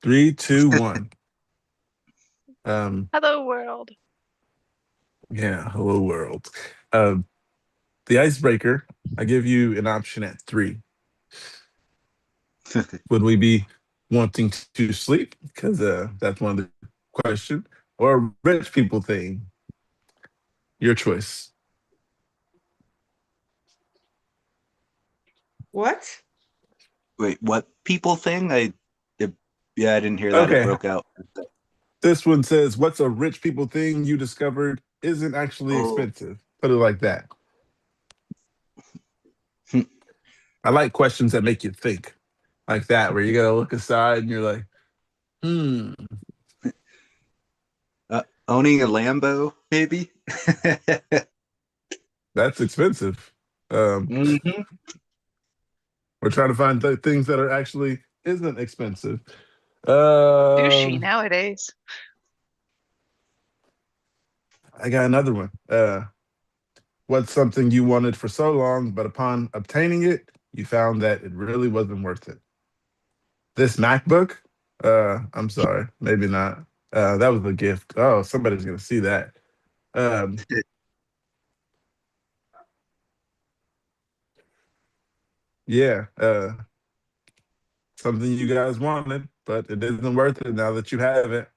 Three, two, one. Hello, world. Yeah, hello world. Um, the icebreaker, I give you an option at three. Would we be wanting to sleep? Because that's one of the question. Or a rich people thing. Your choice. What? Wait, what people thing? It, yeah, I didn't hear that. It Okay. broke out. This one says, "What's a rich people thing you discovered isn't actually Oh, expensive?" Put it like that. I like questions that make you think, like that, where you gotta look aside and you're like, "Hmm, owning a Lambo, maybe. that's expensive." Um, hmm we're trying to find things that are actually isn't expensive. Sushi Um, nowadays. I got another one. What's something you wanted for so long, but upon obtaining it, you found that it really wasn't worth it? This MacBook? I'm sorry, maybe not. That was a gift. Oh, somebody's gonna see that. Um, yeah, something you guys wanted, but it isn't worth it now that you have it.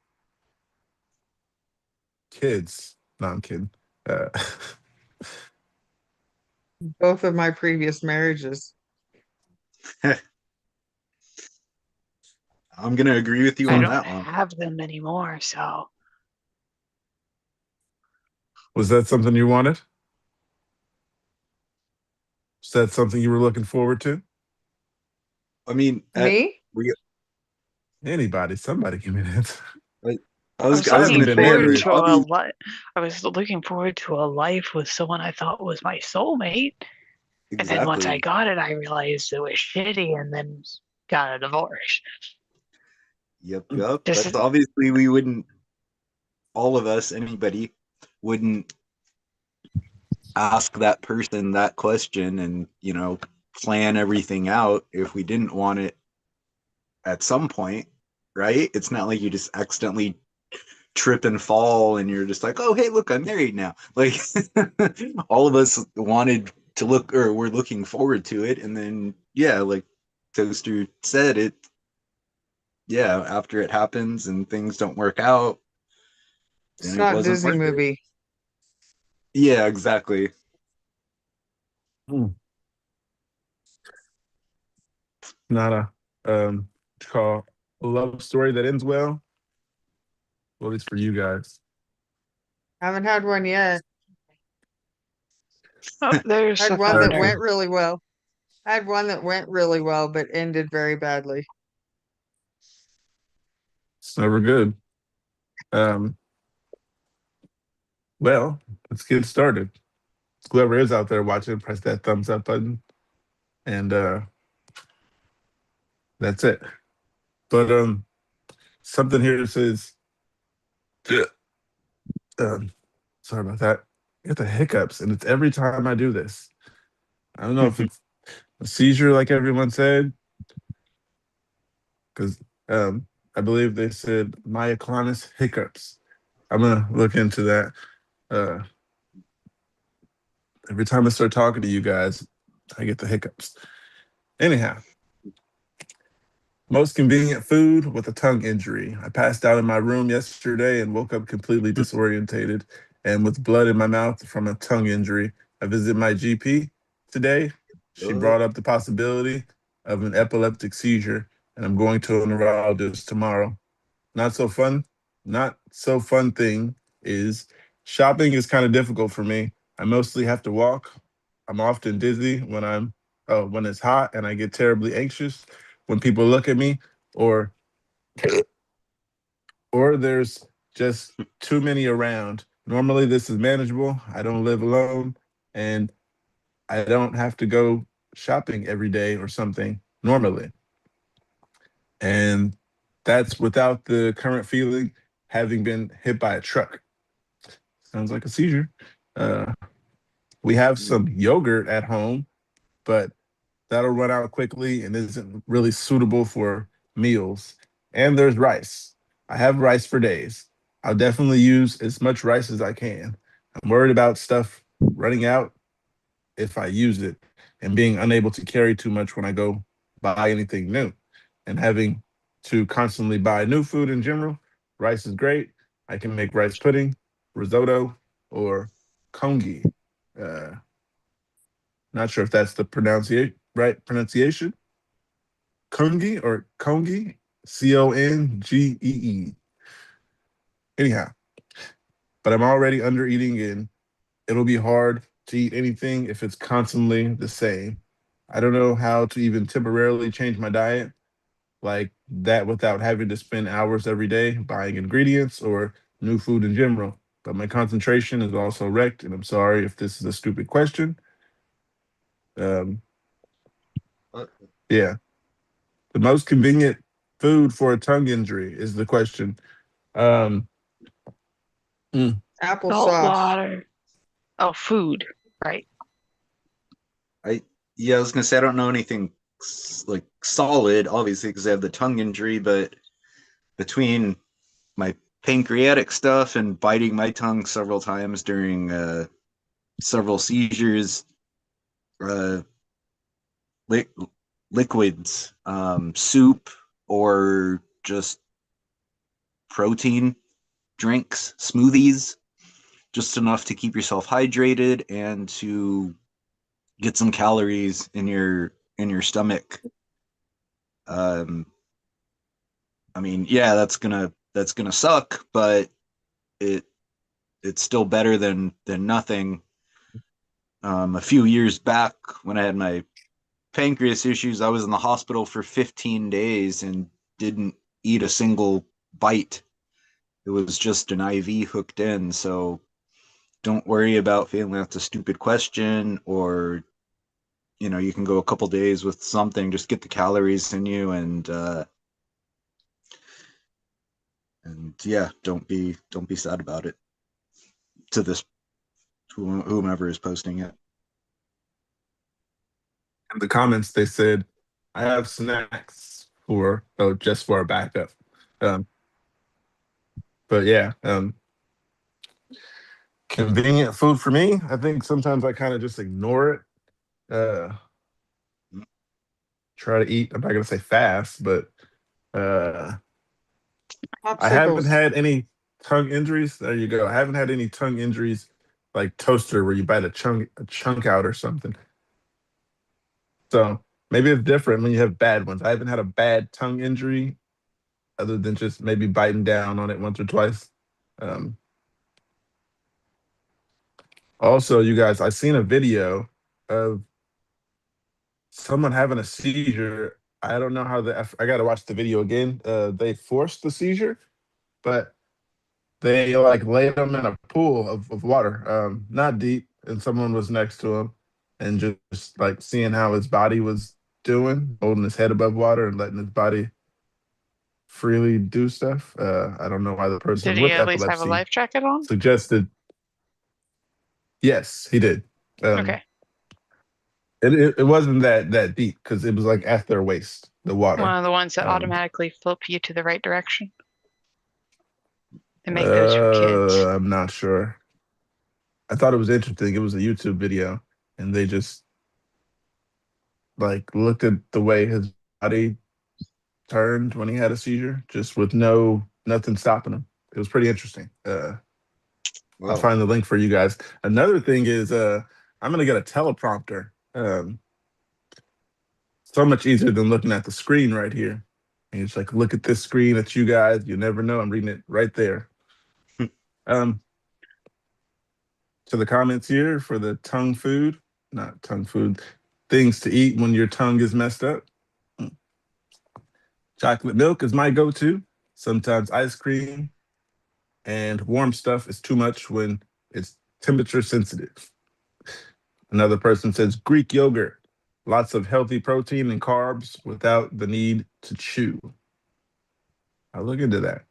Kids. No, I'm kidding. Uh, Both of my previous marriages. I'm gonna agree with you I on don't that one. have them anymore, so was that something you wanted? Was that something you were looking forward to? I mean, Me? we. Anybody, somebody give me an answer. I I was I I was haven't looking gonna been say, I forward mean, married. to a li I was looking forward to a life with someone I thought was my soulmate. And then once I exactly. got it, I realized it was shitty and then got a divorce. Yep, yep. This That's is obviously we wouldn't. All of us, anybody, wouldn't ask that person that question and plan everything out if we didn't want it at some point, right? It's not like you just accidentally trip and fall and you're just like, oh, hey, look, I'm married now. Like all of us wanted to look, or we're looking forward to it, and then yeah, like Toaster said, it yeah, after it happens and things don't work out, It's then it not a wasn't Disney worth it. movie. Yeah, exactly. Hmm. Not a what you call a love story that ends well. Well, at least for you guys. Haven't had one yet. oh, there's I the had one that Okay. thunder. went really well. I had one that went really well, but ended very badly. It's never good. Um, well, let's get started. Whoever is out there watching, press that thumbs up button, and that's it. But something here that says, um, sorry about that. I get the hiccups, and it's every time I do this. I don't know if it's a seizure, like everyone said, because I believe they said myoclonus hiccups. I'm gonna look into that. Uh, every time I start talking to you guys, I get the hiccups. Anyhow, most convenient food with a tongue injury. I passed out in my room yesterday and woke up completely disorientated and with blood in my mouth from a tongue injury. I visited my GP today. She Uh, brought up the possibility of an epileptic seizure, and I'm going to a neurologist tomorrow. Not so fun. Not so fun thing is shopping is kind of difficult for me. I mostly have to walk. I'm often dizzy when it's hot, and I get terribly anxious when people look at me, or there's just too many around. Normally this is manageable. I don't live alone, and I don't have to go shopping every day or something normally. And that's without the current feeling having been hit by a truck. Sounds like a seizure. Uh, we have some yogurt at home, but that'll run out quickly and isn't really suitable for meals. And there's rice. I have rice for days. I'll definitely use as much rice as I can. I'm worried about stuff running out if I use it and being unable to carry too much when I go buy anything new and having to constantly buy new food in general. Rice is great. I can make rice pudding, risotto, or kongi. Uh, Not sure if that's the right pronunciation. Kongi or kongi, Congee. Anyhow, but I'm already under eating and it'll be hard to eat anything if it's constantly the same. I don't know how to even temporarily change my diet like that without having to spend hours every day buying ingredients or new food in general. But my concentration is also wrecked, and I'm sorry if this is a stupid question. Um, yeah, the most convenient food for a tongue injury is the question. Um, Salt Applesauce. water. Oh, food. Right. I was gonna say I don't know anything like solid, obviously, because I have the tongue injury, but between my pancreatic stuff and biting my tongue several times during several seizures, uh, li- liquids, soup, or just protein drinks, smoothies, just enough to keep yourself hydrated and to get some calories in your stomach. I mean, yeah, that's gonna suck, but it it's still better than nothing. A few years back, when I had my pancreas issues, I was in the hospital for 15 days and didn't eat a single bite. It was just an IV hooked in. So don't worry about feeling that's a stupid question, or you can go a couple days with something. Just get the calories in you, and yeah, don't be sad about it. To this whomever is posting it. in the comments, they said, I have snacks just for a backup. Um, but yeah, convenient food for me. I think sometimes I kind of just ignore it. Uh, Try to eat. I'm not gonna say fast, but uh, I haven't Popsicles. had any tongue injuries. There you go. I haven't had any tongue injuries like toaster where you bite a chunk out or something. So maybe it's different when you have bad ones. I haven't had a bad tongue injury other than just maybe biting down on it once or twice. Um, Also, you guys, I seen a video of someone having a seizure. I don't know how I got to watch the video again. They forced the seizure, but they like laid him in a pool of water, not deep, and someone was next to him, and just like seeing how his body was doing, holding his head above water and letting his body freely do stuff. I don't know why the Did person he with at least have a epilepsy life jacket on? suggested. Yes, he did. Okay. It wasn't that deep because it was like at their waist, the One water. of the ones that Um, automatically flip you to the right direction. They make those for kids. I'm not sure. I thought it was interesting. It was a YouTube video, and they just like looked at the way his body turned when he had a seizure, just with nothing stopping him. It was pretty interesting. I'll Wow. find the link for you guys. Another thing is, I'm gonna get a teleprompter. So much easier than looking at the screen right here. And it's like, look at this screen at you guys. You never know. I'm reading it right there. Um, to the comments here for the tongue food, not tongue food, things to eat when your tongue is messed up. Chocolate milk is my go-to. Sometimes ice cream and warm stuff is too much when it's temperature sensitive. Another person says Greek yogurt, lots of healthy protein and carbs without the need to chew. I'll look into that.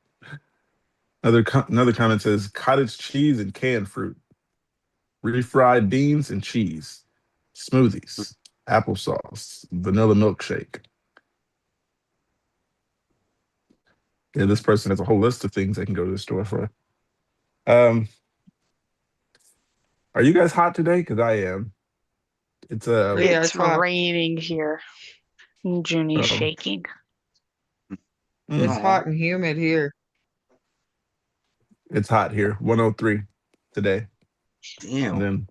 Another comment says cottage cheese and canned fruit, refried beans and cheese, smoothies, applesauce, vanilla milkshake. Yeah, this person has a whole list of things they can go to the store for. Are you guys hot today? Because I am. It's Yeah, It's it's hot. raining here. Junie's shaking. It's Aw. hot and humid here. it's hot here. 103 today, and Damn. then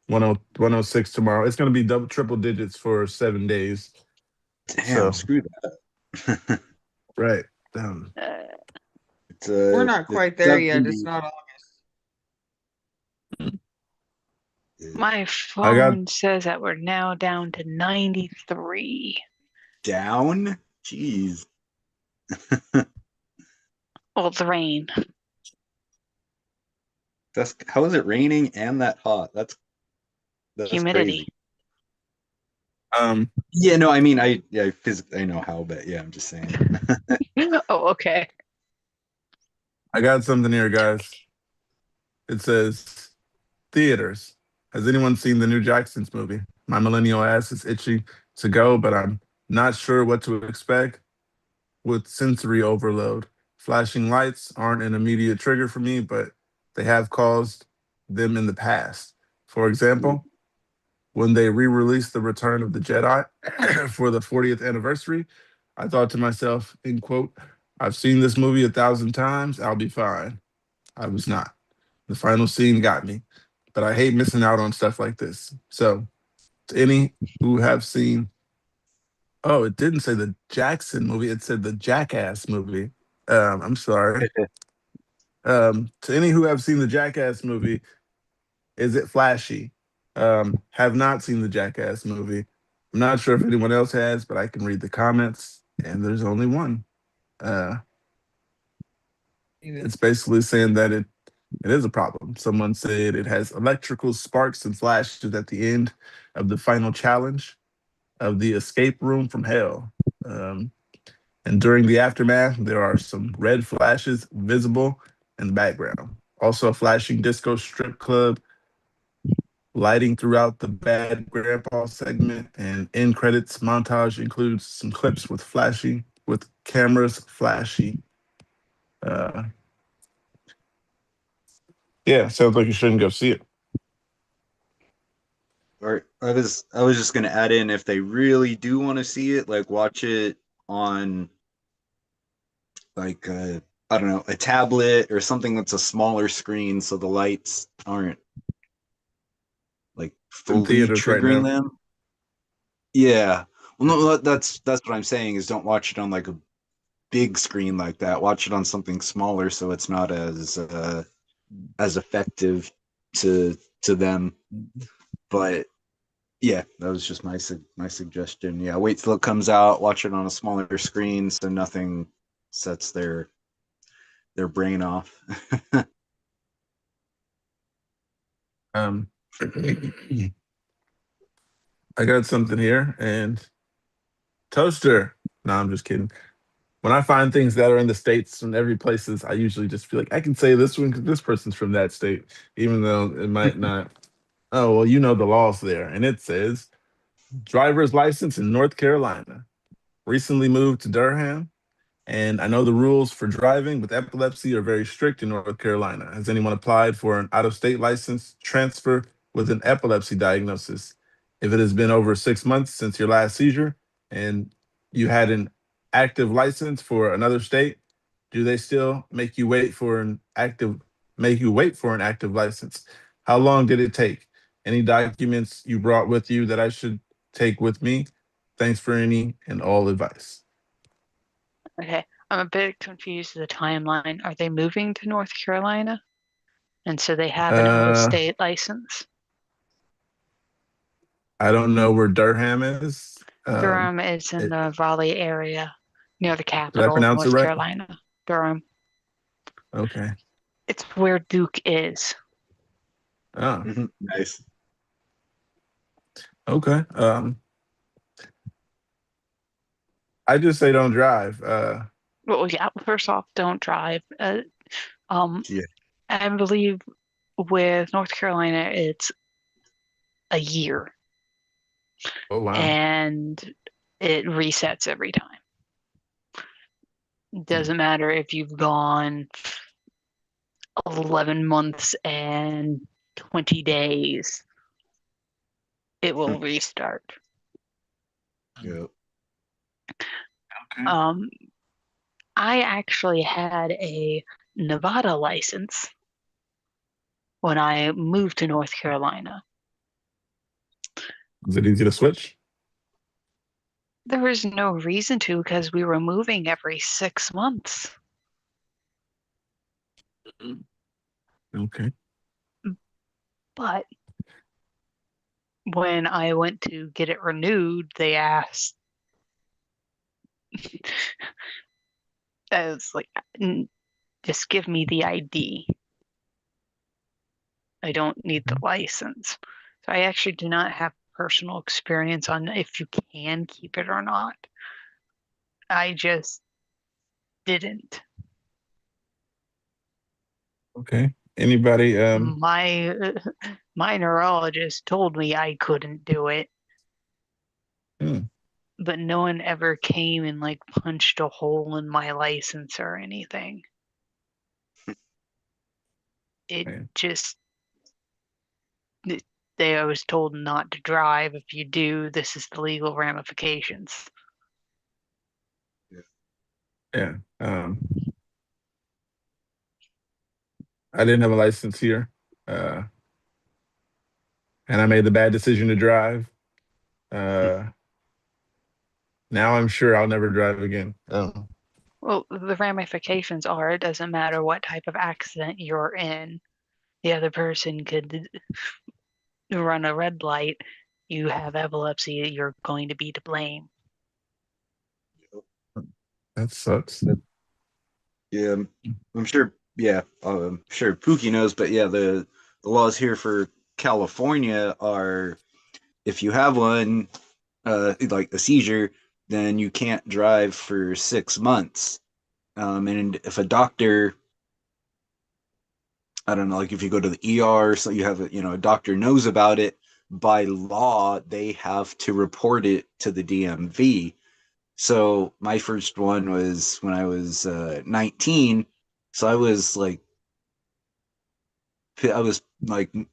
106 tomorrow. It's going to be triple digits for 7 days. Damn, So screw that. right. It's We're not it's quite there yet. 70. It's not August. My I got phone says that we're now down to 93. Down? Jeez. Well, it's rain. That's how is it raining and that hot? That's Humidity. crazy. Yeah, no, I mean I physically I know how, but yeah, I'm just saying. Oh, okay. I got something here, guys. It says theaters. Has anyone seen the new Jacksons movie? My millennial ass is itchy to go, but I'm not sure what to expect with sensory overload. Flashing lights aren't an immediate trigger for me, but they have caused them in the past. For example, when they re-released The Return of the Jedi for the 40th anniversary, I thought to myself, in quote, I've seen this movie 1,000 times, I'll be fine. I was not. The final scene got me, but I hate missing out on stuff like this. So, to any who have seen, oh, it didn't say the Jackson movie, it said the Jackass movie. I'm sorry. To any who have seen the Jackass movie, is it flashy? Have not seen the Jackass movie. I'm not sure if anyone else has, but I can read the comments, and there's only one. It's basically saying that it is a problem. Someone said it has electrical sparks and flashes at the end of the final challenge of the escape room from hell. And during the aftermath, there are some red flashes visible in the background. Also, a flashing disco strip club lighting throughout the Bad Grandpa segment, and end credits montage includes some clips with cameras flashy. Uh, yeah, sounds like you shouldn't go see it. Or I was just gonna add in if they really do want to see it, like watch it on like I don't know, a tablet or something that's a smaller screen so the lights aren't like In fully theaters right triggering now. them. Yeah. Well, no, that's what I'm saying is don't watch it on like a big screen like that. Watch it on something smaller so it's not as effective to them. But yeah, that was just my suggestion. Yeah, wait till it comes out. Watch it on a smaller screen so nothing sets their brain off. Um, I got something here, and toaster. No, I'm just kidding. When I find things that are in the states from every places, I usually just feel like I can say this one because this person's from that state, even though it might not. Oh well, you know the laws there, and it says driver's license in North Carolina. Recently moved to Durham, and I know the rules for driving with epilepsy are very strict in North Carolina. Has anyone applied for an out-of-state license transfer with an epilepsy diagnosis? If it has been over 6 months since your last seizure and you had an active license for another state, do they still make you wait for an active license? How long did it take? Any documents you brought with you that I should take with me? Thanks for any and all advice. Okay. I'm a bit confused with the timeline. Are they moving to North Carolina? And so they have an out-of-state license? I don't know where Durham is. Durham is in the Raleigh area, near the Did I capital of pronounce it North right? Carolina. Durham. Okay. It's where Duke is. Oh, Nice. okay. I just say don't drive. Well, yeah, first off, don't drive. Yeah. I believe with North Carolina, it's a year Oh wow. and it resets every time. Doesn't matter if you've gone 11 months and 20 days, it will restart. Yeah. Okay. I actually had a Nevada license when I moved to North Carolina. Is it easy to switch? There was no reason to because we were moving every 6 months. Okay. But when I went to get it renewed, they asked, I was like, just give me the ID. I don't need the license. So I actually do not have personal experience on if you can keep it or not. I just didn't. Okay. Anybody? My neurologist told me I couldn't do it, but no one ever came and like punched a hole in my license or anything. It just I was told not to drive. If you do, this is the legal ramifications. Yeah. I didn't have a license here, and I made the bad decision to drive. Now I'm sure I'll never drive again. Oh. Well, the ramifications are it doesn't matter what type of accident you're in. The other person could run a red light. You have epilepsy, you're going to be to blame. That sucks. Yeah, I'm sure. Yeah, I'm sure Pookie knows, but yeah, the laws here for California are if you have one, like a seizure, then you can't drive for 6 months. And if a doctor, I don't know, like if you go to the ER, so you have a doctor knows about it, by law they have to report it to the DMV. So my first one was when I was 19. So I was like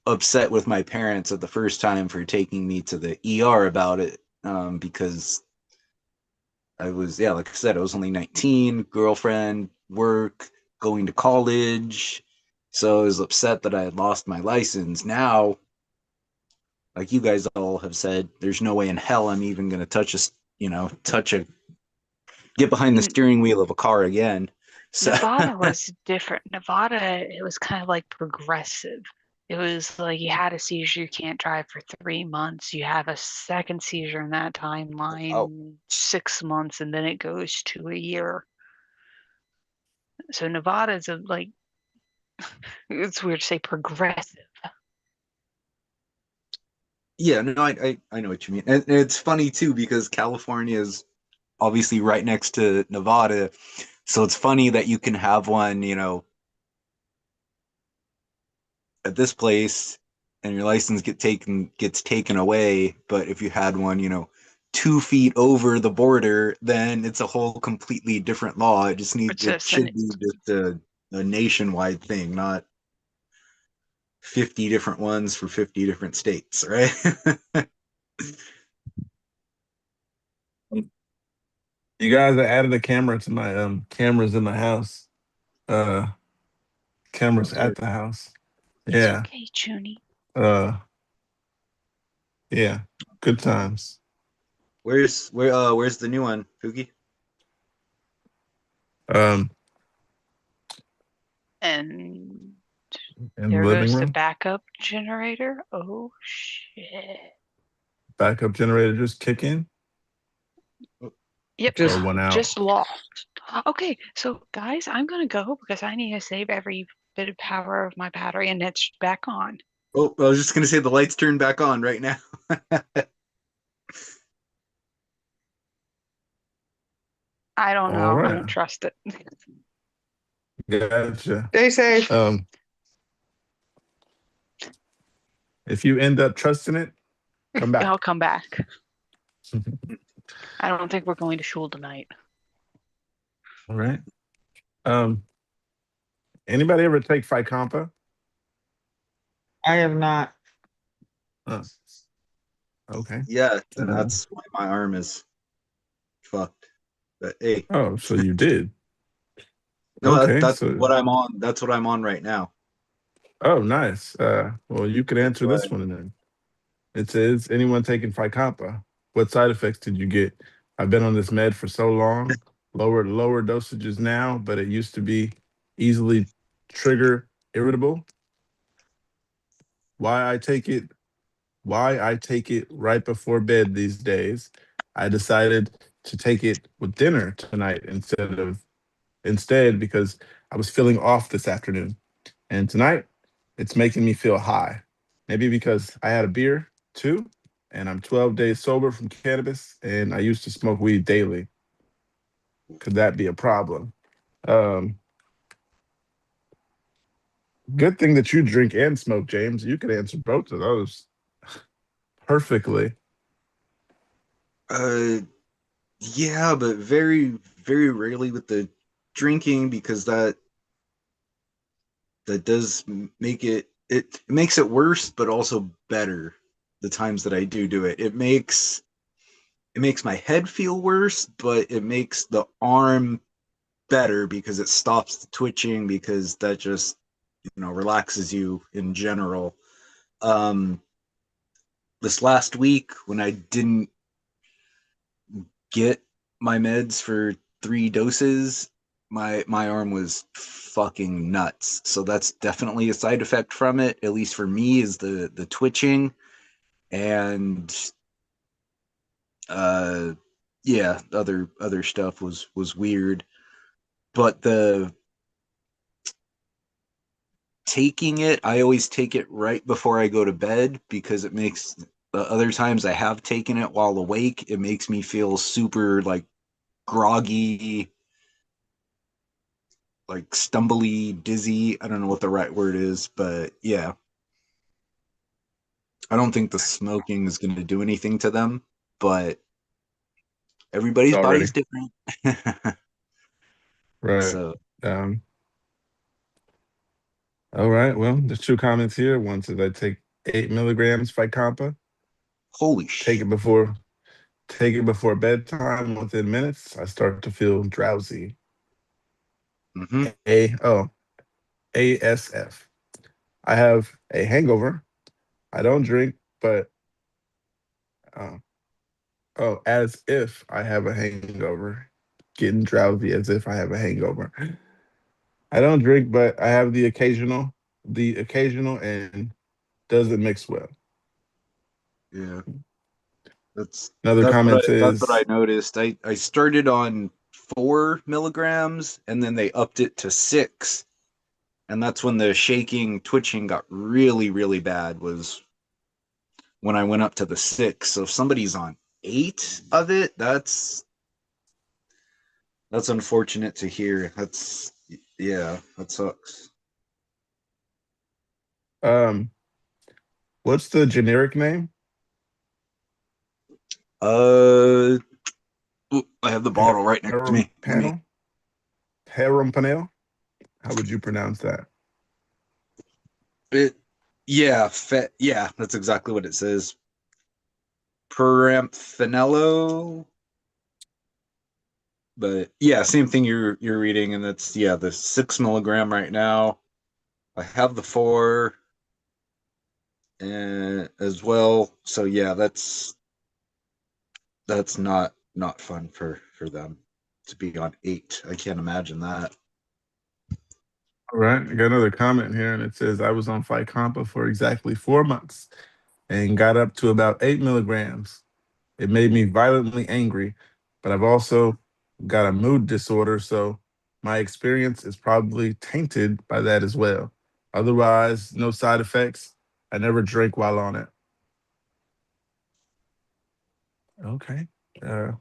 upset with my parents at the first time for taking me to the ER about it, because I was, yeah, like I said, I was only 19, girlfriend, work, going to college. So I was upset that I had lost my license. Now, like you guys all have said, there's no way in hell I'm even going to get behind the steering wheel of a car again. So Nevada was different. Nevada, it was kind of like progressive. It was like you had a seizure, you can't drive for 3 months. You have a second seizure in that timeline, 6 months, and then it goes to a year. So Nevada is it's weird to say progressive. yeah, no, I know what you mean. And it's funny too because California is obviously right next to Nevada. So it's funny that you can have one, at this place and your license gets taken away, but if you had one, 2 feet over the border, then it's a whole completely different law. It should be just a nationwide thing, not 50 different ones for 50 different states, right? You guys added a camera to my cameras in the house. Cameras at the house. Yeah. It's okay, Junie. Yeah. Good times. Where's the new one, Pookie? Um, And in there the living goes the room. backup generator. Oh shit. Backup generator just kick in. Yep, Or one out. just lost. Okay, so guys, I'm gonna go because I need to save every bit of power of my battery, and it's back on. Oh, I was just gonna say the lights turned back on right now. I don't know. All right. I don't trust it. Gotcha. Stay safe. If you end up trusting it, come back. I'll come back. I don't think we're going to shul tonight. All right. Anybody ever take Fycompa? I have not. Uh, okay. Yeah, and Uh, that's why my arm is fucked. But hey, oh, so you did. no, Okay. that's So, what I'm on. That's what I'm on right now. oh, nice. Well, you could That's answer why. this one then. It says, anyone taking Fycompa? What side effects did you get? I've been on this med for so long, lower dosages now, but it used to be easily trigger irritable. Why I take it? Why I take it right before bed these days? I decided to take it with dinner tonight instead because I was feeling off this afternoon. And tonight, it's making me feel high. Maybe because I had a beer too, and I'm 12 days sober from cannabis, and I used to smoke weed daily. Could that be a problem? Um, Good thing that you drink and smoke, James. You could answer both of those perfectly. Uh, yeah, but very, very rarely with the drinking because that does make it makes it worse, but also better. The times that I do it, it makes my head feel worse, but it makes the arm better because it stops the twitching because that just relaxes you in general. Um, this last week when I didn't get my meds for 3 doses, my arm was fucking nuts. So that's definitely a side effect from it, at least for me, is the twitching. And uh yeah, other stuff was weird. But the taking it, I always take it right before I go to bed because it makes the other times I have taken it while awake, it makes me feel super like groggy, like stumbly, dizzy. I don't know what the right word is, but yeah. I don't think the smoking is going to do anything to them, but everybody's Already. body's different. Right. So, Um, all right. Well, there's two comments here. One says I take 8 milligrams Fycompa. holy Take shit. it before take it before bedtime. Within minutes, I start to feel drowsy. Mm-hmm. Oh, ASF. I have a hangover. I don't drink, but uh, as if I have a hangover. Getting drowsy as if I have a hangover. I don't drink, but I have the occasional, and doesn't mix well. Yeah. That's Another that's what comment I says, noticed. I started on 4 milligrams and then they upped it to 6. And that's when the shaking, twitching got really, really bad, was when I went up to the 6. So if somebody's on 8 of it, that's unfortunate to hear. That's yeah, that sucks. um, what's the generic name? Uh, I have the bottle right next to Harum me. Let me. panel? Harum panel? How would you pronounce that? It, yeah, yeah, that's exactly what it says. Paramphenello, but yeah, same thing you're reading, and that's yeah the 6 milligram right now. I have the 4 and as well, so yeah, that's not fun for them to be on 8. I can't imagine that. All right, I got another comment here, and it says I was on Fycompa for exactly 4 months and got up to about 8 milligrams. It made me violently angry, but I've also got a mood disorder, so my experience is probably tainted by that as well. Otherwise, no side effects. I never drink while on it. Okay. Uh,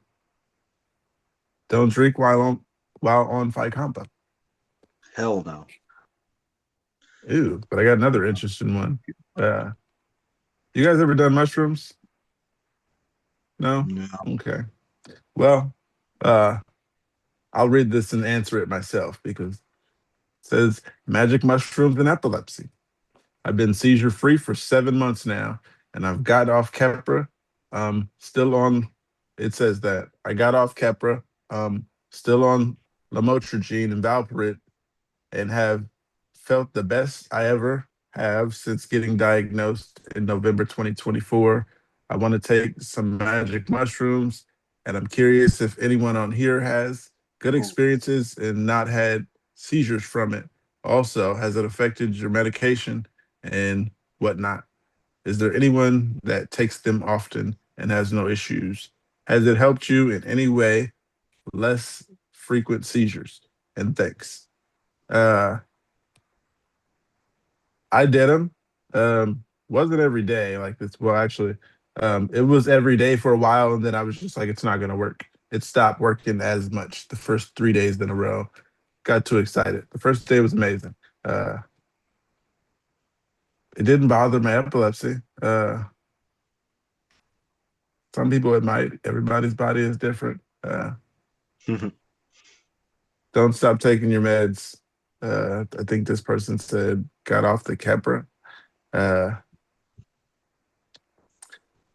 don't drink while on Fycompa. Hell no. Ew. But I got another interesting one. Uh, you guys ever done mushrooms? No. No. Okay. Well, uh, I'll read this and answer it myself because it says magic mushrooms and epilepsy. I've been seizure free for 7 months now, and I've got off Keppra. Still on. It says that I got off Keppra. Still on lamotrigine and valproate, and have felt the best I ever have since getting diagnosed in November 2024. I want to take some magic mushrooms, and I'm curious if anyone on here has good experiences and not had seizures from it. Also, has it affected your medication and whatnot? Is there anyone that takes them often and has no issues? Has it helped you in any way? Less frequent seizures. And thanks. Uh, I did them. Wasn't every day like this. Well, actually, it was every day for a while, and then I was just like, it's not gonna work. It stopped working as much the first 3 days in a row. Got too excited. The first day was amazing. Uh, it didn't bother my epilepsy. Some people it might. Everybody's body is different. Don't stop taking your meds. I think this person said got off the Keppra. Uh,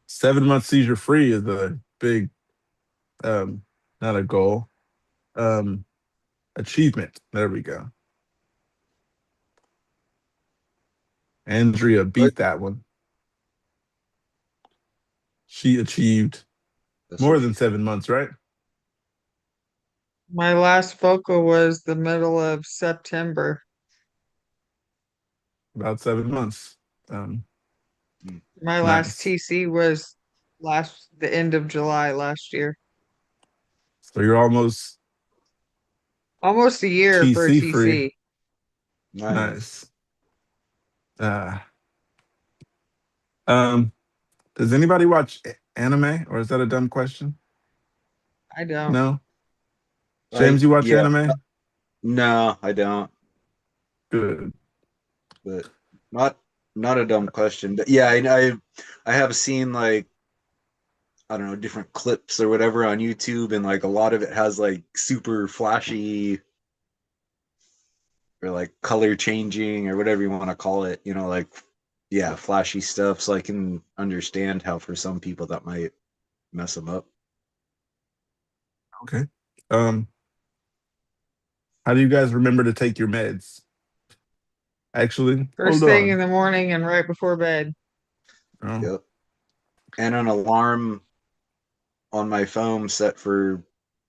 7 months seizure free is a big, not a goal, um, achievement. There we go. Andrea beat that one. She achieved more than 7 months, right? My last focal was the middle of September. About 7 months. My last Nice. TC was the end of July last year. So you're almost Almost a year for a TC free. TC. Nice. Um, does anybody watch anime, or is that a dumb question? I don't. No. James, you watch Yeah. anime? No, I don't. Good. But not a dumb question. But yeah, I have seen like I don't know different clips or whatever on YouTube, and like a lot of it has like super flashy or like color changing or whatever you want to call it. You know, like yeah, flashy stuff. So I can understand how for some people that might mess them up. Okay. How do you guys remember to take your meds? Actually, First hold thing in on. the morning and right before bed. Oh, Yep. And an alarm on my phone set for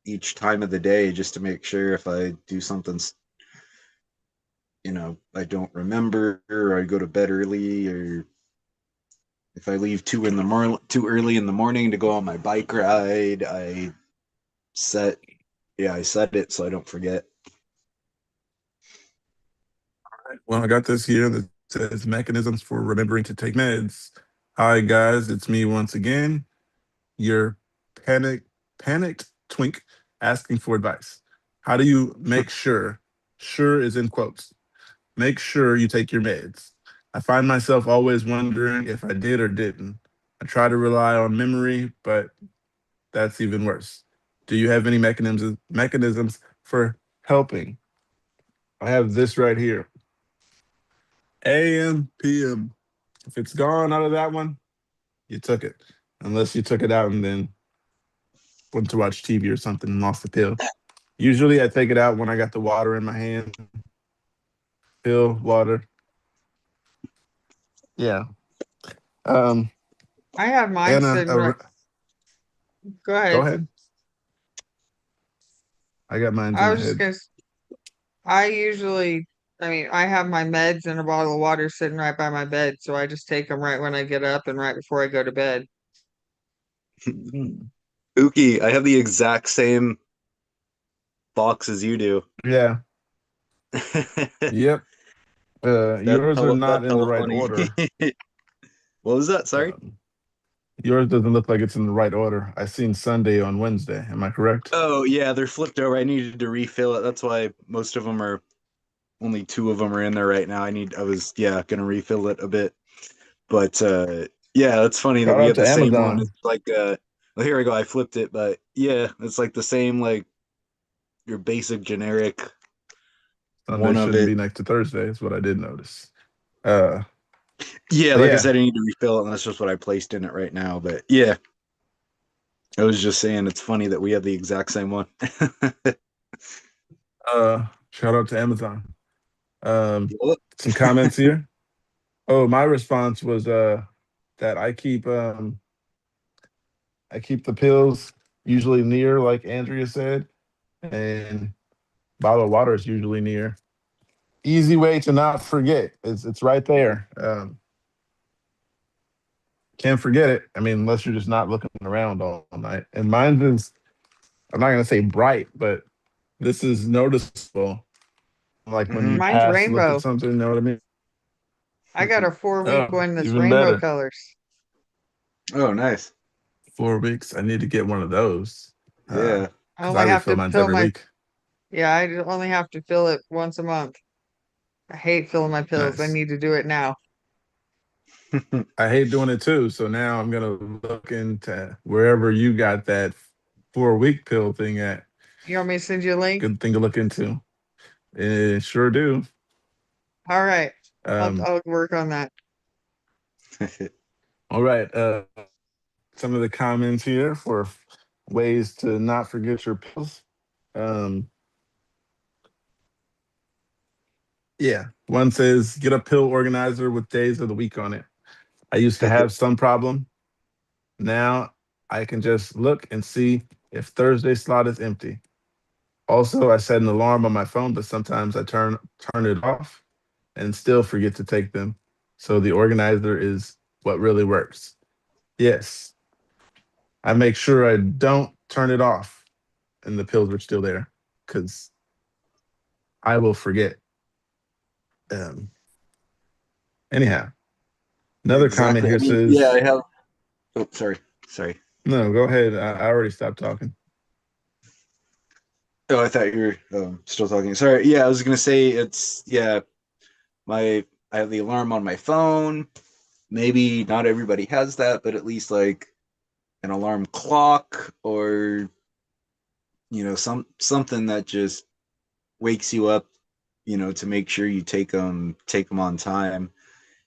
each time of the day just to make sure if I do something, I don't remember or I go to bed early or if I leave too early in the morning to go on my bike ride, I set it so I don't forget. well, I got this here that says mechanisms for remembering to take meds. Hi guys, it's me once again. Your panicked twink asking for advice. How do you make sure? Sure is in quotes. Make sure you take your meds. I find myself always wondering if I did or didn't. I try to rely on memory, but that's even worse. Do you have any mechanisms for helping? I have this right here. AM, PM. If it's gone out of that one, you took it. Unless you took it out and then went to watch TV or something and lost the pill. Usually I take it out when I got the water in my hand. Pill, water. Yeah. I have mine Anna, sitting right. Go go ahead. ahead. I got mine in I my was just head. gonna. I have my meds and a bottle of water sitting right by my bed, so I just take them right when I get up and right before I go to bed. Mm. Pookie, I have the exact same box as you do. Yeah. Yep. Yours are not That's in the hella right funny. order. What was that? Sorry. Yours doesn't look like it's in the right order. I seen Sunday on Wednesday. Am I correct? Oh yeah, they're flipped over. I needed to refill it. That's why most of them are only two of them are in there right now. I was gonna refill it a bit. But yeah, that's funny that Shout we out have to the same one. Amazon. It's like well here we go, I flipped it, but yeah, it's like the same like your basic generic Sunday one of shouldn't it. be next to Thursday. Is what I did notice. Uh, Yeah, but like I yeah, said, I need to refill it, and that's just what I placed in it right now. But yeah, I was just saying it's funny that we have the exact same one. shout out to Amazon. Yep. Some comments here. Oh, my response was that I keep the pills usually near, like Andrea said, and bottle of water is usually near. Easy way to not forget. It's right there. Can't forget it. I mean, unless you're just not looking around all night. And mine is, I'm not gonna say bright, but this is noticeable. Like when Mhm. you Mine's pass to look at rainbow. something, you know what I mean? I got a 4-week Oh, one that's even rainbow better. colors. Oh, nice. 4 weeks. I need to get one of those. Yeah. I Because I only have refill to mine fill every my, week. yeah, I only have to fill it once a month. I hate filling my pills. I Nice. need to do it now. I hate doing it too. So now I'm gonna look into wherever you got that 4 week pill thing at. You want me to send you a link? Good thing to look into. Sure do. All right. Um, I'll work on that. all right. Some of the comments here for ways to not forget your pills. Um, yeah. One says get a pill organizer with days of the week on it. I used to have some problem. Now I can just look and see if Thursday slot is empty. Also, I set an alarm on my phone, but sometimes I turn it off and still forget to take them. So the organizer is what really works. Yes, I make sure I don't turn it off and the pills are still there because I will forget. Um, anyhow, another comment Exactly. I here mean, yeah, I says, have. Oh, sorry. no, go ahead. I already stopped talking. Oh, I thought you were still talking. Sorry. Yeah, I was gonna say it's my I have the alarm on my phone. Maybe not everybody has that, but at least like an alarm clock or something that just wakes you up, to make sure you take them on time.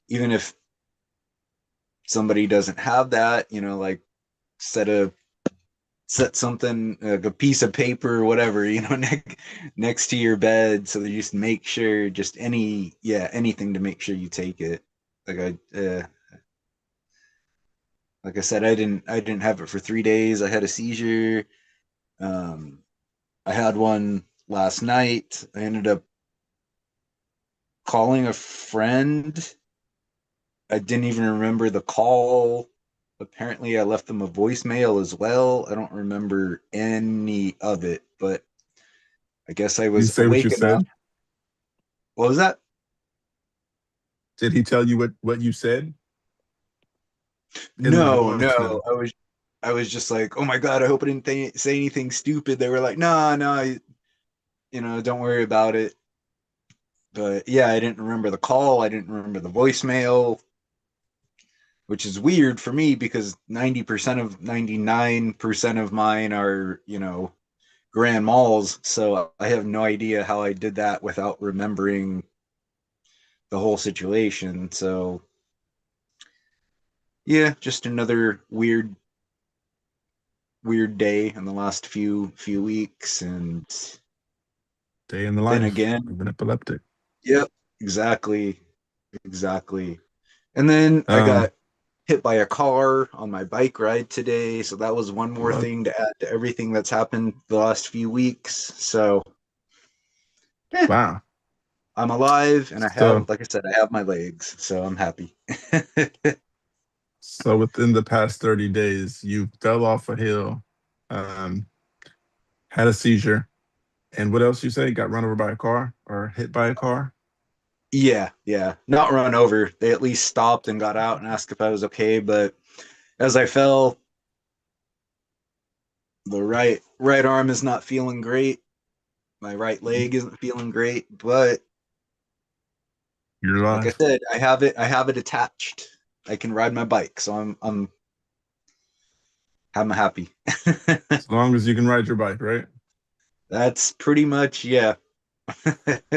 Even if somebody doesn't have that, like set a set something like a piece of paper or whatever, next to your bed, so that you just make sure, just anything to make sure you take it. Like like I said, I didn't have it for 3 days. I had a seizure. Um, I had one last night. I ended up calling a friend. I didn't even remember the call. Apparently, I left them a voicemail as well. I don't remember any of it, but I guess I You was say what you awake enough. said. What was that? Did he tell you what you said in the No. voicemail? I was just like, oh my god, I hope I didn't say anything stupid. They were like, no, don't worry about it. But yeah, I didn't remember the call. I didn't remember the voicemail, which is weird for me because 99% of mine are, grand malls. So I have no idea how I did that without remembering the whole situation. So yeah, just another weird day in the last few weeks. And Day in the then life again, of an epileptic. yep, exactly. And then I Um, got hit by a car on my bike ride today, so that was one more what? thing to add to everything that's happened the last few weeks. So Wow. I'm alive, and So, like I said, I have my legs, so I'm happy. so within the past 30 days, you fell off a hill, um, had a seizure, and what else you say? Got run over by a car or hit by a car? Yeah, not run over. They at least stopped and got out and asked if I was okay. But as I fell, the right arm is not feeling great. My right leg isn't feeling great, but You're like I alive. said, I have it attached. I can ride my bike, so I'm happy. As long as you can ride your bike, right? That's pretty much, yeah. That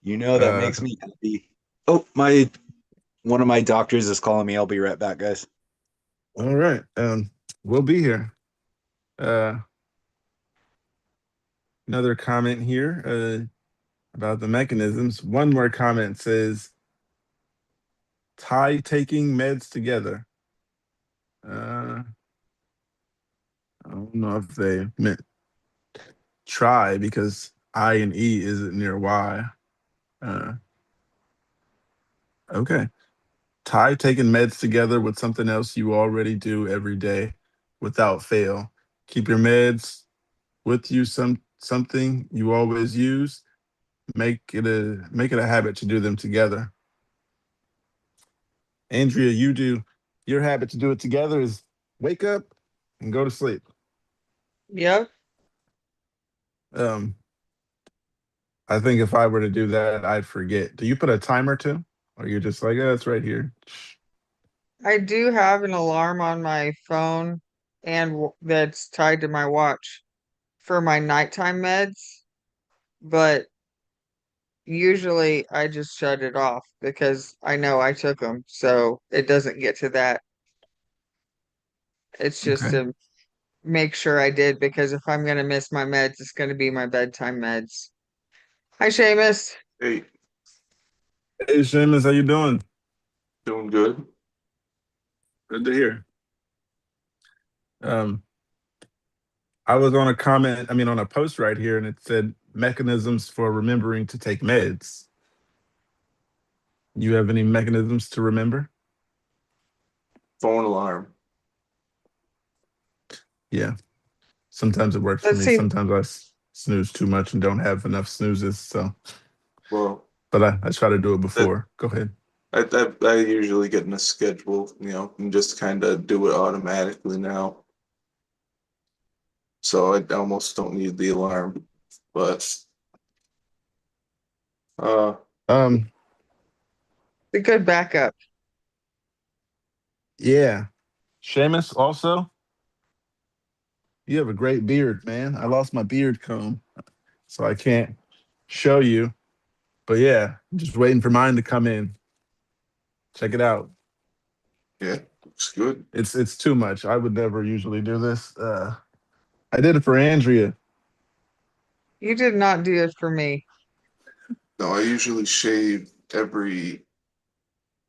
Uh, makes me happy. Oh, one of my doctors is calling me. I'll be right back, guys. all right. We'll be here. Uh, another comment here about the mechanisms. One more comment says, tie taking meds together. I don't know if they meant try because I and E isn't near Y. Uh, okay. Tie taking meds together with something else you already do every day without fail. Keep your meds with you, something you always use. Make it a habit to do them together. Andrea, your habit to do it together is wake up and go to sleep. Yep. Um, I think if I were to do that, I'd forget. Do you put a timer too? Or you're just like, oh, it's right here. I do have an alarm on my phone and that's tied to my watch for my nighttime meds, but usually I just shut it off because I know I took them, so it doesn't get to that. It's just Okay. to make sure I did because if I'm gonna miss my meds, it's gonna be my bedtime meds. Hi, Seamus. Hey, Hey, Seamus, how you doing? doing good. Good to hear. Um, I was on on a post right here, and it said mechanisms for remembering to take meds. You have any mechanisms to remember? Phone alarm. Yeah. Sometimes it works for Let's me. see. Sometimes I snooze too much and don't have enough snoozes. So, Well, but I try to do it that before. Go ahead. I usually get in a schedule, and just kind of do it automatically now. So I almost don't need the alarm. But uh, Um, The good backup. yeah. Seamus, also, you have a great beard, man. I lost my beard comb, so I can't show you. But yeah, I'm just waiting for mine to come in. Check it out. yeah, looks good. It's too much. I would never usually do this. I did it for Andrea. You did not do it for me. No, I usually shave every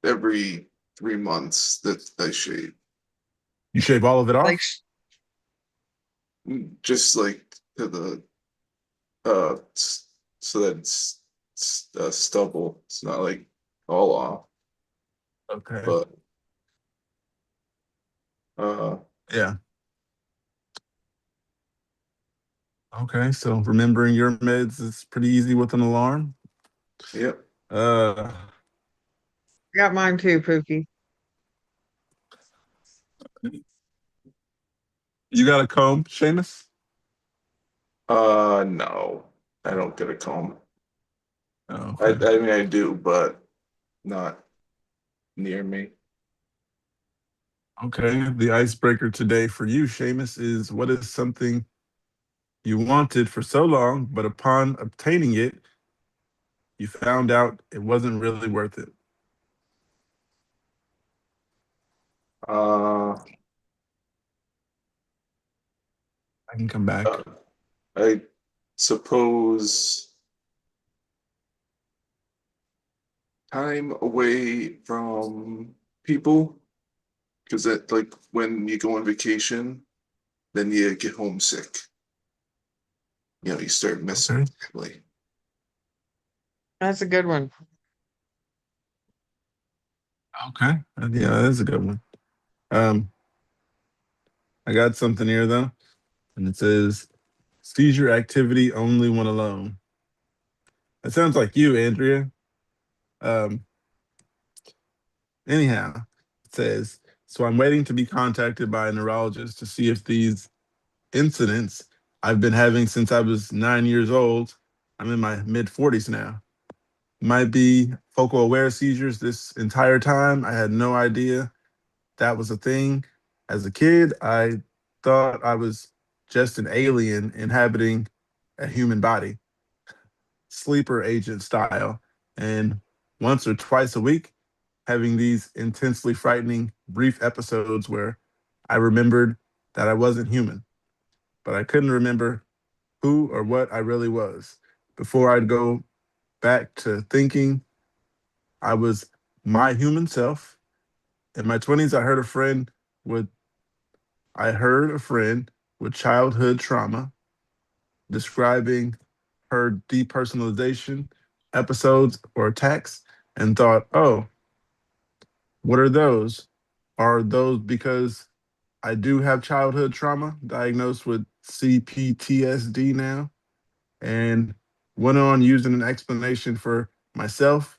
3 months that I shave. You shave all of it Like, off? Just like to the so that it's stubble. It's not like all off, Okay. but uh Yeah. Okay. So remembering your meds is pretty easy with an alarm. yeah. Uh, I got mine too, Pookie. you got a comb, Seamus? No, I don't get a comb. Oh, I okay. I mean I do, but not near me. Okay. The icebreaker today for you, Seamus, is what is something you wanted for so long, but upon obtaining it, you found out it wasn't really worth it. Uh, I can come back. I suppose time away from people, because that like when you go on vacation, then you get homesick. You start Okay. missing family. That's a good one. Okay. Yeah, that's a good one. Um, I got something here though, and it says seizure activity only when alone. That sounds like you, Andrea. Um, anyhow, it says, so I'm waiting to be contacted by a neurologist to see if these incidents I've been having since I was 9 years old, I'm in my mid 40s now, might be focal aware seizures this entire time. I had no idea that was a thing. As a kid, I thought I was just an alien inhabiting a human body, sleeper agent style, and once or twice a week, having these intensely frightening brief episodes where I remembered that I wasn't human, but I couldn't remember who or what I really was. Before I'd go back to thinking I was my human self. In my 20s, with I heard a friend with childhood trauma describing her depersonalization episodes or attacks and thought, oh, what are those? Are those because I do have childhood trauma diagnosed with CPTSD now? And went on using an explanation for myself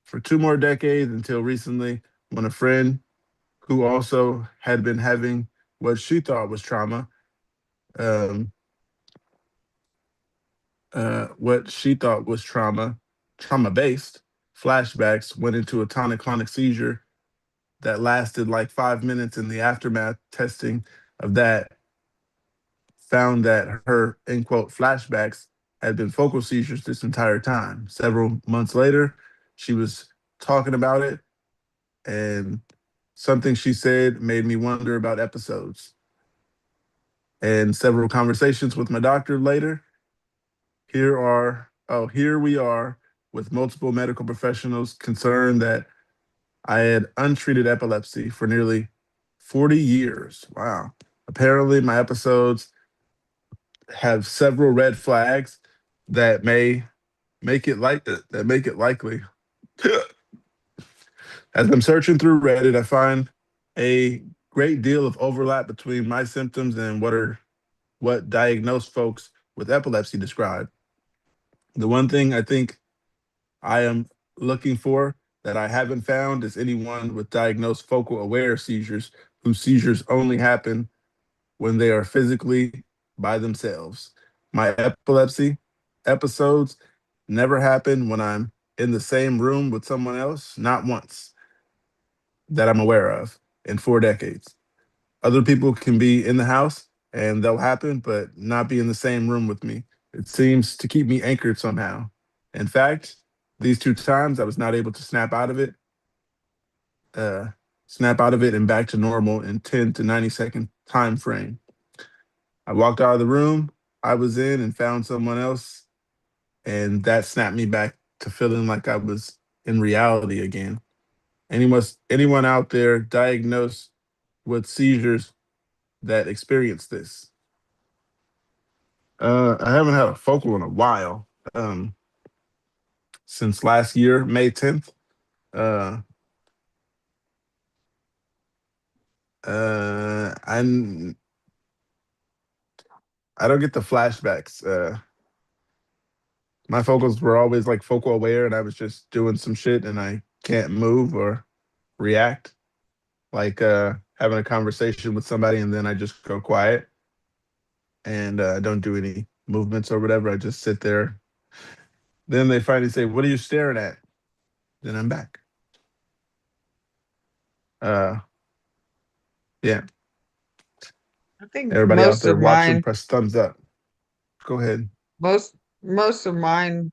for 2 more decades until recently when a friend who also had been having what she thought was trauma, um, trauma based flashbacks, went into a tonic-clonic seizure that lasted like 5 minutes. In the aftermath testing of that, found that her end quote flashbacks had been focal seizures this entire time. Several months later, she was talking about it, and something she said made me wonder about episodes. And several conversations with my doctor later, here we are with multiple medical professionals concerned that I had untreated epilepsy for nearly 40 years. Wow. Apparently, my episodes have several red flags that may make it likely. As I'm searching through Reddit, I find a great deal of overlap between my symptoms and what diagnosed folks with epilepsy describe. The one thing I think I am looking for that I haven't found is anyone with diagnosed focal aware seizures whose seizures only happen when they are physically by themselves. My epilepsy episodes never happen when I'm in the same room with someone else, not once that I'm aware of in 4 decades. Other people can be in the house and they'll happen, but not be in the same room with me. It seems to keep me anchored somehow. In fact, these 2 times I was not able to uh, snap out of it and back to normal in 10 to 90-second time frame. I walked out of the room I was in and found someone else, and that snapped me back to feeling like I was in reality again. Anyone out there diagnosed with seizures that experience this? I haven't had a focal in a while. Since last year, May 10th. Uh, uh, I I don't get the flashbacks. My focals were always like focal aware, and I was just doing some shit, and I can't move or react. Like having a conversation with somebody, and then I just go quiet and don't do any movements or whatever. I just sit there. Then they finally say, "What are you staring at?" Then I'm back. Uh, yeah. I think Everybody out most there of watching, mine, press thumbs up. Go ahead. most of mine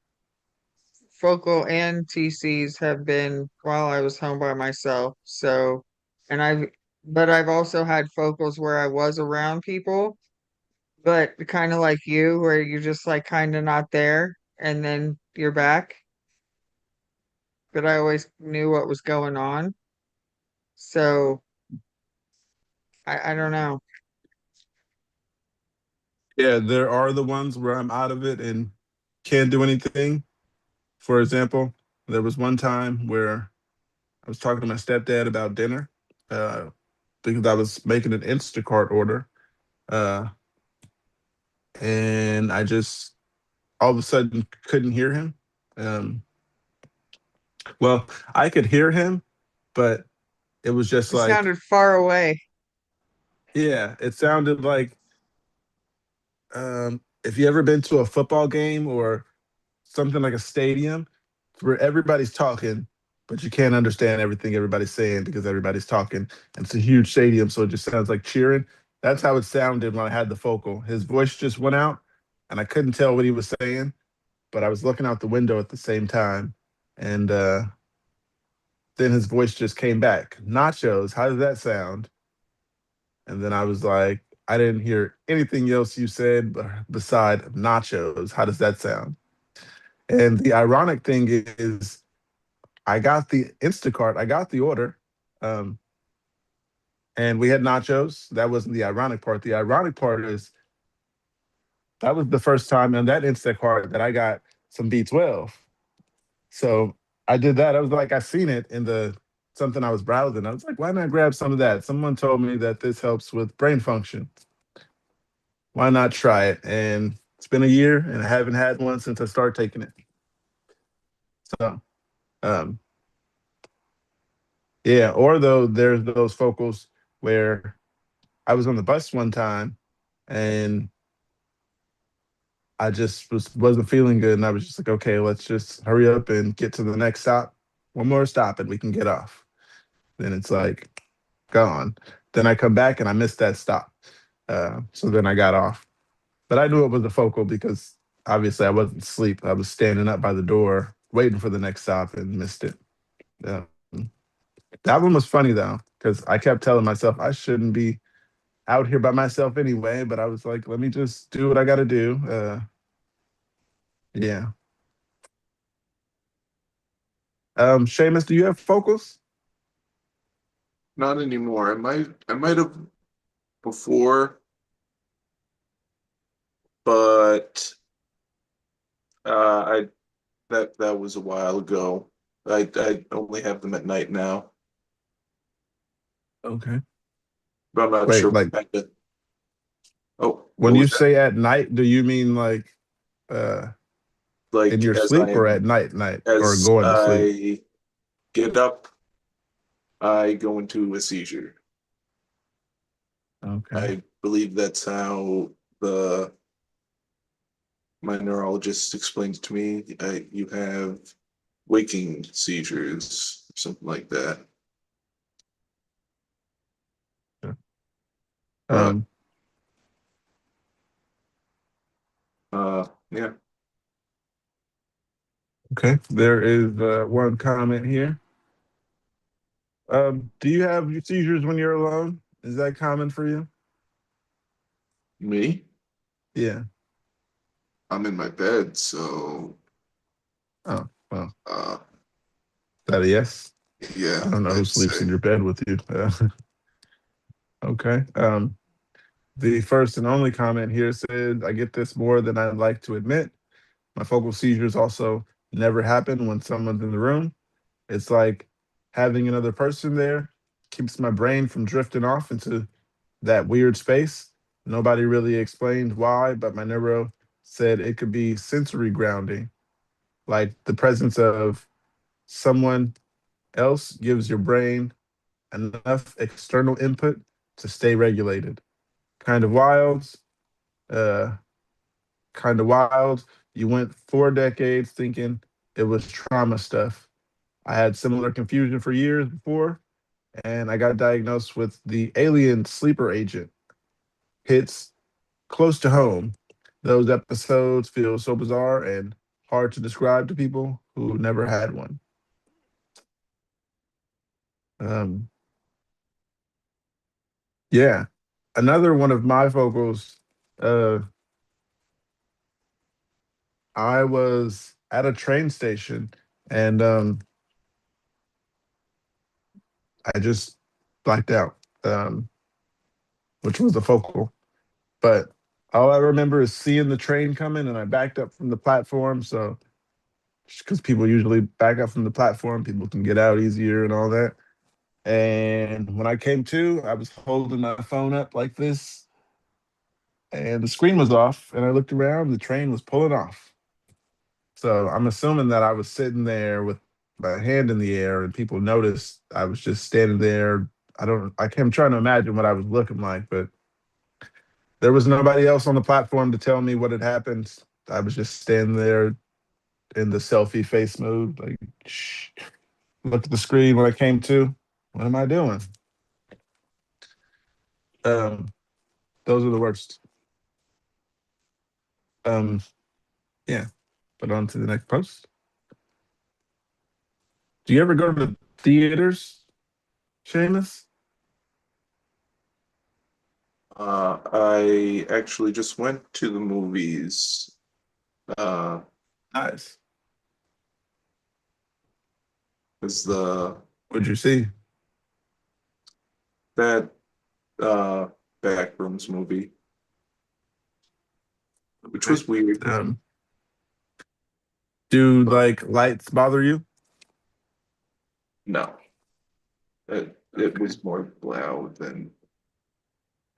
focal and TCs have been while I was home by myself. So, and but I've also had focals where I was around people, but kind of like you, where you're just like kind of not there and then you're back. But I always knew what was going on. So I don't know. Yeah, there are the ones where I'm out of it and can't do anything. For example, there was one time where I was talking to my stepdad about dinner uh, because I was making an Instacart order. Uh, and I just all of a sudden couldn't hear him. Um, well, I could hear him, but it was just It like, sounded far away. yeah, it sounded like if you ever been to a football game or something like a stadium where everybody's talking, but you can't understand everything everybody's saying because everybody's talking. And it's a huge stadium, so it just sounds like cheering. That's how it sounded when I had the focal. His voice just went out, and I couldn't tell what he was saying, but I was looking out the window at the same time, and then his voice just came back. Nachos, how does that sound? And then I was like, I didn't hear anything else you said beside nachos. How does that sound? And the ironic thing is, I got the Instacart, I got the order, um, and we had nachos. That wasn't the ironic part. The ironic part is that was the first time on that Instacart that I got some B12. So I did that. I was like, I seen it in the something I was browsing. I was like, why not grab some of that? Someone told me that this helps with brain function. Why not try it? And it's been a year, and I haven't had one since I started taking it. So, um, yeah. Or though there's those focals where I was on the bus one time, and I just wasn't feeling good, and I was just like, okay, let's just hurry up and get to the next stop. One more stop, and we can get off. Then it's like gone. Then I come back and I missed that stop. So then I got off. But I knew it was a focal because obviously I wasn't asleep. I was standing up by the door waiting for the next stop and missed it. Um, that one was funny though, because I kept telling myself I shouldn't be out here by myself anyway. But I was like, let me just do what I got to do. Yeah. Seamus, do you have focals? Not anymore. I might have before, but I that was a while ago. I only have them at night now, Okay. but I'm not Wait, sure like what kind of. Oh, when what you was that? say at night, do you mean like uh in Like your as I sleep or at am, night or as going to sleep? I get up, I go into a seizure. Okay. I believe that's how the my neurologist explained it to me. You have waking seizures, something like that. But Um, yeah, okay. There is one comment here. Do you have your seizures when you're alone? Is that common for you? me, Yeah. I'm in my bed, so Oh, well, uh, is that a yes? yeah, I don't know who I'd sleeps say in your bed with you. Okay. The first and only comment here said, I get this more than I'd like to admit. My focal seizures also never happen when someone's in the room. It's like having another person there keeps my brain from drifting off into that weird space. Nobody really explained why, but my neuro said it could be sensory grounding, like the presence of someone else gives your brain enough external input to stay regulated. Kind of wild, uh, kind of wild. You went 4 decades thinking it was trauma stuff. I had similar confusion for years before, and I got diagnosed with the alien sleeper agent. Hits close to home. Those episodes feel so bizarre and hard to describe to people who never had one. Um, yeah. Another one of my vocals, uh, I was at a train station and I just blacked out, um, which was the focal. But all I remember is seeing the train coming and I backed up from the platform. So, because people usually back up from the platform, people can get out easier and all that. And when I came to, I was holding my phone up like this, and the screen was off. And I looked around, the train was pulling off. So I'm assuming that I was sitting there with my hand in the air, and people noticed I was just standing there. I'm trying to imagine what I was looking like, but there was nobody else on the platform to tell me what had happened. I was just standing there in the selfie face mode, like, shh. Looked at the screen when I came to. What am I doing? Um, Those are the worst. Yeah. But on to the next post. Do you ever go to the theaters, Seamus? I actually just went to the movies. Nice. Was the What'd you see? that Backrooms movie, which was weird. Do like lights bother you? No, it was more loud than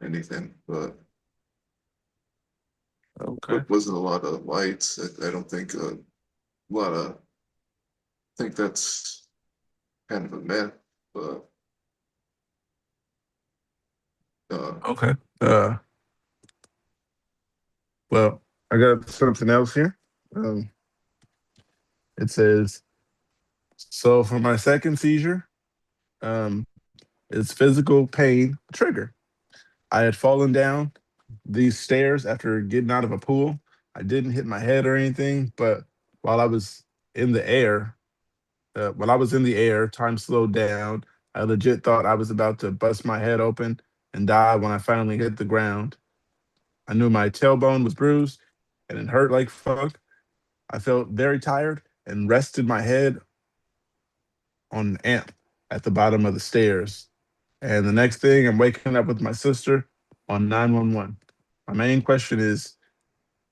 anything, but Okay. it wasn't a lot of lights. I don't think a lot of. I think that's kind of a myth, but Okay. Well, I got something else here. It says, so for my second seizure, is physical pain a trigger? I had fallen down these stairs after getting out of a pool. I didn't hit my head or anything, but while I was in the air, time slowed down. I legit thought I was about to bust my head open and die when I finally hit the ground. I knew my tailbone was bruised and it hurt like fuck. I felt very tired and rested my head on an amp at the bottom of the stairs. And the next thing, I'm waking up with my sister on 911. My main question is,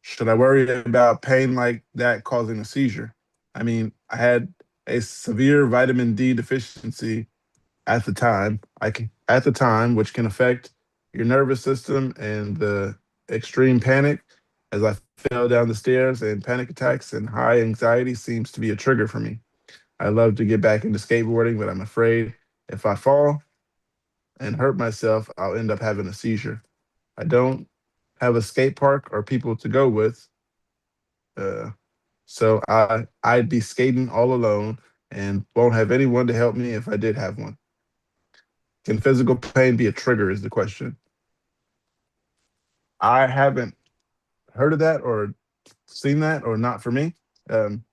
should I worry about pain like that causing a seizure? I mean, I had a severe vitamin D deficiency at the time. Which can affect your nervous system, and the extreme panic as I fell down the stairs, and panic attacks and high anxiety seems to be a trigger for me. I love to get back into skateboarding, but I'm afraid if I fall and hurt myself, I'll end up having a seizure. I don't have a skate park or people to go with, uh, so I'd be skating all alone and won't have anyone to help me if I did have one. Can physical pain be a trigger? Is the question. I haven't heard of that or seen that, or not for me. Um,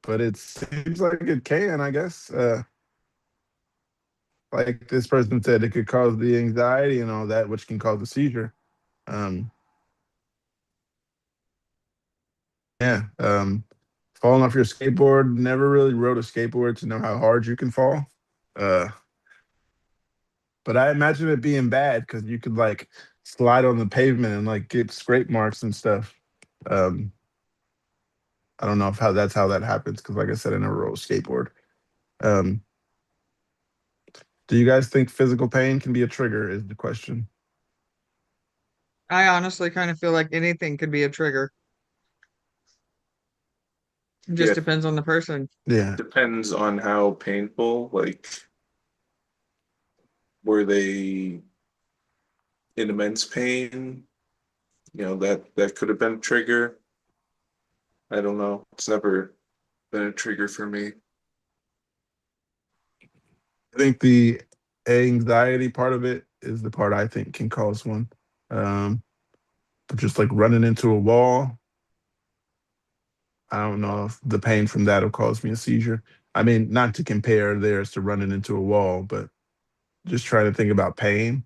but it seems like it can, I guess. Like this person said, it could cause the anxiety and all that, which can cause a seizure. Um, yeah. Falling off your skateboard. Never really rode a skateboard to know how hard you can fall. Uh, but I imagine it being bad because you could like slide on the pavement and like get scrape marks and stuff. Um, I don't know if how that happens because, like I said, I never rode a skateboard. Um, do you guys think physical pain can be a trigger? Is the question. I honestly kind of feel like anything could be a trigger. It just Yeah. depends on the person. Yeah. Depends on how painful. Like, were they in immense pain? That could have been a trigger. I don't know. It's never been a trigger for me. I think the anxiety part of it is the part I think can cause one. But just like running into a wall, I don't know if the pain from that will cause me a seizure. I mean, not to compare theirs to running into a wall, but just trying to think about pain.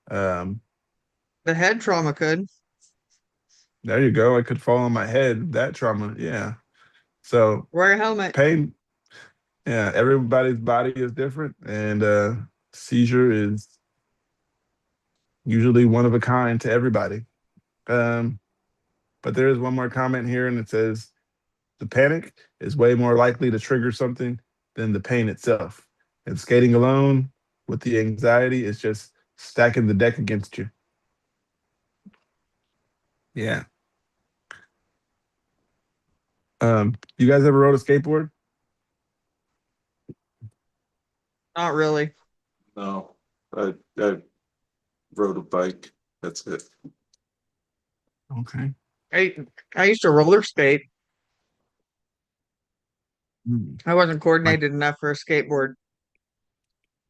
Um, The head trauma could. there you go. I could fall on my head. That trauma, yeah. So Wear a helmet. pain, yeah. Everybody's body is different, and seizure is usually one of a kind to everybody. Um, but there is one more comment here, and it says the panic is way more likely to trigger something than the pain itself. And skating alone with the anxiety is just stacking the deck against you. Yeah. You guys ever rode a skateboard? Not really. No, I rode a bike. That's it. Okay. I used to roller skate. I wasn't Like coordinated enough for a skateboard.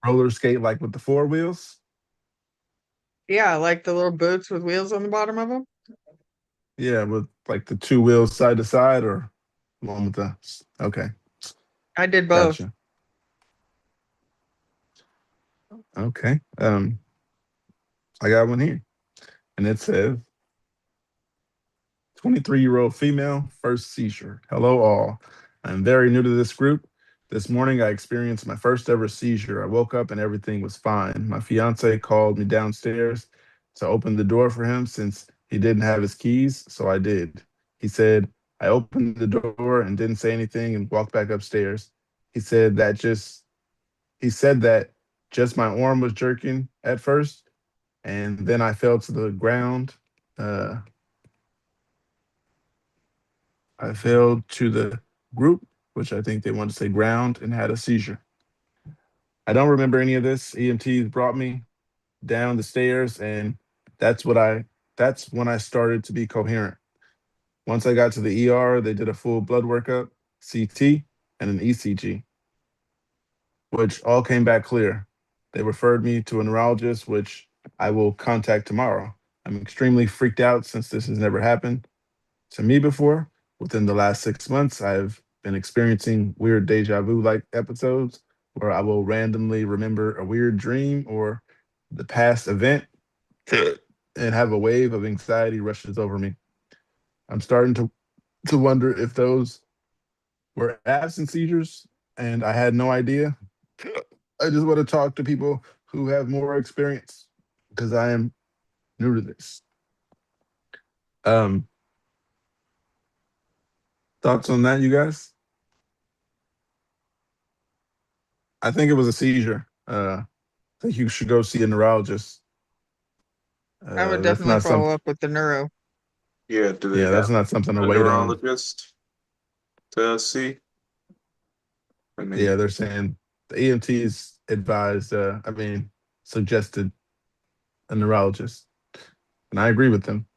roller skate, like with the four wheels? Yeah, like the little boots with wheels on the bottom of them. Yeah, with like the two wheels side to side, or one with the. Okay, I did both. gotcha. Okay, I got one here, and it says 23-year-old female, first seizure. Hello, all. I'm very new to this group. This morning, I experienced my first ever seizure. I woke up and everything was fine. My fiance called me downstairs to open the door for him since he didn't have his keys, so I did. He said, I opened the door and didn't say anything and walked back upstairs. He said that just, he said that just my arm was jerking at first, and then I fell to the ground. Uh, I fell to the group, which I think they want to say ground, and had a seizure. I don't remember any of this. EMTs brought me down the stairs, and that's what I that's when I started to be coherent. Once I got to the ER, they did a full blood workup, CT, and an ECG, which all came back clear. They referred me to a neurologist, which I will contact tomorrow. I'm extremely freaked out since this has never happened to me before. Within the last 6 months, I've been experiencing weird deja vu like episodes where I will randomly remember a weird dream or the past event and have a wave of anxiety rushes over me. I'm starting to wonder if those were absent seizures and I had no idea. I just want to talk to people who have more experience because I am new to this. Um, Thoughts on that, you guys? I think it was a seizure. I think you should go see a neurologist. I would That's definitely not follow something. up with the neuro. Yeah, do they Yeah, that's have not something to a wait on. neurologist to see? I Yeah, mean, they're saying the EMTs advised. Suggested a neurologist, and I agree with them.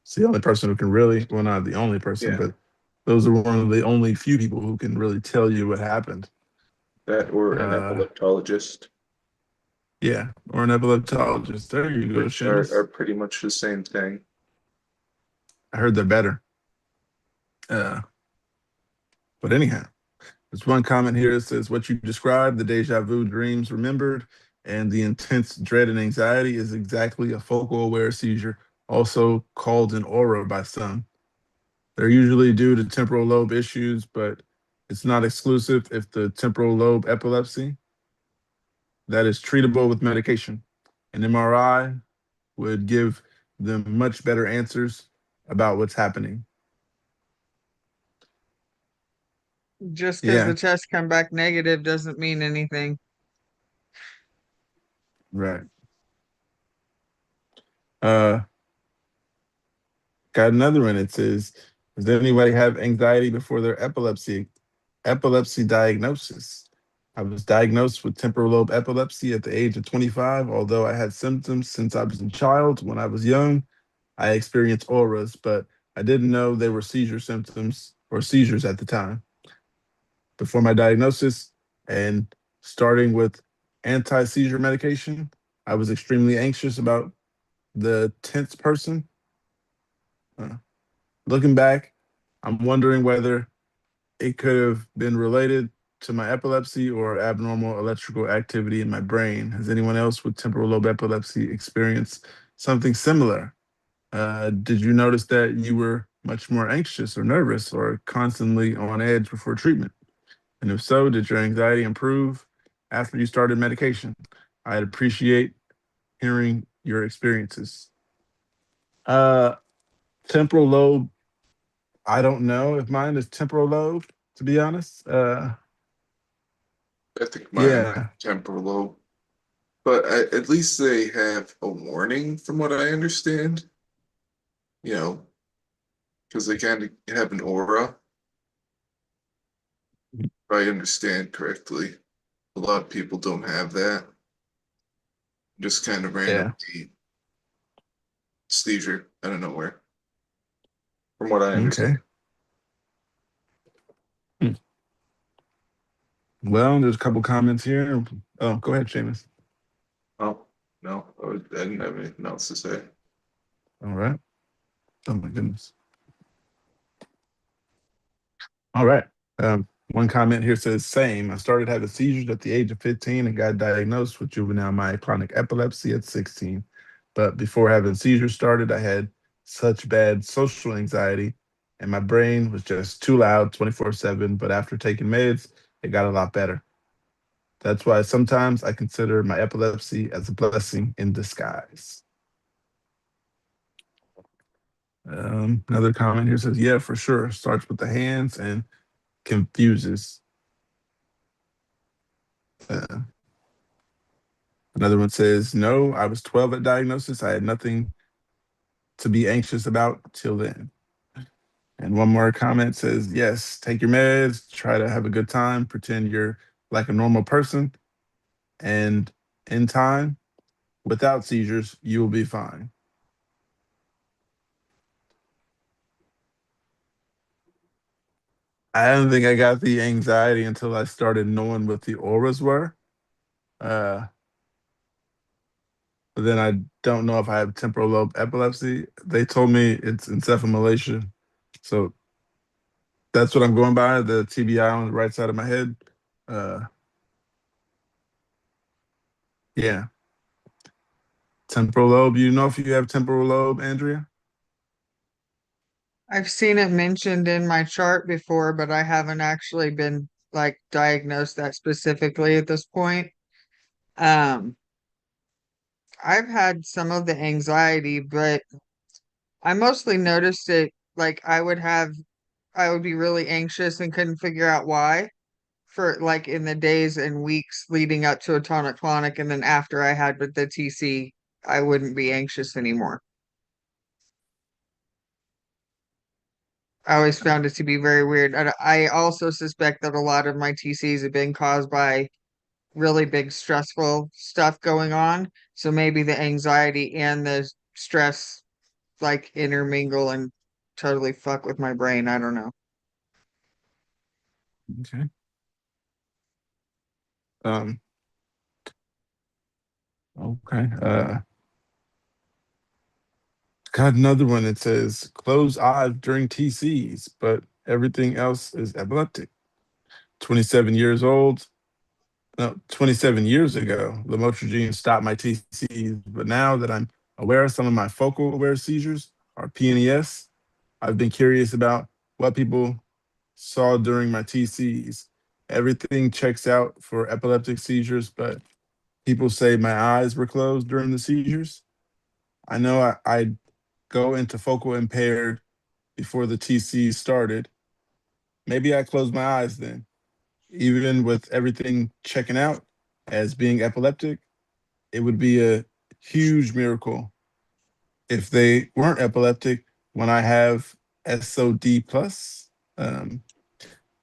It's the only person who can really, well, not the only person, yeah, but those are one of the only few people who can really tell you what happened. that or an Uh, epileptologist, yeah, or an epileptologist. There you go, which are Seamus. pretty much the same thing. I heard they're better. Uh, but anyhow, there's one comment here that says, what you described, the deja vu dreams remembered, and the intense dread and anxiety is exactly a focal aware seizure, also called an aura by some. They're usually due to temporal lobe issues, but it's not exclusive if the temporal lobe epilepsy that is treatable with medication. An MRI would give them much better answers about what's happening. Just because the Yeah, tests come back negative doesn't mean anything. right. Uh, Got another one. It says, does anybody have anxiety before their epilepsy diagnosis? I was diagnosed with temporal lobe epilepsy at the age of 25. Although I had symptoms since I was a child, when I was young, I experienced auras, but I didn't know they were seizure symptoms or seizures at the time. Before my diagnosis and starting with anti-seizure medication, I was extremely anxious about the tense person. Uh, Looking back, I'm wondering whether it could have been related to my epilepsy or abnormal electrical activity in my brain. Has anyone else with temporal lobe epilepsy experienced something similar? Did you notice that you were much more anxious or nervous or constantly on edge before treatment? And if so, did your anxiety improve after you started medication? I'd appreciate hearing your experiences. Uh, Temporal lobe, I don't know if mine is temporal lobe, to be honest. I think mine Yeah, temporal lobe, but at least they have a warning, from what I understand. You know, because they kind of have an aura, if I understand correctly. A lot of people don't have that. Just kind of yeah. randomly seizure out of nowhere, from what I Okay. understand. Hmm. Well, there's a couple comments here. Oh, go ahead, Seamus. No, I didn't have anything else to say. All right. Oh my goodness. All right. One comment here says, same. I started having seizures at the age of 15 and got diagnosed with juvenile myoclonic epilepsy at 16. But before having seizures started, I had such bad social anxiety and my brain was just too loud 24/7. But after taking meds, it got a lot better. That's why sometimes I consider my epilepsy as a blessing in disguise. Another comment here says, yeah, for sure. Starts with the hands and confuses. Uh, Another one says, no, I was 12 at diagnosis. I had nothing to be anxious about till then. And one more comment says, yes, take your meds, try to have a good time, pretend you're like a normal person. And in time, without seizures, you will be fine. I don't think I got the anxiety until I started knowing what the auras were. But then I don't know if I have temporal lobe epilepsy. They told me it's encephalomalacia. So that's what I'm going by, the TBI on the right side of my head. Yeah. Temporal lobe. You know if you have temporal lobe, Andrea? I've seen it mentioned in my chart before, but I haven't actually been like diagnosed that specifically at this point. Um, I've had some of the anxiety, but I mostly noticed it like I would be really anxious and couldn't figure out why for like in the days and weeks leading up to a tonic-clonic, and then after I had with the TC, I wouldn't be anxious anymore. I always found it to be very weird. And I also suspect that a lot of my TCs have been caused by really big stressful stuff going on. So maybe the anxiety and the stress like intermingle and totally fuck with my brain. I don't know. Okay. Um, okay. Got another one that says close eyes during TCs, but everything else is epileptic. 27 years old. No, 27 years ago, lamotrigine stopped my TCs, but now that I'm aware of some of my focal aware seizures, or PNES, I've been curious about what people saw during my TCs. Everything checks out for epileptic seizures, but people say my eyes were closed during the seizures. I know I go into focal impaired before the TC started. Maybe I closed my eyes then. Even with everything checking out as being epileptic, it would be a huge miracle if they weren't epileptic when I have SOD plus. Um,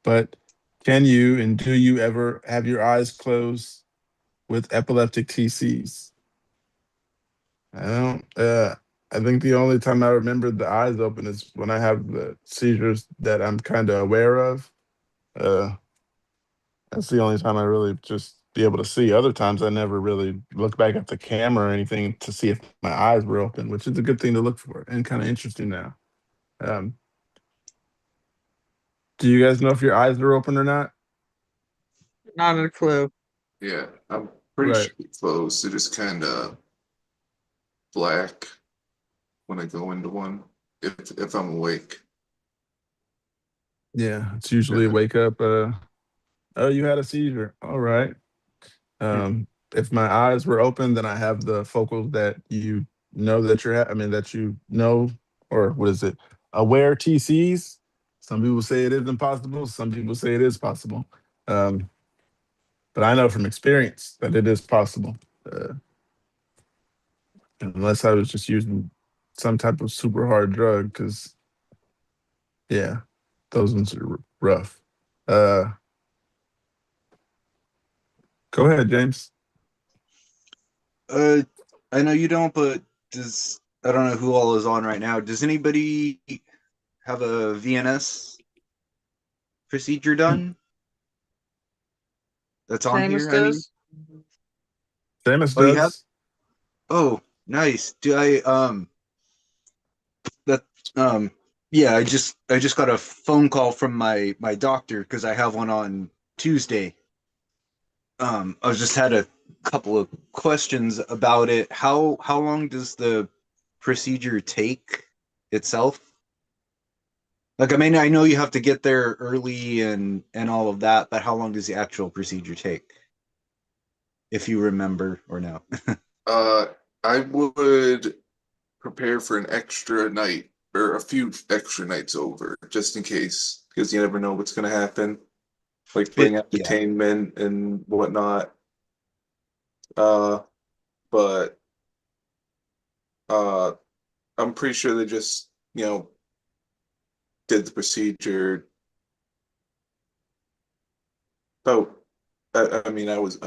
but can you and do you ever have your eyes closed with epileptic TCs? I don't. I think the only time I remember the eyes open is when I have the seizures that I'm kind of aware of. Uh, that's the only time I really just be able to see. Other times I never really look back at the camera or anything to see if my eyes were open, which is a good thing to look for and kind of interesting now. Um, do you guys know if your eyes are open or not? Not a clue. Yeah, I'm pretty Right. sure it's closed. They're just kind of black when I go into one. If I'm awake. Yeah, it's usually Yeah. wake up. Oh, you had a seizure. All right. If my eyes were open, then I have the focals that you know that you're, I mean, that you know, or what is it? Aware TCs. Some people say it is impossible. Some people say it is possible. Um, but I know from experience that it is possible. Uh, unless I was just using some type of super hard drug, because yeah, those ones are rough. Uh, Go ahead, James. Uh, I know you don't, but does I don't know who all is on right now. Does anybody have a VNS procedure done? That's on Seamus here. I mean, does. Seamus oh, you have? does. Oh, nice. Do I that yeah, I just got a phone call from my doctor because I have one on Tuesday. I just had a couple of questions about it. How long does the procedure take itself? Like, I mean, I know you have to get there early and all of that, but how long does the actual procedure take? If you remember or no. Uh, I would prepare for an extra night or a few extra nights over just in case, because you never know what's going to happen. Like bring Yeah. entertainment and whatnot. Uh, but uh, I'm pretty sure they just, did the procedure. About, I mean, I was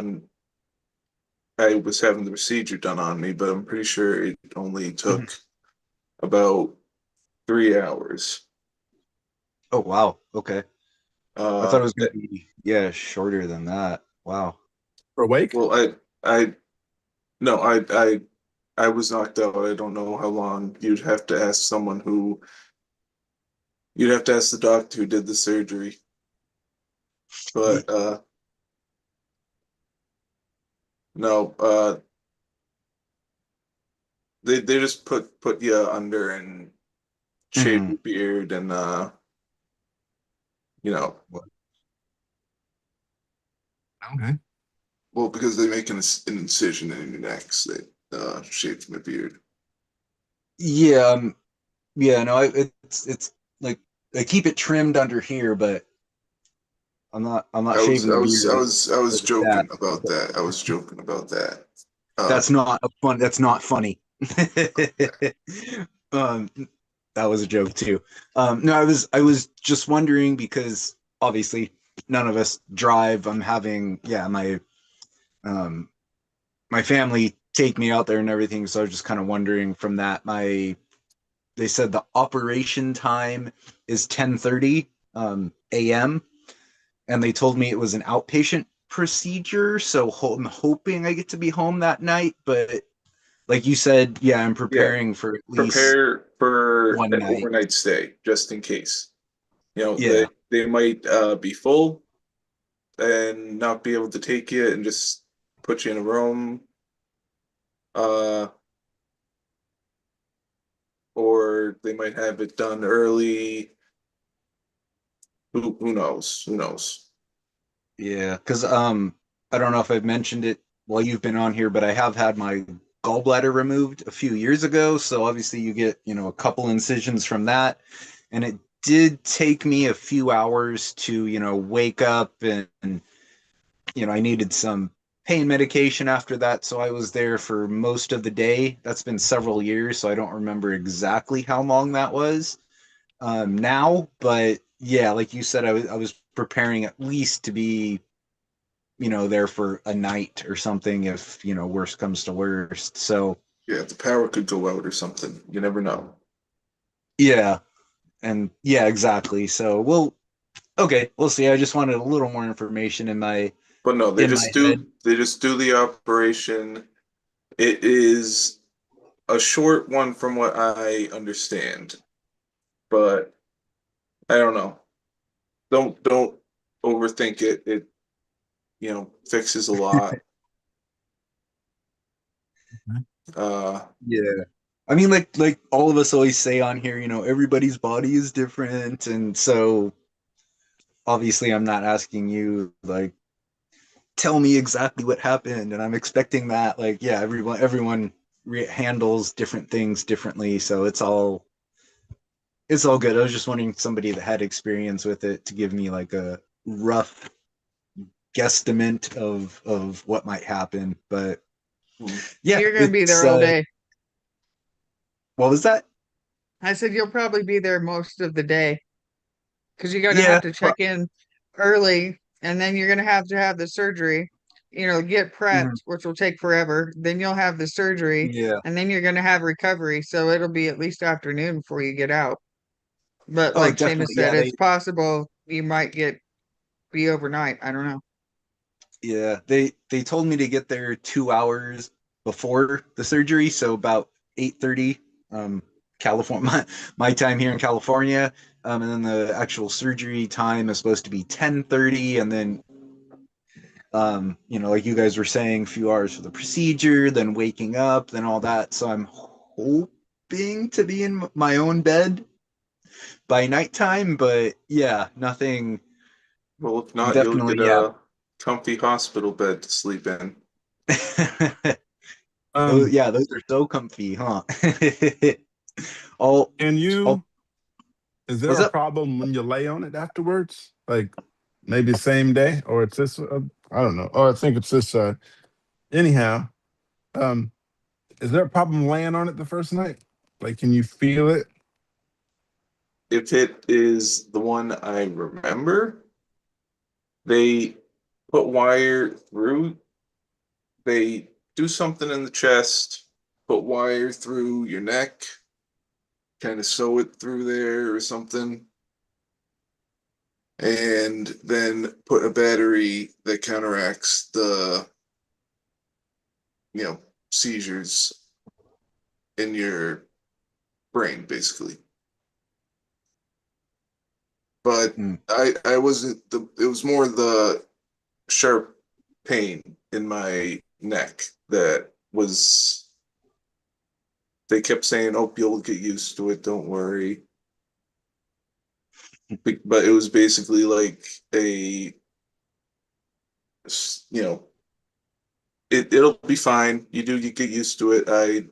having the procedure done on me, but I'm pretty sure it only Mhm. took about 3 hours. Oh wow. Okay. I thought Uh, it was gonna be, yeah, shorter than that. Wow. For awake? well, I, no, I was knocked out. I don't know how long. You'd have to ask the doctor who did the surgery. But no, they just put you under and shave Mhm. your beard and you know, Okay. well, because they make an incision in your neck, so they shave my beard. Yeah, yeah, no, it's like I keep it trimmed under here, but I'm not shaving the beard I was like that. joking about that. I was joking about that. Uh, That's not funny. um that was a joke too. No, I was just wondering because obviously none of us drive. I'm having, yeah, um my family take me out there and everything, so I was just kind of wondering from that. They said the operation time is 10:30 a.m. and they told me it was an outpatient procedure, so I'm hoping I get to be home that night. But like you said, yeah, I'm yeah, preparing for at least prepare for one an night. overnight stay just in case. Yeah. They might be full and not be able to take you and just put you in a room. Uh, or they might have it done early. Who knows? Who knows? Yeah, because I don't know if I've mentioned it while you've been on here, but I have had my gallbladder removed a few years ago. So obviously you get, a couple incisions from that. And it did take me a few hours to, wake up and I needed some pain medication after that. So I was there for most of the day. That's been several years, so I don't remember exactly how long that was now. But yeah, like you said, I was preparing at least to be, there for a night or something if, worst comes to worst. So Yeah, the power could go out or something. You never know. yeah, and yeah, exactly. So okay, we'll see. I just wanted a little more information But no, in my head. they just do the operation. It is a short one from what I understand, but I don't know. Don't overthink it. It, fixes a lot. Uh Yeah. I mean, like all of us always say on here, everybody's body is different, and so obviously I'm not asking you like tell me exactly what happened, and I'm expecting that. Like, yeah, everyone handles different things differently, so it's all good. I was just wondering somebody that had experience with it to give me like a rough guesstimate of what might happen, but hmm. yeah, You're gonna be it's there all day. what was that? I said you'll probably be there most of the day because you're gonna Yeah, have to check in early, and then you're gonna have to have the surgery. Get mhm. prepped, which will take forever. Then you'll have the surgery, Yeah. and then you're gonna have recovery. So it'll be at least afternoon before you get out. But Oh, like Seamus definitely. said, Yeah, it's possible you might be overnight. I don't know. they told me to get there 2 hours before the surgery, so about 8:30, California, my time here in California, and then the actual surgery time is supposed to be 10:30, and then like you guys were saying, a few hours for the procedure, then waking up, then all that. So I'm hoping to be in my own bed by nighttime, but yeah, nothing. Well, if not, you'll Definitely, get yeah. a comfy hospital bed to sleep in. Yeah, those are so comfy, huh? all, Can all, you? Is there what's a up? problem when you lay on it afterwards? Like maybe same day, or it's this? I don't know. Oh, I think it's this side. Anyhow, um, is there a problem laying on it the first night? Like, can you feel it? If it is the one I remember, they put wire through, they do something in the chest, put wire through your neck, kind of sew it through there or something, and then put a battery that counteracts the, seizures in your brain, basically. But Mm. I wasn't it was more the sharp pain in my neck that was, they kept saying, "Oh, you'll get used to it, don't worry." But it was basically like a, you know, it'll be fine. You get used to it. I,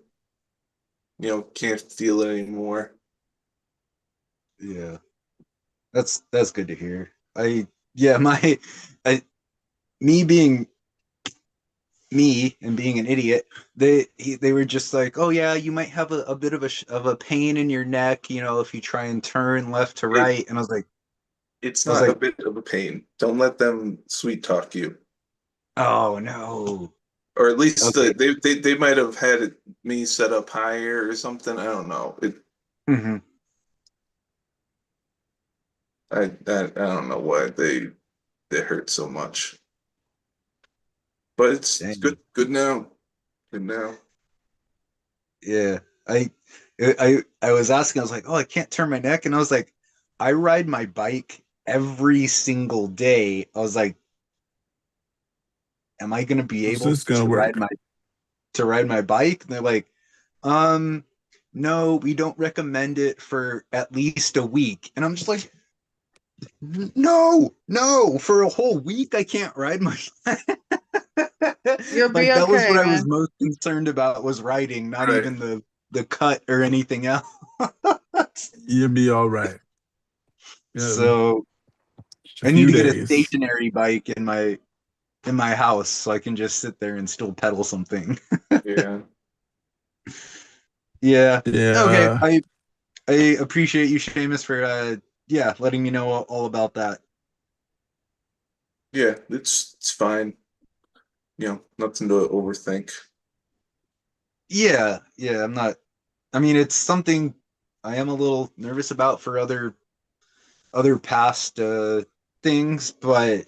can't feel it anymore. Yeah, that's good to hear. Yeah, I, me being me and being an idiot, they were just like, oh yeah, you might have a bit of a pain in your neck, if you try and turn left to It right, and it's I was not a like, bit of a pain. Don't let them sweet talk you. oh no, Or at least okay. they might have had me set up higher or something. I don't know. Hmm. I don't know why they hurt so much. But it's Dang. good now. Good now. Yeah, I was asking, I was like, oh, I can't turn my neck, and I was like, I ride my bike every single day. I was like, am I going to be How's able this gonna to work? ride my bike? And they're like, um, no, we don't recommend it for at least a week. And I'm just like, no, for a whole week I can't ride my You'll be like that was okay, what I was man. most concerned about, was riding, not Right. even the cut or anything else. You'll be all right. So Just a I need few to get a days. stationary bike in my house so I can just sit there and still pedal something. Yeah. Yeah. Okay. Yeah. I appreciate you, Seamus, for letting me know all about that. Yeah, it's fine. Nothing to overthink. Yeah, I'm not. I mean, it's something I am a little nervous about for other past things, but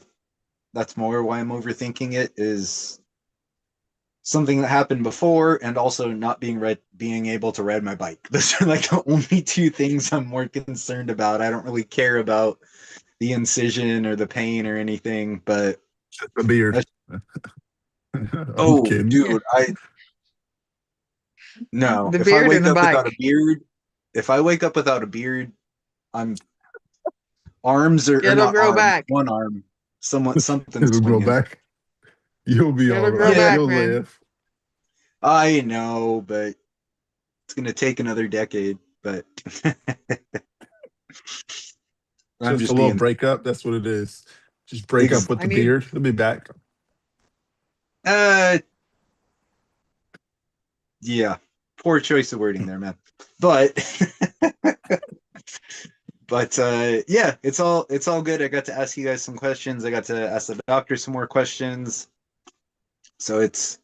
that's more why I'm overthinking it, is something that happened before, and also not being able to ride my bike. Those are like the only two things I'm more concerned about. I don't really care about the incision or the pain or anything, but Just a beard. that's, I'm oh, kidding. Yeah. dude, no. The beard and the bike. If I wake up without a beard, I'm arms or It'll not grow arms, back. one arm, something It'll grow swinging. back. You'll be all It'll grow right. Yeah, back, You'll man. live. I know, but it's gonna take another decade. But I'm Just a just little being breakup. That's what it is. Just break ex- up with I the need beard. He'll be back. uh yeah. Poor choice of wording there, man. But yeah, it's all good. I got to ask you guys some questions. I got to ask the doctor some more questions. So it's,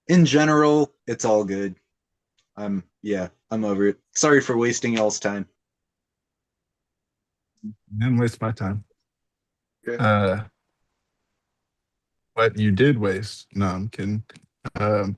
in general, it's all good. I'm over it. Sorry for wasting y'all's time. Didn't waste my time. Yeah. But you did waste. No, I'm kidding. Um,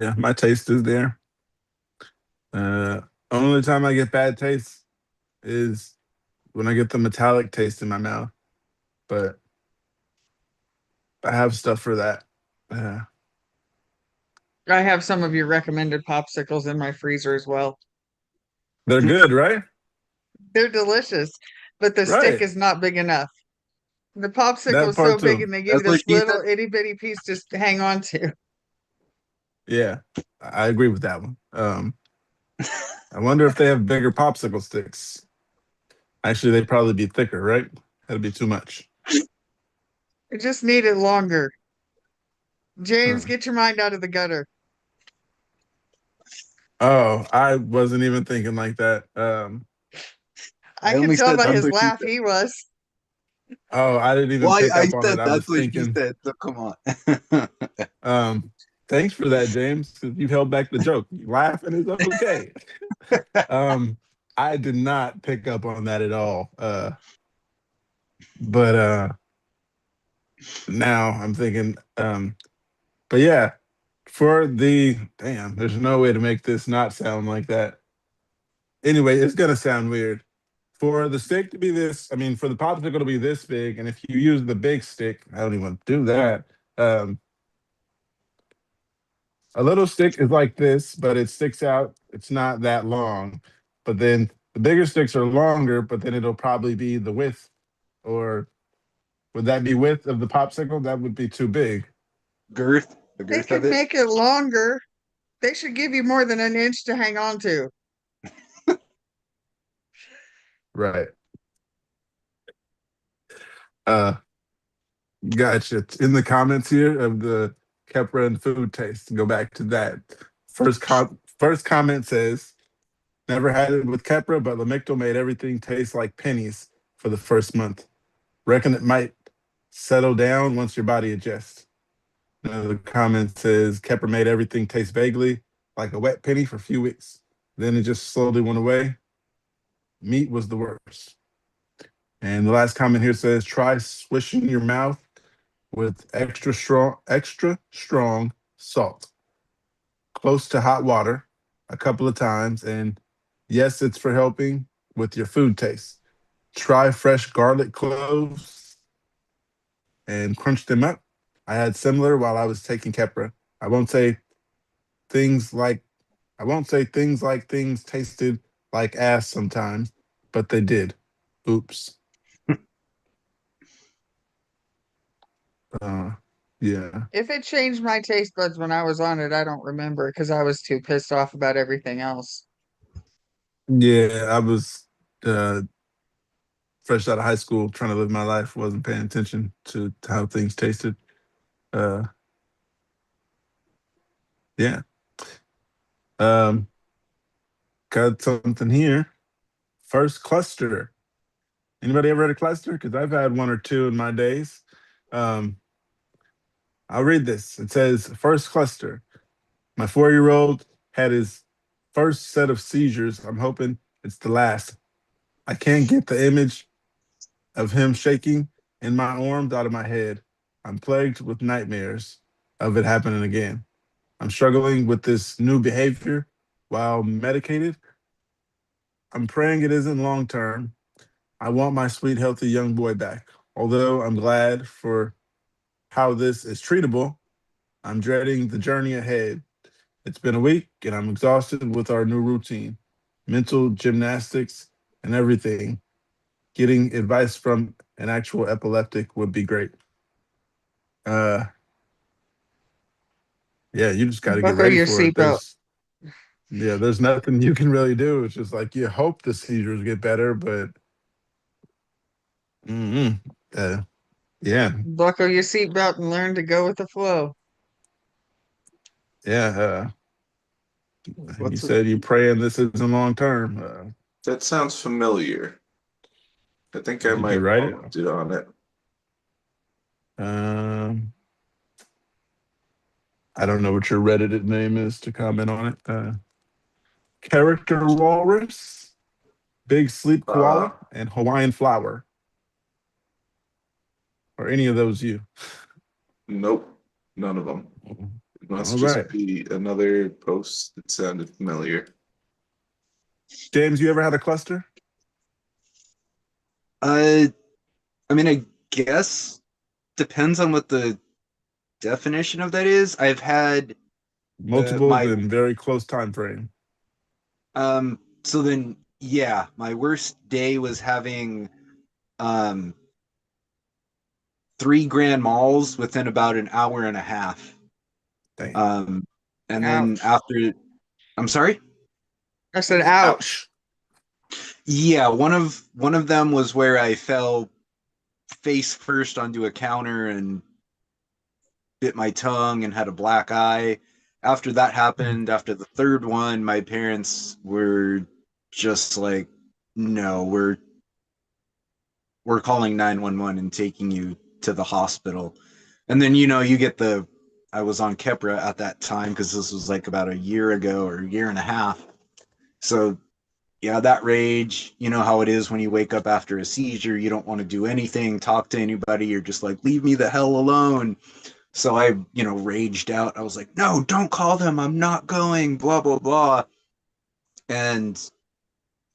Yeah, my taste is there. Only time I get bad taste is when I get the metallic taste in my mouth. But I have stuff for that. Uh, I have some of your recommended popsicles in my freezer as well. they're good, right? They're delicious, but the stick Right. is not big enough. The popsicle That is so part big too. and they give you That's what this she little said. itty bitty piece to hang on to. Yeah, I agree with that one. I wonder if they have bigger popsicle sticks. Actually, they'd probably be thicker, right? That'd be too much. It just needed longer. James, Huh. get your mind out of the gutter. Oh, I wasn't even thinking like that. I I could only tell said by that's his what she laugh said. he was. Oh, I didn't even Well, pick I up on it. said I was that's what she thinking. said. So come on. Thanks for that, James, because you held back the joke. Laughing is okay. I did not pick up on that at all. But now I'm thinking. But yeah, for the damn, there's no way to make this not sound like that. Anyway, it's gonna sound weird. For the stick to be this, I mean, for the popsicle to be this big, and if you use the big stick, I don't even do that. Um, a little stick is like this, but it sticks out. It's not that long. But then the bigger sticks are longer, but then it'll probably be the width, or would that be width of the popsicle? That would be too big. Girth, the They girth of could it. make it longer. They should give you more than an inch to hang on to. Right. Uh, gotcha. In the comments here of the Kepra and food taste, go back to that. First comment says, never had it with Kepra, but Lamictal made everything taste like pennies for the first month. Reckon it might settle down once your body adjusts. Another comment says Kepra made everything taste vaguely like a wet penny for a few weeks. Then it just slowly went away. Meat was the worst. And the last comment here says try swishing your mouth with extra strong salt, close to hot water a couple of times. And yes, it's for helping with your food taste. Try fresh garlic cloves and crunch them up. I had similar while I was taking Kepra. I won't say things like things tasted like ass sometimes, but they did. Oops. Uh, yeah. If it changed my taste buds when I was on it, I don't remember because I was too pissed off about everything else. Yeah, I was uh, fresh out of high school trying to live my life, wasn't paying attention to how things tasted. Uh, yeah. Um, got something here. First cluster. Anybody ever had a cluster? Because I've had one or two in my days. Um, I'll read this. It says, first cluster. My 4-year-old had his first set of seizures. I'm hoping it's the last. I can't get the image of him shaking in my arms out of my head. I'm plagued with nightmares of it happening again. I'm struggling with this new behavior while medicated. I'm praying it isn't long term. I want my sweet, healthy young boy back. Although I'm glad for how this is treatable, I'm dreading the journey ahead. It's been a week and I'm exhausted with our new routine, mental gymnastics, and everything. Getting advice from an actual epileptic would be great. Uh, yeah, you just got to get Buckle ready your for it. seatbelt. There's nothing you can really do. It's just like you hope the seizures get better, but mm uh, yeah, Buckle your seatbelt and learn to go with the flow. yeah. You What's it? said you're praying this isn't long term. That sounds familiar. I think I Did you might write it? comment on it. Um, I don't know what your Reddit name is to comment on it. Character Walrus, Big Sleep Uh, Koala, and Hawaiian Flower. Or any of those you? nope, none of them. Must All just right. be another post that sounded familiar. James, you ever had a cluster? I mean, I guess depends on what the definition of that is. I've had Multiples my in very close time frame. so then yeah, my worst day was having 3 grand malls within about an hour and a half. Dang. And then Ouch. after, I'm sorry. I said, ouch. Yeah, one of them was where I fell face first onto a counter and bit my tongue and had a black eye. After that happened, after the third one, my parents were just like, "No, we're calling 911 and taking you to the hospital." And then you get the I was on Kepra at that time because this was like about a year ago or a year and a half. So yeah, that rage, you know how it is when you wake up after a seizure, you don't want to do anything, talk to anybody, you're just like, leave me the hell alone. So I, raged out. I was like, no, don't call them. I'm not going, blah, blah, blah. And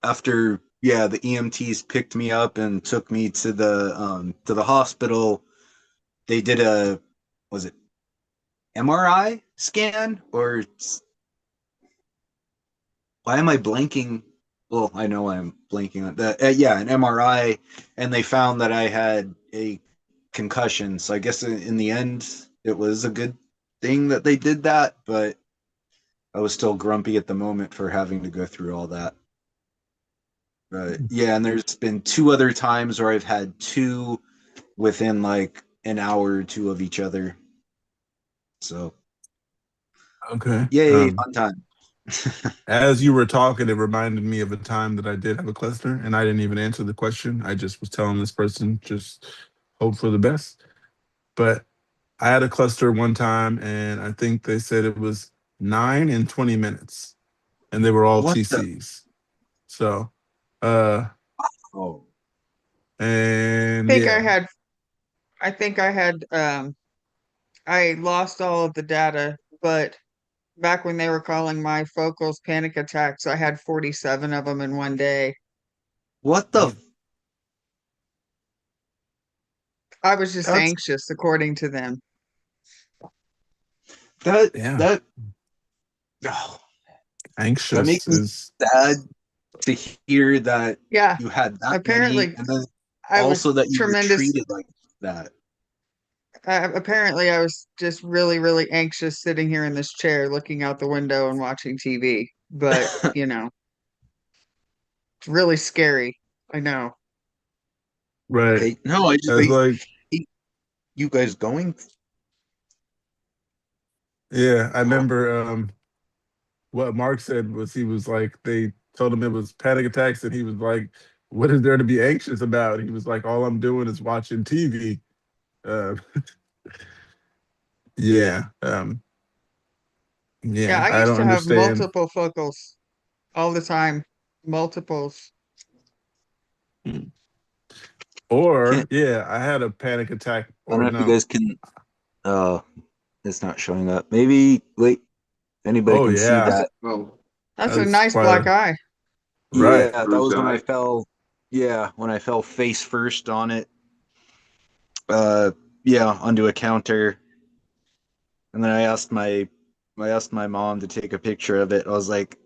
after, yeah, the EMTs picked me up and took me to the hospital. They did was it MRI scan or why am I blanking? Well, I know I'm blanking on that. Yeah, an MRI, and they found that I had a concussion. So I guess in the end, it was a good thing that they did that, but I was still grumpy at the moment for having to go through all that. But yeah, and there's been 2 other times where I've had 2 within like an hour or 2 of each other. So Okay. yay, fun time. As you were talking, it reminded me of a time that I did have a cluster, and I didn't even answer the question. I just was telling this person just hope for the best. But I had a cluster one time, and I think they said it was 9 and 20 minutes, and they were all What the? TCs. So, uh, Oh, and think yeah, I think I had I lost all of the data, but back when they were calling my focals panic attacks, I had 47 of them in one day. what the? I was just That's anxious, according to them. that yeah, that. Oh, that anxious makes me is sad to hear that Yeah, you had that many, apparently and then I was also that you were tremendous. treated like that. Apparently, I was just really, really anxious sitting here in this chair looking out the window and watching TV. But, it's really scary. I know. right. No, I just It's like, you guys going? yeah, I remember what Mark said was he was like, they told him it was panic attacks, and he was like, what is there to be anxious about? He was like, all I'm doing is watching TV. Uh, yeah, Yeah, yeah, I I used don't to have understand. multiple focals all the time. Multiples. Hmm. Or Can't. yeah, I had a panic attack. I don't Or know if you no. guys can. It's not showing up. Maybe wait. If anybody Oh can see yeah, that. Oh, That's a that's nice quite black a eye. right. Yeah, that bruised was when eye. I fell. Yeah, when I fell face first on it. Uh, yeah, onto a counter, and then I asked my mom to take a picture of it. I was like,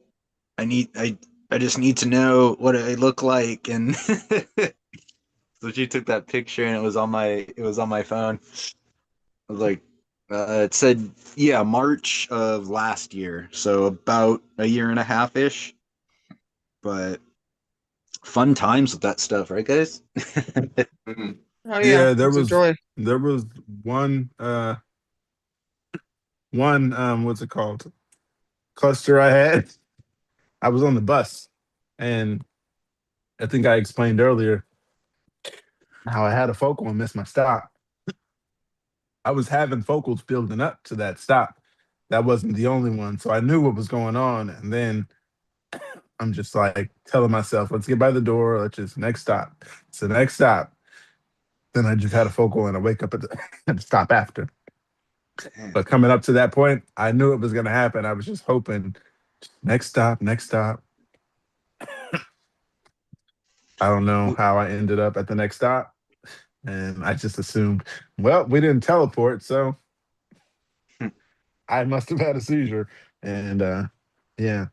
I just need to know what I look like, and so she took that picture, and it was on my phone. I was like, it said, yeah, March of last year, so about a year and a half ish. But fun times with that stuff, right, guys? Mhm. Oh yeah, Yeah, it's a joy. there was one what's it called? Cluster I had. I was on the bus, and I think I explained earlier how I had a focal and missed my stop. I was having focals building up to that stop. That wasn't the only one, so I knew what was going on, and then I'm just like telling myself, let's get by the door. Let's just next stop. It's the next stop. Then I just had a focal and I wake up at the, at the stop after. But coming up to that point, I knew it was going to happen. I was just hoping, next stop, next stop. I don't know how I ended up at the next stop. And I just assumed, well, we didn't teleport, so I must have had a seizure. And yeah,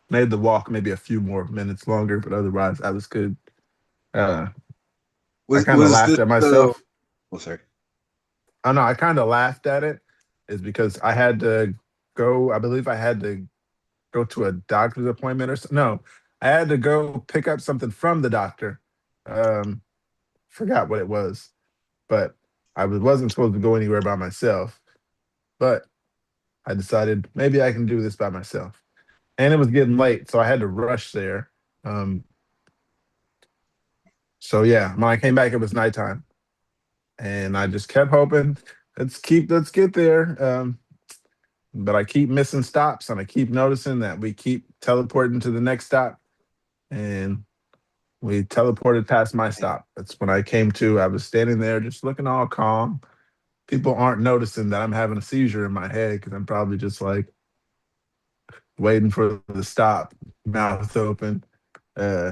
made the walk maybe a few more minutes longer, but otherwise I was good. I kind of Was laughed this at the? myself. Oh, sorry. Oh no, I kind of laughed at it, is because I had to go. I believe I had to go to a doctor's appointment or so. No, I had to go pick up something from the doctor. Um, Forgot what it was, but wasn't supposed to go anywhere by myself. But I decided maybe I can do this by myself, and it was getting late, so I had to rush there. Um, so yeah, when I came back, it was nighttime, and I just kept hoping, let's get there. But I keep missing stops, and I keep noticing that we keep teleporting to the next stop, and we teleported past my stop. That's when I came to. I was standing there just looking all calm. People aren't noticing that I'm having a seizure in my head because I'm probably just like waiting for the stop, mouth open. Uh,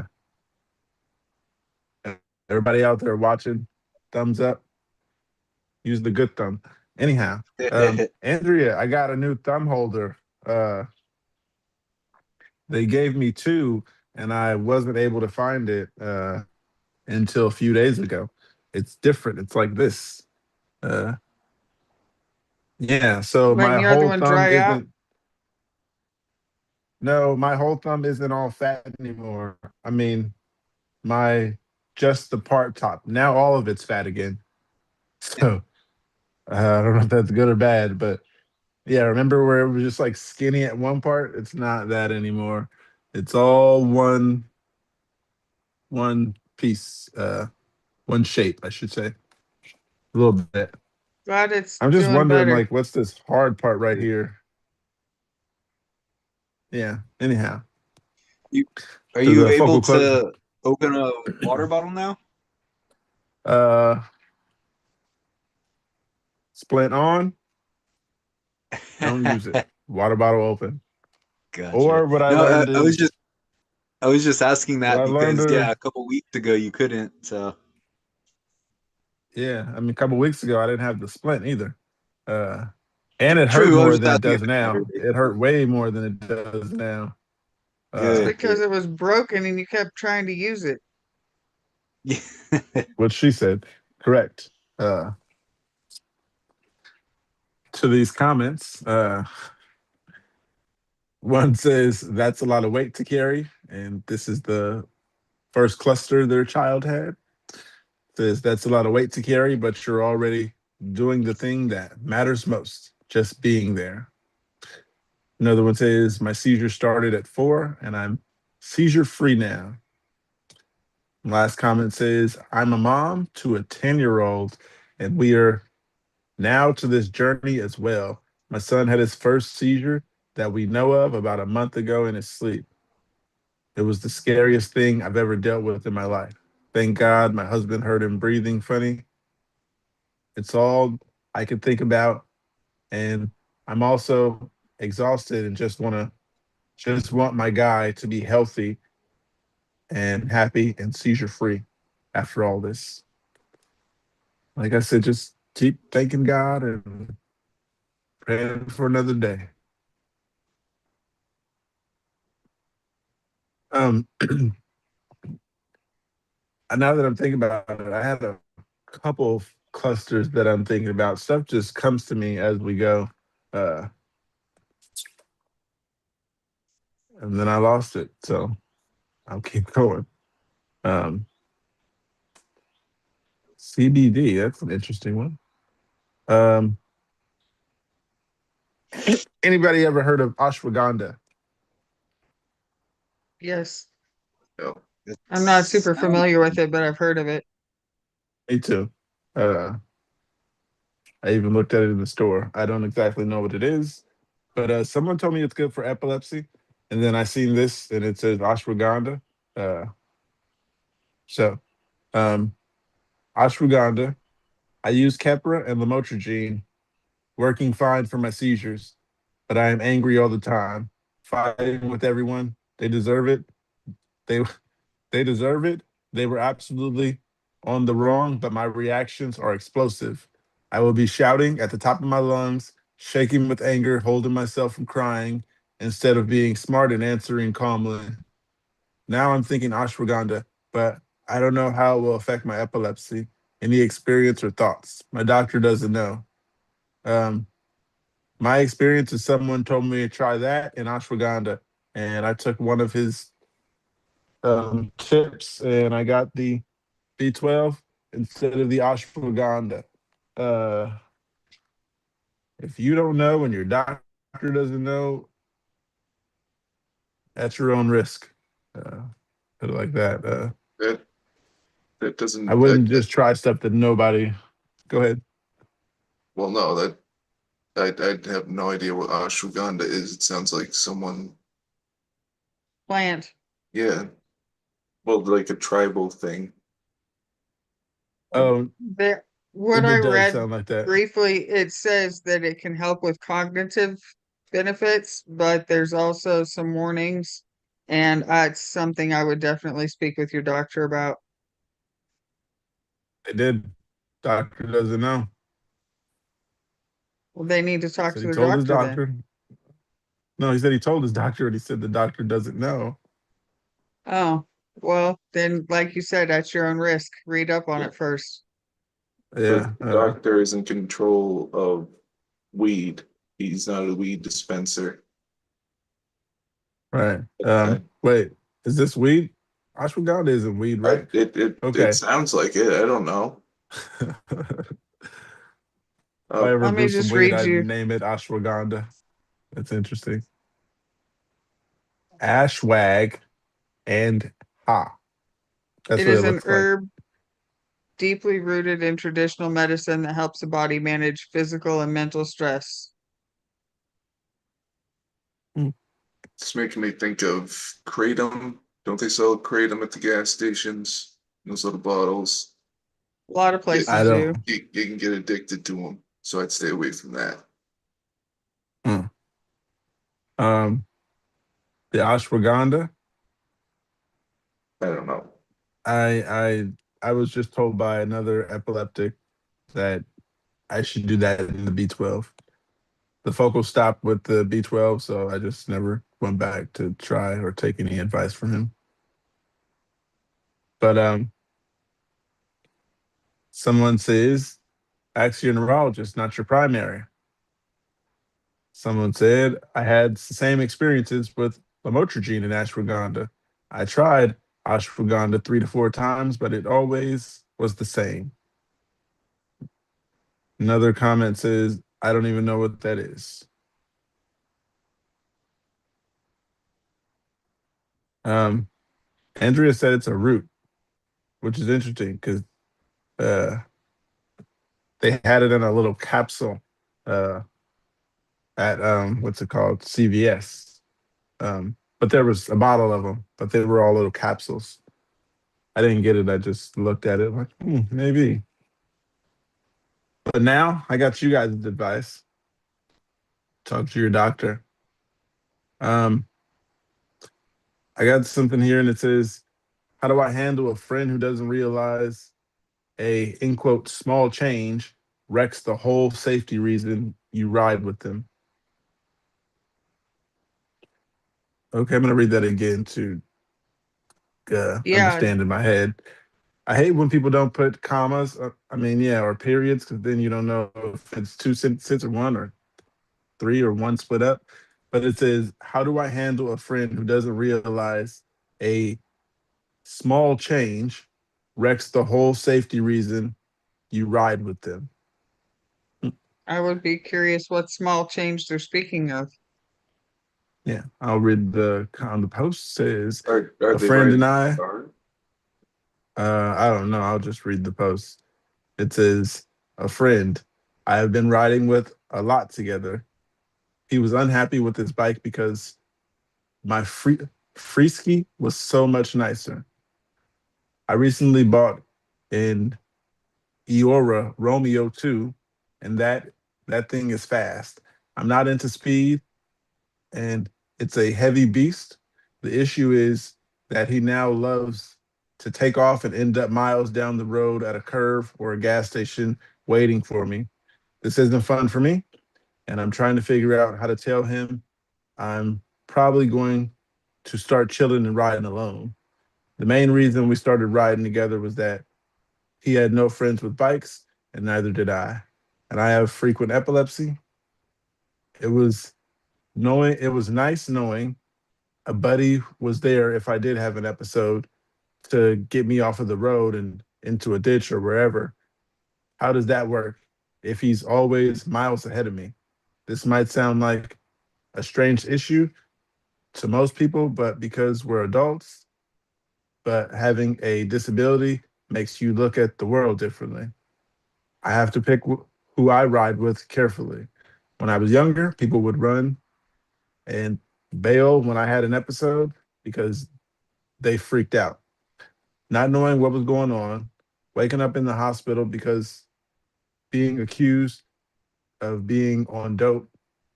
Everybody out there watching, thumbs up. Use the good thumb. Anyhow, Andrea, I got a new thumb holder. They gave me two, and I wasn't able to find it until a few days ago. It's different. It's like this. Uh, yeah. So Letting my your other whole one thumb dry out. isn't. No, my whole thumb isn't all fat anymore. I mean, my just the part top. Now all of it's fat again. So I don't know if that's good or bad, but yeah, remember where it was just like skinny at one part? It's not that anymore. It's all one piece, one shape, I should say. A little bit. Glad it's I'm just doing wondering, better. like, what's this hard part right here? Yeah. Anyhow, You are to you the able focal close. to open a water bottle now? Uh, Splint on. Don't use it. Water bottle open. Gotcha. Or what I No, learned I is was just asking what that I learned. because yeah, a couple weeks ago you couldn't. So Yeah, I mean, a couple weeks ago I didn't have the splint either, uh, and it hurt true. I was more just than it asking if does it mattered. now. It hurt way more than it does now. It's Uh, Good, because good. it was broken and you kept trying to use it. Yeah. what she said, correct. Uh, to these comments, one says that's a lot of weight to carry, and this is the first cluster their child had. Says that's a lot of weight to carry, but you're already doing the thing that matters most, just being there. Another one says my seizure started at 4, and I'm seizure free now. Last comment says I'm a mom to a 10-year-old, and we are now to this journey as well. My son had his first seizure that we know of about a month ago in his sleep. It was the scariest thing I've ever dealt with in my life. Thank God my husband heard him breathing funny. It's all I could think about. And I'm also exhausted and just want my guy to be healthy and happy and seizure free after all this. Like I said, just keep thanking God and praying for another day. Um, Now that I'm thinking about it, I had a couple of clusters that I'm thinking about. Stuff just comes to me as we go. Uh, and then I lost it. So I'll keep going. Um, CBD, that's an interesting one. Um, Anybody ever heard of ashwagandha? Yes. No. I'm not super Sounds- familiar with it, but I've heard of it. Me too. Uh, I even looked at it in the store. I don't exactly know what it is, but someone told me it's good for epilepsy. And then I seen this and it says ashwagandha. Uh, so um, ashwagandha. I use Keppra and lamotrigine working fine for my seizures, but I am angry all the time, fighting with everyone. They deserve it. They they deserve it. They were absolutely on the wrong, but my reactions are explosive. I will be shouting at the top of my lungs, shaking with anger, holding myself from crying instead of being smart and answering calmly. Now I'm thinking ashwagandha, but I don't know how it will affect my epilepsy. Any experience or thoughts? My doctor doesn't know. Um, my experience is someone told me to try that and ashwagandha, and I took one of his chips and I got the B12 instead of the ashwagandha. Uh, if you don't know and your doctor doesn't know, at your own risk. Put it like that. That that doesn't. I wouldn't just try stuff that nobody. Go ahead. Well, no, that I have no idea what ashwagandha is. It sounds like someone. Plant. Yeah. Well, like a tribal thing. Oh, There, what I it does read sound like that. briefly, it says that it can help with cognitive benefits, but there's also some warnings, and it's something I would definitely speak with your doctor about. It did. Doctor doesn't know. Well, they need to talk Said to he their told his doctor then. doctor. No, he said he told his doctor, and he said the doctor doesn't know. Oh, well, then, like you said, that's your own risk. Read up on Yeah. it first. Yeah. The doctor is in control of weed. He's not a weed dispenser. Right. Wait, is this weed? Ashwagandha isn't weed, right? Okay. It sounds like it. I don't know. If I ever Let me grew some just weed, read I'd you. name it ashwagandha. That's interesting. Ashwag and ha. That's It what is it an looks like. herb deeply rooted in traditional medicine that helps the body manage physical and mental stress. It's making me think of kratom. Don't they sell kratom at the gas stations? Those little bottles. A lot of I places don't. do. You can get addicted to them, so I'd stay away from that. Hmm. The ashwagandha. I don't know. I was just told by another epileptic that I should do that in the B12. The focal stopped with the B12, so I just never went back to try or take any advice from him. But someone says, ask your neurologist, not your primary. Someone said, I had the same experiences with lamotrigine and ashwagandha. I tried ashwagandha 3 to 4 times, but it always was the same. Another comment says, I don't even know what that is. Andrea said it's a root, which is interesting because they had it in a little capsule uh, at what's it called, CVS. But there was a bottle of them, but they were all little capsules. I didn't get it. I just looked at it like, maybe. But now I got you guys' advice. Talk to your doctor. I got something here and it says, how do I handle a friend who doesn't realize a, in quote, small change wrecks the whole safety reason you ride with them? Okay, I'm going to read that again to Yeah, understand in my head. I hate when people don't put commas. Or periods, because then you don't know if it's two sentences or one or three or one split up. But it says, how do I handle a friend who doesn't realize a small change wrecks the whole safety reason you ride with them? I would be curious what small change they're speaking of. Yeah, I'll read the post says, Are a they friend riding and I, car? I don't know, I'll just read the post. It says, a friend I have been riding with a lot together. He was unhappy with his bike because my Freeski was so much nicer. I recently bought an Eora Romeo 2, and that That thing is fast. I'm not into speed, and it's a heavy beast. The issue is that he now loves to take off and end up miles down the road at a curve or a gas station waiting for me. This isn't fun for me, and I'm trying to figure out how to tell him I'm probably going to start chilling and riding alone. The main reason we started riding together was that he had no friends with bikes, and neither did I. And I have frequent epilepsy. It was it was nice knowing a buddy was there if I did have an episode to get me off of the road and into a ditch or wherever. How does that work if he's always miles ahead of me? This might sound like a strange issue to most people, but because we're adults, but having a disability makes you look at the world differently. I have to pick who I ride with carefully. When I was younger, people would run and bail when I had an episode because they freaked out, not knowing what was going on, waking up in the hospital because being accused of being on dope,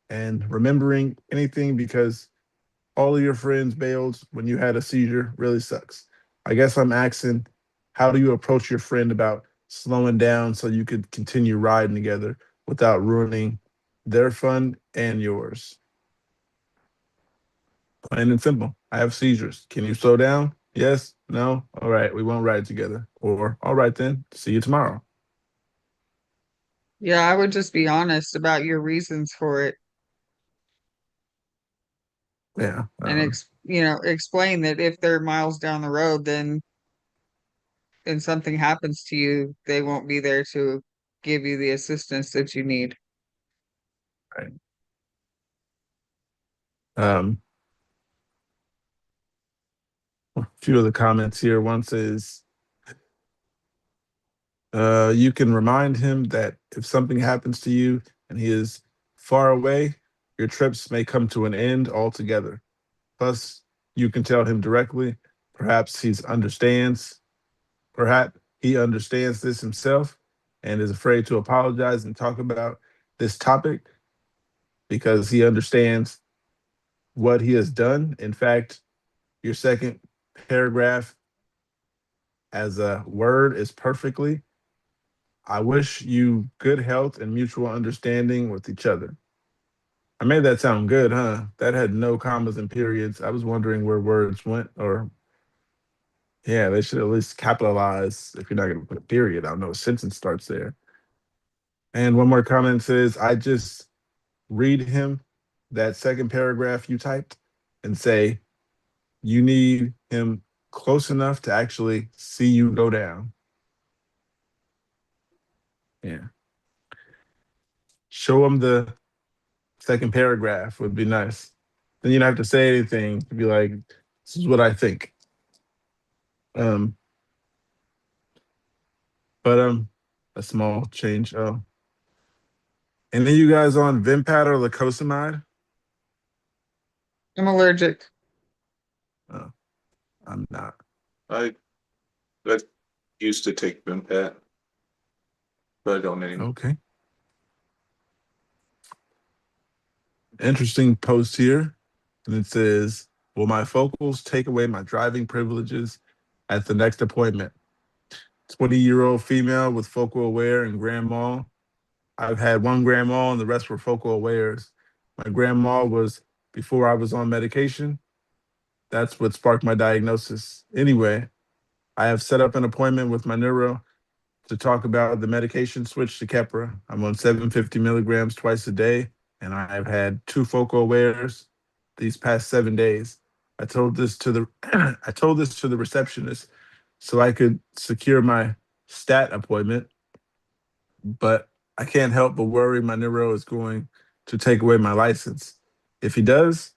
and remembering anything because all of your friends bailed when you had a seizure really sucks. I guess I'm asking, how do you approach your friend about slowing down so you could continue riding together without ruining their fun and yours? Plain and simple. I have seizures. Can you slow down? Yes? No? All right, we won't ride together. Or, all right then, see you tomorrow. Yeah, I would just be honest about your reasons for it Yeah. and explain that if they're miles down the road, then and something happens to you, they won't be there to give you the assistance that you need. Right. Um, a few of the comments here. One says, you can remind him that if something happens to you and he is far away, your trips may come to an end altogether. Plus, you can tell him directly. Perhaps perhaps he understands this himself and is afraid to apologize and talk about this topic because he understands what he has done. In fact, your second paragraph as a word is perfectly. I wish you good health and mutual understanding with each other. I made that sound good, huh? That had no commas and periods. I was wondering where words went, or yeah, they should at least capitalize if you're not going to put a period. I don't know, a sentence starts there. And one more comment says, I just read him that second paragraph you typed and say, you need him close enough to actually see you go down. Yeah. Show him the second paragraph would be nice. Then you don't have to say anything. Be like, this is what I think. Um, but a small change. Oh. And then you guys on Vimpat or lacosamide? I'm allergic. Oh, I'm not. I used to take Vimpat, but I don't anymore. Okay. Interesting post here. And it says, will my focals take away my driving privileges at the next appointment? 20-year-old female with focal aware and grand mal. I've had one grand mal and the rest were focal awares. My grand mal was before I was on medication. That's what sparked my diagnosis. Anyway, I have set up an appointment with my neuro to talk about the medication switch to Keppra. I'm on 750 milligrams twice a day, and I've had 2 focal awares these past 7 days. I told this to the I told this to the receptionist so I could secure my stat appointment, but I can't help but worry my neuro is going to take away my license. If he does,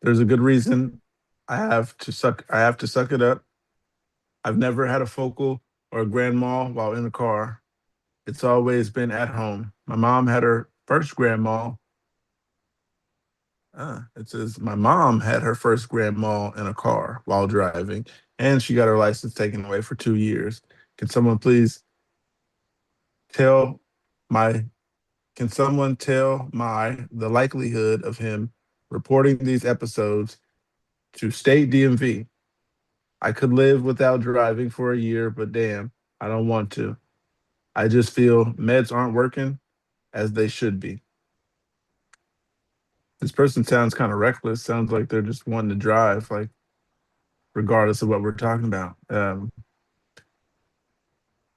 there's a good reason I have to suck it up. I've never had a focal or a grand mal while in the car. It's always been at home. My mom had her first grand mal. It says my mom had her first grand mal in a car while driving, and she got her license taken away for 2 years. Can someone please tell my Can someone tell the likelihood of him reporting these episodes to state DMV? I could live without driving for a year, but damn, I don't want to. I just feel meds aren't working as they should be. This person sounds kind of reckless. Sounds like they're just wanting to drive, like regardless of what we're talking about. I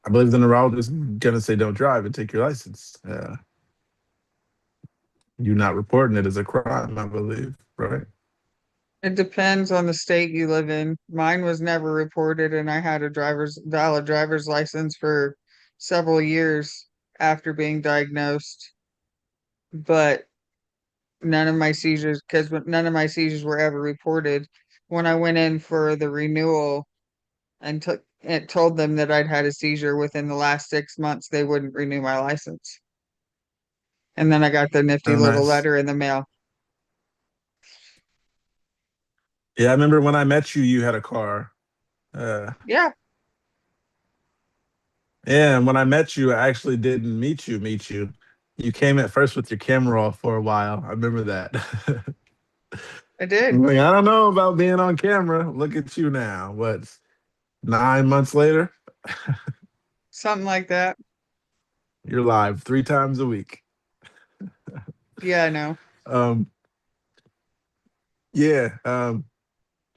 believe the neurologist is gonna say don't drive and take your license. You not reporting it is a crime, I believe, right? It depends on the state you live in. Mine was never reported, and I had a valid driver's license for several years after being diagnosed. But none of my seizures were ever reported. When I went in for the renewal and told them that I'd had a seizure within the last 6 months, they wouldn't renew my license. And then I got the nifty Oh, little nice. letter in the mail. Yeah, I remember when I met you, you had a car. Yeah, Yeah, and when I met you, I actually didn't meet you. You came at first with your camera off for a while. I remember that. I I'm did. like, I don't know about being on camera. Look at you now. What, 9 months later? Something like that. You're live 3 times a week. Yeah, I know. Um, yeah.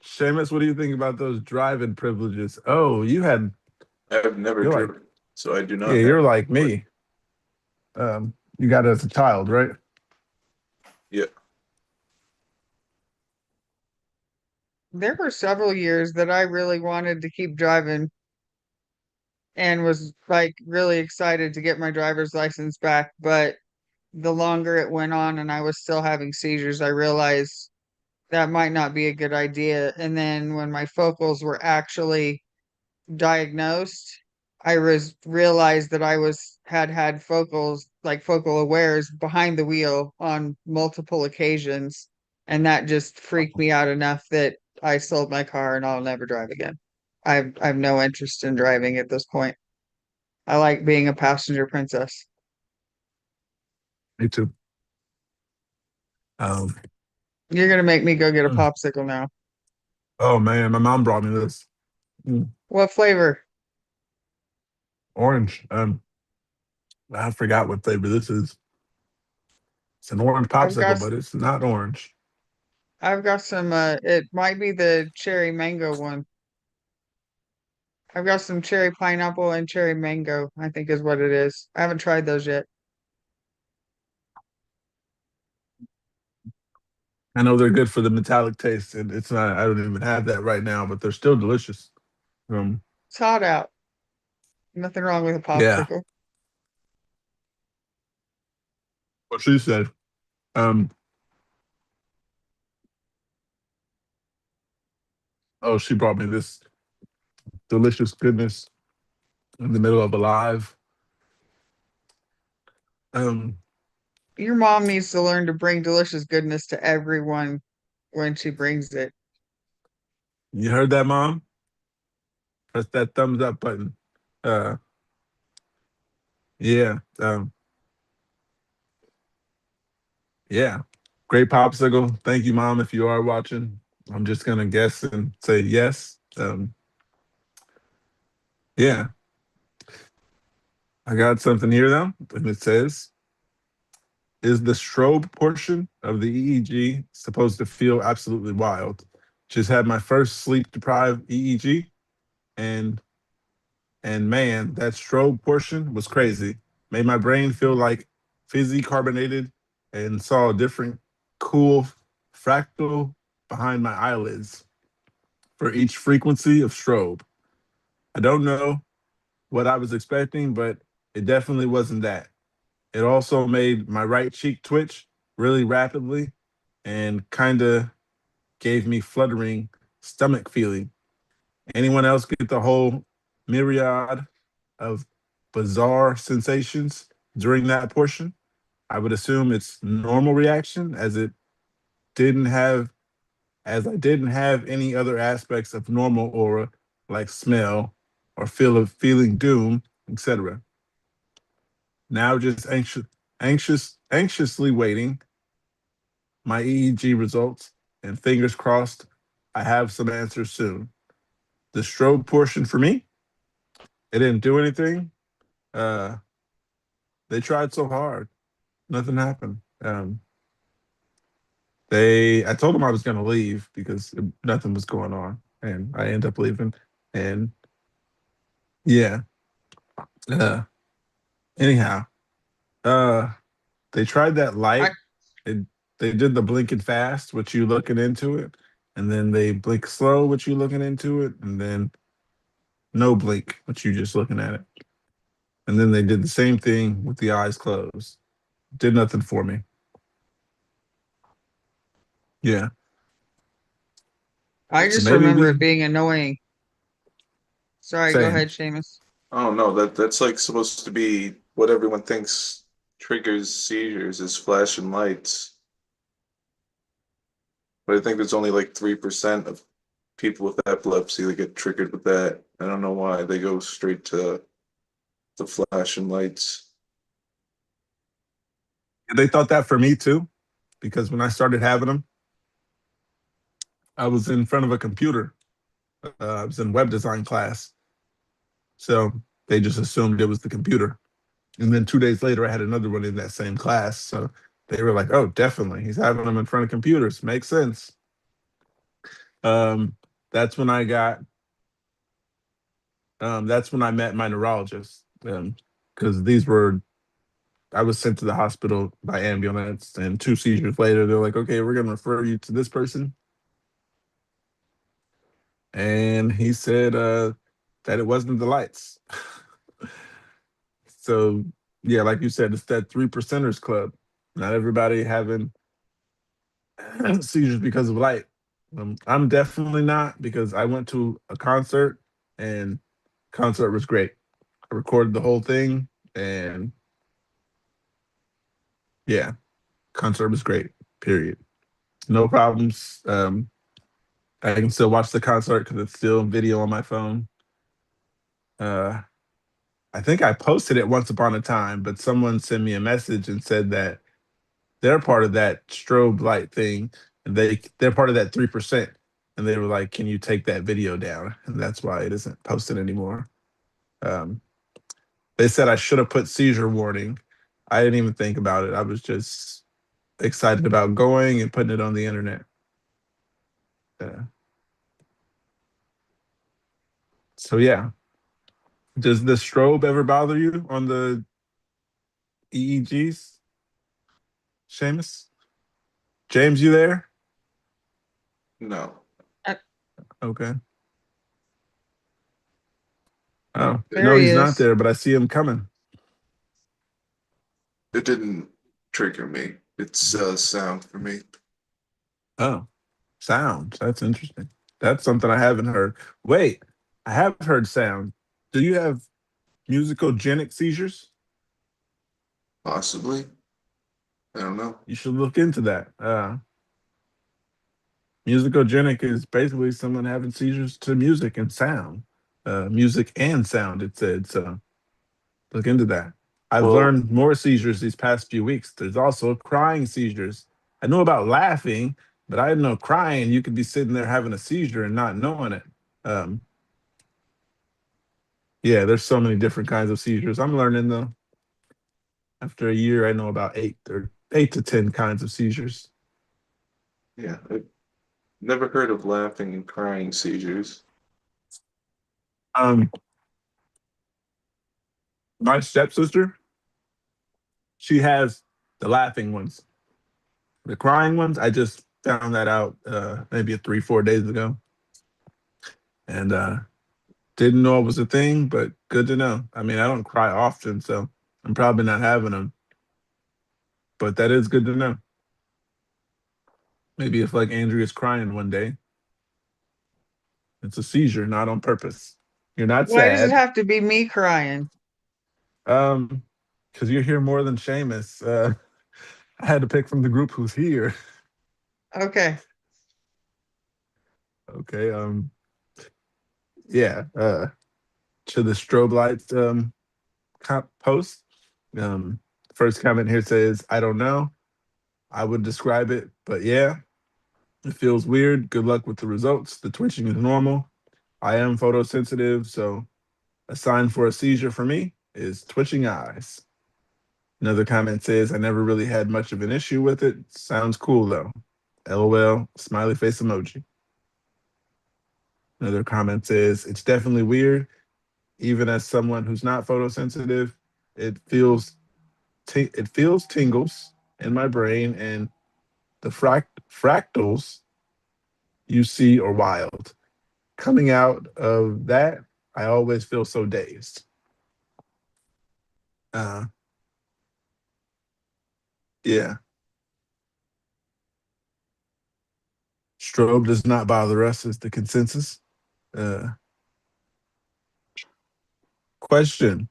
Seamus, what do you think about those driving privileges? Oh, I've never you're like, driven, so I do yeah, not you're have. like me. You got it as a child, right? Yeah. There were several years that I really wanted to keep driving and was like really excited to get my driver's license back. But the longer it went on and I was still having seizures, I realized that might not be a good idea. And then when my focals were actually diagnosed, I realized that I had focals, like focal awares behind the wheel on multiple occasions, and that just freaked me out enough that I sold my car and I'll never drive again. I have no interest in driving at this point. I like being a passenger princess. Me too. Um, You're gonna make me go get a popsicle now. oh man, my mom brought me this. What flavor? Orange. I forgot what flavor this is. It's an orange I've got popsicle, but it's not orange. I've got some it might be the cherry mango one. I've got some cherry pineapple and cherry mango, I think is what it is. I haven't tried those yet. I know they're good for the metallic taste, and it's not. I don't even have that right now, but they're still delicious. Um, It's hot out. Nothing wrong with a yeah, popsicle. what she said. Um, oh, she brought me this delicious goodness in the middle of a live. Um, Your mom needs to learn to bring delicious goodness to everyone when she brings it. you heard that, Mom? Press that thumbs up button. Uh, yeah. Yeah. Great popsicle. Thank you, Mom, if you are watching. I'm just gonna guess and say yes. Yeah. I got something here though, and it says, is the strobe portion of the EEG supposed to feel absolutely wild? Just had my first sleep deprived EEG, and man, that strobe portion was crazy. Made my brain feel like fizzy carbonated, and saw a different cool fractal behind my eyelids for each frequency of strobe. I don't know what I was expecting, but it definitely wasn't that. It also made my right cheek twitch really rapidly and kind of gave me fluttering stomach feeling. Anyone else get the whole myriad of bizarre sensations during that portion? I would assume it's normal reaction didn't have as I didn't have any other aspects of normal aura like smell or feel of feeling doom, etc. Now just Anxiously waiting my EEG results, and fingers crossed I have some answers soon. The strobe portion for me, it didn't do anything. Uh, they tried so hard, nothing happened. I told them I was going to leave because nothing was going on, and I ended up leaving. And yeah, uh, anyhow, uh, they tried that light. It, they did the blinking fast, which you looking into it, and then they blink slow, which you looking into it, and then no blink, which you just looking at it. And then they did the same thing with the eyes closed. Did nothing for me. Yeah. I So just maybe remember it we being annoying. Sorry, go same. ahead, Seamus. Oh no, that's like supposed to be what everyone thinks triggers seizures is flashing lights. But I think there's only like 3% of people with epilepsy that get triggered with that. I don't know why they go straight to the flashing lights. They thought that for me too, because when I started having them, I was in front of a computer. I was in web design class, so they just assumed it was the computer. And then 2 days later, I had another one in that same class. So they were like, "Oh, definitely, he's having them in front of computers. Makes sense." Um, that's when I got. That's when I met my neurologist, because these were. I was sent to the hospital by ambulance, and 2 seizures later, they're like, "Okay, we're gonna refer you to this person." And he said that it wasn't the lights. So yeah, like you said, it's that 3%ers club. Not everybody having seizures because of light. I'm definitely not, because I went to a concert and concert was great. I recorded the whole thing, and yeah, concert was great. Period. No problems. I can still watch the concert because it's still video on my phone. Uh, I think I posted it once upon a time, but someone sent me a message and said that they're part of that strobe light thing, and they're part of that 3%. And they were like, "Can you take that video down?" And that's why it isn't posted anymore. Um, they said I should have put seizure warning. I didn't even think about it. I was just excited about going and putting it on the internet. So yeah, does the strobe ever bother you on the EEGs, Seamus? James, you there? No. Okay. Oh, There no, he he's not is. there, but I see him coming. It didn't trigger me. It's sound for me. Oh, sound. That's interesting. That's something I haven't heard. Wait, I have heard sound. Do you have musicogenic seizures? Possibly. I don't know. You should look into that. Musicogenic is basically someone having seizures to music and sound. Music and sound, it said. So look into that. I've Well, learned more seizures these past few weeks. There's also crying seizures. I know about laughing, but I didn't know crying. You could be sitting there having a seizure and not knowing it. Um, yeah, there's so many different kinds of seizures. I'm learning though. After a year, I know about 8 to 10 kinds of seizures. yeah, I've never heard of laughing and crying seizures. Um, my stepsister, she has the laughing ones. The crying ones, I just found that out maybe 3, 4 days ago, and didn't know it was a thing, but good to know. I mean, I don't cry often, so I'm probably not having them, but that is good to know. Maybe if like Andrea's crying one day, it's a seizure, not on purpose. You're not Why does it sad, have to be me crying? um, because you're here more than Seamus. I had to pick from the group who's here. Okay. Okay, yeah, to the strobe lights post. Um, First comment here says, I don't know. I would describe it, but yeah, it feels weird. Good luck with the results. The twitching is normal. I am photosensitive, so a sign for a seizure for me is twitching eyes. Another comment says, I never really had much of an issue with it. Sounds cool though. LOL, smiley face emoji. Another comment says, it's definitely weird. Even as someone who's not photosensitive, it feels tingles in my brain, and the fractals you see are wild. Coming out of that, I always feel so dazed. Yeah. Strobe does not bother us is the consensus. Question.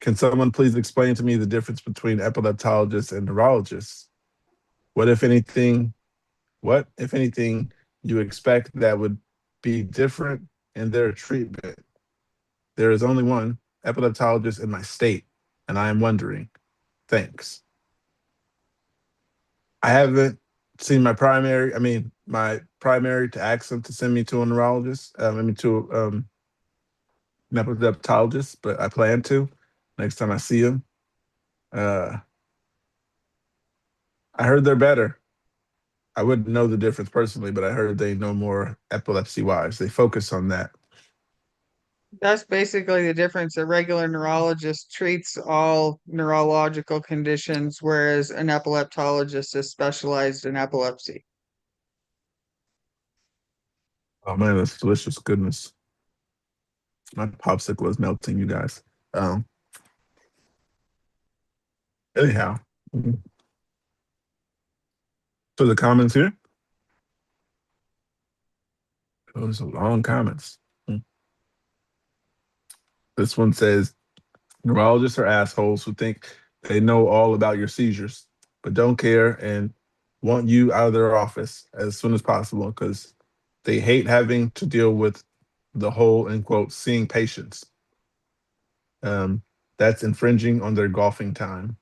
Can someone please explain to me the difference between epileptologists and neurologists? What, if anything, you expect that would be different in their treatment? There is only one epileptologist in my state, and I am wondering. Thanks. I haven't seen my primary to ask them to send me to a neurologist, to an epileptologist, but I plan to next time I see him. I heard they're better. I wouldn't know the difference personally, but I heard they know more epilepsy-wise. They focus on that. That's basically the difference. A regular neurologist treats all neurological conditions, whereas an epileptologist is specialized in epilepsy. Oh man, that's delicious goodness. My popsicle is melting, you guys. Anyhow, so the comments here. Oh, there's a long comments. This one says, neurologists are assholes who think they know all about your seizures, but don't care and want you out of their office as soon as possible because they hate having to deal with the whole, in quote, seeing patients. That's infringing on their golfing time.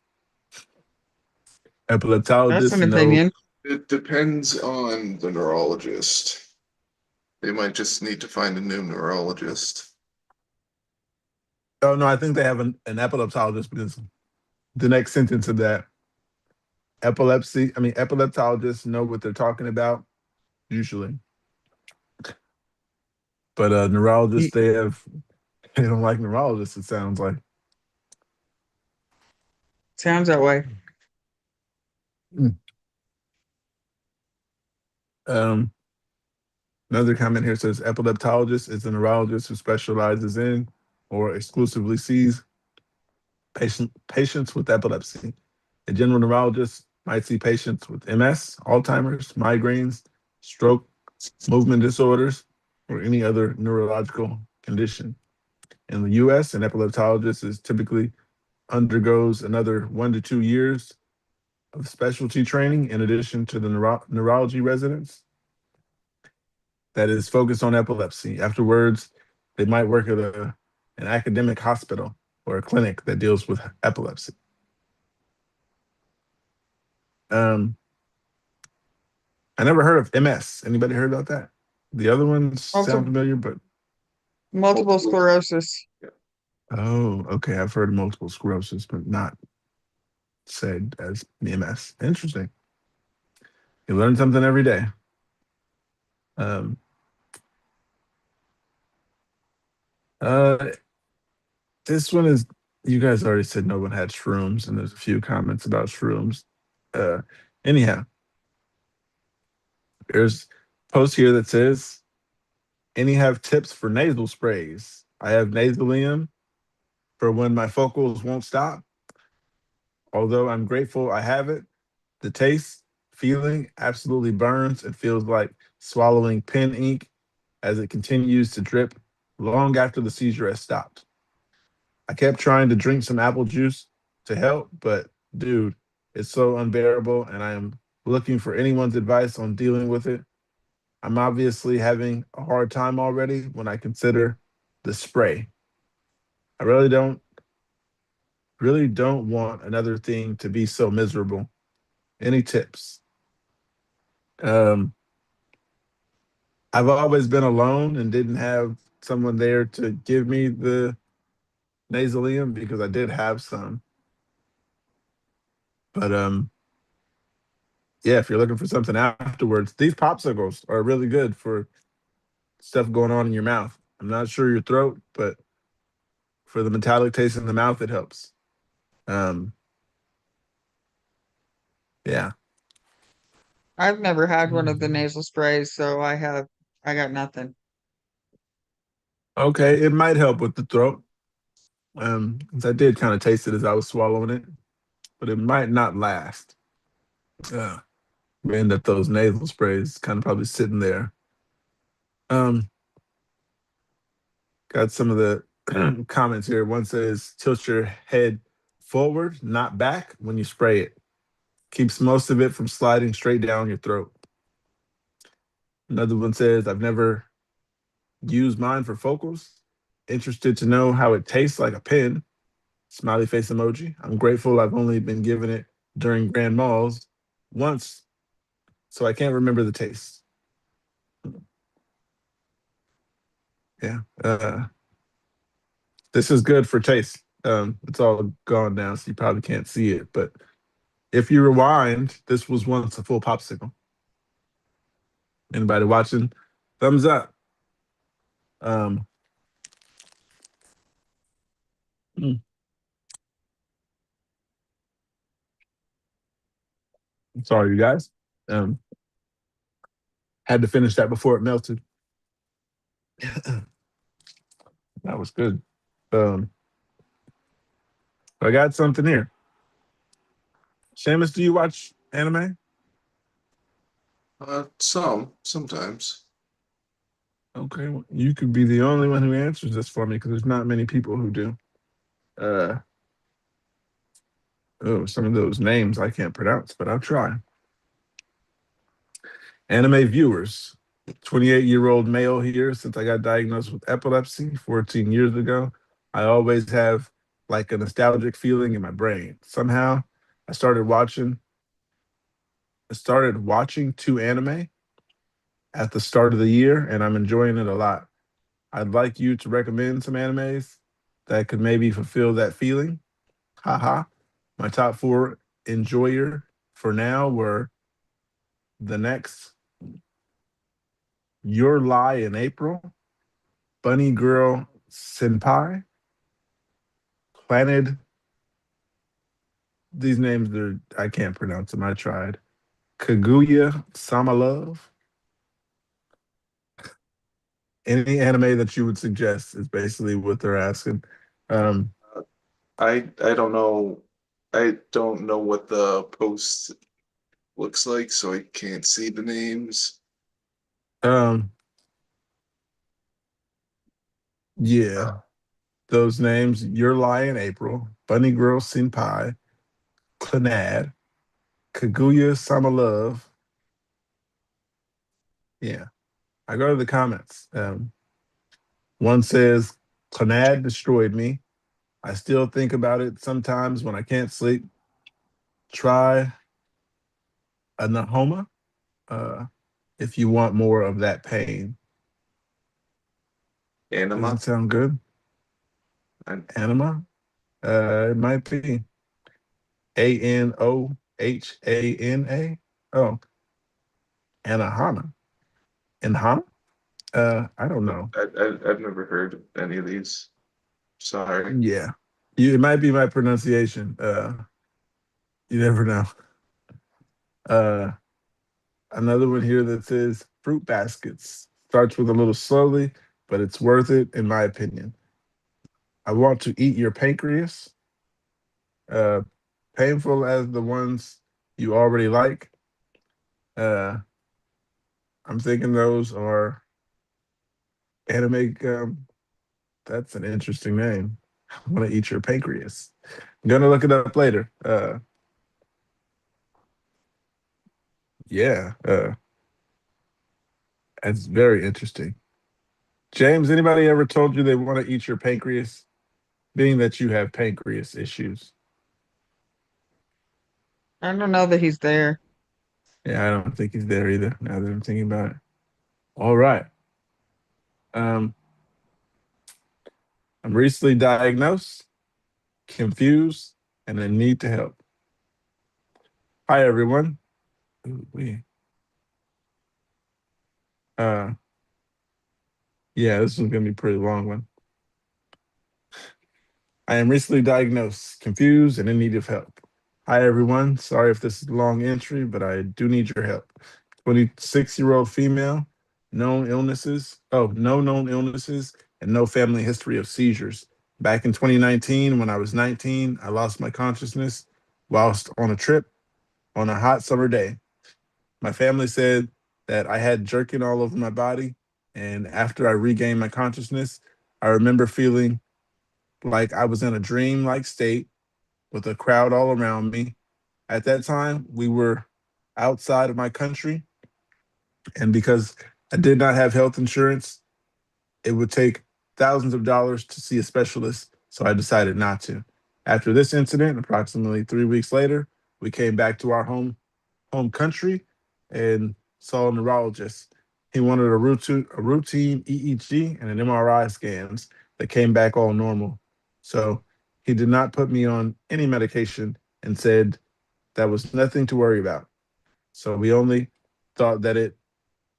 That's Epileptologists an know. opinion. It depends on the neurologist. They might just need to find a new neurologist. Oh no, I think they have an epileptologist because the next sentence of that epileptologists know what they're talking about usually, but neurologists they don't like neurologists. It sounds like. Sounds that way. Another comment here says epileptologist is a neurologist who specializes in or exclusively sees patients with epilepsy. A general neurologist might see patients with MS, Alzheimer's, migraines, stroke, movement disorders, or any other neurological condition. In the US, an epileptologist is typically undergoes another 1 to 2 years of specialty training in addition to the neurology residence that is focused on epilepsy. Afterwards, they might work at an academic hospital or a clinic that deals with epilepsy. I never heard of MS. Anybody heard about that? The other ones sound familiar, but Multiple sclerosis. oh, okay. I've heard of multiple sclerosis, but not said as MS. Interesting. You learn something every day. This one is, you guys already said no one had shrooms, and there's a few comments about shrooms. Anyhow, there's a post here that says, any have tips for nasal sprays? I have nasalium for when my focals won't stop. Although I'm grateful I have it, the taste, feeling absolutely burns and feels like swallowing pen ink as it continues to drip long after the seizure has stopped. I kept trying to drink some apple juice to help, but dude, it's so unbearable and I am looking for anyone's advice on dealing with it. I'm obviously having a hard time already when I consider the spray. I really don't Really don't want another thing to be so miserable. Any tips? Um, I've always been alone and didn't have someone there to give me the nasalium because I did have some. But yeah, if you're looking for something afterwards, these popsicles are really good for stuff going on in your mouth. I'm not sure your throat, but for the metallic taste in the mouth, it helps. Um, yeah. I've never had one of the nasal sprays, so I got nothing. Okay, it might help with the throat. 'Cause I did kind of taste it as I was swallowing it, but it might not last. Uh, being that those nasal sprays kind of probably sitting there. Um, got some of the comments here. One says, tilt your head forward, not back when you spray it. Keeps most of it from sliding straight down your throat. Another one says, I've never used mine for focals. Interested to know how it tastes like a pen. Smiley face emoji. I'm grateful I've only been given it during grand malls once, so I can't remember the taste. Yeah. This is good for taste. It's all gone now, so you probably can't see it. But if you rewind, this was once a full popsicle. Anybody watching? Thumbs up. Um, mm, sorry, you guys. Had to finish that before it melted. That was good. I got something here. Seamus, do you watch anime? Sometimes. Okay, well, you could be the only one who answers this for me because there's not many people who do. Oh, some of those names I can't pronounce, but I'll try. Anime viewers. 28-year-old male here. Since I got diagnosed with epilepsy 14 years ago, I always have like a nostalgic feeling in my brain. Somehow, I started watching. I started watching 2 anime at the start of the year, and I'm enjoying it a lot. I'd like you to recommend some animes that could maybe fulfill that feeling. Haha. My top 4 enjoyer for now were The Next, Your Lie in April, Bunny Girl Senpai, Planet. These names are I can't pronounce them. I tried. Kaguya Sama Love. Any anime that you would suggest is basically what they're asking. Um, I don't know. I don't know what the post looks like, so I can't see the names. um, yeah, those names: Your Lie in April, Bunny Girl Senpai, Clannad, Kaguya Sama Love. Yeah, I go to the comments. One says, Clannad destroyed me. I still think about it sometimes when I can't sleep. Try a Nahoma uh, if you want more of that pain. Anima. Doesn't sound good. And Anima? It might be. Anohana. Oh, Anahana. Anahana? I don't know. I've never heard of any of these. Sorry. Yeah. It might be my pronunciation. You never know. Uh, Another one here that says fruit baskets. Starts with a little slowly, but it's worth it, in my opinion. I want to eat your pancreas. Uh, Painful as the ones you already like. Uh, I'm thinking those are anime. That's an interesting name. I want to eat your pancreas. I'm gonna look it up later. Yeah, that's very interesting. James, anybody ever told you they want to eat your pancreas? being that you have pancreas issues. I don't know that he's there. Yeah, I don't think he's there either, now that I'm thinking about it. All right. I'm recently diagnosed, confused, and in need to help. Hi, everyone. Ooh, yeah, this is going to be a pretty long one. I am recently diagnosed, confused, and in need of help. Hi, everyone. Sorry if this is a long entry, but I do need your help. 26-year-old female, no known illnesses, and no family history of seizures. Back in 2019, when I was 19, I lost my consciousness whilst on a trip on a hot summer day. My family said that I had jerking all over my body, and after I regained my consciousness, I remember feeling like I was in a dream-like state with a crowd all around me. At that time, we were outside of my country, and because I did not have health insurance, it would take thousands of dollars to see a specialist, so I decided not to. After this incident, approximately 3 weeks later, we came back to our home country and saw a neurologist. He wanted a routine EEG and an MRI scans that came back all normal. So he did not put me on any medication and said that was nothing to worry about. So we only thought that it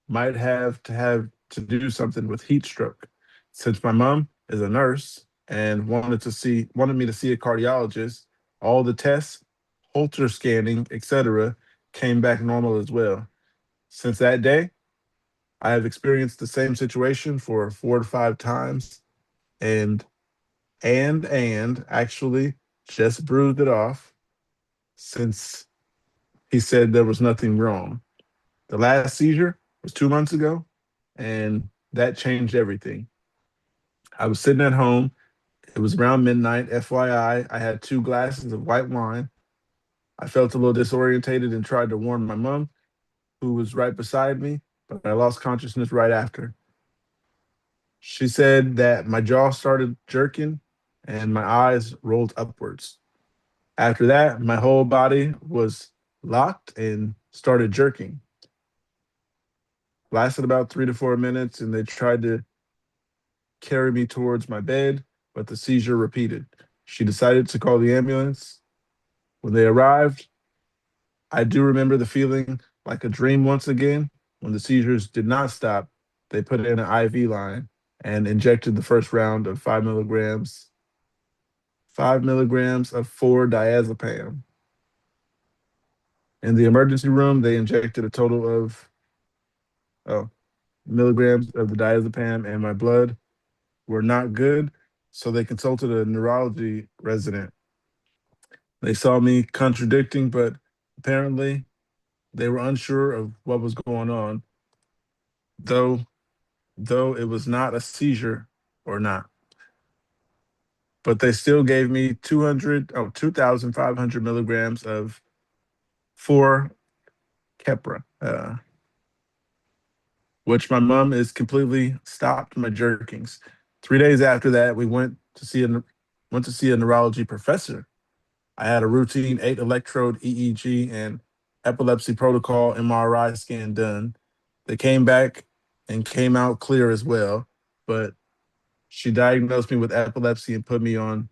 might have to do something with heat stroke. Since my mom is a nurse and wanted me to see a cardiologist, all the tests, Holter scanning, etc., came back normal as well. Since that day, I have experienced the same situation for 4 to 5 times, and actually just bruised it off since he said there was nothing wrong. The last seizure was 2 months ago, and that changed everything. I was sitting at home. It was around midnight. FYI, I had 2 glasses of white wine. I felt a little disorientated and tried to warn my mom, who was right beside me, but I lost consciousness right after. She said that my jaw started jerking and my eyes rolled upwards. After that, my whole body was locked and started jerking. Lasted about 3 to 4 minutes, and they tried to carry me towards my bed, but the seizure repeated. She decided to call the ambulance. When they arrived, I do remember the feeling like a dream once again. When the seizures did not stop, they put in an IV line and injected the first round of 5 milligrams of 4-diazepam. In the emergency room, they injected a total of milligrams of the diazepam, and my blood were not good, so they consulted a neurology resident. They saw me contradicting, but apparently they were unsure of what was going on, though it was not a seizure or not. But they still gave me 2,500 milligrams of 4 Keppra, which my mom is completely stopped my jerkings. 3 days after that, we went to see a neurology professor. I had a routine 8-electrode EEG and epilepsy protocol MRI scan done. They came back and came out clear as well, but she diagnosed me with epilepsy and put me on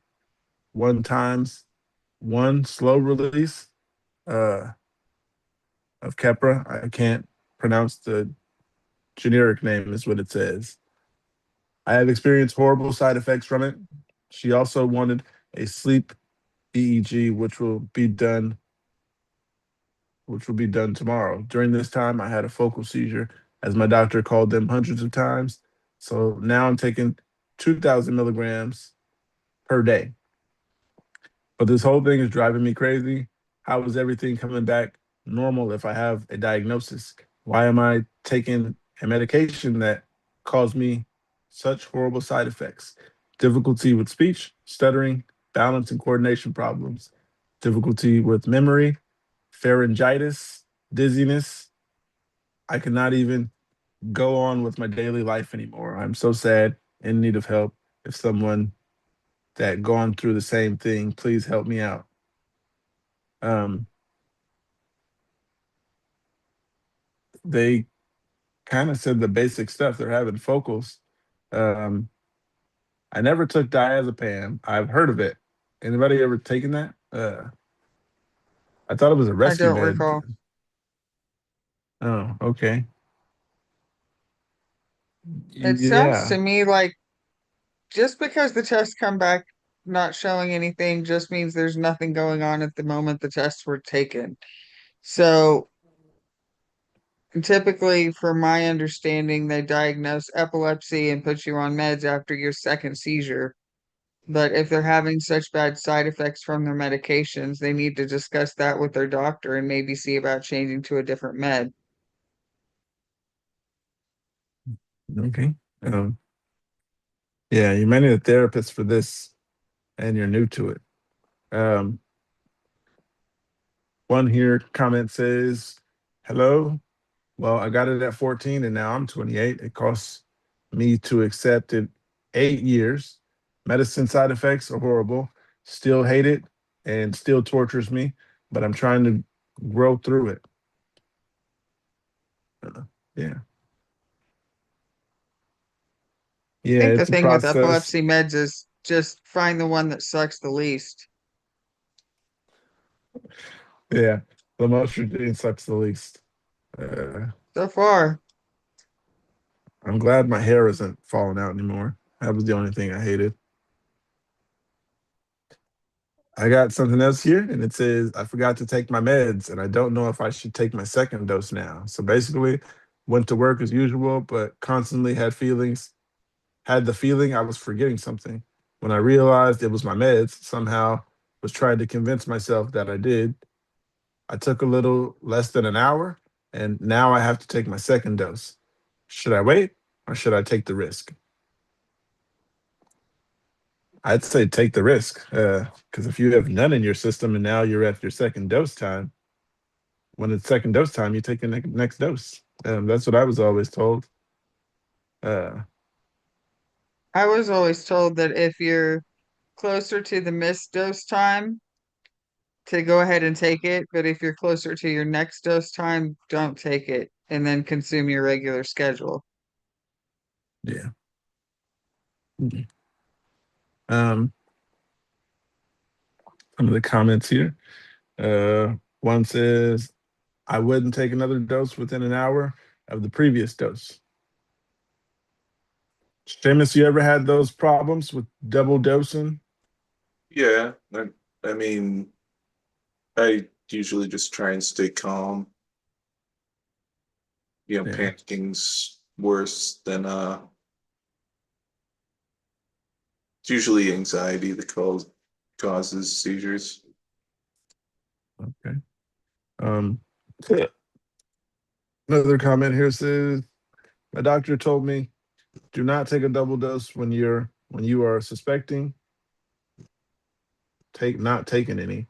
one slow release uh, of Keppra. I can't pronounce the generic name, is what it says. I have experienced horrible side effects from it. She also wanted a sleep EEG, which will be done tomorrow. During this time, I had a focal seizure, as my doctor called them, hundreds of times. So now I'm taking 2,000 milligrams per day. But this whole thing is driving me crazy. How is everything coming back normal if I have a diagnosis? Why am I taking a medication that caused me such horrible side effects? Difficulty with speech, stuttering, balance and coordination problems, difficulty with memory, pharyngitis, dizziness. I cannot even go on with my daily life anymore. I'm so sad, in need of help. If someone that gone through the same thing. Please help me out. They kind of said the basic stuff. They're having focals. I never took diazepam. I've heard of it. Anybody ever taken that? I thought it was a I rescue don't med. recall. Oh, okay. It sounds Yeah. to me like just because the tests come back not showing anything just means there's nothing going on at the moment the tests were taken. So typically, from my understanding, they diagnose epilepsy and put you on meds after your second seizure. But if they're having such bad side effects from their medications, they need to discuss that with their doctor and maybe see about changing to a different med. Okay. Yeah, you might need a therapist for this, and you're new to it. Um, one here comment says, "Hello. Well, I got it at 14, and now I'm 28. It costs me to accept it 8 years. Medicine side effects are horrible. Still hate it, and still tortures me. But I'm trying to grow through it." Yeah, I yeah, think the it's a thing with process. epilepsy meds is just find the one that sucks the least. Yeah, Lamotrigine sucks the least. Uh, So far, I'm glad my hair isn't falling out anymore. That was the only thing I hated. I got something else here, and it says I forgot to take my meds, and I don't know if I should take my second dose now. So basically, went to work as usual, but constantly had the feeling I was forgetting something. When I realized it was my meds, somehow was trying to convince myself that I did. I took a little less than an hour, and now I have to take my second dose. Should I wait or should I take the risk? I'd say take the risk, because if you have none in your system and now you're at your second dose time, when it's second dose time, you take the next dose. That's what I was always told. Uh, I was always told that if you're closer to the missed dose time, to go ahead and take it. But if you're closer to your next dose time, don't take it and then consume your regular schedule. yeah. Mhm. Um, some of the comments here. One says, I wouldn't take another dose within an hour of the previous dose. Seamus, you ever had those problems with double dosing? Yeah, I mean, I usually just try and stay calm. You know, Yeah. panicking worse than it's usually anxiety that causes seizures. Okay. Um, another comment here says, my doctor told me do not take a double dose when you are suspecting. Not taking any.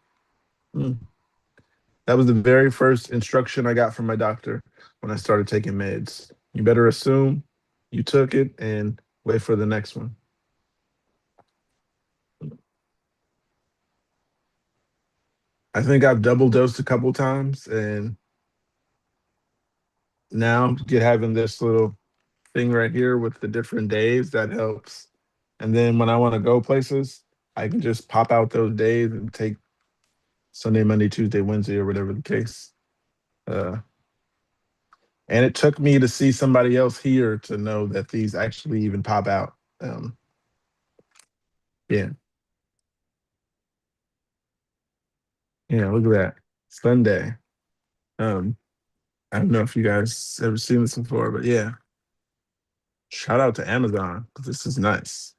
Hmm. That was the very first instruction I got from my doctor when I started taking meds. You better assume you took it and wait for the next one. I think I've double dosed a couple times, and now get having this little thing right here with the different days that helps. And then when I want to go places, I can just pop out those days and take Sunday, Monday, Tuesday, Wednesday, or whatever the case. Uh, and it took me to see somebody else here to know that these actually even pop out. Yeah, yeah. Look at that Sunday. Um, I don't know if you guys ever seen this before, but yeah, shout out to Amazon because this is nice.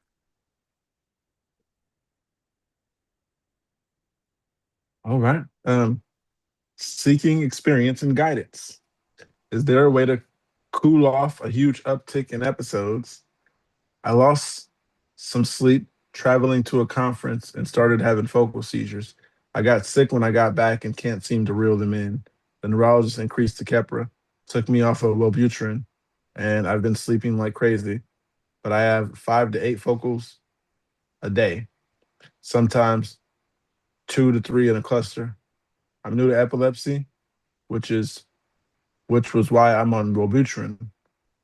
All right. Seeking experience and guidance. Is there a way to cool off a huge uptick in episodes? I lost some sleep traveling to a conference and started having focal seizures. I got sick when I got back and can't seem to reel them in. The neurologist increased the Keppra, took me off of Wellbutrin, and I've been sleeping like crazy. But I have 5 to 8 focals a day. sometimes 2 to 3 in a cluster. I'm new to epilepsy, which was why I'm on Wellbutrin.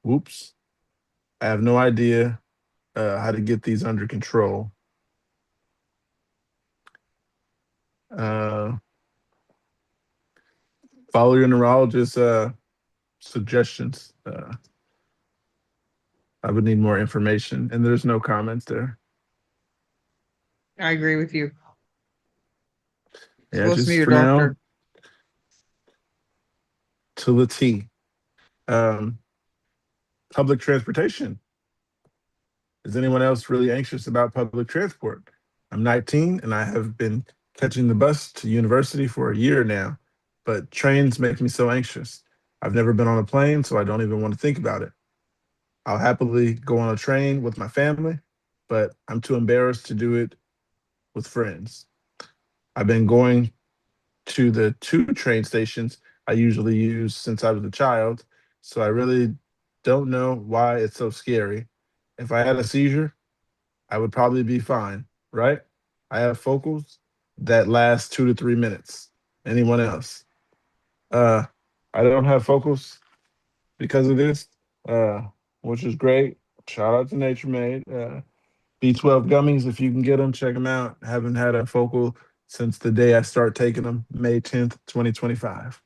Whoops. I have no idea how to get these under control. Follow your neurologist's suggestions. I would need more information, and there's no comments there. I agree with you. Yeah, Listen to just your for now, doctor. to the T. Public transportation. Is anyone else really anxious about public transport? I'm 19 and I have been catching the bus to university for a year now, but trains make me so anxious. I've never been on a plane, so I don't even want to think about it. I'll happily go on a train with my family, but I'm too embarrassed to do it with friends. I've been going to the 2 train stations I usually use since I was a child, so I really don't know why it's so scary. If I had a seizure, I would probably be fine, right? I have focals that last 2 to 3 minutes. Anyone else? Uh, I don't have focals because of this, uh, which is great. Shout out to Nature Made. B12 gummies, if you can get them, check them out. Haven't had a focal since the day I start taking them, May 10th, 2025.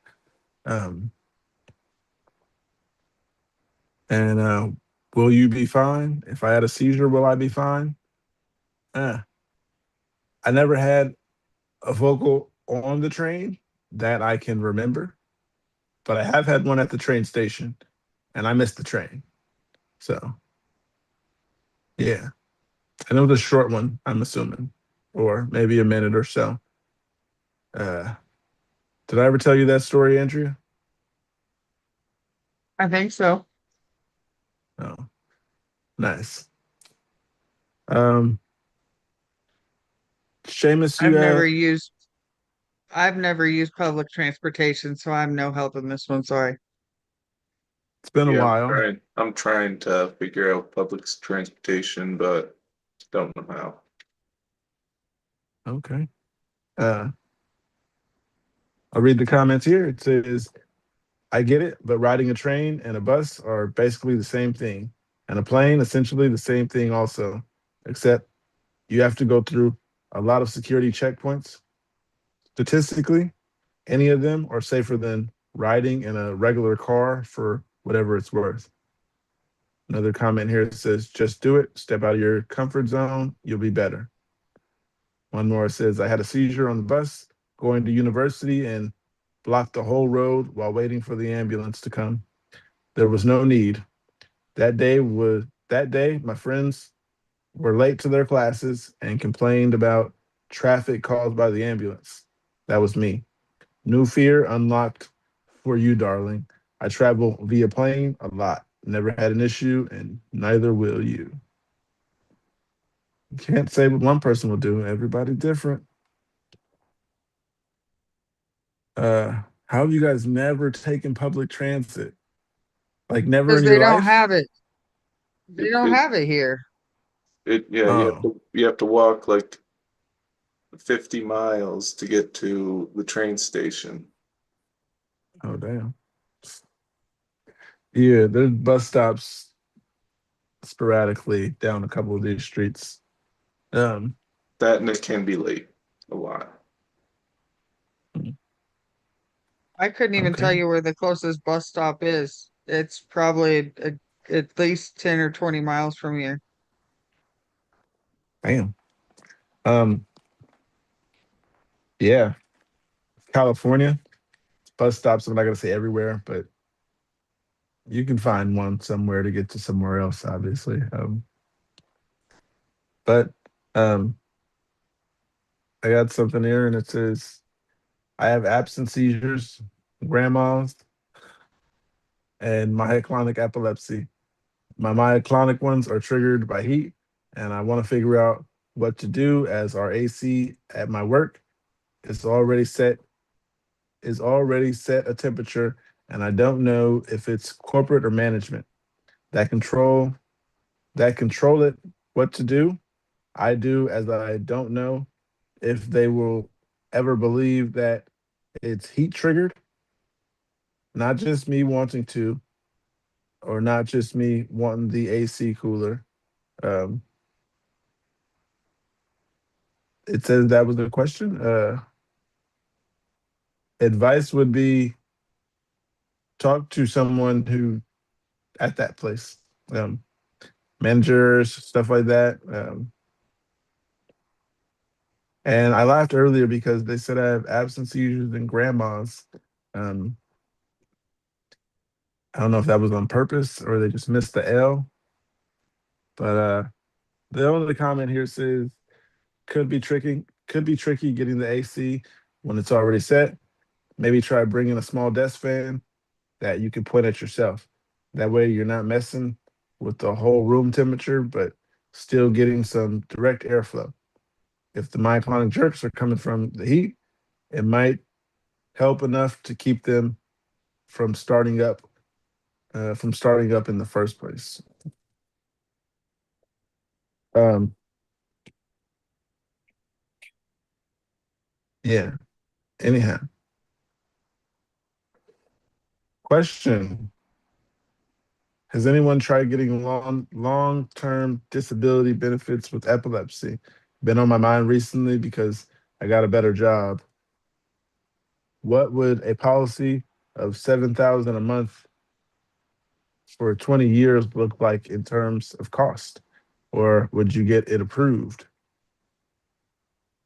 And will you be fine? If I had a seizure, will I be fine? I never had a vocal on the train that I can remember, but I have had one at the train station, and I missed the train. So, yeah. And it was a short one, I'm assuming, or maybe a minute or so. Did I ever tell you that story, Andrea? I think so. Oh, nice. Um, Seamus, I've never used I've never used public transportation, so I'm no help in this one. Sorry. it's been a Yeah, while. I'm trying to figure out public transportation, but don't know how. Okay. Uh, I'll read the comments here. It says, I get it, but riding a train and a bus are basically the same thing. And a plane, essentially the same thing also, except you have to go through a lot of security checkpoints. Statistically, any of them are safer than riding in a regular car for whatever it's worth. Another comment here says, just do it, step out of your comfort zone, you'll be better. One more says, I had a seizure on the bus going to university and blocked the whole road while waiting for the ambulance to come. There was no need. That day my friends were late to their classes and complained about traffic caused by the ambulance. That was me. New fear unlocked for you, darling. I travel via plane a lot. Never had an issue, and neither will you. You can't say what one person will do. Everybody different. How have you guys never taken public transit? Like never Because in they your don't life? have it. They It, don't it, have it here. yeah, Oh, you have to walk like 50 miles to get to the train station. oh damn. Yeah, there's bus stops sporadically down a couple of these streets. Um, That and it can be late a lot. I couldn't even tell okay. you where the closest bus stop is. It's probably at least 10 or 20 miles from here. Damn. Um, yeah, California bus stops. I'm not gonna say everywhere, but you can find one somewhere to get to somewhere else, obviously. But um, I got something here, and it says I have absent seizures, grandmas, and myoclonic epilepsy. My myoclonic ones are triggered by heat, and I want to figure out what to do as our AC at my work is already set a temperature, and I don't know if it's corporate or management that control it. What to do? I do as I don't know if they will ever believe that it's heat triggered, not just me wanting to, or not just me wanting the AC cooler. Um, it says that was the question. Advice would be talk to someone who at that place, um, managers, stuff like that. And I laughed earlier because they said I have absence seizures in grandmas. Um, I don't know if that was on purpose or they just missed the L. But the only comment here says could be tricky getting the AC when it's already set. Maybe try bringing a small desk fan that you can point at yourself. That way you're not messing with the whole room temperature, but still getting some direct airflow. If the myoclonic jerks are coming from the heat, it might help enough to keep them from starting up in the first place. Um, yeah. Anyhow, question: has anyone tried getting long-term disability benefits with epilepsy? Been on my mind recently because I got a better job. What would a policy of 7,000 a month for 20 years look like in terms of cost? Or would you get it approved?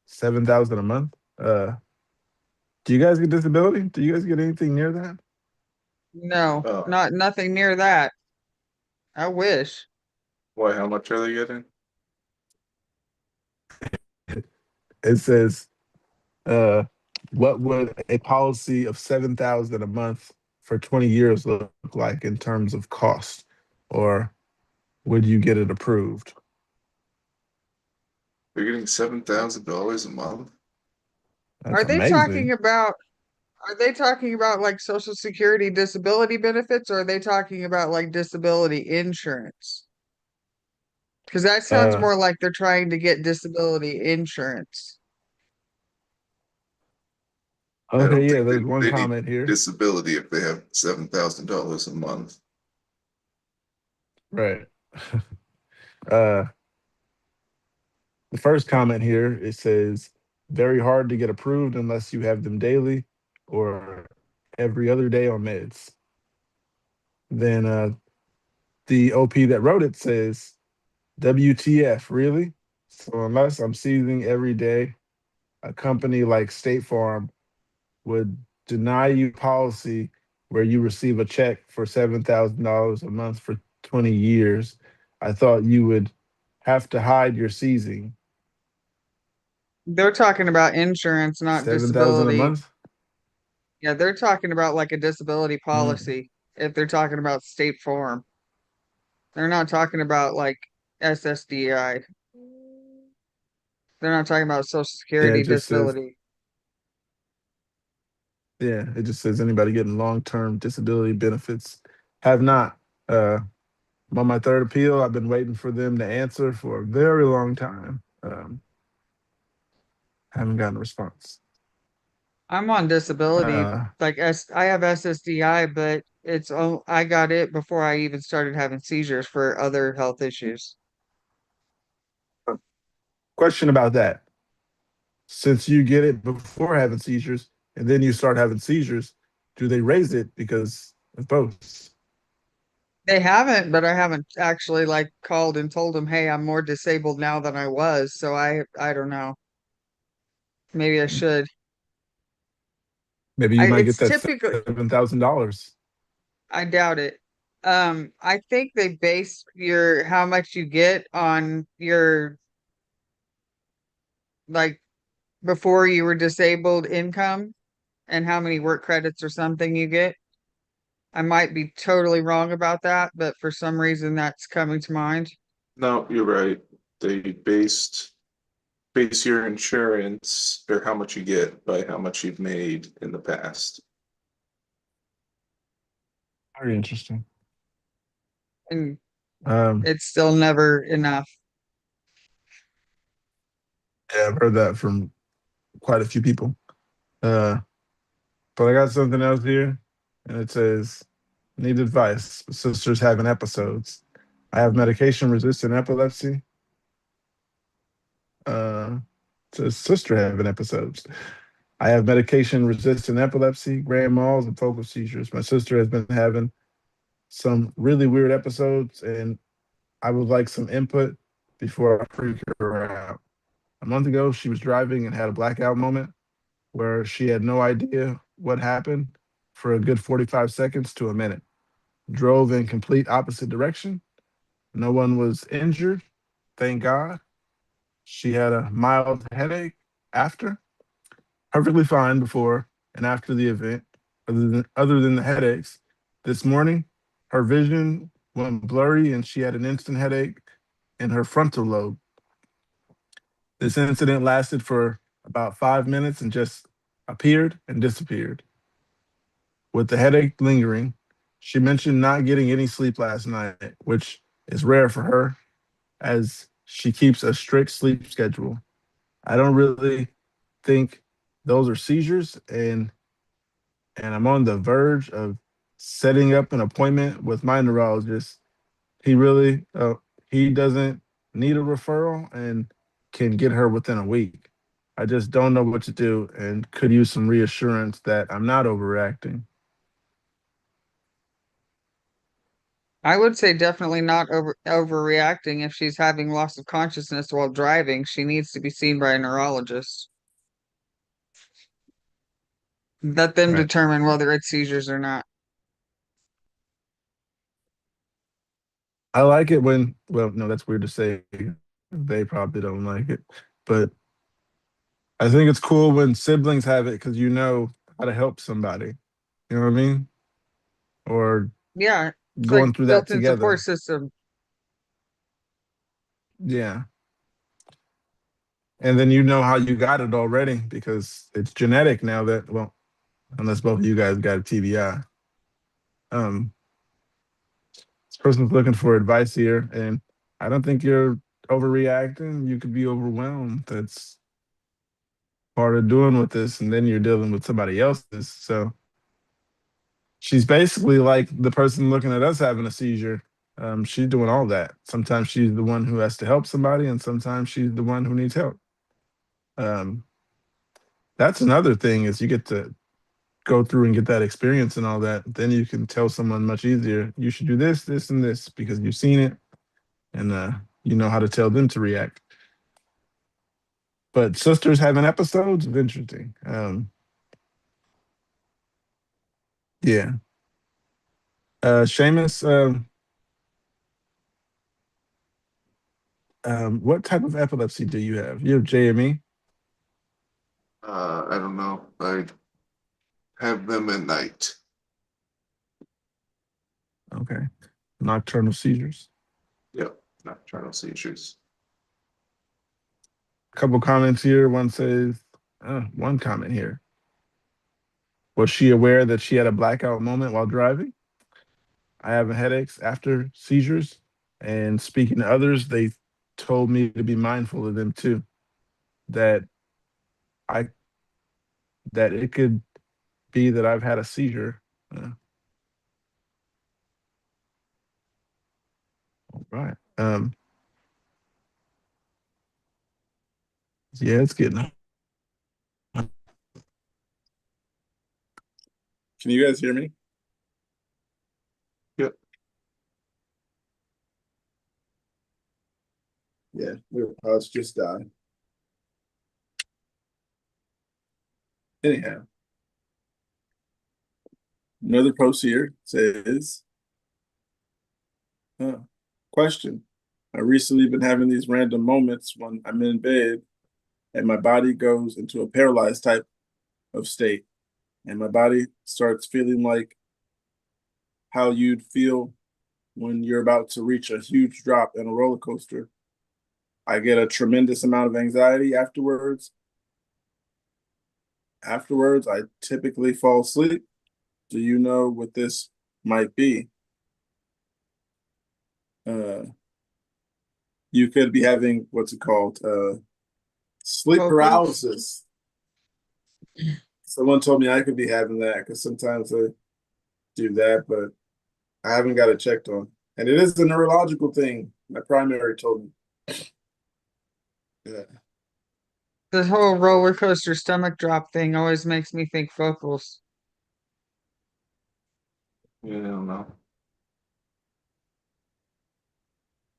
7,000 a month? Do you guys get disability? Do you guys get anything near that? No, Oh. nothing near that. I wish. Why? How much are they getting? It says, uh, what would a policy of 7,000 a month for 20 years look like in terms of cost? Or would you get it approved? They're getting $7,000 a month. That's Are they talking amazing. about like Social Security disability benefits, or are they talking about like disability insurance? Because that sounds Uh, more like they're trying to get disability insurance. I okay, don't yeah, think there's one they need comment here. disability if they have $7,000 a month. Right. uh, the first comment here, it says, very hard to get approved unless you have them daily or every other day on meds. Then the OP that wrote it says, WTF, really? So unless I'm seizing every day, a company like State Farm would deny you policy where you receive a check for $7,000 a month for 20 years. I thought you would have to hide your seizing. They're talking about insurance, not 7,000 a disability. month? Yeah, they're talking about like a disability Mm. policy if they're talking about State Farm. They're not talking about like SSDI. They're not talking about Social Yeah, it Security just says, disability. yeah, it just says anybody getting long-term disability benefits have not. I'm on my third appeal. I've been waiting for them to answer for a very long time. Haven't gotten a response. I'm on disability. Uh, I have SSDI, but I got it before I even started having seizures for other health issues. question about that. Since you get it before having seizures and then you start having seizures, do they raise it because of both? They haven't, but I haven't actually like called and told them, "Hey, I'm more disabled now than I was." So I don't know. Maybe I should. Maybe I you might get it's that typical. $7,000. I doubt it. I think they base your how much you get on your like before you were disabled income and how many work credits or something you get. I might be totally wrong about that, but for some reason that's coming to mind. No, you're right. They base your insurance or how much you get by how much you've made in the past. Very interesting. And Um, it's still never enough. yeah, I've heard that from quite a few people. But I got something else here, and it says, "Need advice. Sisters having episodes. I have medication-resistant epilepsy." It says sister having episodes. "I have medication-resistant epilepsy, grand mal, and focal seizures. My sister has been having some really weird episodes, and I would like some input before I freak her out. A month ago, she was driving and had a blackout moment where she had no idea what happened for a good 45 seconds to a minute. Drove in complete opposite direction. No one was injured, thank God. She had a mild headache after, perfectly fine before and after the event, other than the headaches. This morning, her vision went blurry and she had an instant headache in her frontal lobe. This incident lasted for about 5 minutes and just appeared and disappeared. With the headache lingering, she mentioned not getting any sleep last night, which is rare for her as she keeps a strict sleep schedule. I don't really think those are seizures, and I'm on the verge of setting up an appointment with my neurologist. He really he doesn't need a referral and can get her within a week. I just don't know what to do and could use some reassurance that I'm not overreacting. I would say definitely not overreacting. If she's having loss of consciousness while driving, she needs to be seen by a neurologist. Let them Right. determine whether it's seizures or not. I like it when, well, no, that's weird to say. They probably don't like it, but I think it's cool when siblings have it because you know how to help somebody. You know what I mean? Or Yeah, it's like going through that built-in support together. system. Yeah. And then you know how you got it already because it's genetic now that, well, unless both of you guys got a TBI. Um, this person's looking for advice here, and I don't think you're overreacting. You could be overwhelmed. That's part of doing with this, and then you're dealing with somebody else's. So she's basically like the person looking at us having a seizure. She's doing all that. Sometimes she's the one who has to help somebody, and sometimes she's the one who needs help. Um, that's another thing is you get to go through and get that experience and all that. Then you can tell someone much easier. You should do this, this, and this because you've seen it, and you know how to tell them to react. But sisters having episodes of interesting. Yeah. Seamus, what type of epilepsy do you have? You have JME? I don't know. I have them at night. Okay. Nocturnal seizures. Yep, nocturnal seizures. A couple comments here. One says, one comment here. Was she aware that she had a blackout moment while driving? I have headaches after seizures, and speaking to others, they told me to be mindful of them too. That I that it could be that I've had a seizure. All right. Yeah, it's getting. Can you guys hear me? Yep. Yeah, your pause just died. Anyhow, another post here says, question. I recently been having these random moments when I'm in bed and my body goes into a paralyzed type of state. And my body starts feeling like how you'd feel when you're about to reach a huge drop in a roller coaster. I get a tremendous amount of anxiety afterwards. I typically fall asleep. Do you know what this might be? You could be having what's it called? Sleep Focal. paralysis. Someone told me I could be having that because sometimes I do that, but I haven't got it checked on. And it is a neurological thing. My primary told me. Yeah. The whole roller coaster stomach drop thing always makes me think vocals. Yeah, I don't know.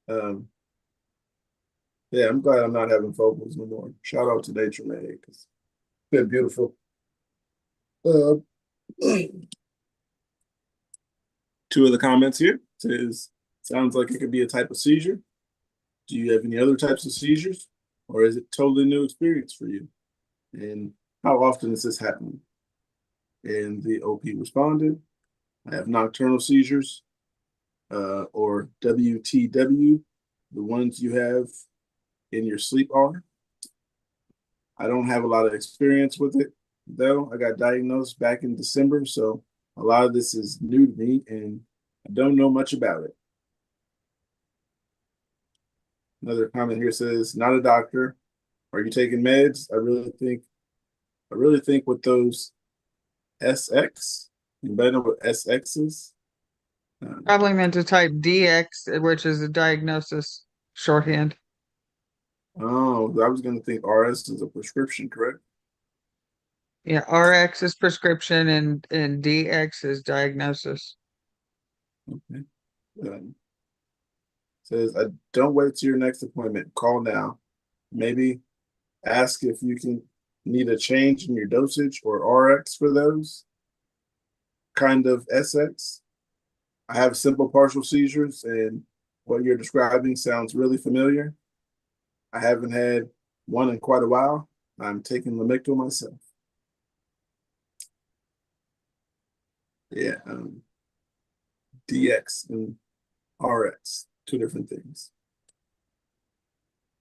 Um, yeah, I'm glad I'm not having phobos no more. Shout out to Nature Man because it's been beautiful. Uh, two of the comments here says, sounds like it could be a type of seizure. Do you have any other types of seizures? Or is it totally new experience for you? And how often is this happening? And the OP responded, I have nocturnal seizures, or WTW, the ones you have in your sleep are. I don't have a lot of experience with it, though. I got diagnosed back in December, so a lot of this is new to me, and I don't know much about it. Another comment here says, not a doctor. Are you taking meds? I really think with those SX, anybody know what SX is? Probably meant to type DX, which is a diagnosis shorthand. Oh, I was going to think RS is a prescription, correct? Yeah, RX is prescription and DX is diagnosis. Okay. Says, I don't wait till your next appointment. Call now. Maybe ask if you can need a change in your dosage or RX for those kind of SX. I have simple partial seizures, and what you're describing sounds really familiar. I haven't had one in quite a while. I'm taking Lamictal myself. Yeah, DX and RX, two different things.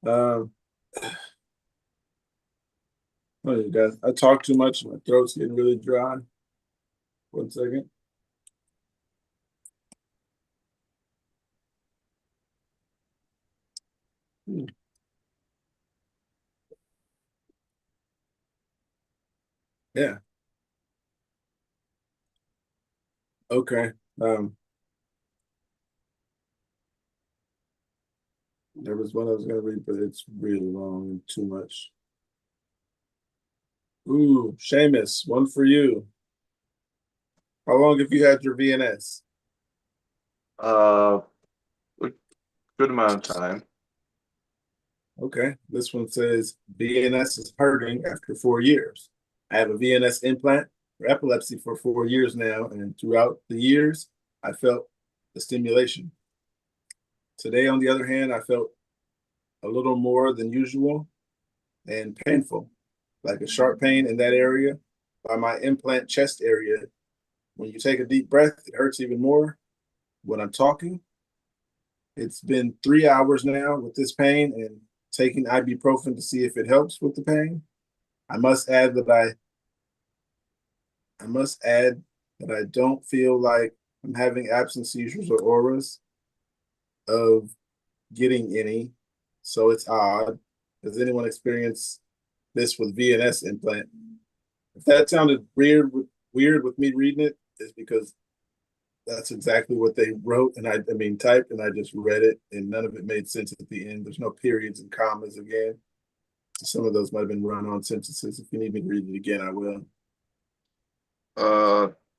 Um, oh, you guys, I talk too much. My throat's getting really dry. 1 second. Yeah. Okay. There was one I was gonna read, but it's really long and too much. Ooh, Seamus, one for you. How long have you had your VNS? A good amount of time. Okay, this one says VNS is hurting after 4 years. I have a VNS implant for epilepsy for 4 years now, and throughout the years, I felt the stimulation. Today, on the other hand, I felt a little more than usual and painful, like a sharp pain in that area by my implant chest area. When you take a deep breath, it hurts even more when I'm talking. It's been 3 hours now with this pain and taking ibuprofen to see if it helps with the pain. I must add that I don't feel like I'm having absent seizures or auras of getting any. So it's odd. Does anyone experience this with VNS implant? If that sounded weird with me reading it, it's because that's exactly what they wrote and I mean typed, and I just read it and none of it made sense at the end. There's no periods and commas again. Some of those might have been run-on sentences. If you need me to read it again, I will.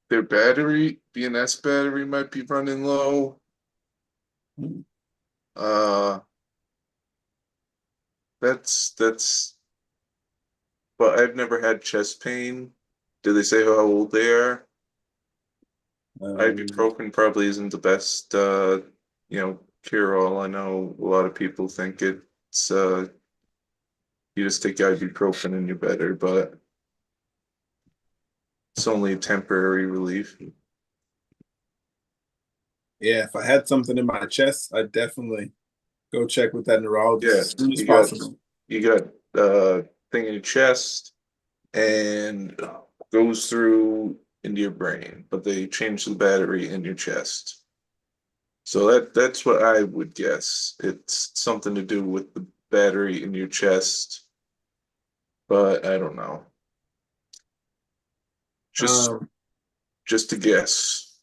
Their battery, BNS battery might be running low. That's but I've never had chest pain. Do they say how old they are? Ibuprofen probably isn't the best cure all. I know a lot of people think it's you just take ibuprofen and you're better, but it's only temporary relief. Yeah, if I had something in my chest, I'd definitely go check with that neurologist as soon as you got possible. you got thing in your chest and goes through into your brain, but they change the battery in your chest. So that's what I would guess. It's something to do with the battery in your chest, but I don't know. Just just a guess.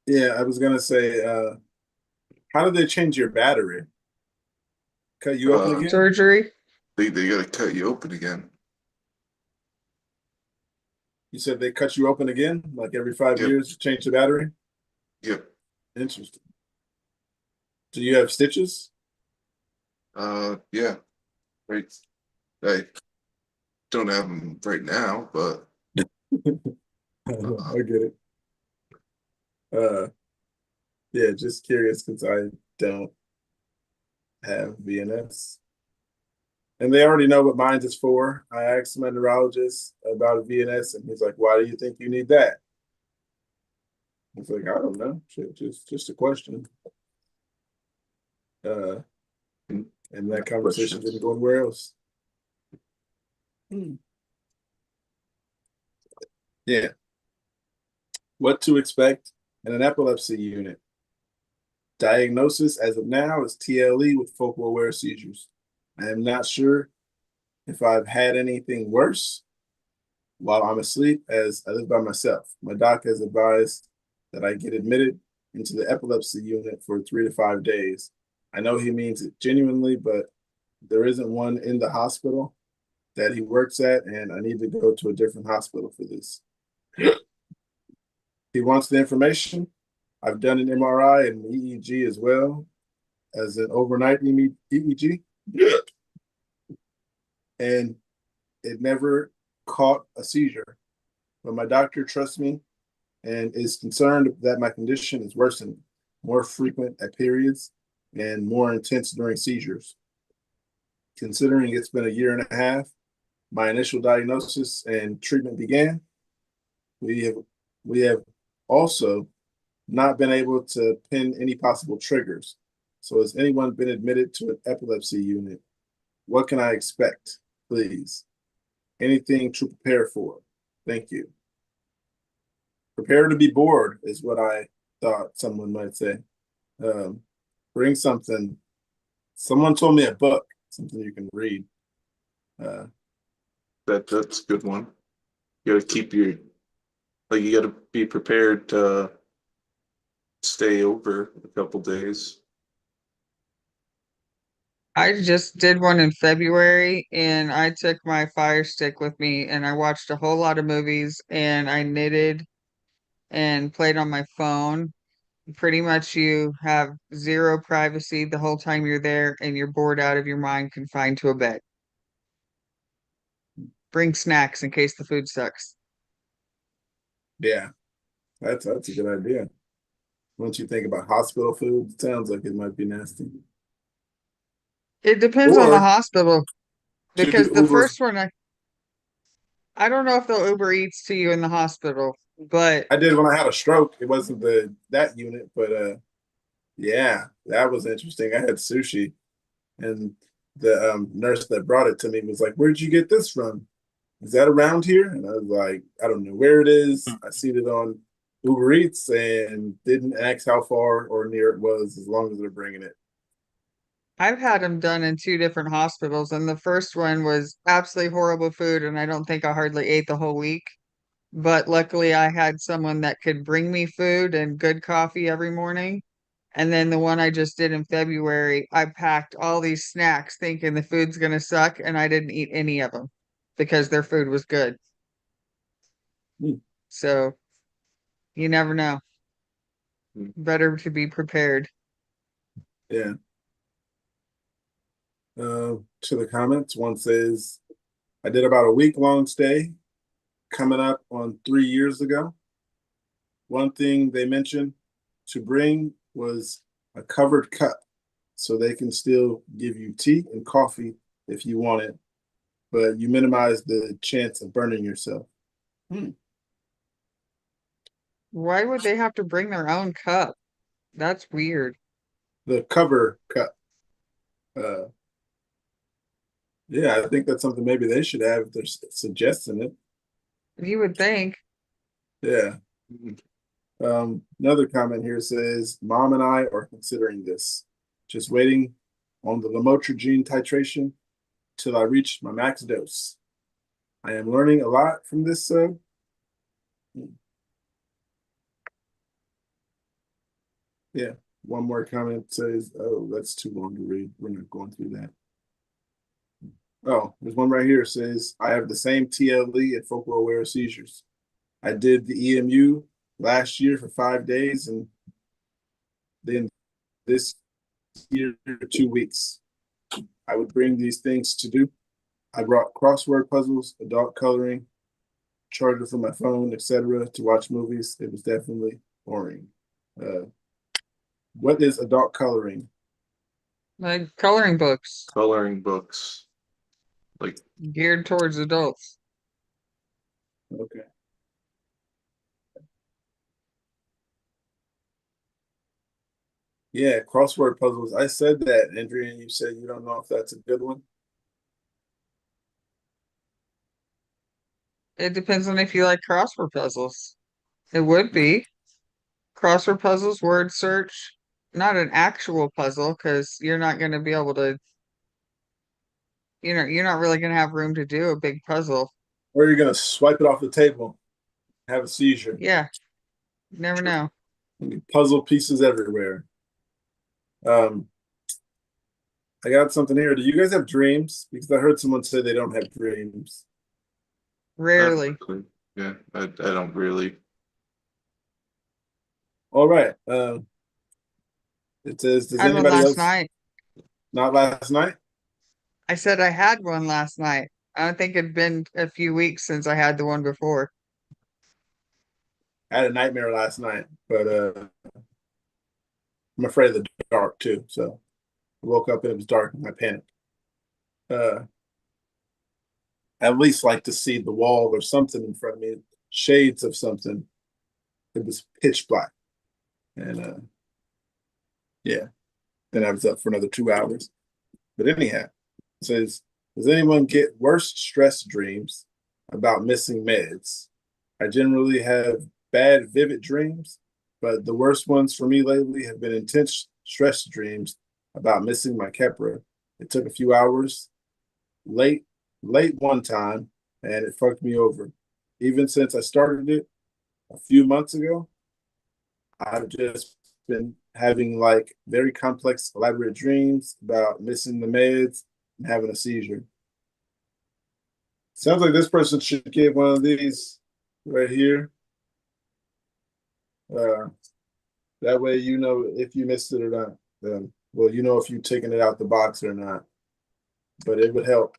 Yeah, I was gonna say, how did they change your battery? Cut you open again? Surgery. They gotta cut you open again. You said they cut you open again, like every 5 years to change the battery? Yep. Interesting. Do you have stitches? Yeah. Right. I don't have them right now, but I get it. Yeah, just curious because I don't have VNS. And they already know what mine is for. I asked my neurologist about a VNS, and he's like, "Why do you think you need that?" I was like, "I don't know. Shit, just a question." Uh, and that conversation didn't go anywhere else. Yeah. What to expect in an epilepsy unit? Diagnosis as of now is TLE with focal aware seizures. I am not sure if I've had anything worse while I'm asleep, as I live by myself. My doc has advised that I get admitted into the epilepsy unit for 3 to 5 days. I know he means it genuinely, but there isn't one in the hospital that he works at, and I need to go to a different hospital for this. He wants the information. I've done an MRI and EEG as well as an overnight EEG. And it never caught a seizure. But my doctor trusts me and is concerned that my condition is worsening, more frequent at periods and more intense during seizures. Considering it's been a year and a half, my initial diagnosis and treatment began, we have also not been able to pin any possible triggers. So has anyone been admitted to an epilepsy unit? What can I expect, please? Anything to prepare for? Thank you. Prepare to be bored is what I thought someone might say. Bring something. Someone told me a book, something you can read. that's a good one. You gotta keep your you gotta be prepared to stay over a couple days. I just did one in February and I took my Fire Stick with me and I watched a whole lot of movies and I knitted and played on my phone. Pretty much you have zero privacy the whole time you're there and you're bored out of your mind, confined to a bed. Bring snacks in case the food sucks. Yeah, that's a good idea. Once you think about hospital food, it sounds like it might be nasty. It depends on the Or hospital To because do the Uber, first one I don't know if they'll Uber Eats to you in the hospital, but I did when I had a stroke. It wasn't that unit, but yeah, that was interesting. I had sushi, and the nurse that brought it to me was like, "Where'd you get this from? Is that around here?" And I was like, "I don't know where it is. I seen it on Uber Eats and didn't ask how far or near it was, as long as they're bringing it." I've had them done in two different hospitals, and the first one was absolutely horrible food, and I don't think I hardly ate the whole week. But luckily, I had someone that could bring me food and good coffee every morning. And then the one I just did in February, I packed all these snacks thinking the food's gonna suck, and I didn't eat any of them because their food was good. Hmm. So you never know. Better to be prepared. Yeah. To the comments, one says, "I did about a week-long stay coming up on 3 years ago. One thing they mentioned to bring was a covered cup so they can still give you tea and coffee if you want it, but you minimize the chance of burning yourself." Why would they have to bring their own cup? That's weird. The cover cup. Yeah, I think that's something maybe they should have if they're suggesting it. You would think. Yeah. Another comment here says, "Mom and I are considering this. Just waiting on the lamotrigine titration till I reach my max dose. I am learning a lot from this. Yeah, one more comment says, oh, that's too long to read. We're not going through that. Oh, there's one right here says, I have the same TLE and focal aware seizures. I did the EMU last year for 5 days and then this year 2 weeks. I would bring these things to do. I brought crossword puzzles, adult coloring, charger for my phone, etc. to watch movies. It was definitely boring. What is adult coloring? Like coloring books Coloring books. Like, geared towards adults. Okay. Yeah, crossword puzzles. I said that, Andrea, and you said you don't know if that's a good one. It depends on if you like crossword puzzles. It would be crossword puzzles, word search, not an actual puzzle because you're not going to be able to, you're not really going to have room to do a big puzzle. Or you're gonna swipe it off the table, have a seizure. Yeah, you never know. Puzzle pieces everywhere. I got something here. Do you guys have dreams? Because I heard someone say they don't have dreams. Rarely. yeah, I don't really. All right. It says, does I had one anybody last else? night. Not last night? I said I had one last night. I don't think it'd been a few weeks since I had the one before. I had a nightmare last night, but I'm afraid of the dark too. So I woke up and it was dark and I panicked. I at least like to see the wall or something in front of me, shades of something. It was pitch black. And yeah, then I was up for another 2 hours. But anyhow, it says, does anyone get worse stress dreams about missing meds? I generally have bad, vivid dreams, but the worst ones for me lately have been intense stress dreams about missing my Keppra. It took a few hours, late one time, and it fucked me over. Even since I started it a few months ago, I've just been having like very complex, elaborate dreams about missing the meds and having a seizure. Sounds like this person should get one of these right here. That way you know if you missed it or not. Well, you know if you've taken it out the box or not. But it would help.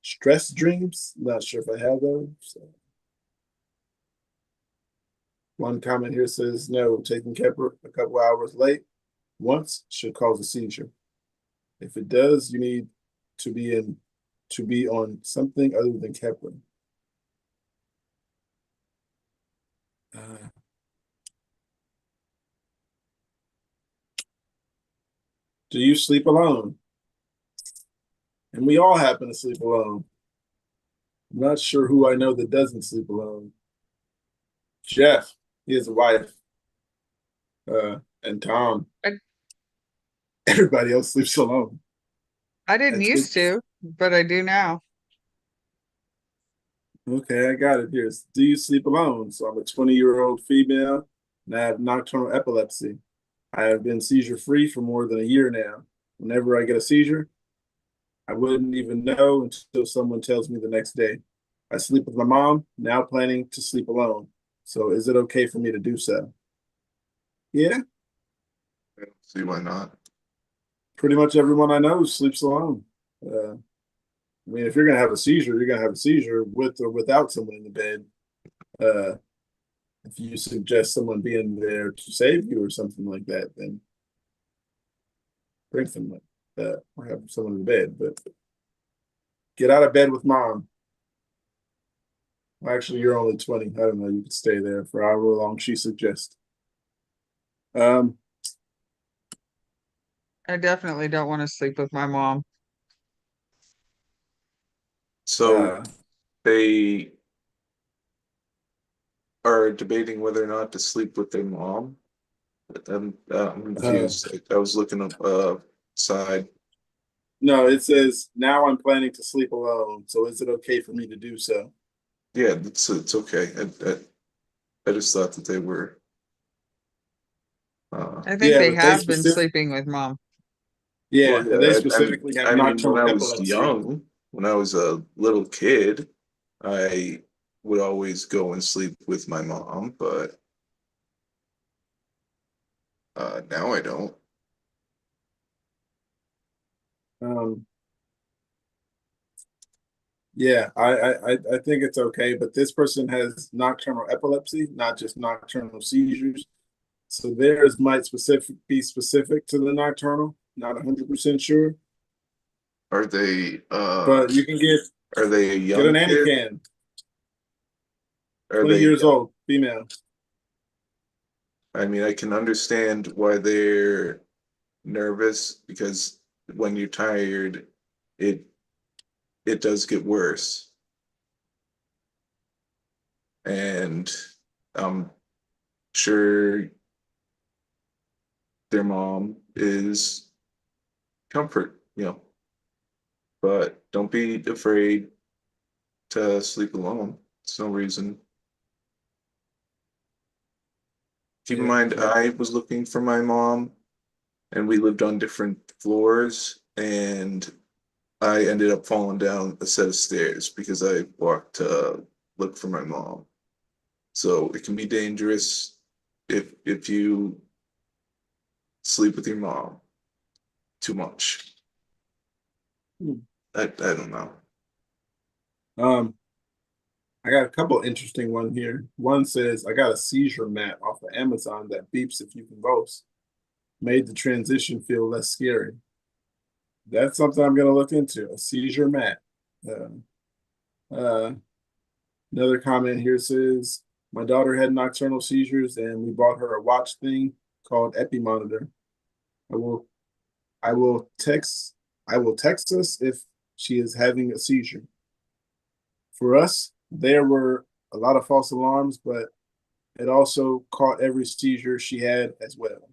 Stress dreams. Not sure if I have those. So. One comment here says no, taking Keppra a couple hours late once should cause a seizure. If it does, you need to be on something other than Keppra. Do you sleep alone? And we all happen to sleep alone. I'm not sure who I know that doesn't sleep alone. Jeff, he has a wife. And Tom. Everybody else sleeps alone. I didn't That's used good. to, but I do now. Okay, I got it here. Do you sleep alone? So I'm a 20-year-old female and I have nocturnal epilepsy. I have been seizure-free for more than a year now. Whenever I get a seizure, I wouldn't even know until someone tells me the next day. I sleep with my mom, now planning to sleep alone. So is it okay for me to do so? Yeah, I don't see why not. pretty much everyone I know sleeps alone. I mean, if you're gonna have a seizure, you're gonna have a seizure with or without someone in the bed. If you suggest someone being there to save you or something like that, then bring someone or have someone in the bed. But get out of bed with mom. Actually, you're only 20. I don't know. You could stay there for however long she suggests. I definitely don't want to sleep with my mom. So they are debating whether or not to sleep with their mom. I'm confused. I was looking up side. No, it says now I'm planning to sleep alone. So is it okay for me to do so? Yeah, it's okay. I just thought that they were. I think Yeah, they but they have been specific. sleeping with mom. Yeah, Well, and they yeah, specifically have I mean, when nocturnal I was epilepsy. young, when I was a little kid, I would always go and sleep with my mom, but now I don't. Um, yeah, I think it's okay, but this person has nocturnal epilepsy, not just nocturnal seizures. So theirs might be specific to the nocturnal. Not 100% sure, Are they but you can are they a get an young kid? Anakin, Are 20 they years young? old, female. I mean, I can understand why they're nervous because when you're tired, it it does get worse. And I'm sure their mom is comfort, but don't be afraid to sleep alone. It's no reason. Keep in Yeah, mind, but I was looking for my mom, and we lived on different floors, and I ended up falling down a set of stairs because I walked to look for my mom. So it can be dangerous if you sleep with your mom too much. hmm. I don't know. um, I got a couple interesting ones here. One says I got a seizure mat off of Amazon that beeps if you convulse. Made the transition feel less scary. That's something I'm gonna look into. A seizure mat. Uh, uh, Another comment here says my daughter had nocturnal seizures and we bought her a watch thing called Epi Monitor. I will I will text I will text us if she is having a seizure. For us, there were a lot of false alarms, but it also caught every seizure she had as well.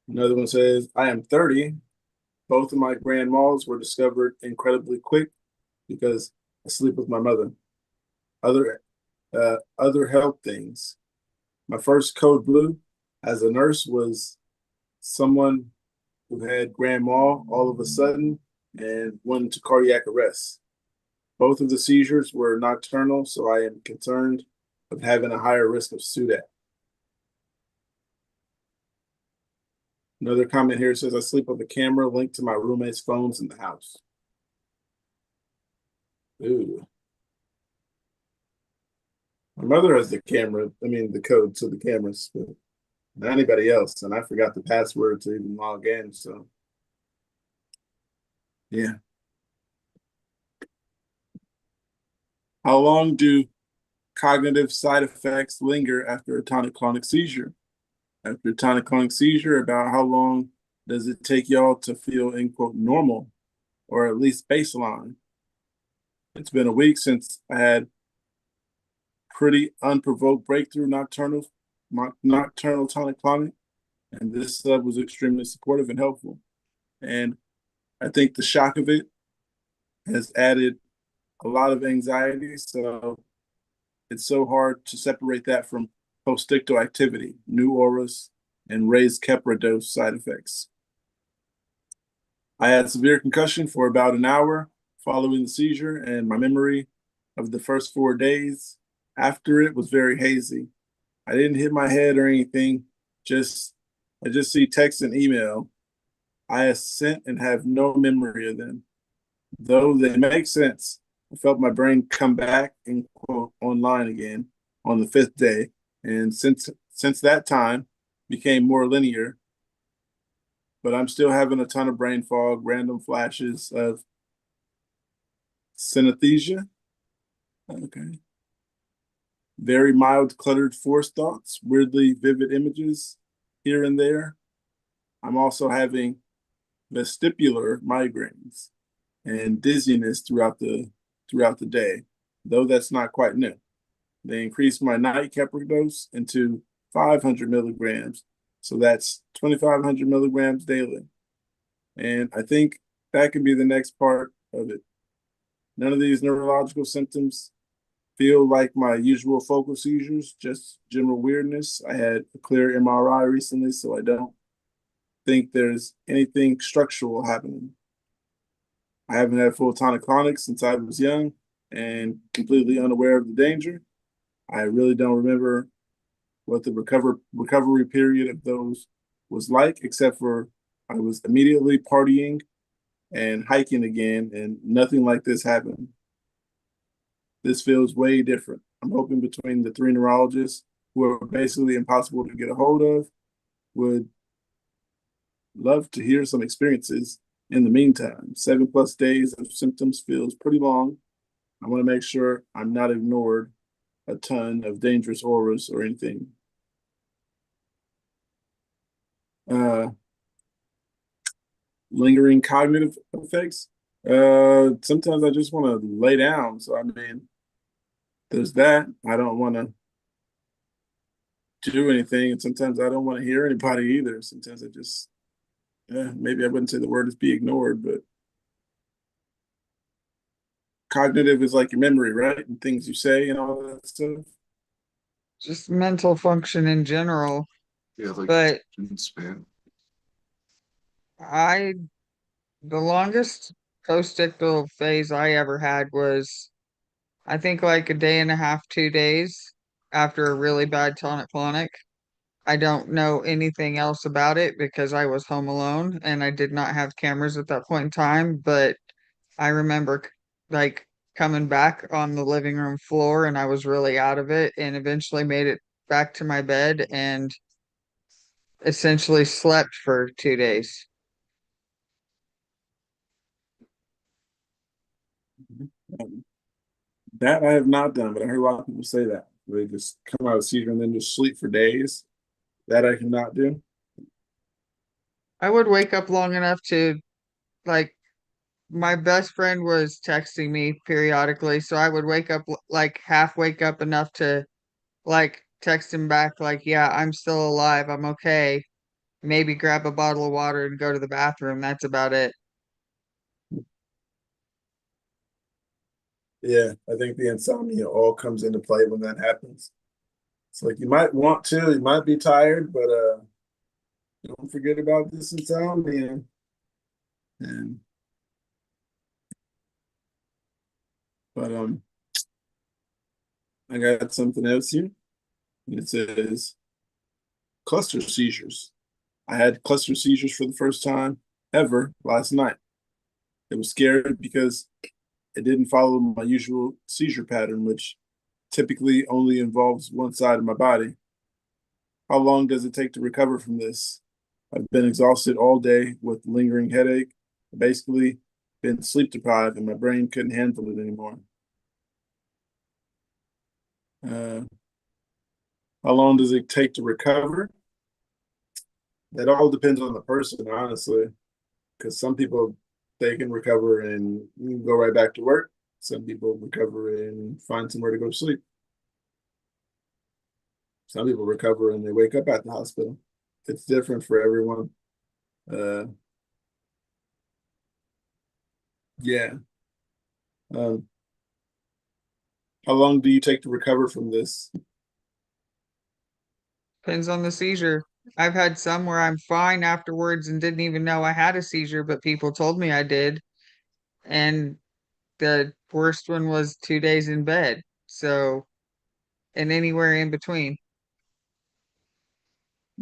Another one says, I am 30. Both of my grand malls were discovered incredibly quick because I sleep with my mother. Other health things. My first code blue as a nurse was someone who had grand mal all of a sudden and went into cardiac arrest. Both of the seizures were nocturnal, so I am concerned of having a higher risk of SUDEP. Another comment here says I sleep with a camera linked to my roommate's phones in the house. Ooh. My mother has the camera, the code to the cameras, but not anybody else. And I forgot the password to even log in. So, yeah. How long do cognitive side effects linger after a tonic-clonic seizure? After a tonic-clonic seizure, about how long does it take y'all to feel, in quote, normal or at least baseline? It's been a week since I had pretty unprovoked breakthrough nocturnal tonic-clonic, and this sub was extremely supportive and helpful. And I think the shock of it has added a lot of anxiety. So it's so hard to separate that from postictal activity, new auras, and raised Keppra dose side effects. I had severe concussion for about an hour following the seizure, and my memory of the first 4 days after it was very hazy. I didn't hit my head or anything. I just see text and email. I sent and have no memory of them. Though they make sense, I felt my brain come back and quote online again on the fifth day, and since that time became more linear. But I'm still having a ton of brain fog, random flashes of synesthesia. Okay. Very mild, cluttered force thoughts, weirdly vivid images here and there. I'm also having vestibular migraines and dizziness throughout the day, though that's not quite new. They increased my night Keppra dose into 500 milligrams, so that's 2,500 milligrams daily. And I think that could be the next part of it. None of these neurological symptoms feel like my usual focal seizures, just general weirdness. I had a clear MRI recently, so I don't think there's anything structural happening. I haven't had full tonic-clonic since I was young and completely unaware of the danger. I really don't remember what the recovery period of those was like, except for I was immediately partying and hiking again, and nothing like this happened. This feels way different. I'm hoping between the three neurologists, who are basically impossible to get a hold of, would love to hear some experiences in the meantime. 7+ days of symptoms feels pretty long. I want to make sure I'm not ignored a ton of dangerous auras or anything. Lingering cognitive effects. Sometimes I just want to lay down. So I mean, there's that. I don't want to do anything, and sometimes I don't want to hear anybody either. Sometimes I just, maybe I wouldn't say the word is be ignored, but cognitive is like your memory, right? And things you say and all that stuff. Just mental function in general. Yeah, like But attention span. the longest post-ictal phase I ever had was, I think, like a day and a half, 2 days after a really bad tonic-clonic. I don't know anything else about it because I was home alone and I did not have cameras at that point in time. But I remember like coming back on the living room floor and I was really out of it and eventually made it back to my bed and essentially slept for 2 days. That I have not done, but I heard a lot of people say that. They just come out of seizure and then just sleep for days. That I cannot do. I would wake up long enough to, like, my best friend was texting me periodically, so I would wake up, like, half wake up enough to, like, text him back, like, yeah, I'm still alive, I'm okay. Maybe grab a bottle of water and go to the bathroom. That's about it. Yeah, I think the insomnia all comes into play when that happens. It's like you might want to, you might be tired, but don't forget about this insomnia. And but I got something else here. It says cluster seizures. I had cluster seizures for the first time ever last night. It was scary because it didn't follow my usual seizure pattern, which typically only involves one side of my body. How long does it take to recover from this? I've been exhausted all day with lingering headache. Basically, been sleep deprived, and my brain couldn't handle it anymore. Uh, how long does it take to recover? That all depends on the person, honestly, because some people they can recover and go right back to work. Some people recover and find somewhere to go to sleep. Some people recover and they wake up at the hospital. It's different for everyone. Uh, yeah. Um, how long do you take to recover from this? Depends on the seizure. I've had some where I'm fine afterwards and didn't even know I had a seizure, but people told me I did. And the worst one was 2 days in bed. So, and anywhere in between.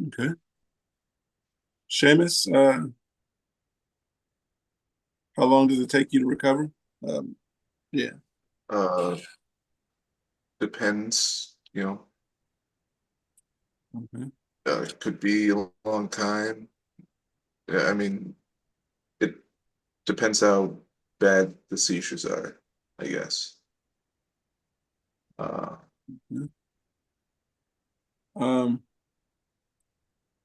Okay. Seamus, how long does it take you to recover? Yeah. Uh, Depends, you know. Okay. It could be a long time. Yeah, I mean, it depends how bad the seizures are, I guess. Mhm.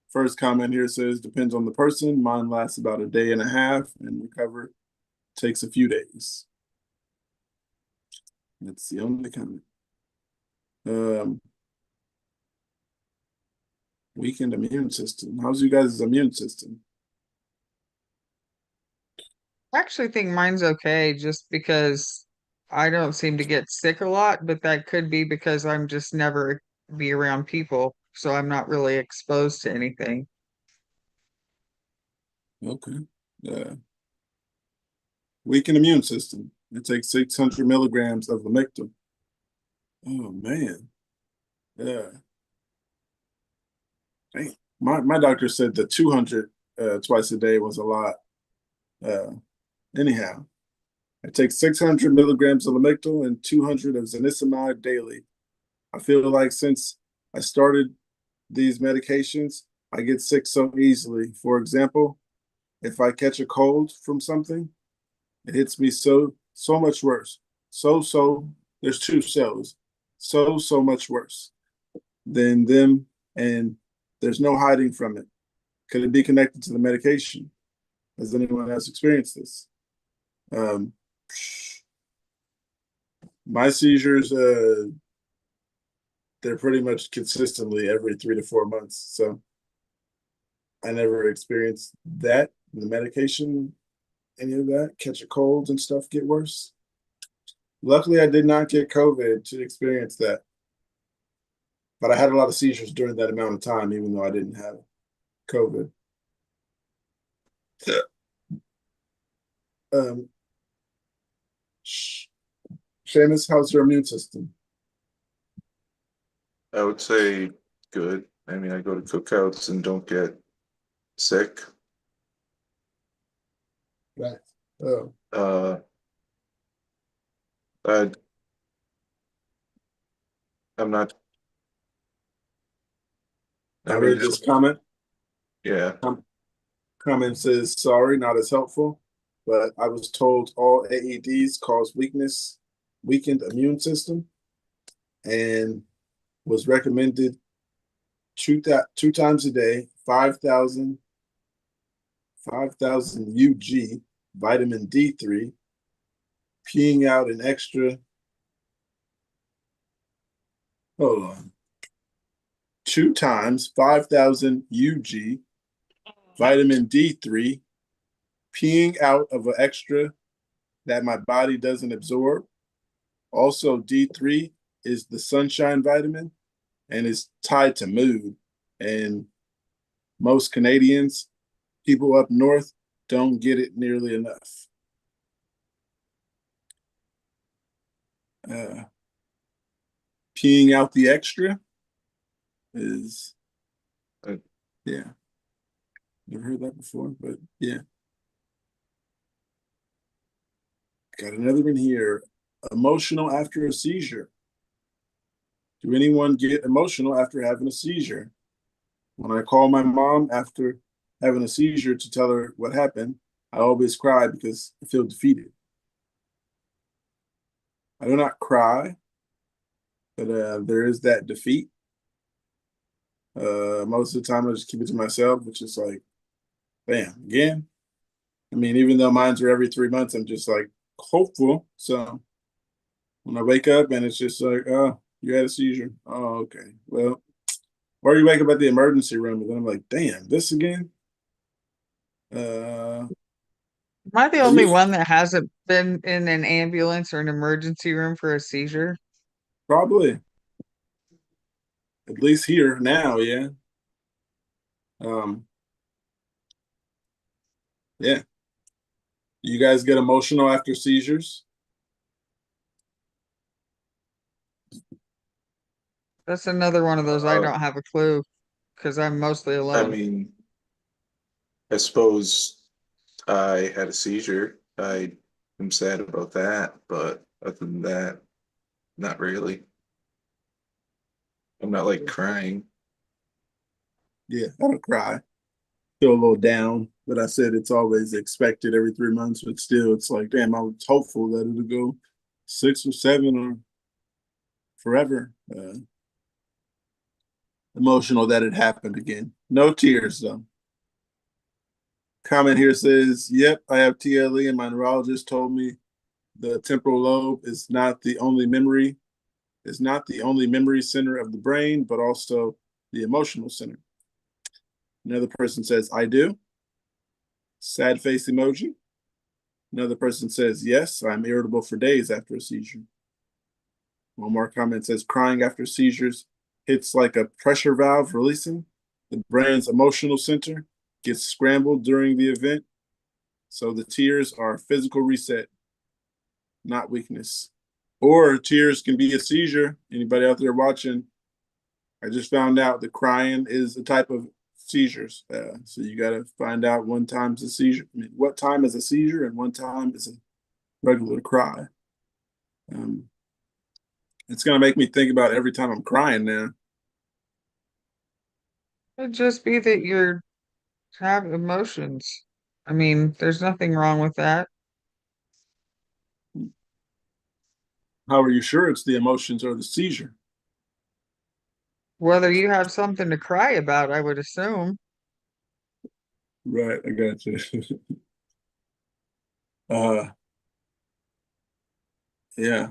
First comment here says depends on the person. Mine lasts about a day and a half, and recover takes a few days. That's the only comment. Weakened immune system. How's you guys' immune system? I actually think mine's okay just because I don't seem to get sick a lot, but that could be because I'm just never be around people, so I'm not really exposed to anything. Okay. Weakened immune system. It takes 600 milligrams of lamictal. Oh man. Yeah. Dang. My doctor said the 200 twice a day was a lot. Anyhow, I take 600 milligrams of lamictal and 200 of zanisamide daily. I feel like since I started these medications, I get sick so easily. For example, if I catch a cold from something, it hits me so much worse. There's two cells. So much worse than them, and there's no hiding from it. Could it be connected to the medication? Has anyone else experienced this? My seizures, they're pretty much consistently every 3 to 4 months. So I never experienced that. The medication, any of that, catch a cold and stuff get worse. Luckily, I did not get COVID to experience that. But I had a lot of seizures during that amount of time, even though I didn't have COVID. Um, Seamus, how's your immune system? I would say good. I mean, I go to cookouts and don't get sick. Right. Oh. I I'm not. I read this comment. Yeah. Comment says, sorry, not as helpful, but I was told all AEDs cause weakened immune system, and was recommended two times a day, 5,000 UG, vitamin D3, peeing out an extra, hold on, 2 times 5,000 UG, vitamin D3, peeing out of an extra that my body doesn't absorb. Also, D3 is the sunshine vitamin and is tied to mood. And most Canadians, people up north, don't get it nearly enough. Peeing out the extra is, yeah. Never heard that before, but yeah. Got another one here. Emotional after a seizure. Do anyone get emotional after having a seizure? When I call my mom after having a seizure to tell her what happened, I always cry because I feel defeated. I do not cry, but there is that defeat. Most of the time, I just keep it to myself, which is like, bam, again. I mean, even though mine's are every 3 months, I'm just like hopeful. So when I wake up and it's just like, oh, you had a seizure. Oh, okay. Well, or you wake up at the emergency room and then I'm like, damn, this again? Am I the only one that hasn't been in an ambulance or an emergency room for a seizure? Probably. At least here now, yeah. Yeah. You guys get emotional after seizures? That's another one of those I don't have a clue because I'm mostly I alone. mean, I suppose I had a seizure. I am sad about that, but other than that, not really. I'm not like crying. Yeah, I don't cry. Feel a little down, but I said it's always expected every 3 months, but still it's like, damn, I was hopeful that it'll go 6 or 7 or forever. Emotional that it happened again. No tears though. Comment here says, yep, I have TLE and my neurologist told me the temporal lobe is not the only memory center of the brain, but also the emotional center. Another person says, I do. Sad face emoji. Another person says, yes, I'm irritable for days after a seizure. One more comment says, crying after seizures hits like a pressure valve releasing. The brain's emotional center gets scrambled during the event. So the tears are a physical reset, not weakness. Or tears can be a seizure. Anybody out there watching? I just found out that crying is a type of seizures. So you got to find out one time's a seizure. What time is a seizure and one time is a regular cry. It's going to make me think about every time I'm crying now. It'd just be that you're have emotions. I mean, there's nothing wrong with that. How are you sure it's the emotions or the seizure? Whether you have something to cry about, I would assume. Right, I got you. uh, yeah.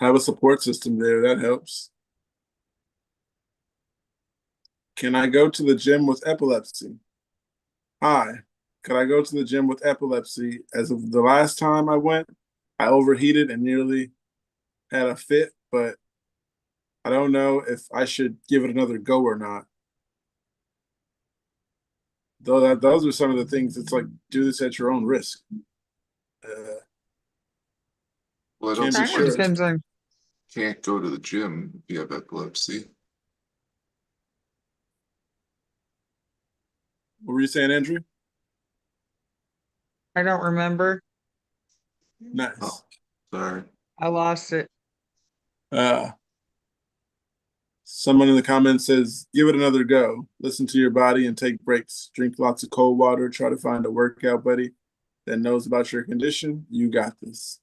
Have a support system there. That helps. Can I go to the gym with epilepsy? Hi. Could I go to the gym with epilepsy? As of the last time I went, I overheated and nearly had a fit, but I don't know if I should give it another go or not. Though those are some of the things. It's like, do this at your own risk. Well, I Can't don't be see Kind why of sure. you depends on. can't go to the gym if you have epilepsy. What were you saying, Andrew? I don't remember. Nice. Oh, sorry. I lost it. Someone in the comments says, give it another go. Listen to your body and take breaks. Drink lots of cold water. Try to find a workout buddy that knows about your condition. You got this.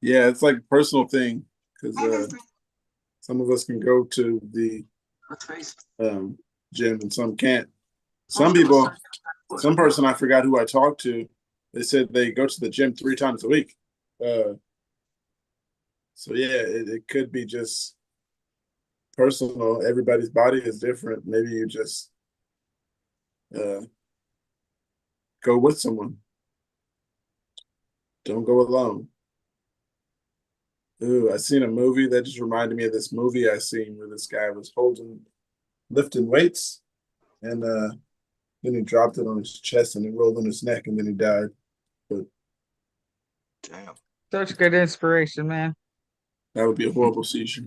Yeah, it's like a personal thing because some of us can go to the gym and some can't. Some people, some person I forgot who I talked to, they said they go to the gym 3 times a week. So yeah, it could be just personal. Everybody's body is different. Maybe you just go with someone. Don't go alone. Ooh, I seen a movie that just reminded me of this movie I seen where this guy was lifting weights, and then he dropped it on his chest and it rolled on his neck, and then he died. But Damn. Such good inspiration, man. that would be a horrible seizure.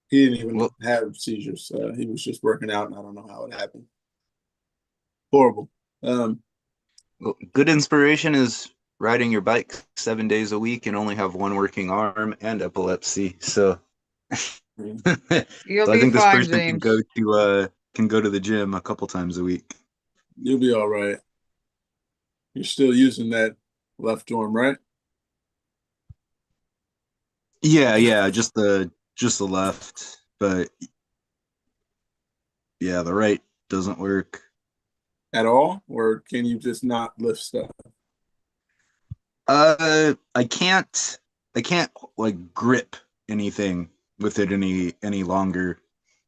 He didn't even Well- have seizures. He was just working out, and I don't know how it happened. Horrible. Well, good inspiration is riding your bike 7 days a week and only have one working arm and epilepsy. So, You'll so I be think this fine, person James. can go to the gym a couple times a week. You'll be all right. You're still using that left arm, right? Yeah, just the left, but yeah, the right doesn't work. At all? Or can you just not lift stuff? I can't like grip anything with it any longer.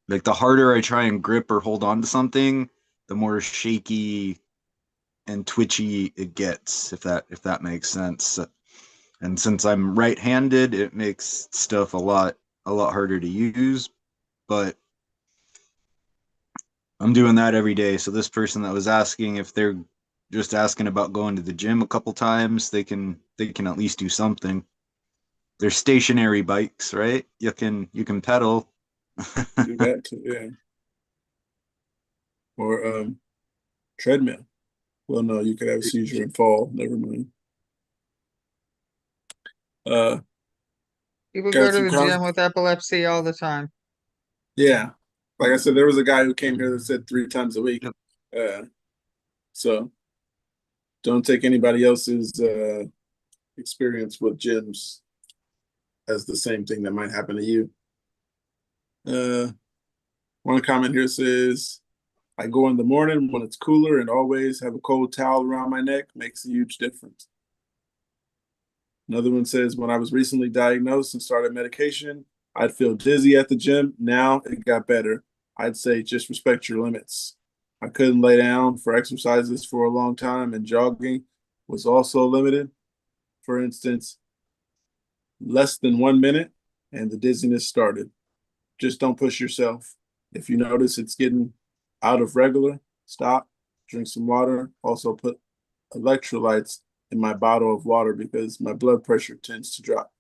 Like the harder I try and grip or hold on to something, the more shaky and twitchy it gets, if that makes sense. And since I'm right-handed, it makes stuff a lot harder to use, but I'm doing that every day. So this person that was asking, if they're just asking about going to the gym a couple times, they can at least do something. They're stationary bikes, right? You can pedal. Do that too, yeah. Or treadmill. Well, no, you could have a seizure and fall. Never mind. People Got go to some the comments? gym with epilepsy all the time. Yeah. Like I said, there was a guy who came here that said 3 times a week. So don't take anybody else's experience with gyms as the same thing that might happen to you. One comment here says, I go in the morning when it's cooler and always have a cold towel around my neck. Makes a huge difference. Another one says, when I was recently diagnosed and started medication, I'd feel dizzy at the gym. Now it got better. I'd say just respect your limits. I couldn't lay down for exercises for a long time, and jogging was also limited. For instance, less than 1 minute, and the dizziness started. Just don't push yourself. If you notice it's getting out of regular, stop, drink some water. Also put electrolytes in my bottle of water because my blood pressure tends to drop.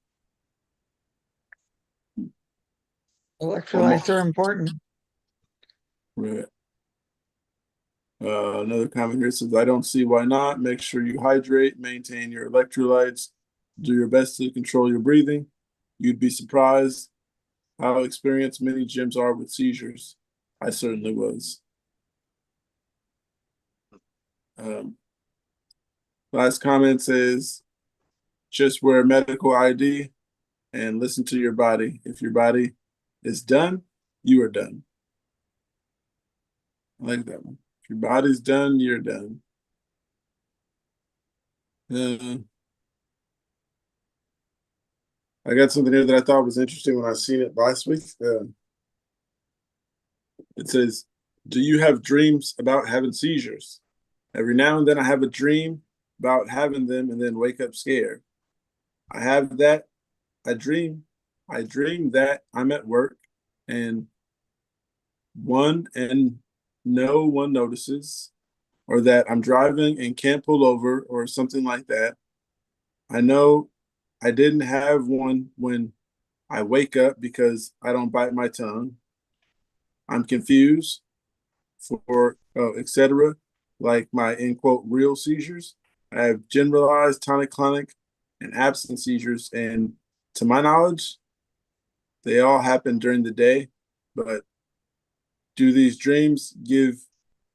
Electrolytes are important. Right. Another comment here says, I don't see why not. Make sure you hydrate, maintain your electrolytes, do your best to control your breathing. You'd be surprised how experienced many gyms are with seizures. I certainly was. Last comment says, just wear medical ID and listen to your body. If your body is done, you are done. I like that one. If your body's done, you're done. I got something here that I thought was interesting when I seen it last week. It says, do you have dreams about having seizures? Every now and then I have a dream about having them and then wake up scared. I have that. I dream that I'm at work and no one notices, or that I'm driving and can't pull over or something like that. I know I didn't have one when I wake up because I don't bite my tongue. I'm confused for etc. Like my end quote real seizures. I have generalized tonic-clonic and absent seizures, and to my knowledge, they all happen during the day. But do these dreams give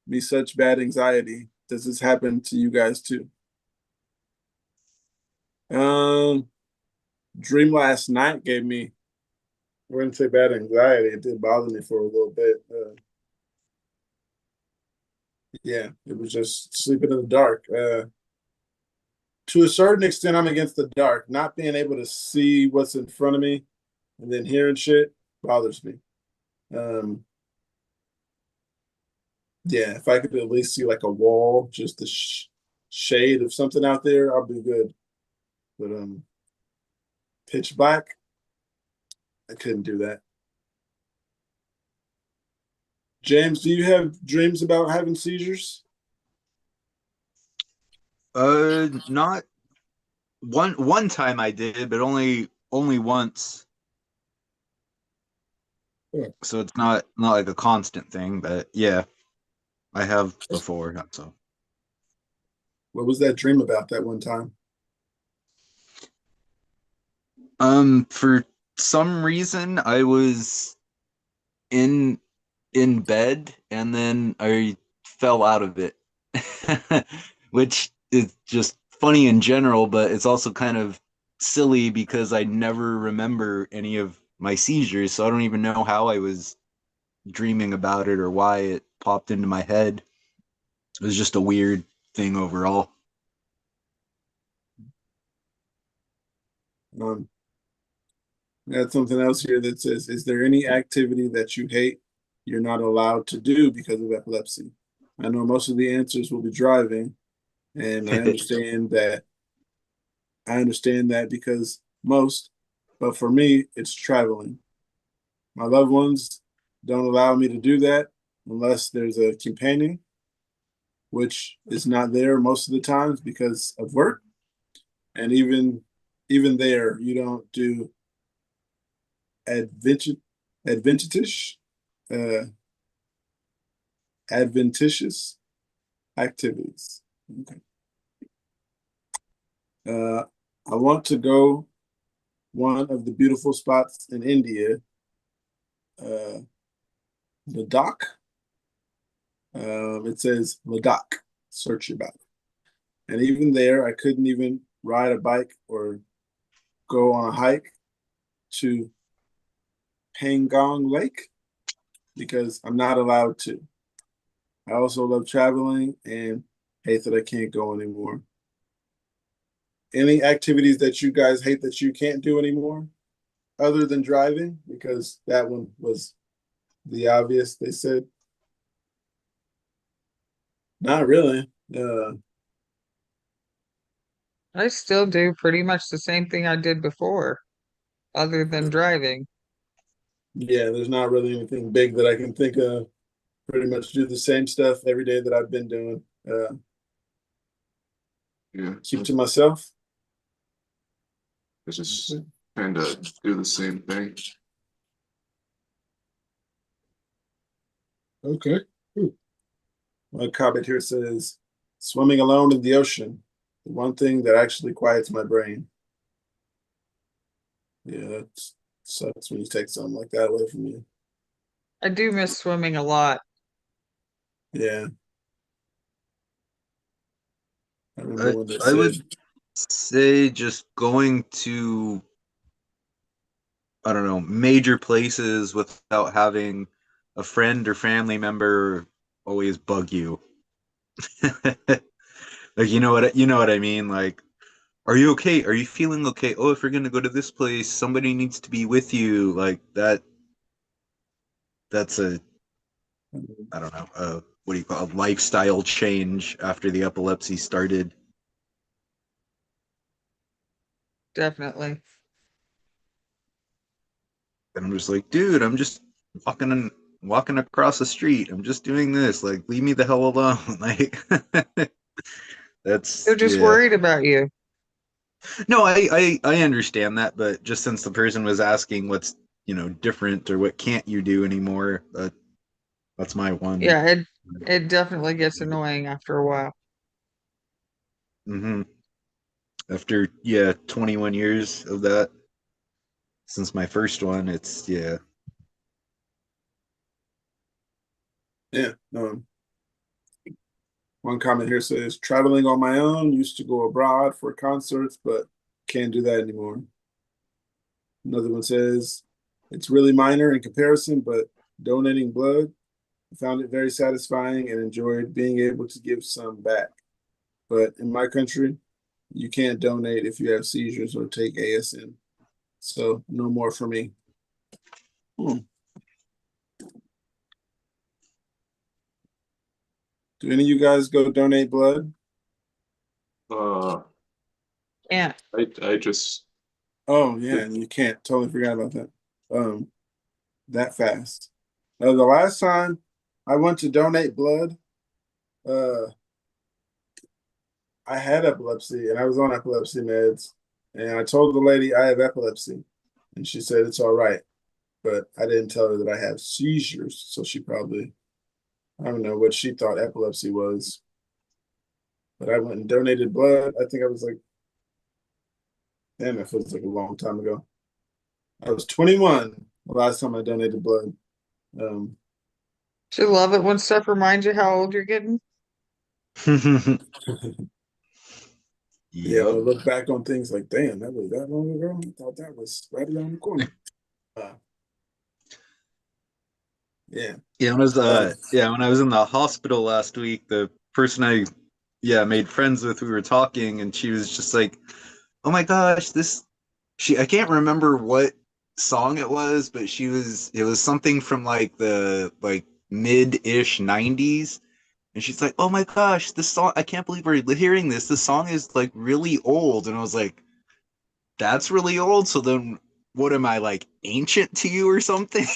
me such bad anxiety? Does this happen to you guys too? Dream last night gave me, I wouldn't say bad anxiety. It did bother me for a little bit. Yeah, it was just sleeping in the dark. To a certain extent, I'm against the dark. Not being able to see what's in front of me and then hearing shit bothers me. Yeah, if I could at least see like a wall, just the shade of something out there, I'll be good. But pitch black, I couldn't do that. James, do you have dreams about having seizures? Not one time I did, but only once. Yeah. So it's not like a constant thing, but yeah, I have before. So What was that dream about that one time? for some reason I was in bed and then I fell out of it, which is just funny in general, but it's also kind of silly because I never remember any of my seizures, so I don't even know how I was dreaming about it or why it popped into my head. It was just a weird thing overall. I got something else here that says, is there any activity that you hate you're not allowed to do because of epilepsy? I know most of the answers will be driving, and I understand that. Because most, but for me, it's traveling. My loved ones don't allow me to do that unless there's a companion, which is not there most of the times because of work. And even there, you don't do adventitious uh, adventitious activities. Okay. I want to go one of the beautiful spots in India, Ladakh. It says Ladakh. Search about it. And even there, I couldn't even ride a bike or go on a hike to Pangong Lake because I'm not allowed to. I also love traveling and hate that I can't go anymore. Any activities that you guys hate that you can't do anymore other than driving? Because that one was the obvious, they said. Not really. I still do pretty much the same thing I did before, other than driving. Yeah, there's not really anything big that I can think of. Pretty much do the same stuff every day that I've been doing. Yeah, Keep to myself. I just kind of do the same thing. Okay. One comment here says, swimming alone in the ocean, the one thing that actually quiets my brain. Yeah, that sucks when you take something like that away from you. I do miss swimming a lot. Yeah. I remember when they I would said, say just going to, I don't know, major places without having a friend or family member always bug you. Like, you know what I mean? Like, are you okay? Are you feeling okay? Oh, if you're gonna go to this place, somebody needs to be with you. Like that. That's a, I don't know, what do you call a lifestyle change after the epilepsy started. Definitely. And I'm just like, dude, I'm just walking across the street. I'm just doing this. Like, leave me the hell alone. Like, They're that's just yeah. worried about you. No, I understand that, but just since the person was asking what's different or what can't you do anymore, that's my one. Yeah, it definitely gets annoying after a while. Hmm. After 21 years of that since my first one, it's yeah. yeah. One comment here says, traveling on my own, used to go abroad for concerts, but can't do that anymore. Another one says, it's really minor in comparison, but donating blood, I found it very satisfying and enjoyed being able to give some back. But in my country, you can't donate if you have seizures or take ASM. So no more for me. Do any of you guys go donate blood? Uh, Yeah. I just Oh yeah, you can't. Totally forgot about that. That fast. The last time I went to donate blood, uh, I had epilepsy and I was on epilepsy meds, and I told the lady I have epilepsy, and she said it's all right, but I didn't tell her that I have seizures, so she probably, I don't know what she thought epilepsy was. But I went and donated blood. I think I was like, damn, it feels like a long time ago. I was 21 the last time I donated blood. Um, Do you love it when stuff reminds you how old you're getting? yeah, Yep. to look back on things like, damn, that was that long ago. I thought that was right around the corner. Uh, yeah. Yeah, when I was Um, when I was in the hospital last week, the person I made friends with, we were talking, and she was just like, "Oh my gosh, this." I can't remember what song it was, but it was something from like the mid-ish 90s, and she's like, "Oh my gosh, this song! I can't believe we're hearing this. This song is like really old." And I was like, "That's really old. So then, what am I, like, ancient to you or something?"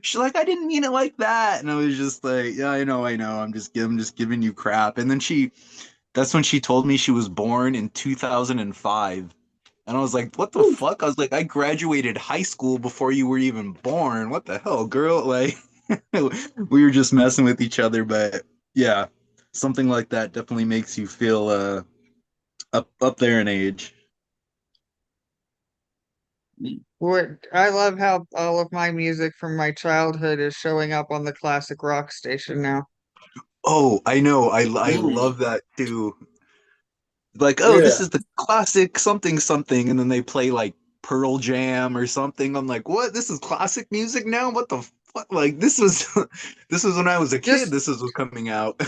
She's like, I didn't mean it like that. And I was just like, yeah, I know. I'm just giving you crap. And then that's when she told me she was born in 2005. And I was like, what the fuck? I was like, I graduated high school before you were even born. What the hell, girl? Like, we were just messing with each other. But yeah, something like that definitely makes you feel up there in age. What I love how all of my music from my childhood is showing up on the classic rock station now. Oh, I know. I ooh, love that too. Like, oh, this yeah. is the classic something something, and then they play like Pearl Jam or something. I'm like, what? This is classic music now? What the fuck? Like, this was this was when I was a kid. Just This was coming out.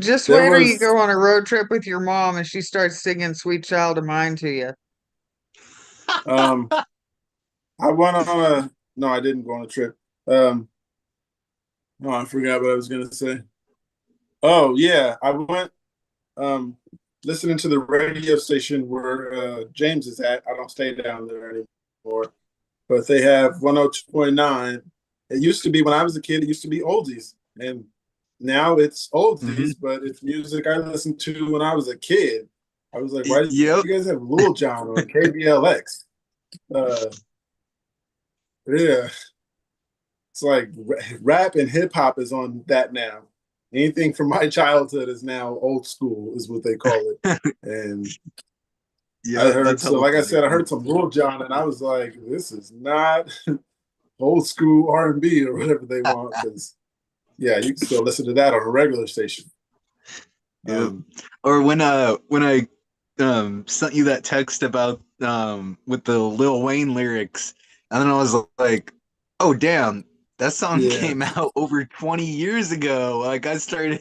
just There wait till you was go on a road trip with your mom and she starts singing Sweet Child of Mine to you. um I went on a no, I didn't go on a trip. Um Oh, I forgot what I was gonna say. Oh yeah, I went listening to the radio station where James is at. I don't stay down there anymore, but they have 102.9. It used to be when I was a kid. It used to be oldies, and now it's oldies, but it's music I listened to when I was a kid. I was like, why do Yep. you guys have Lil Jon on KBLX? Yeah, it's like rap and hip hop is on that now. Anything from my childhood is now old school, is what they call it. And I Yeah, heard, that's so hella like I funny. said, I heard some Lil Jon, and I was like, this is not old school R&B or whatever they want. Because yeah, you can still listen to that on a regular station. Yep. Or when I sent you that text about with the Lil Wayne lyrics, and then I was like, oh damn, that song Yeah. came out over 20 years ago. Like I started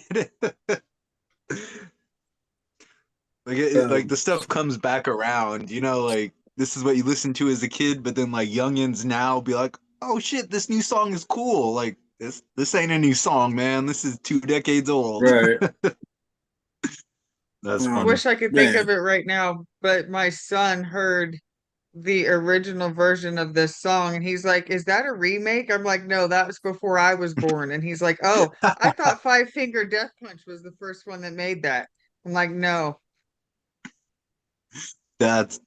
like the stuff comes back around, you know, like this is what you listened to as a kid, but then like youngins now be like, oh shit, this new song is cool. Like this ain't a new song, man. This is 2 decades old. Right. That's I funny. wish I could think Man. of it right now, but my son heard the original version of this song and he's like, "Is that a remake?" I'm like, "No, that was before I was born." And he's like, "Oh, I thought Five Finger Death Punch was the first one that made that." I'm like, "No." That's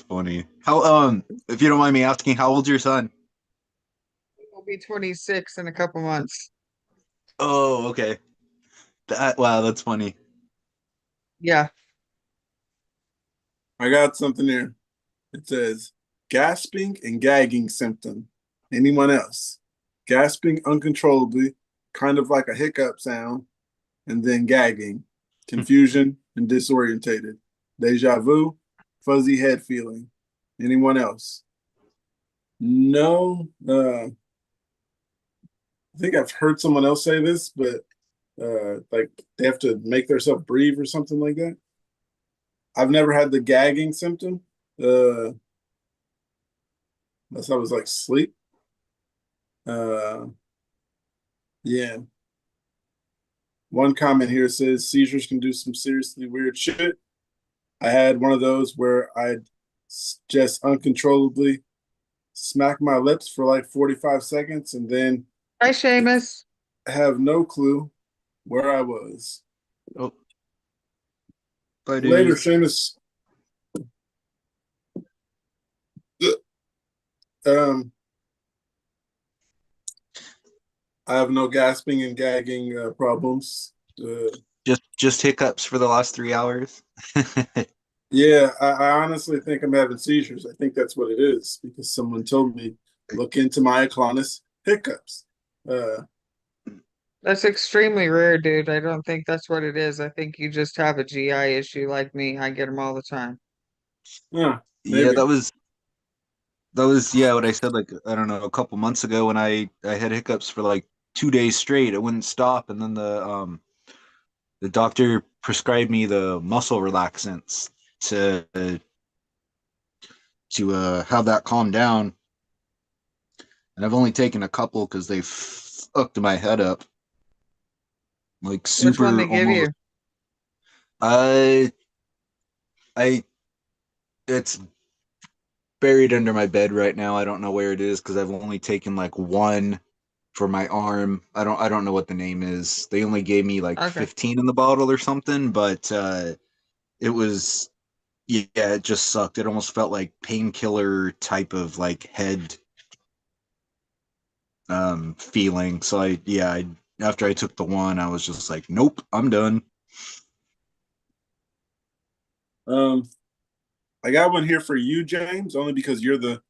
funny. How if you don't mind me asking, how old's your son? He'll be 26 in a couple months. Oh, okay. Wow, that's funny. Yeah. I got something here. It says gasping and gagging symptom. Anyone else? Gasping uncontrollably, kind of like a hiccup sound, and then gagging, confusion and disorientated, deja vu, fuzzy head feeling. Anyone else? No. I think I've heard someone else say this, but like they have to make themselves breathe or something like that. I've never had the gagging symptom. Unless I was like sleep. Uh, yeah. One comment here says seizures can do some seriously weird shit. I had one of those where I'd just uncontrollably smack my lips for like 45 seconds and then Hi, Seamus. have no clue where I was. Oh, bye, Later, dude. Seamus. Um, I have no gasping and gagging problems. Just hiccups for the last 3 hours. Yeah, I honestly think I'm having seizures. I think that's what it is because someone told me look into myoclonus hiccups. That's extremely rare, dude. I don't think that's what it is. I think you just have a GI issue like me. I get them all the time. Yeah, Yeah, maybe. that was yeah what I said like I don't know a couple months ago when I had hiccups for like 2 days straight. It wouldn't stop, and then the doctor prescribed me the muscle relaxants to have that calm down. And I've only taken a couple because they fucked my head up. Like Which one super they give almost. you? I I it's buried under my bed right now. I don't know where it is because I've only taken like one for my arm. I don't know what the name is. They only gave me like Okay. 15 in the bottle or something, but it was yeah, it just sucked. It almost felt like painkiller type of like head feeling. So after I took the one, I was just like, nope, I'm done. Um, I got one here for you, James, only because you're the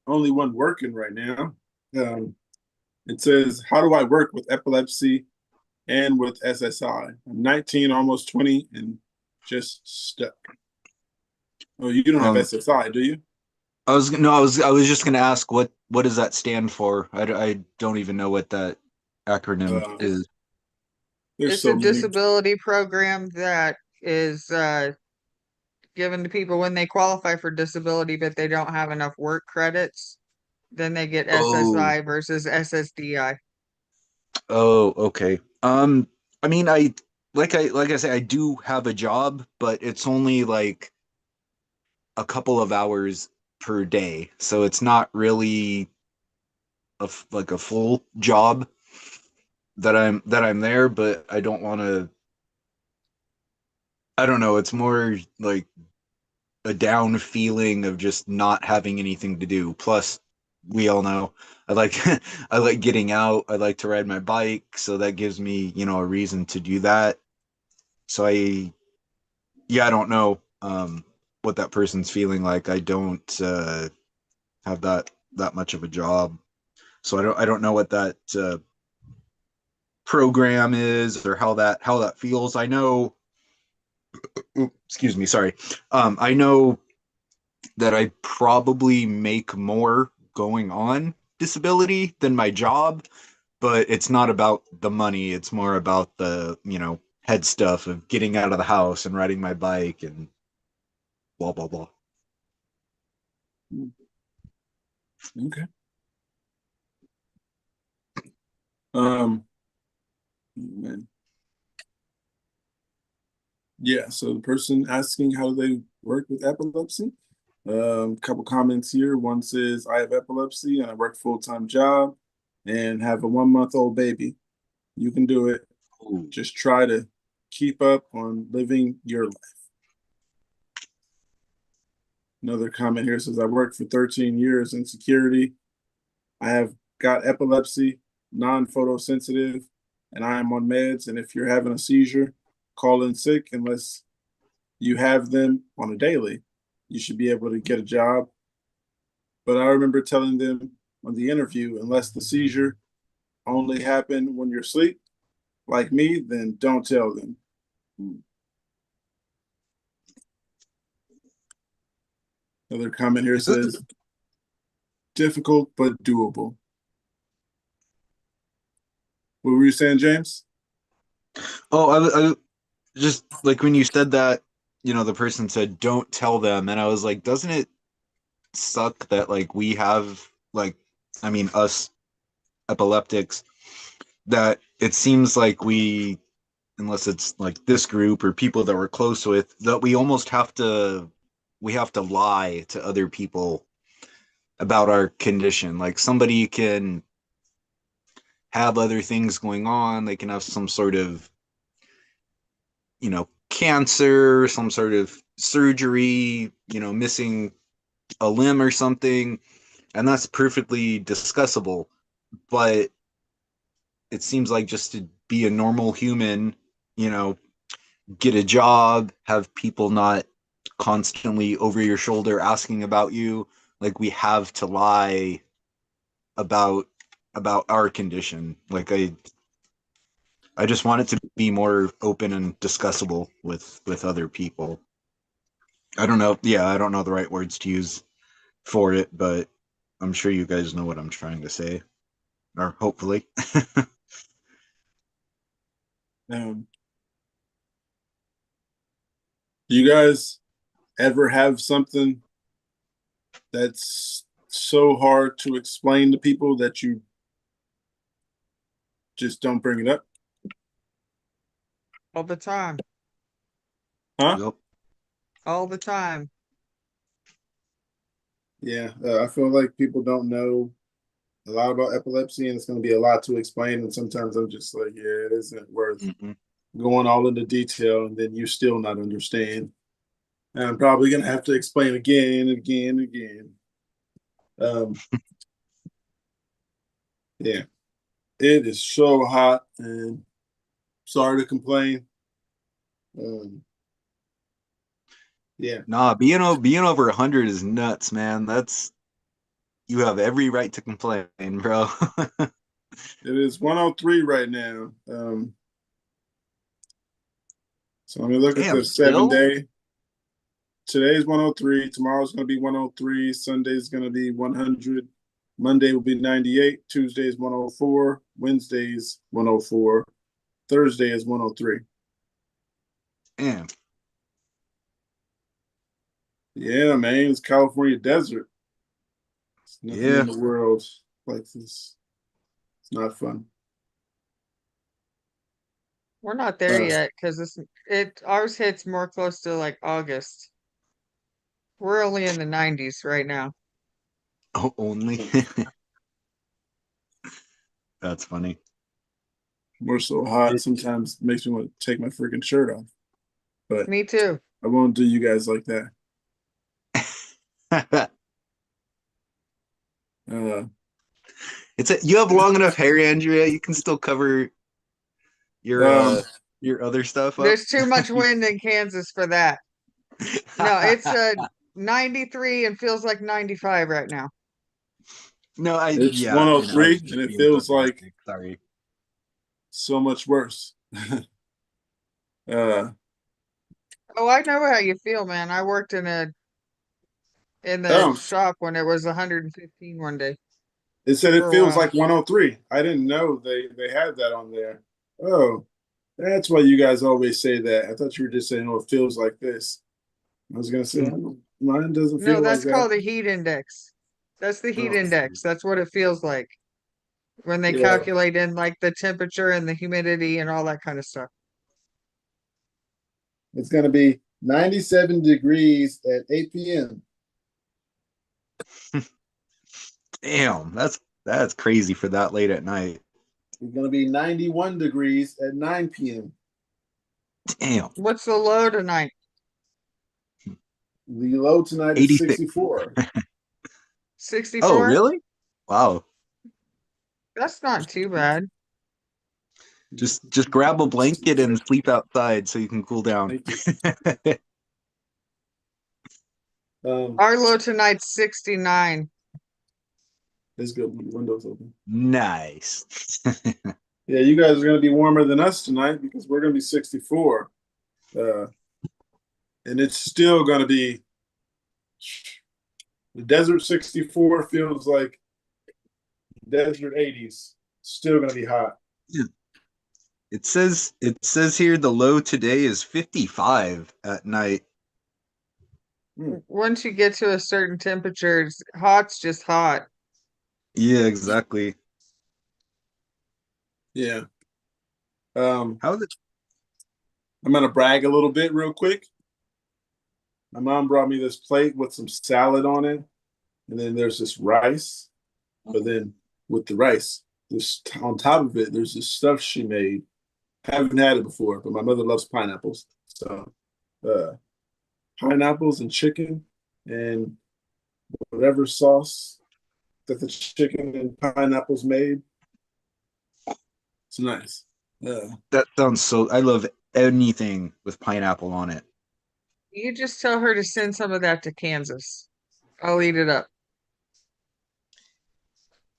only one working right now. It says, how do I work with epilepsy and with SSI? I'm 19, almost 20, and just stuck. Oh, you don't have Um, SSI, do you? I was just gonna ask what does that stand for? I don't even know what that acronym Uh, is. there's It's a so many. disability program that is given to people when they qualify for disability, but they don't have enough work credits. Then they get Oh, SSI versus SSDI. Oh, okay. I mean, I say, I do have a job, but it's only like a couple of hours per day, so it's not really like a full job that I'm there. But I don't want to. I don't know. It's more like a down feeling of just not having anything to do. Plus, we all know I like I like getting out. I like to ride my bike, so that gives me, a reason to do that. So I don't know what that person's feeling like. I don't have that much of a job, so I don't know what that program is or how that feels. I know. Excuse me. Sorry. I know that I probably make more going on disability than my job, but it's not about the money. It's more about the, head stuff of getting out of the house and riding my bike and blah, blah, blah. Okay. Man. Yeah, so the person asking how do they work with epilepsy? Couple comments here. One says, I have epilepsy and I work full-time job and have a 1-month-old baby. You can do it. Ooh. Just try to keep up on living your life. Another comment here says, I worked for 13 years in security. I have got epilepsy, non-photosensitive, and I am on meds. And if you're having a seizure, call in sick unless you have them on a daily. You should be able to get a job. But I remember telling them on the interview, unless the seizure only happened when you're asleep, like me, then don't tell them. Another comment here says, difficult but doable. What were you saying, James? Oh, I just like when you said that, the person said, don't tell them. And I was like, doesn't it suck that like we have like, I mean, us epileptics, that it seems like unless it's like this group or people that we're close with, that we have to lie to other people about our condition. Like somebody can have other things going on. They can have some sort of, cancer, some sort of surgery, missing a limb or something. And that's perfectly discussable. But it seems like just to be a normal human, you know, get a job, have people not constantly over your shoulder asking about you, like we have to lie about our condition. Like I just want it to be more open and discussable with other people. I don't know. Yeah, I don't know the right words to use for it, but I'm sure you guys know what I'm trying to say, or hopefully. Do you guys ever have something that's so hard to explain to people that you just don't bring it up? All the time. Huh? Yep. All the time. Yeah, I feel like people don't know a lot about epilepsy, and it's going to be a lot to explain. And sometimes I'm just like, yeah, it isn't worth going all into detail, and then you still not understand. And I'm probably going to have to explain again and again and again. Yeah, it is so hot, and sorry to complain. Yeah. Nah, being over 100 is nuts, man. You have every right to complain, bro. It is 103 right now. So let me look at Damn, the still? 7-day. Today's 103. Tomorrow's going to be 103. Sunday's going to be 100. Monday will be 98. Tuesday's 104. Wednesday's 104. Thursday is 103. Damn. Yeah, man. It's California desert. There's nothing Yeah. in the world like this. It's not fun. We're not there Uh, yet because ours hits more close to like August. We're only in the 90s right now. Oh, only. That's funny. We're so hot sometimes it makes me want to take my freaking shirt off. But Me too. I won't do you guys like that. You have long enough hair, Andrea. You can still cover Um, your other stuff up. There's too much wind in Kansas for that. No, it's 93 and feels like 95 right now. No, it's yeah, I know, I was 103 just and it being feels like sarcastic. Sorry. so much worse. Oh, I know how you feel, man. I worked in the Oh, shop when it was 115 one day it said for it a feels while. like 103. I didn't know they had that on there. Oh, that's why you guys always say that. I thought you were just saying, "Oh, it feels like this." I was gonna say, mine doesn't No, feel like that's that. called a heat index. That's the heat Oh, index. That's what it feels like when they yeah, calculate in like the temperature and the humidity and all that kind of stuff. it's gonna be 97 degrees at 8 p.m. Damn, that's crazy for that late at night. It's gonna be 91 degrees at 9 p.m. Damn. What's the low tonight? The low tonight is 86. 64. Oh, 64? really? Wow. That's not too bad. Just grab a blanket and sleep outside so you can cool down. Our low tonight's 69. Let's go. Windows open. Nice. Yeah, you guys are gonna be warmer than us tonight because we're gonna be 64. And it's still gonna be the desert 64 feels like desert 80s. Still gonna be hot. It says here the low today is 55 at night. Once you get to a certain temperature, hot's just hot. Yeah, exactly. Yeah. How's it? I'm gonna brag a little bit real quick. My mom brought me this plate with some salad on it, and then there's this rice. But then with the rice, this on top of it, there's this stuff she made. Haven't had it before, but my mother loves pineapples. So pineapples and chicken and whatever sauce that the chicken and pineapples made. It's nice. That sounds so. I love anything with pineapple on it. You just tell her to send some of that to Kansas. I'll eat it up.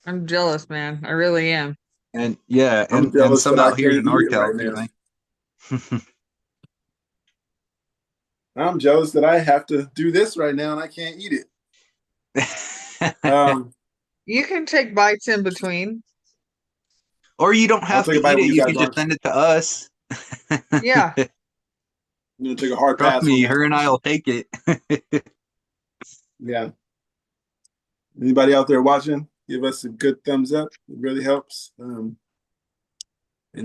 I'm jealous, man. I really am. And yeah, I'm and jealous some that I out here can't in eat it NorCal right too, now. eh? I'm jealous that I have to do this right now and I can't eat it. You can take bites in between. Or you don't I'll have take to a bite eat when it. you You guys can just aren't. send it to us. Yeah. I'm gonna take a hard Trust pass me, on that. her and I will take it. Yeah. Anybody out there watching, give us a good thumbs up. It really helps. And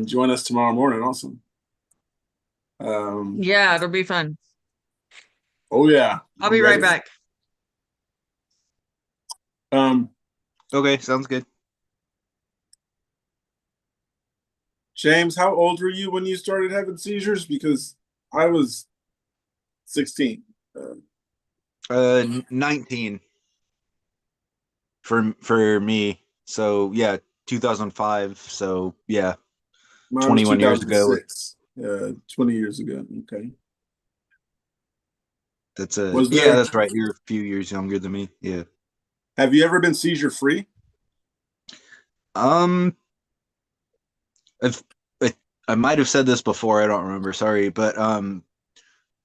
join us tomorrow morning also. Yeah, it'll be fun. Oh yeah. I'll be right back. Okay, sounds good. James, how old were you when you started having seizures? Because I was 16. 19 for me. So yeah, 2005. So yeah, Mine was 21 years ago. 2006. 20 years ago. Okay. That's There? right. You're a few years younger than me. Yeah. Have you ever been seizure free? I've, I might have said this before. I don't remember. Sorry, but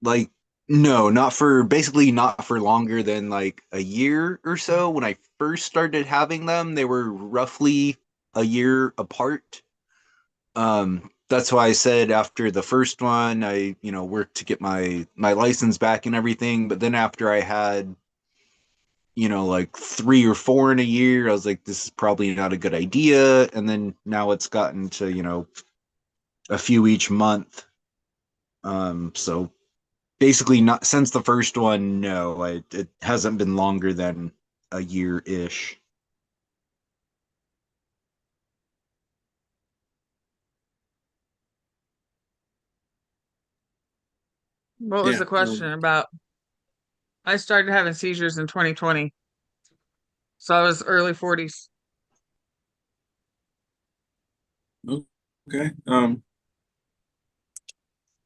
like no, not for longer than like a year or so. When I first started having them, they were roughly a year apart. That's why I said after the first one, I worked to get my license back and everything. But then after I had like 3 or 4 in a year, I was like, this is probably not a good idea. And then now it's gotten to a few each month. So basically, not since the first one. No, it hasn't been longer than a year-ish. What was Yeah. the question about? I started having seizures in 2020. So I was early 40s. Okay.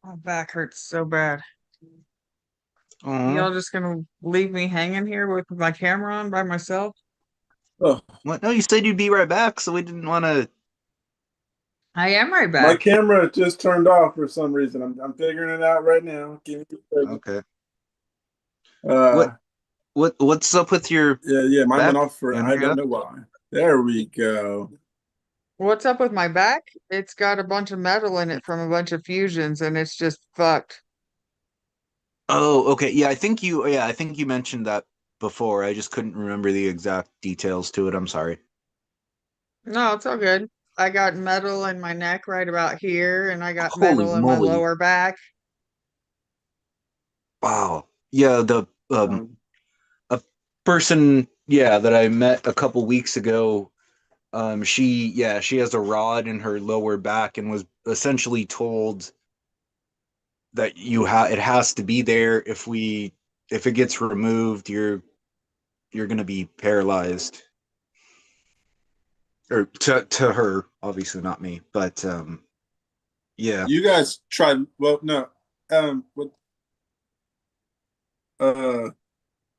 My back hurts so bad. Aw. Y'all just gonna leave me hanging here with my camera on by myself? Oh, What? No, you said you'd be right back, so we didn't want to. I am right my back. camera just turned off for some reason. I'm figuring it out right now. Give me a second. Okay. Uh, What's up with your yeah, mine back, went off for I Andrea? don't know why. There we go. What's up with my back? It's got a bunch of metal in it from a bunch of fusions and it's just fucked. Oh, okay. Yeah, I think you mentioned that before. I just couldn't remember the exact details to it. I'm sorry. No, it's all good. I got metal in my neck right about here, and I got Holy metal in my moly. lower back. Wow. Yeah, the Um, a person, yeah, that I met a couple weeks ago, she has a rod in her lower back and was essentially told that it has to be there. If it gets removed, you're gonna be paralyzed. Or to her, obviously not me, but yeah. you guys tried. Well, no. What?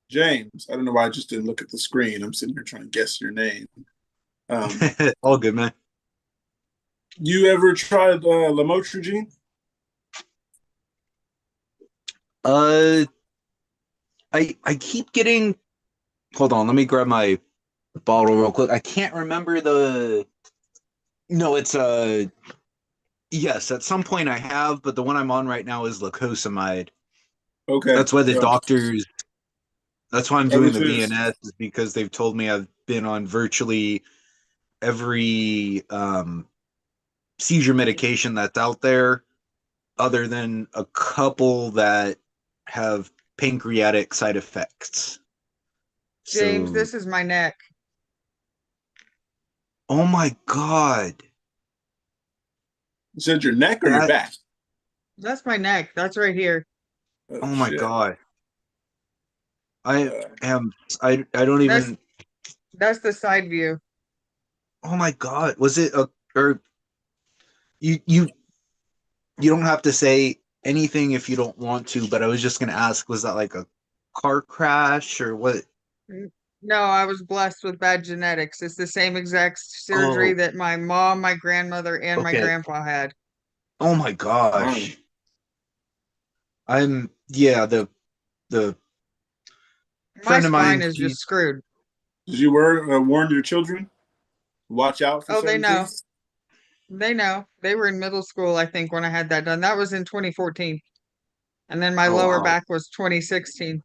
James. I don't know why I just didn't look at the screen. I'm sitting here trying to guess your name. All good, man. You ever tried lamotrigine? Uh, I keep getting. Hold on, let me grab my bottle real quick. I can't remember the. No, it's yes. At some point I have, but the one I'm on right now is lacosamide. Okay. That's why the So doctors. That's why I'm I doing was the just VNS is because they've told me I've been on virtually every seizure medication that's out there, other than a couple that have pancreatic side effects. James, So, this is my neck. oh my god, you said your neck or your that back? That's my neck. That's right here. oh my Shit. god, I Uh, am I don't That's even. that's the side view. Oh my god, was it a or you don't have to say anything if you don't want to, but I was just gonna ask, was that like a car crash or what? No, I was blessed with bad genetics. It's the same exact surgery Oh, that my mom, my grandmother, and my okay. grandpa had. Oh my wow. gosh. Yeah, the My friend of spine mine, is just screwed. Did you warn your children? Watch out for Oh, they certain know. things. They know. They were in middle school, I think, when I had that done. That was in 2014. And then my oh lower wow. back was 2016.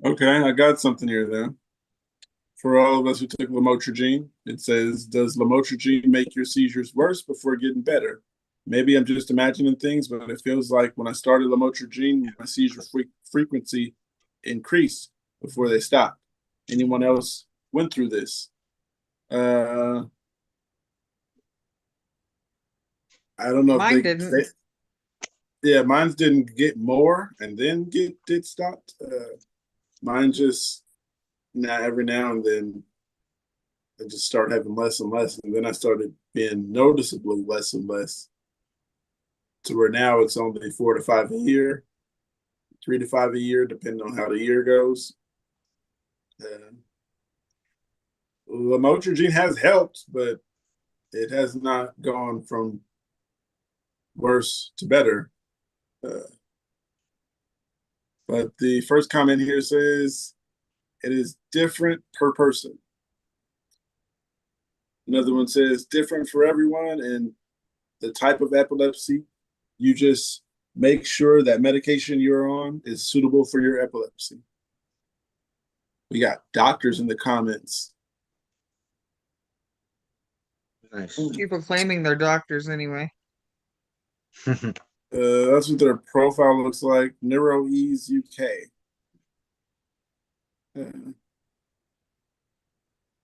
Okay, I got something here then. For all of us who took lamotrigine, it says, "Does lamotrigine make your seizures worse before getting better?" Maybe I'm just imagining things, but it feels like when I started lamotrigine, my seizure frequency increased before they stopped. Anyone else went through this? Uh, I don't know if Mine didn't. yeah, mine didn't get more and then get stopped. Mine just every now and then I just start having less and less, and then I started being noticeably less and less. To where now it's only 4 to 5 a year, 3 to 5 a year, depending on how the year goes. Uh, Lamotrigine has helped, but it has not gone from worse to better. Uh, but the first comment here says it is different per person. Another one says different for everyone, and the type of epilepsy. You just make sure that medication you're on is suitable for your epilepsy. We got doctors in the comments. Nice. People claiming they're doctors anyway. That's what their profile looks like. NeuroEase UK.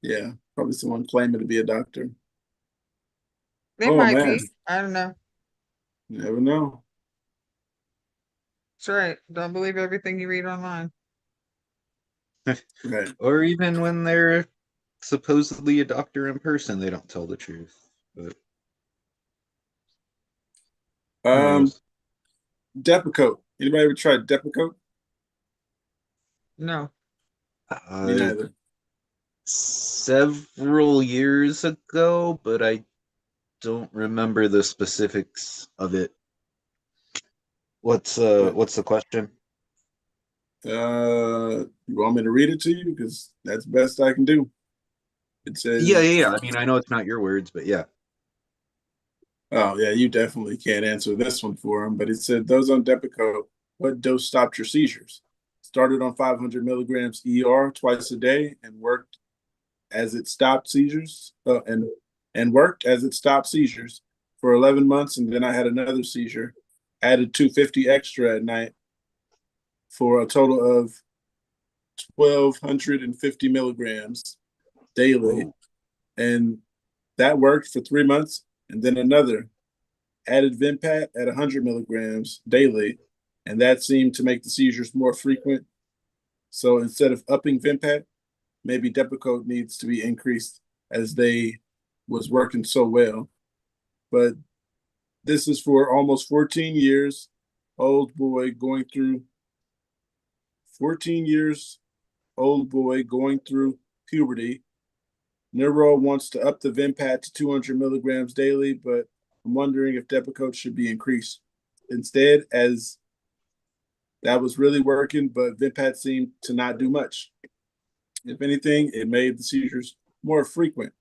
Yeah, probably someone claiming to be a doctor. They Oh, might man. be. I don't know. You never know. That's right. Don't believe everything you read online. Right. Or even when they're supposedly a doctor in person, they don't tell the truth. But who knows? Depakote. Anybody ever tried Depakote? No. Me neither. Several years ago, but I don't remember the specifics of it. What's the question? You want me to read it to you? Because that's the best I can do. It says, Yeah. I mean, I know it's not your words, but yeah. oh, yeah, you definitely can't answer this one for him. But it said, those on Depakote, what dose stopped your seizures? Started on 500 milligrams ER twice a day and worked as it stopped seizures and worked as it stopped seizures for 11 months. And then I had another seizure, added 250 extra at night for a total of 1,250 milligrams daily. Oh. And that worked for 3 months. And then another added Vimpat at 100 milligrams daily. And that seemed to make the seizures more frequent. So instead of upping Vimpat, maybe Depakote needs to be increased as they was working so well. But this is for almost 14 years old boy going through 14 years old boy going through puberty. Neuro wants to up the Vimpat to 200 milligrams daily, but I'm wondering if Depakote should be increased instead, as that was really working, but Vimpat seemed to not do much. If anything, it made the seizures more frequent,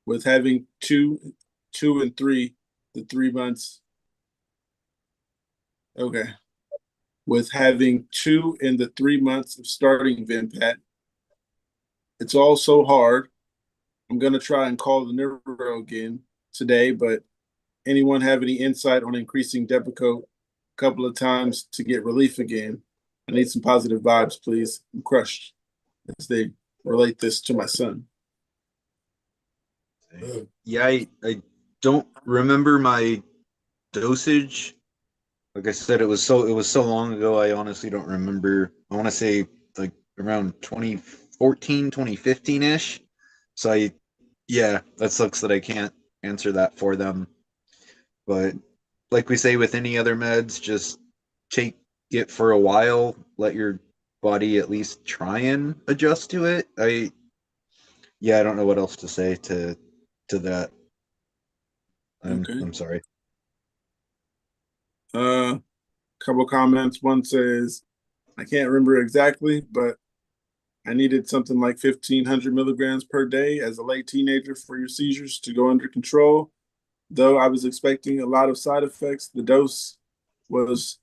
with having two and three, the 3 months. Okay. With having 2 in the 3 months of starting Vimpat. It's all so hard. I'm going to try and call the neuro again today, but anyone have any insight on increasing Depakote a couple of times to get relief again? I need some positive vibes, please. I'm crushed as they relate this to my son. Yeah, I don't remember my dosage. Like I said, it was so long ago, I honestly don't remember. I want to say like around 2014, 2015-ish. So yeah, that sucks that I can't answer that for them. But like we say with any other meds, just take it for a while, let your body at least try and adjust to it. I don't know what else to say to that. I'm sorry. Couple comments. One says, I can't remember exactly, but I needed something like 1,500 milligrams per day as a late teenager for your seizures to go under control. Though I was expecting a lot of side effects, the dose was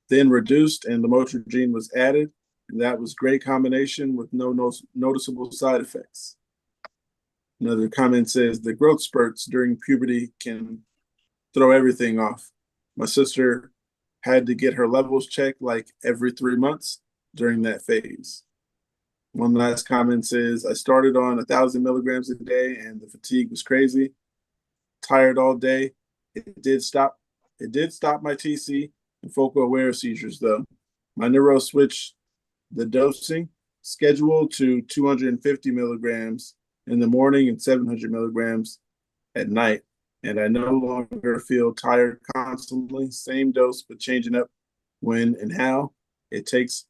then reduced and lamotrigine was added, and that was great combination with no noticeable side effects. Another comment says the growth spurts during puberty can throw everything off. My sister had to get her levels checked like every 3 months during that phase. One last comment says, I started on 1,000 milligrams a day and the fatigue was crazy. Tired all day. It did stop my TC and focal aware seizures though. My neuro switched the dosing schedule to 250 milligrams in the morning and 700 milligrams at night. And I no longer feel tired constantly. Same dose, but changing up when and how it takes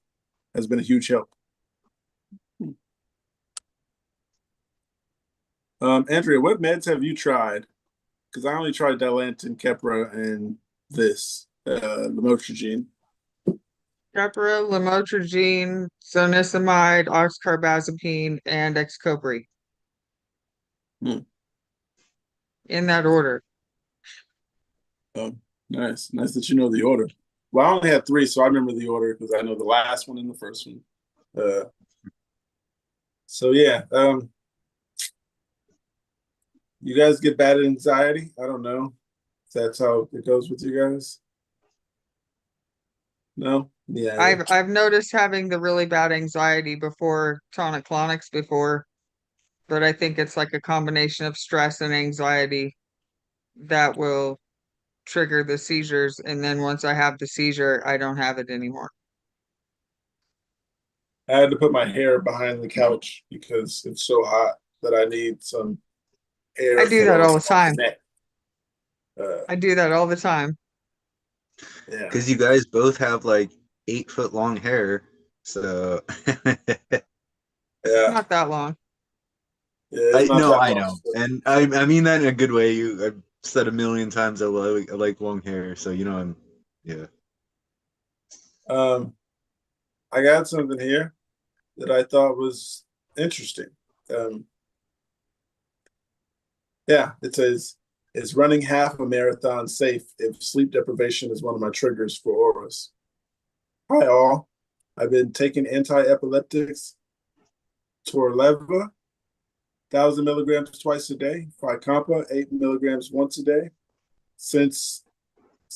has been a huge help. Andrea, what meds have you tried? Because I only tried Dilantin, Keppra, and this lamotrigine. Keppra, lamotrigine, zonisamide, oxcarbazepine, and Xcopri. In that order. Oh, nice. Nice that you know the order. Well, I only had 3, so I remember the order because I know the last one and the first one. So yeah. You guys get bad anxiety? I don't know if that's how it goes with you guys. No? Yeah. I've noticed having the really bad anxiety before tonic-clonics before, but I think it's like a combination of stress and anxiety that will trigger the seizures, and then once I have the seizure, I don't have it anymore. I had to put my hair behind the couch because it's so hot that I need some air I do that all the for my time. neck. I do that all the time. Yeah. Because you guys both have like 8-foot long hair, so Yeah. Not that long. Yeah, it's not that I long. know, and I mean that in a good way. I've said a million times I like long hair, so you know yeah. I got something here that I thought was interesting. Um, yeah, it says, is running half a marathon safe if sleep deprivation is one of my triggers for auras? Hi, all. I've been taking anti-epileptics, Torleva, 1,000 milligrams twice a day, Fycompa, 8 milligrams once a day, since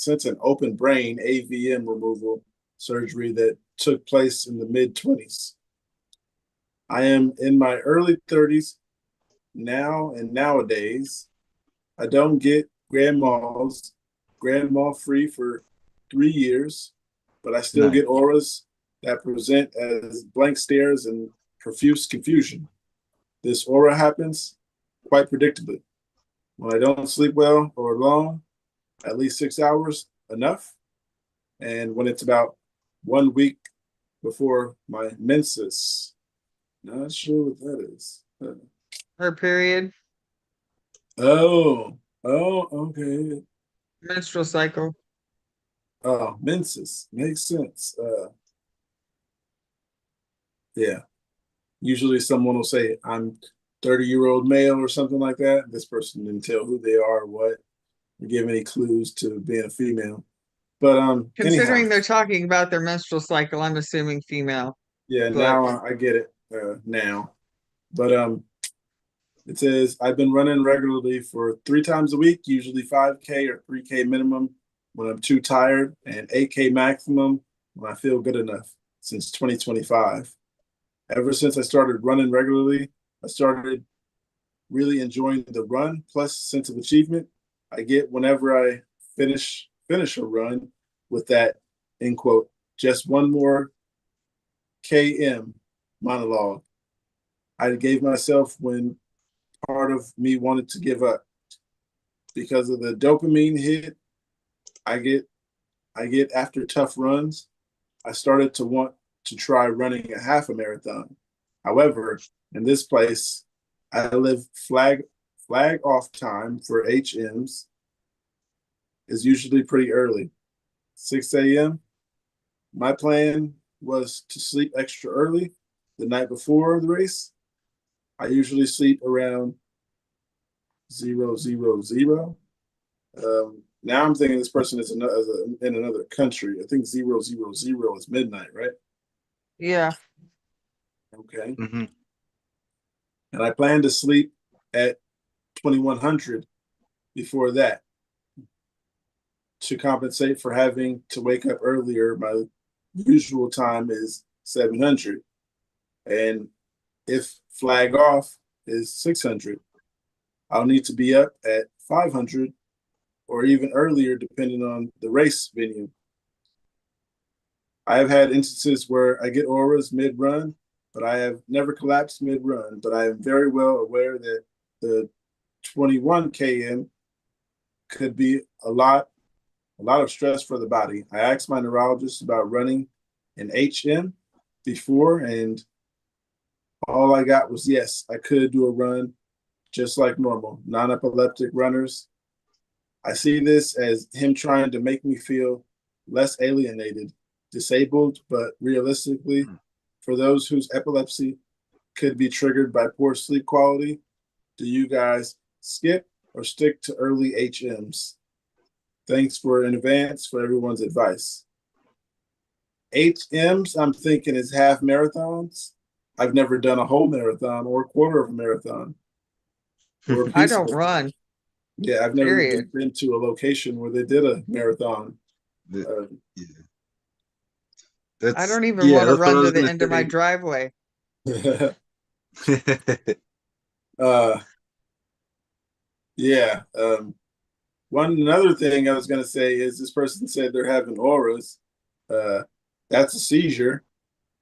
an open brain AVM removal surgery that took place in the mid-20s. I am in my early 30s now, and nowadays, I don't get grand mal free for 3 years, but I still Nice. get auras that present as blank stares and profuse confusion. This aura happens quite predictably. When I don't sleep well or long, at least 6 hours, enough. And when it's about 1 week before my menses. Not sure what that is. Her period, Oh, okay. menstrual cycle. Oh, menses makes sense. Yeah. Usually someone will say, I'm 30-year-old male or something like that. This person didn't tell who they are or what, or give any clues to being a female. But Considering anyhow, they're talking about their menstrual cycle, I'm assuming female. yeah, but- now I get it now. But it says I've been running regularly for 3 times a week, usually 5K or 3K minimum when I'm too tired, and 8K maximum when I feel good enough since 2025. Ever since I started running regularly, I started really enjoying the run plus sense of achievement I get whenever I finish a run with that, end quote, just one more KM monologue I gave myself when part of me wanted to give up. Because of the dopamine hit I get after tough runs, I started to want to try running a half a marathon. However, in this place, I live flag off time for HMs is usually pretty early, 6 a.m. My plan was to sleep extra early the night before the race. I usually sleep around 0:00. Now I'm thinking this person is in another country. I think 0:00 is midnight, right? Yeah. Okay. Mm-hmm. And I plan to sleep at 2100 before that to compensate for having to wake up earlier. My usual time is 700. And if flag off is 600, I'll need to be up at 500 or even earlier, depending on the race venue. I have had instances where I get auras mid-run, but I have never collapsed mid-run. But I am very well aware that the 21 km could be a lot of stress for the body. I asked my neurologist about running an HM before, and all I got was yes, I could do a run just like normal non-epileptic runners. I see this as him trying to make me feel less alienated, disabled, but realistically, for those whose epilepsy could be triggered by poor sleep quality, do you guys skip or stick to early HMs? Thanks in advance for everyone's advice. HMs, I'm thinking, is half marathons. I've never done a whole marathon or a quarter of a marathon. or I don't peaceful. run. Yeah, I've never Period. even been to a location where they did a marathon. Yeah. I don't even yeah, want to that's what I run to was the gonna end of my driveway. uh, yeah. Another thing I was going to say is this person said they're having auras. Uh, that's a seizure,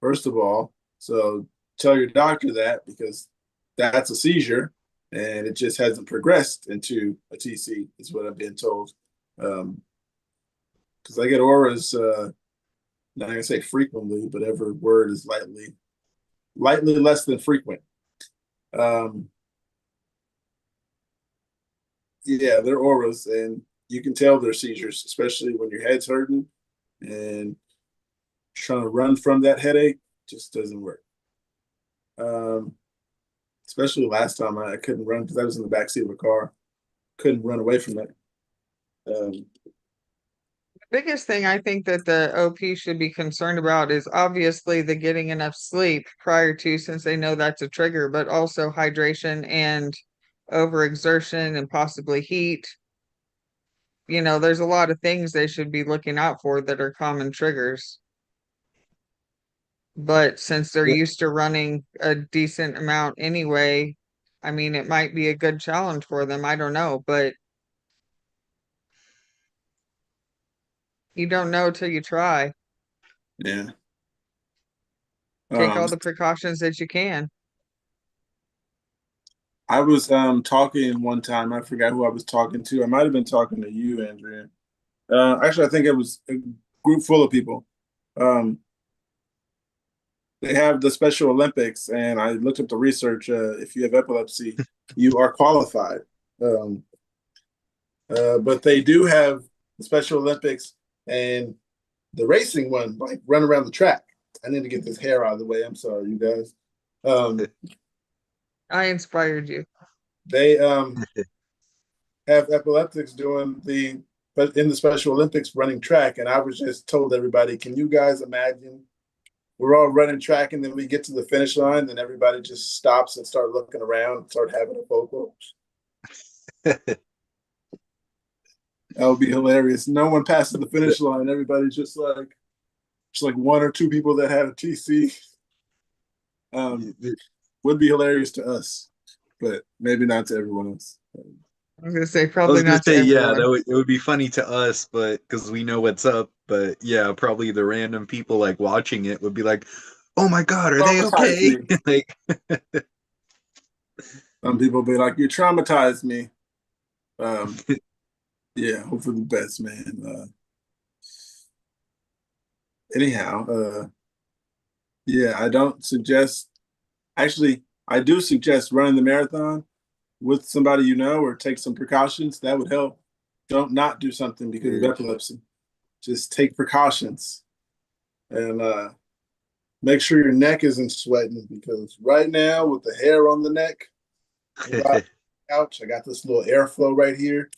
first of all. So tell your doctor that, because that's a seizure and it just hasn't progressed into a TC, is what I'm being told. Because I get auras, not going to say frequently, but every word is lightly less than frequent. Um, yeah, they're auras, and you can tell they're seizures, especially when your head's hurting and trying to run from that headache just doesn't work. Especially last time I couldn't run because I was in the backseat of a car. Couldn't run away from that. The biggest thing I think that the OP should be concerned about is obviously the getting enough sleep prior to, since they know that's a trigger, but also hydration and overexertion and possibly heat. You know, there's a lot of things they should be looking out for that are common triggers. But since they're used to running a decent amount anyway, I mean, it might be a good challenge for them. I don't know, but you don't know till you try. Yeah. Take all the precautions that you can. I was talking one time. I forgot who I was talking to. I might have been talking to you, Andrea. Actually, I think it was a group full of people. They have the Special Olympics, and I looked up the research. If you have epilepsy, you are qualified. But they do have the Special Olympics and the racing one, like run around the track. I need to get this hair out of the way. I'm sorry, you guys. I inspired you. They have epileptics doing but in the Special Olympics running track, and I was just told everybody, can you guys imagine? We're all running track, and then we get to the finish line, then everybody just stops and start looking around and start having a focal. That would be hilarious. No one passes the finish line. Everybody's just like one or two people that had a TC. Would be hilarious to us, but maybe not to everyone else. I was gonna say probably not to yeah, everyone. it would be funny to us, but because we know what's up. But yeah, probably the random people like watching it would be like, "Oh my god, are they okay?" Like, some people be like, "You traumatized me." Yeah, hope for the best, man. Anyhow, yeah, I don't suggest. Actually, I do suggest running the marathon with somebody you know, or take some precautions. That would help. Don't not do something because of epilepsy. Just take precautions and make sure your neck isn't sweating, because right now with the hair on the neck, couch, I got this little airflow right here.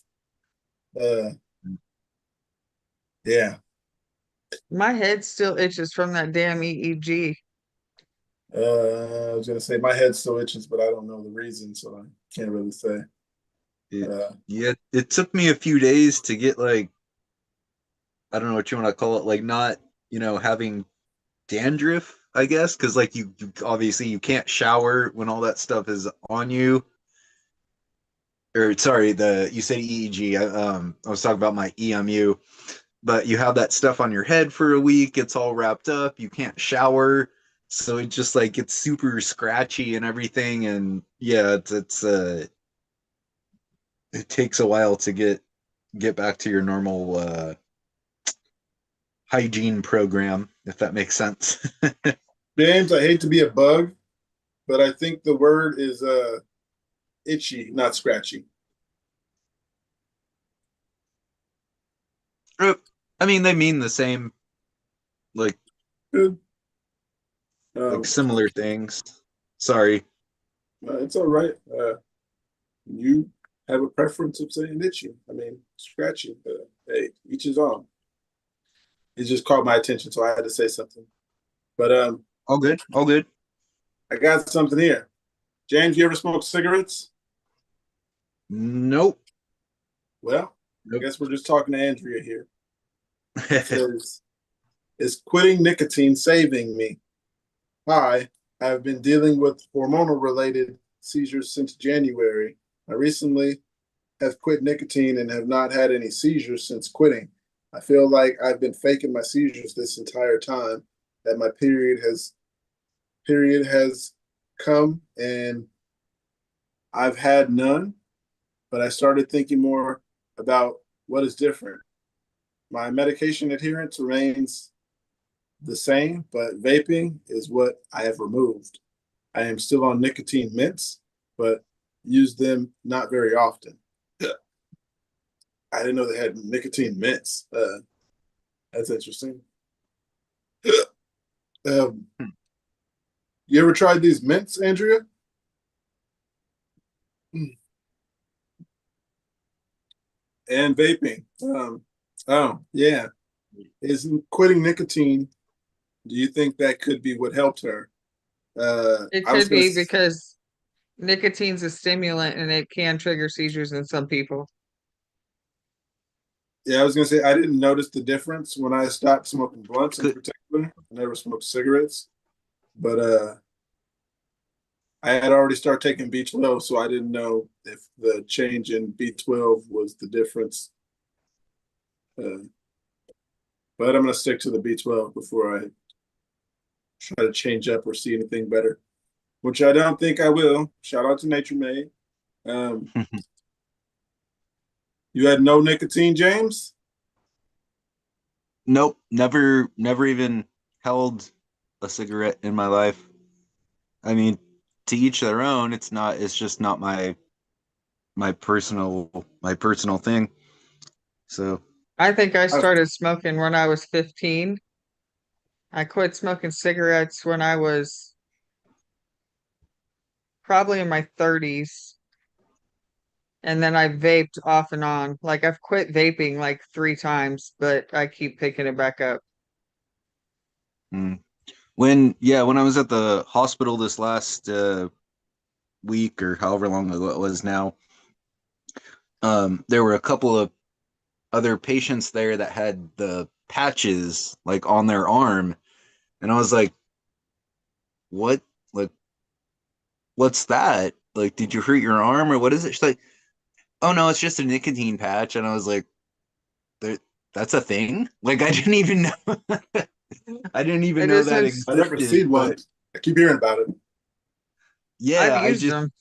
Yeah. My head still itches from that damn EEG. I was gonna say my head still itches, but I don't know the reason, so I can't really say. yeah, it took me a few days to get like, I don't know what you want to call it, like not, having dandruff, I guess, because like you obviously you can't shower when all that stuff is on you. Or sorry, you said EEG. I was talking about my EMU, but you have that stuff on your head for a week. It's all wrapped up. You can't shower, so it just like it's super scratchy and everything. And yeah, it takes a while to get back to your normal hygiene program, if that makes sense. James, I hate to be a bug, but I think the word is itchy, not scratchy. I mean, they mean the same, like Good. similar things. Sorry. It's all right. You have a preference of saying itchy. I mean, scratchy. Hey, each his own. It just caught my attention, so I had to say something. But All good. All good. I got something here. James, you ever smoke cigarettes? Nope. Well, I Nope. guess we're just talking to Andrea here. It says, is quitting nicotine saving me? Hi, I've been dealing with hormonal related seizures since January. I recently have quit nicotine and have not had any seizures since quitting. I feel like I've been faking my seizures this entire time, that my period has come and I've had none, but I started thinking more about what is different. My medication adherence remains the same, but vaping is what I have removed. I am still on nicotine mints, but use them not very often. I didn't know they had nicotine mints. That's interesting. You ever tried these mints, Andrea? And vaping. Oh, yeah. Is quitting nicotine, do you think that could be what helped her? It I was could gonna, be because nicotine's a stimulant and it can trigger seizures in some people. yeah, I was gonna say I didn't notice the difference when I stopped smoking blunts in Could- particular. I never smoked cigarettes, but I had already started taking B12, so I didn't know if the change in B12 was the difference. But I'm gonna stick to the B12 before I try to change up or see anything better, which I don't think I will. Shout out to Nature Made. Um, you had no nicotine, James? Nope. Never even held a cigarette in my life. I mean, to each their own. It's just not my personal thing. So I think I I, started smoking when I was 15. I quit smoking cigarettes when I was probably in my 30s. And then I vaped off and on. Like I've quit vaping like 3 times, but I keep picking it back up. mm. When I was at the hospital this last week or however long ago it was now, there were a couple of other patients there that had the patches like on their arm, and I was like, "What? Like, what's that? Like, did you hurt your arm or what is it?" She's like, "Oh no, it's just a nicotine patch," and I was like, "There, that's a thing? Like, I didn't even know." I didn't even It know that isn't, I never seen existed, one. but I keep hearing about it. I've yeah, used them.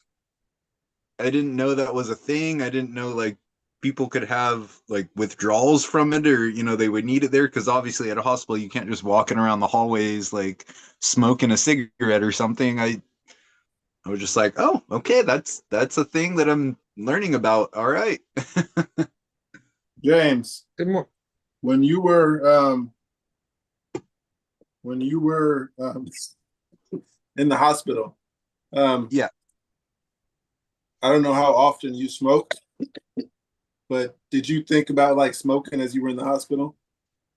I didn't know that was a thing. I didn't know like people could have like withdrawals from it, or they would need it there, because obviously at a hospital you can't just walking around the hallways like smoking a cigarette or something. I was just like, oh, okay, that's a thing that I'm learning about. All right. James, The more, when you were when you were in the hospital, um, Yeah. I don't know how often you smoked, but did you think about like smoking as you were in the hospital?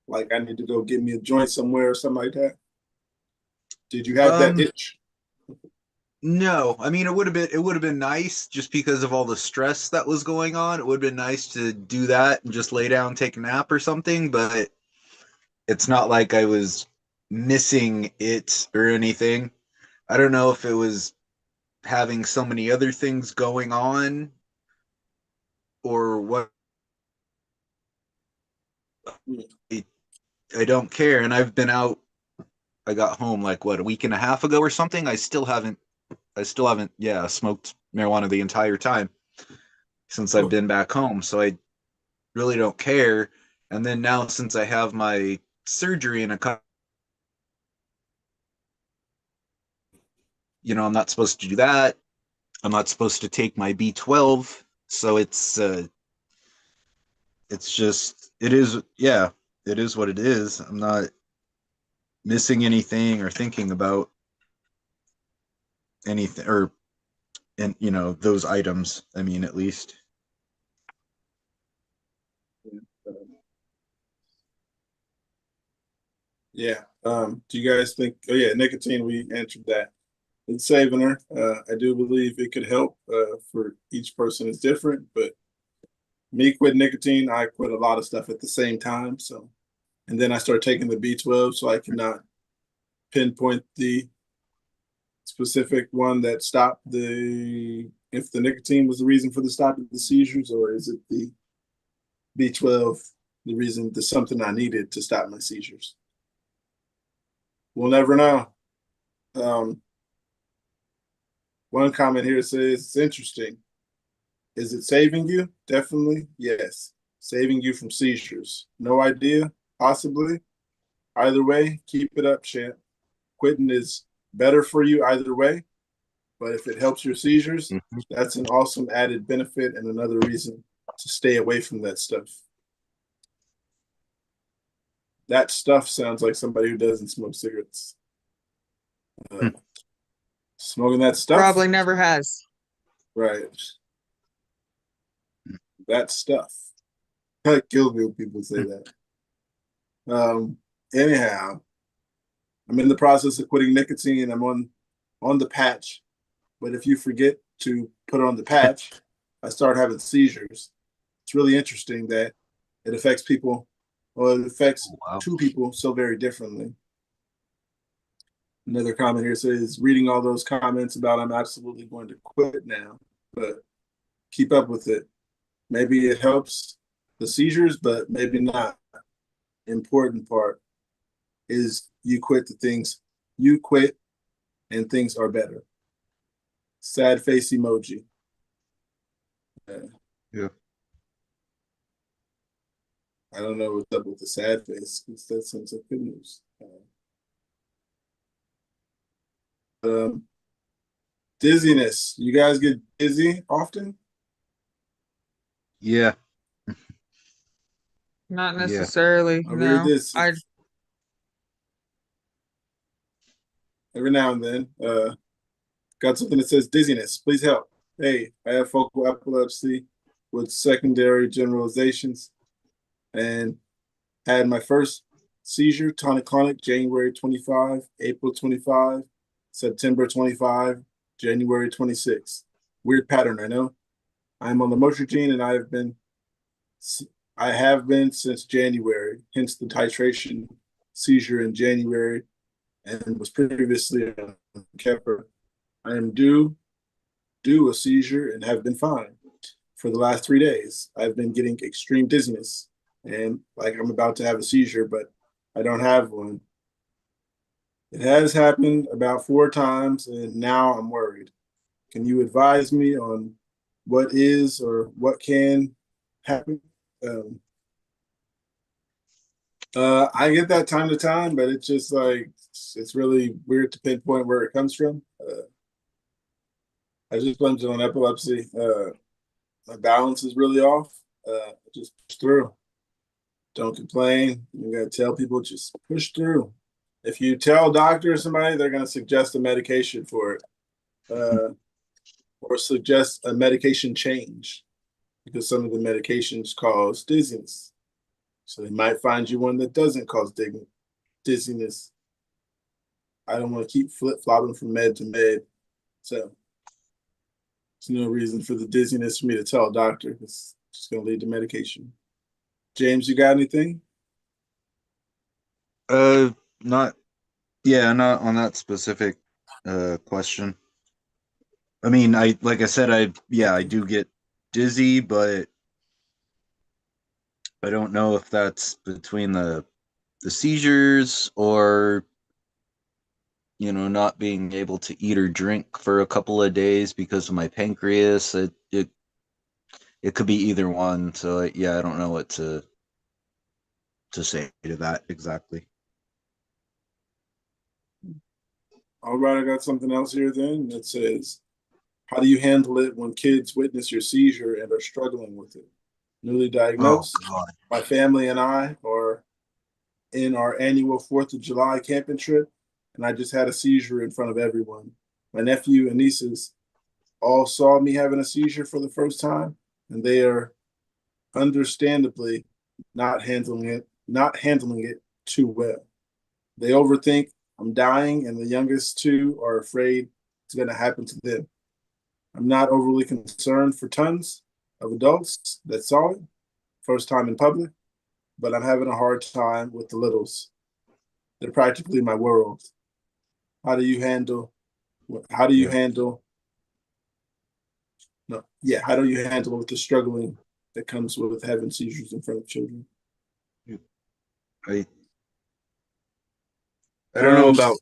Like I need to go get me a joint somewhere or something like that. Did you have that Um, itch? no, I mean it would have been nice just because of all the stress that was going on. It would have been nice to do that and just lay down, take a nap or something, but it's not like I was missing it or anything. I don't know if it was having so many other things going on or what. I don't care. And I've been out. I got home like what, a week and a half ago or something. I still haven't, yeah, smoked marijuana the entire time since I've Oh, been back home. So I really don't care. And then now since I have my surgery in a couple, I'm not supposed to do that. I'm not supposed to take my B12. So it's just, it is, yeah, it is what it is. I'm not missing anything or thinking about anything, or and those items, I mean, at least. yeah. Do you guys think? Oh yeah, nicotine. We answered that. it's saving her. I do believe it could help. For each person is different, but me quit nicotine, I quit a lot of stuff at the same time. So, and then I started taking the B12, so I cannot pinpoint the specific one that stopped if the nicotine was the reason for the stop of the seizures, or is it the B12 the reason, the something I needed to stop my seizures? We'll never know. One comment here says, it's interesting. Is it saving you? Definitely, yes. Saving you from seizures. No idea, possibly. Either way, keep it up, champ. Quitting is better for you either way. But if it helps your seizures, that's an awesome added benefit and another reason to stay away from that stuff. That stuff sounds like somebody who doesn't smoke cigarettes. Smoking that stuff? Probably never has. Right. That stuff. That kills me when people say that. Anyhow, I'm in the process of quitting nicotine. I'm on the patch. But if you forget to put on the patch, I start having seizures. It's really interesting that it affects people, or it affects two people so very differently. Another comment here says, reading all those comments about I'm absolutely going to quit now, but keep up with it. Maybe it helps the seizures, but maybe not. Important part is you quit the things you quit and things are better. Sad face emoji. Yeah. I don't know what's up with the sad face because that sounds like good news. Dizziness. You guys get dizzy often? Yeah. Not necessarily. I read No. this every now and then. Got something that says dizziness. Please help. Hey, I have focal epilepsy with secondary generalizations and had my first seizure, tonic-clonic, January 25, April 25, September 25, January 26. Weird pattern, I know. I'm on the lamotrigine and I have been since January, hence the titration seizure in January, and was previously on Keppra. I am due a seizure and have been fine. For the last 3 days, I've been getting extreme dizziness and like I'm about to have a seizure, but I don't have one. It has happened about 4 times and now I'm worried. Can you advise me on what is or what can happen? I get that time to time, but it's just like, it's really weird to pinpoint where it comes from. I just blamed it on epilepsy. My balance is really off. Just push through. Don't complain. You gotta tell people, just push through. If you tell a doctor or somebody, they're gonna suggest a medication for it, or suggest a medication change because some of the medications cause dizziness. So they might find you one that doesn't cause dizziness. I don't want to keep flip-flopping from med to med. So there's no reason for the dizziness for me to tell a doctor. It's just going to lead to medication. James, you got anything? Not on that specific question. I mean, like I said, I do get dizzy, but I don't know if that's between the seizures or not being able to eat or drink for a couple of days because of my pancreas. It could be either one. So I don't know what to say to that exactly. All right, I got something else here then that says, how do you handle it when kids witness your seizure and are struggling with it? Newly diagnosed. My family and I are in our annual 4th of July camping trip, and I just had a seizure in front of everyone. My nephew and nieces all saw me having a seizure for the first time, and they are understandably not handling it too well. They overthink I'm dying, and the youngest two are afraid is going to happen to them. I'm not overly concerned for tons of adults that saw it first time in public, but I'm having a hard time with the littles. They're practically my world. How do you handle how do you handle with the struggling that comes with having seizures in front of children? I don't know about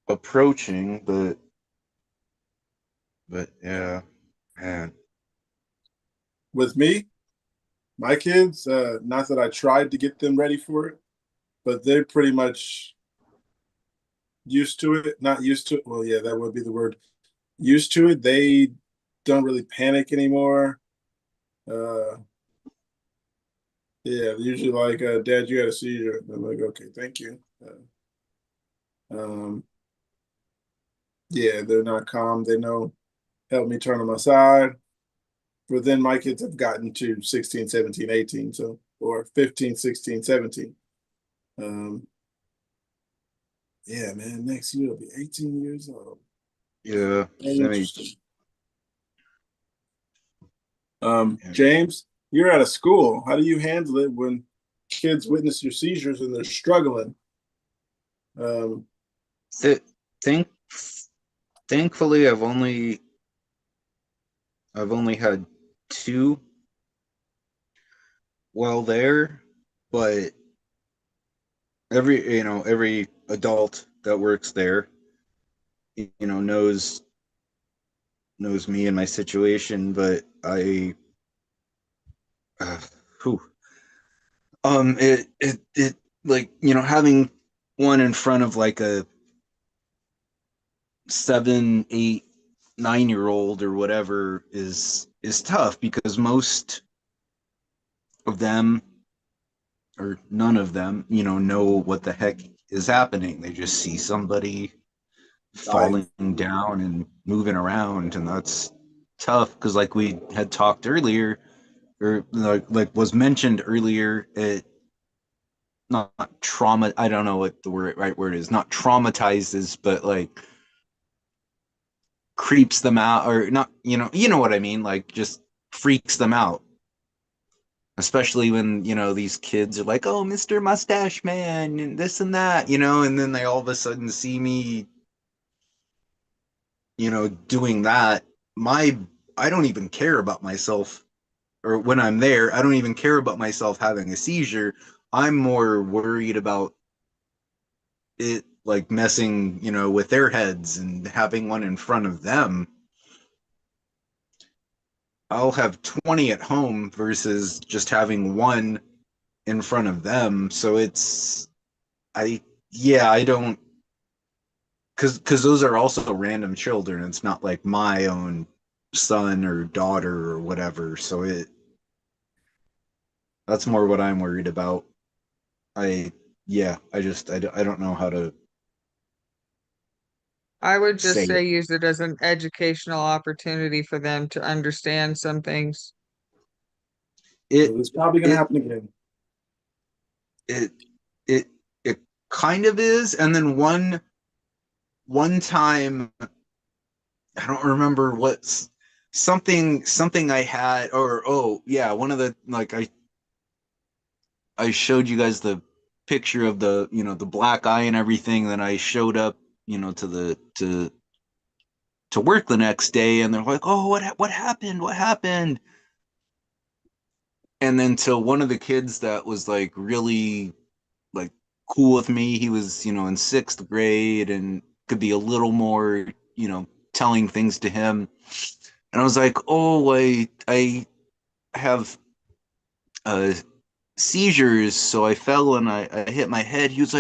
approaching, but yeah, man. With me, my kids, not that I tried to get them ready for it, but they're pretty much used to it. Not used to it. Well, yeah, that would be the word. Used to it. They don't really panic anymore. Yeah, usually like, Dad, you had a seizure. I'm like, okay, thank you. Yeah, they're not calm. They know, help me turn them aside. But then my kids have gotten to 16, 17, 18, so, or 15, 16, 17. Yeah, man, next year I'll be 18 years old. Yeah. Interesting. James, you're out of school. How do you handle it when kids witness your seizures and they're struggling? Thankfully, I've only had two while there, but every adult that works there, knows me and my situation, but whew, it like, having one in front of like a 7, 8, 9-year-old or whatever is tough, because most of them, or none of them, know what the heck is happening. They just see somebody falling down and moving around, and that's tough, because like we had talked earlier, or like was mentioned earlier, it not trauma, I don't know what the right word is, not traumatizes, but like creeps them out, or not, you know what I mean, like just freaks them out, especially when these kids are like, oh, Mr. Mustache Man and this and that, and then they all of a sudden see me doing that. I don't even care about myself, or when I'm there, I don't even care about myself having a seizure. I'm more worried about it, like messing, with their heads and having one in front of them. I'll have 20 at home versus just having one in front of them. So I don't, because those are also random children. It's not like my own son or daughter or whatever. So that's more what I'm worried about. I don't know how to I would just say say it. use it as an educational opportunity for them to understand some things. It's probably going to it happen again. it it it kind of is. And then one time, I don't remember what's something I had, or oh yeah, one of the, like, I showed you guys the picture of the, the black eye and everything. Then I showed up, to work the next day, and they're like, oh, what happened, what happened? And then to one of the kids that was like really like cool with me, he was, in 6th grade and could be a little more, telling things to him. And I was like, oh, I have seizures, so I fell and I hit my head. He was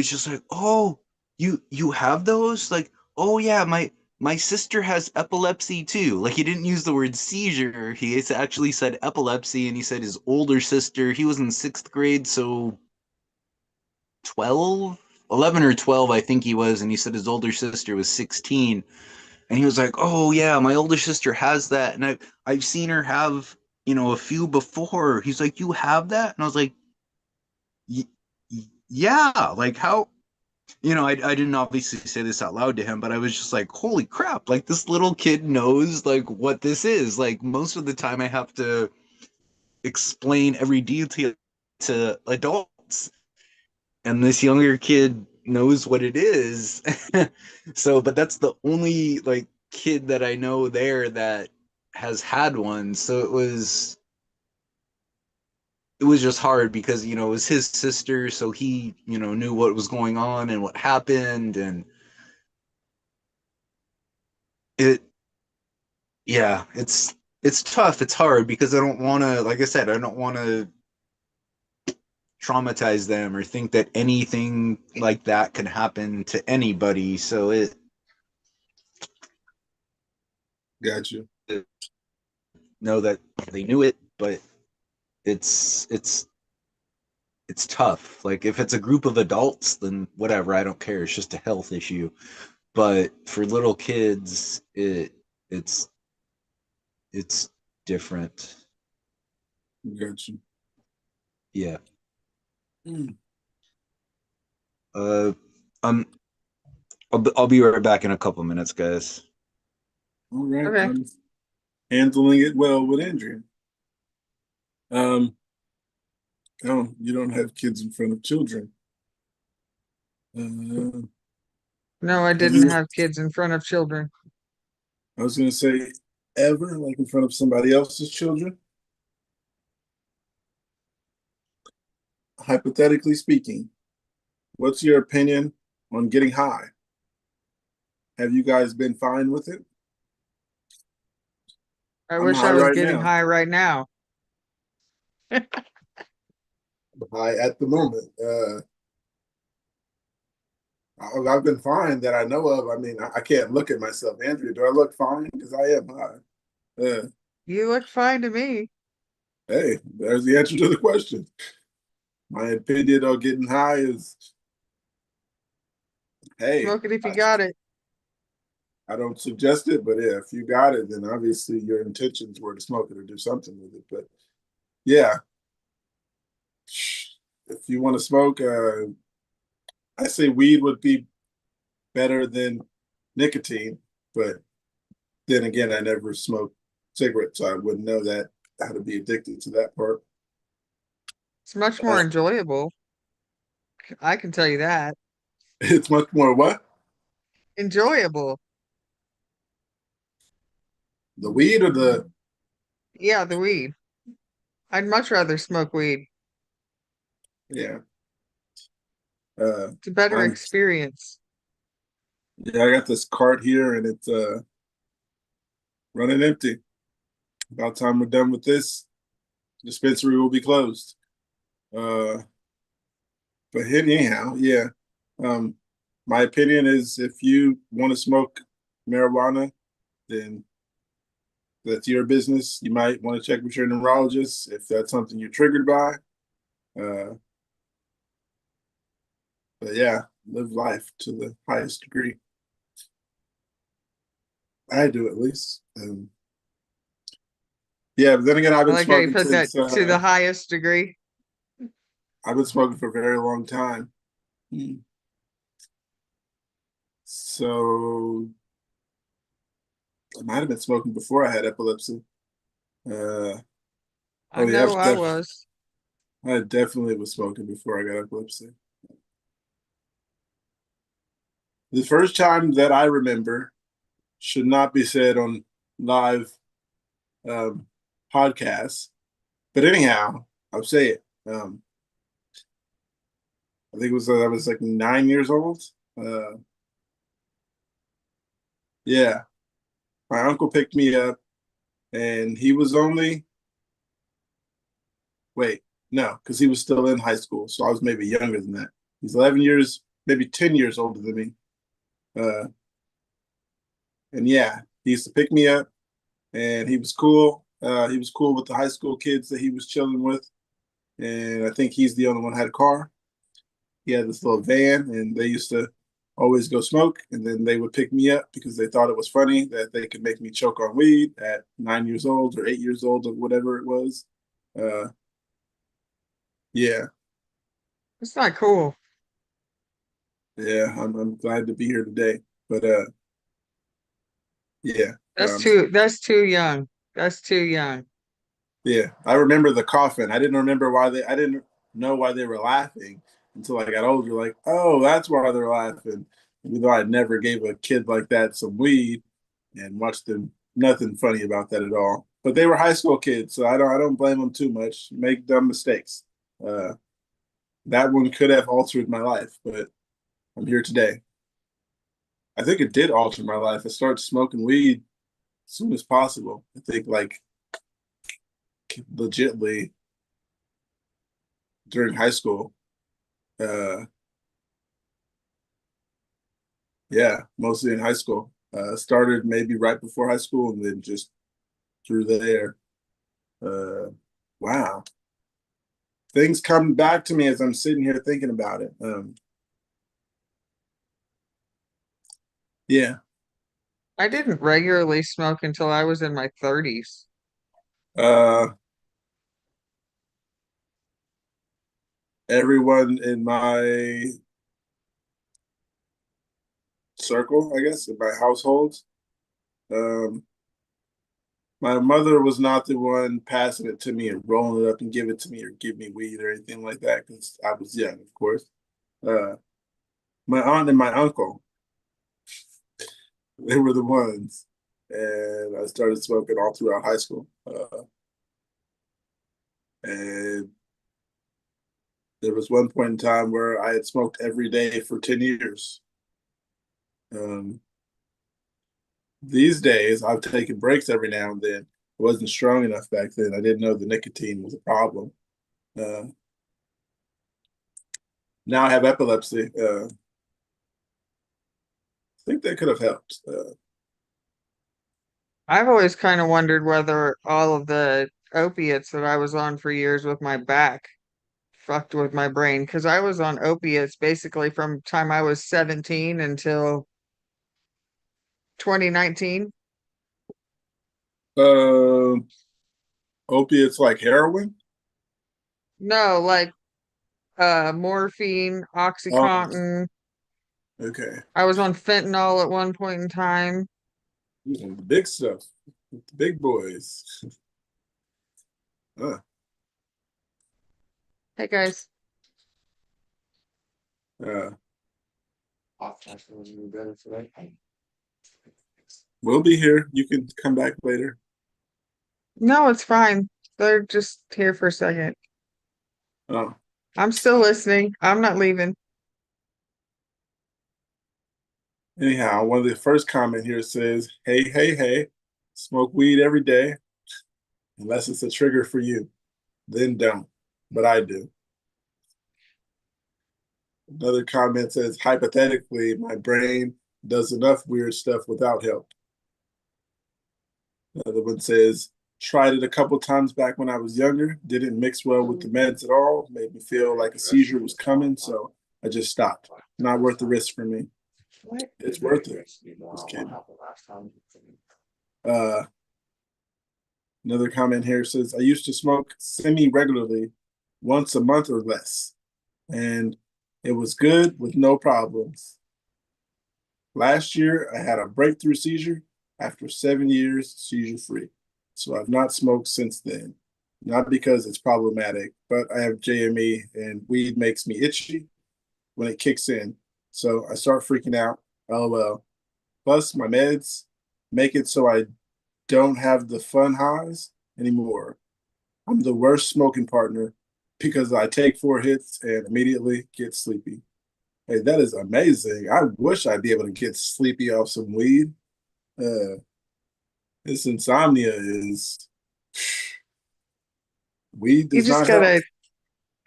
just like, oh, you have those? Like, oh yeah, my sister has epilepsy too. Like, he didn't use the word seizure. He actually said epilepsy, and he said his older sister, he was in 6th grade, so 12, 11 or 12, I think he was, and he said his older sister was 16. And he was like, oh yeah, my older sister has that, and I've seen her have, a few before. He's like, you have that? And I was like, yeah, like, how? you know, I didn't obviously say this out loud to him, but I was just like, holy crap, like this little kid knows like what this is. Like most of the time I have to explain every detail to adults, and this younger kid knows what it is. So, but that's the only like kid that I know there that has had one. So it was just hard because, you know, it was his sister, so he, you know, knew what was going on and what happened. And it yeah, it's tough, it's hard because I don't want to, like I said, I don't want to traumatize them or think that anything like that can happen to anybody. So it Got you. know that they knew it, but it's it's tough. Like if it's a group of adults, then whatever, I don't care. It's just a health issue. But for little kids, it's it's different. Got you. Yeah. Mm. Uh, um, I'll be right back in a couple minutes, guys. All right. Okay. I'm handling it well with Andrea. Oh, you don't have kids in front of children. No, I didn't have kids in front of children. I was gonna say ever, like in front of somebody else's children. Hypothetically speaking, what's your opinion on getting high? Have you guys been fine with it? I I'm wish high I was right getting now. high right now. I'm high at the moment. I've been fine that I know of. I mean, I can't look at myself. Andrea, do I look fine? Because I am high. You look fine to me. Hey, there's the answer to the question. My opinion on getting high is, hey, Smoke it if you got it. I don't suggest it, but yeah, if you got it, then obviously your intentions were to smoke it or do something with it. But yeah, if you want to smoke, I say weed would be better than nicotine. But then again, I never smoked cigarettes, so I wouldn't know that how to be addicted to that part. It's much more enjoyable. I can tell you that. It's much more what? Enjoyable. The weed or the Yeah, the weed. I'd much rather smoke weed. yeah. It's a better I'm experience. yeah, I got this cart here and it's running empty. About time we're done with this, dispensary will be closed. Uh, but anyhow, yeah. Um, my opinion is if you want to smoke marijuana, then that's your business. You might want to check with your neurologist if that's something you're triggered by. Uh, but yeah, live life to the highest degree. I do at least. Yeah, but then again, I've I been like how you smoking put that since to the highest degree. I've been smoking for a very long time. So I might have been smoking before I had epilepsy. I Oh yeah, know I was. I definitely was smoking before I got epilepsy. The first time that I remember should not be said on live um, podcasts, but anyhow, I'll say it. I think it was I was like 9 years old. Uh, yeah, my uncle picked me up, and he was only wait no, because he was still in high school, so I was maybe younger than that. He's 11 years, maybe 10 years older than me. Uh, and yeah, he used to pick me up, and he was cool. He was cool with the high school kids that he was chilling with, and I think he's the only one who had a car. He had this little van, and they used to always go smoke, and then they would pick me up because they thought it was funny that they could make me choke on weed at 9 years old or 8 years old or whatever it was. Uh, yeah, It's not cool. Yeah, I'm glad to be here today. But yeah, That's too young. That's too young. yeah. I remember the coughing. I didn't know why they were laughing until I got older. Like, oh, that's why they're laughing. Even though I never gave a kid like that some weed and watched them, nothing funny about that at all. But they were high school kids, so I don't blame them too much. Make dumb mistakes. Uh, that one could have altered my life, but I'm here today. I think it did alter my life. I started smoking weed as soon as possible. I think like legitly during high school. Uh, yeah, mostly in high school. Started maybe right before high school and then just through there. Wow. Things come back to me as I'm sitting here thinking about it. Yeah. I didn't regularly smoke until I was in my 30s. Uh, everyone in my circle, I guess, in my household, um, my mother was not the one passing it to me and rolling it up and give it to me or give me weed or anything like that because I was young, of course. Uh, my aunt and my uncle, they were the ones. And I started smoking all throughout high school. And there was one point in time where I had smoked every day for 10 years. These days, I've taken breaks every now and then. I wasn't strong enough back then. I didn't know the nicotine was a problem. Uh, now I have epilepsy. I think that could have helped. I've always kind of wondered whether all of the opiates that I was on for years with my back fucked with my brain because I was on opiates basically from time I was 17 until 2019. Uh, opiates like heroin. No, like morphine, Oh, Oxycontin. okay. I was on fentanyl at one point in time. The big stuff, the big boys. uh, Hey guys. uh, we'll be here. You can come back later. No, it's fine. They're just here for a second. Oh, I'm still listening. I'm not leaving. anyhow, one of the first comment here says, "Hey, hey, hey, smoke weed every day, unless it's a trigger for you. Then don't." But I do. Another comment says, "Hypothetically, my brain does enough weird stuff without help." Another one says, "Tried it a couple times back when I was younger. Didn't mix well with the meds at all. Made me feel like a seizure was coming, so I just stopped. Not worth the risk for me." It's worth it. Just kidding. Uh, Another comment here says, "I used to smoke semi-regularly, once a month or less, and it was good with no problems. Last year, I had a breakthrough seizure after 7 years seizure-free. So I've not smoked since then. Not because it's problematic, but I have JME and weed makes me itchy when it kicks in. So I start freaking out. LOL. Plus, my meds make it so I don't have the fun highs anymore. I'm the worst smoking partner because I take 4 hits and immediately get sleepy." Hey, that is amazing. I wish I'd be able to get sleepy off some weed. Uh, this insomnia is weed You does just not help. gotta.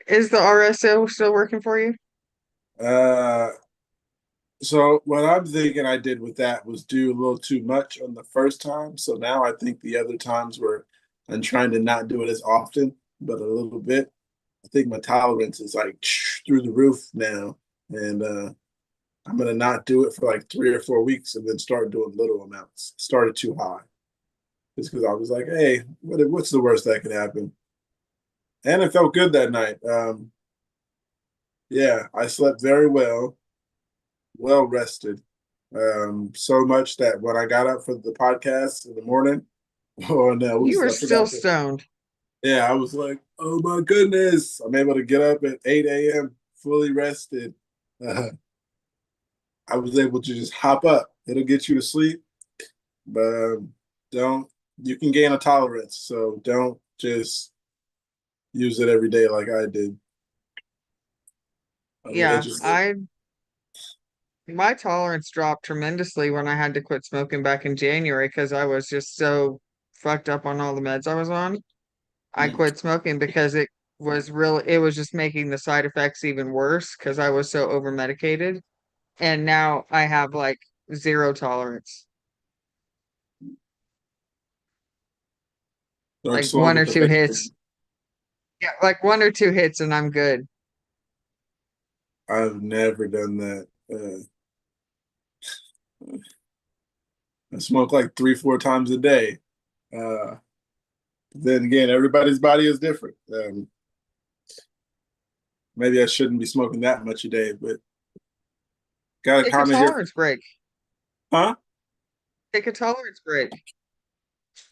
Is the RSO still working for you? Uh, so what I'm thinking I did with that was do a little too much on the first time. So now I think the other times where I'm trying to not do it as often, but a little bit. I think my tolerance is like through the roof now, and I'm gonna not do it for like 3 or 4 weeks and then start doing little amounts. Started too high, just because I was like, "Hey, what's the worst that could happen?" And it felt good that night. Yeah, I slept very well. well rested. So much that when I got up for the podcast in the morning, oh no, You were I still forgot to, stoned. yeah, I was like, oh my goodness, I'm able to get up at 8 a.m. fully rested. Uh, I was able to just hop up. It'll get you to sleep, but don't. You can gain a tolerance, so don't just use it every day like I did. Yeah, Religiously. my tolerance dropped tremendously when I had to quit smoking back in January because I was just so fucked up on all the meds I was on. I Mm. quit smoking because it was just making the side effects even worse because I was so over medicated. And now I have like zero tolerance. Start Like slow one with or the two vaping. hits. Yeah, like one or two hits and I'm good. I've never done that. I smoke like 3, 4 times a day. Uh, then again, everybody's body is different. Maybe I shouldn't be smoking that much a day, but got a Take a comment here. tolerance break. Huh? Take a tolerance break.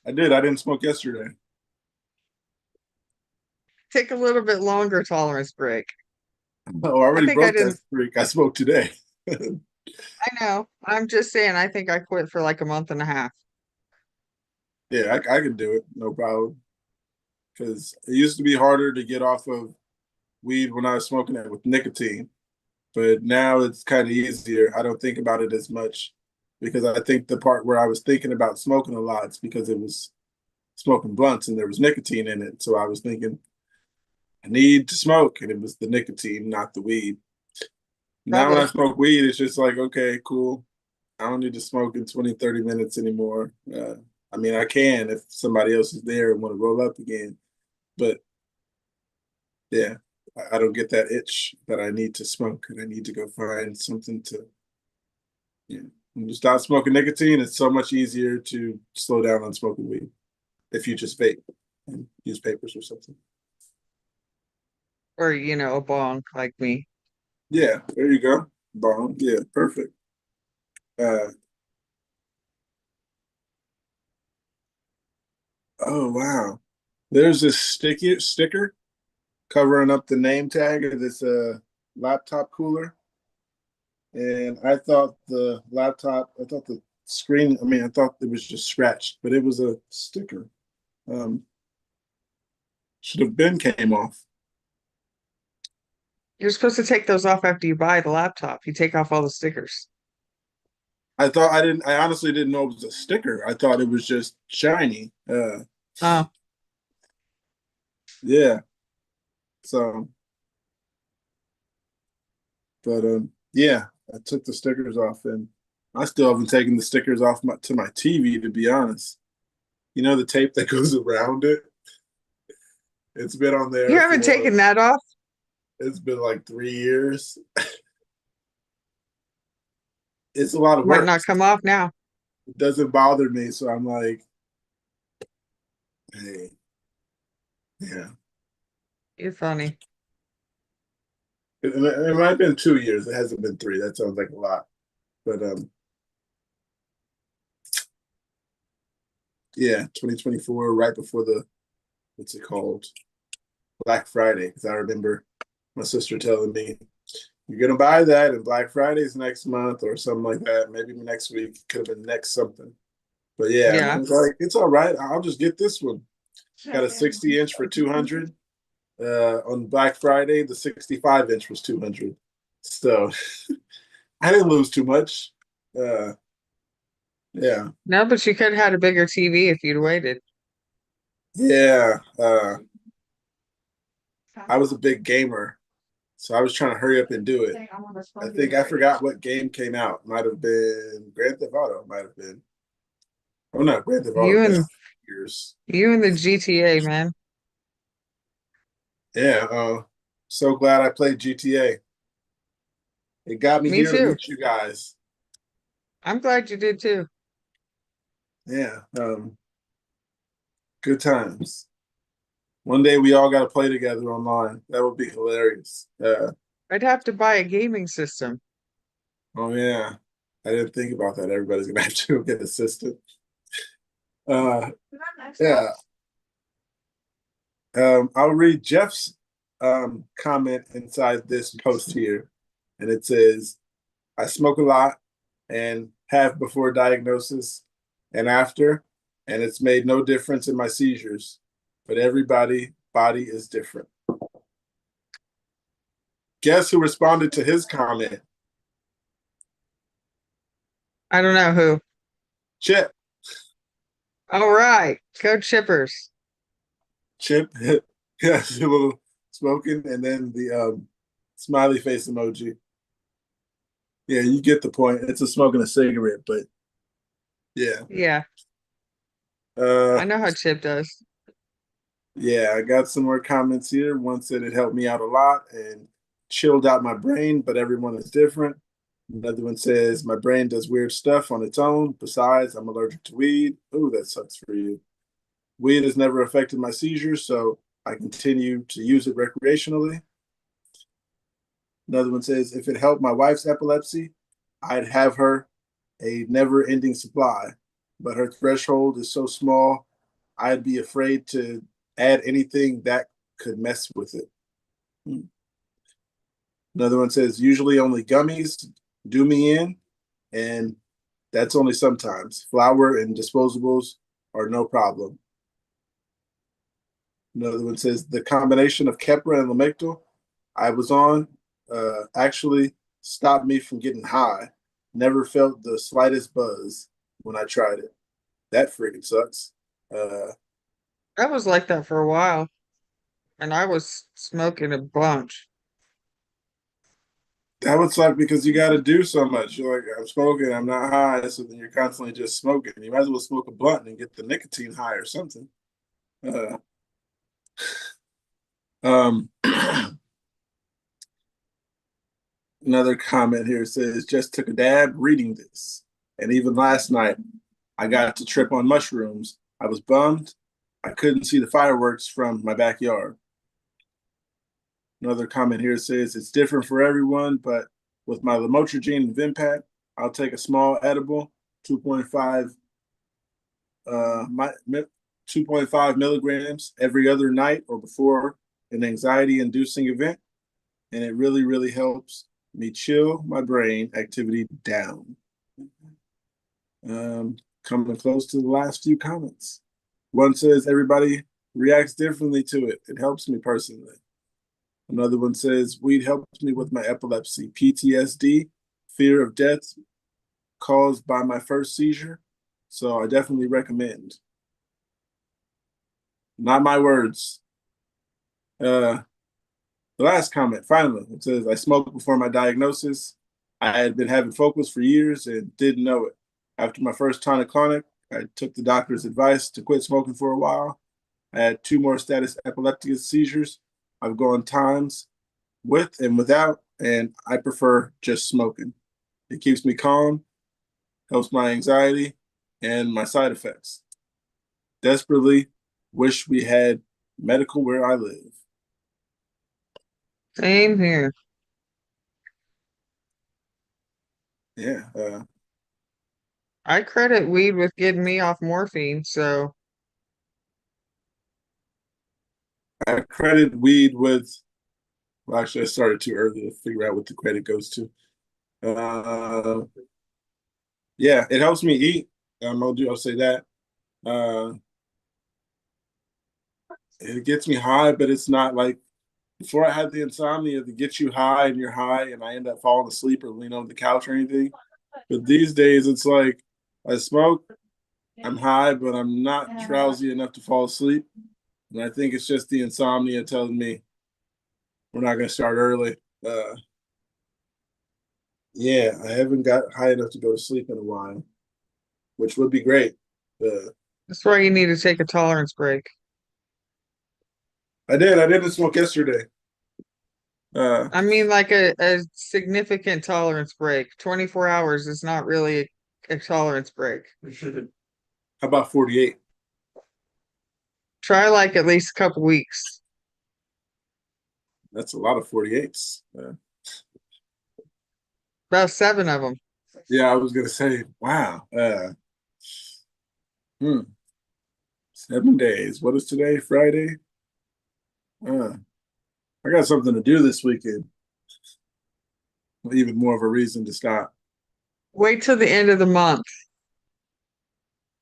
I did. I didn't smoke yesterday. Take a little bit longer tolerance break. Oh, I I already think I broke that didn't. streak. I smoked today. I know. I'm just saying, I think I quit for like a month and a half. Yeah, I can do it. No problem. Because it used to be harder to get off of weed when I was smoking it with nicotine. But now it's kind of easier. I don't think about it as much because I think the part where I was thinking about smoking a lot is because it was smoking blunts and there was nicotine in it. So I was thinking, I need to smoke. And it was the nicotine, not the weed. Now when I Probably. smoke weed, it's just like, okay, cool. I don't need to smoke in 20, 30 minutes anymore. I mean, I can if somebody else is there and want to roll up again. But yeah, I don't get that itch that I need to smoke and I need to go find something to, yeah. When you stop smoking nicotine, it's so much easier to slow down on smoking weed if you just vape and use papers or something. Or, a bong like me. Yeah, there you go. Bomb. Yeah, perfect. Uh, oh wow. There's this sticker covering up the name tag of this laptop cooler. And I thought I thought the screen, I mean, I thought it was just scratched, but it was a sticker. Um, should have been came off. You're supposed to take those off after you buy the laptop. You take off all the stickers. I honestly didn't know it was a sticker. I thought it was just shiny. Oh, Yeah. So, but yeah, I took the stickers off and I still haven't taken the stickers off to my TV, to be honest. You know, the tape that goes around it? It's been on you there haven't for, taken that off? it's been like 3 years. It's a lot of Might work. not come off now. It doesn't bother me. So I'm like, hey, yeah. You're funny. It might have been 2 years. It hasn't been 3. That sounds like a lot. But yeah, 2024, right before the, what's it called? Black Friday. Because I remember my sister telling me, you're gonna buy that and Black Friday's next month or something like that. Maybe next week. Could have been next something. But yeah, I Yeah. was like, it's all right. I'll just get this one. Got a 60-inch for 200. On Black Friday, the 65-inch was 200. So I didn't lose too much. Yeah, No, but you could have had a bigger TV if you'd waited. yeah. I was a big gamer, so I was trying to hurry up and do it. I think I forgot what game came out. Might have been Grand Theft Auto. Might have been. Oh no, Grand Theft Auto. You Been and years. you and the GTA, man. Yeah. So glad I played GTA. It got me Me here to too. meet you guys. I'm glad you did too. Yeah. Good times. One day we all got to play together online. That would be hilarious. I'd have to buy a gaming system. Oh yeah, I didn't think about that. Everybody's gonna have to get assisted. Uh, yeah. I'll read Jeff's comment inside this post here, and it says, "I smoke a lot and have before diagnosis and after, and it's made no difference in my seizures. But everybody body is different." Guess who responded to his comment? I don't know who. Chip. All right, go Chippers. Chip, yes, a little smoking, and then the smiley face emoji. Yeah, you get the point. It's a smoking a cigarette, but yeah. Yeah, Uh, I know how Chip does. yeah, I got some more comments here. One said it helped me out a lot and chilled out my brain, but everyone is different. Another one says my brain does weird stuff on its own. Besides, I'm allergic to weed. Ooh, that sucks for you. Weed has never affected my seizures, so I continue to use it recreationally. Another one says, if it helped my wife's epilepsy, I'd have her a never ending supply. But her threshold is so small, I'd be afraid to add anything that could mess with it. Another one says, usually only gummies do me in, and that's only sometimes. Flour and disposables are no problem. Another one says, the combination of Keppra and Lamictal I was on actually stopped me from getting high. Never felt the slightest buzz when I tried it. That freaking sucks. I was like that for a while, and I was smoking a bunch. That would suck because you got to do so much. You're like, I'm smoking, I'm not high, so then you're constantly just smoking. You might as well smoke a blunt and get the nicotine high or something. Um, Another comment here says, just took a dab reading this. And even last night, I got to trip on mushrooms. I was bummed. I couldn't see the fireworks from my backyard. Another comment here says, it's different for everyone, but with my lamotrigine and Vimpat, I'll take a small edible, 2.5 2.5 milligrams every other night or before an anxiety-inducing event, and it really, really helps me chill my brain activity down. Coming close to the last few comments. One says everybody reacts differently to it. It helps me personally. Another one says weed helps me with my epilepsy, PTSD, fear of death caused by my first seizure. So I definitely recommend. Not my words. The last comment, finally, it says, I smoked before my diagnosis. I had been having focus for years and didn't know it. After my first tonic-clonic, I took the doctor's advice to quit smoking for a while. I had 2 more status epilepticus seizures. I've gone times with and without, and I prefer just smoking. It keeps me calm, helps my anxiety, and my side effects. Desperately wish we had medical where I live. Same here. Yeah. I credit weed with getting me off morphine, so I credit weed with, well, actually, I started too early to figure out what the credit goes to. Yeah, it helps me eat. I'll say that. It gets me high, but it's not like before I had the insomnia that gets you high and you're high and I end up falling asleep or lean on the couch or anything. But these days it's like I smoke, I'm high, but I'm not drowsy enough to fall asleep. And I think it's just the insomnia telling me we're not going to start early. Yeah, I haven't got high enough to go to sleep in a while, which would be great. that's why you need to take a tolerance break. I did. I didn't smoke yesterday. I mean, like a significant tolerance break. 24 hours is not really a tolerance break. How about 48? Try like at least a couple weeks. That's a lot of 48s. About 7 of them. Yeah, I was gonna say, wow. 7 days. What is today? Friday? I got something to do this weekend. Even more of a reason to stop. Wait till the end of the month.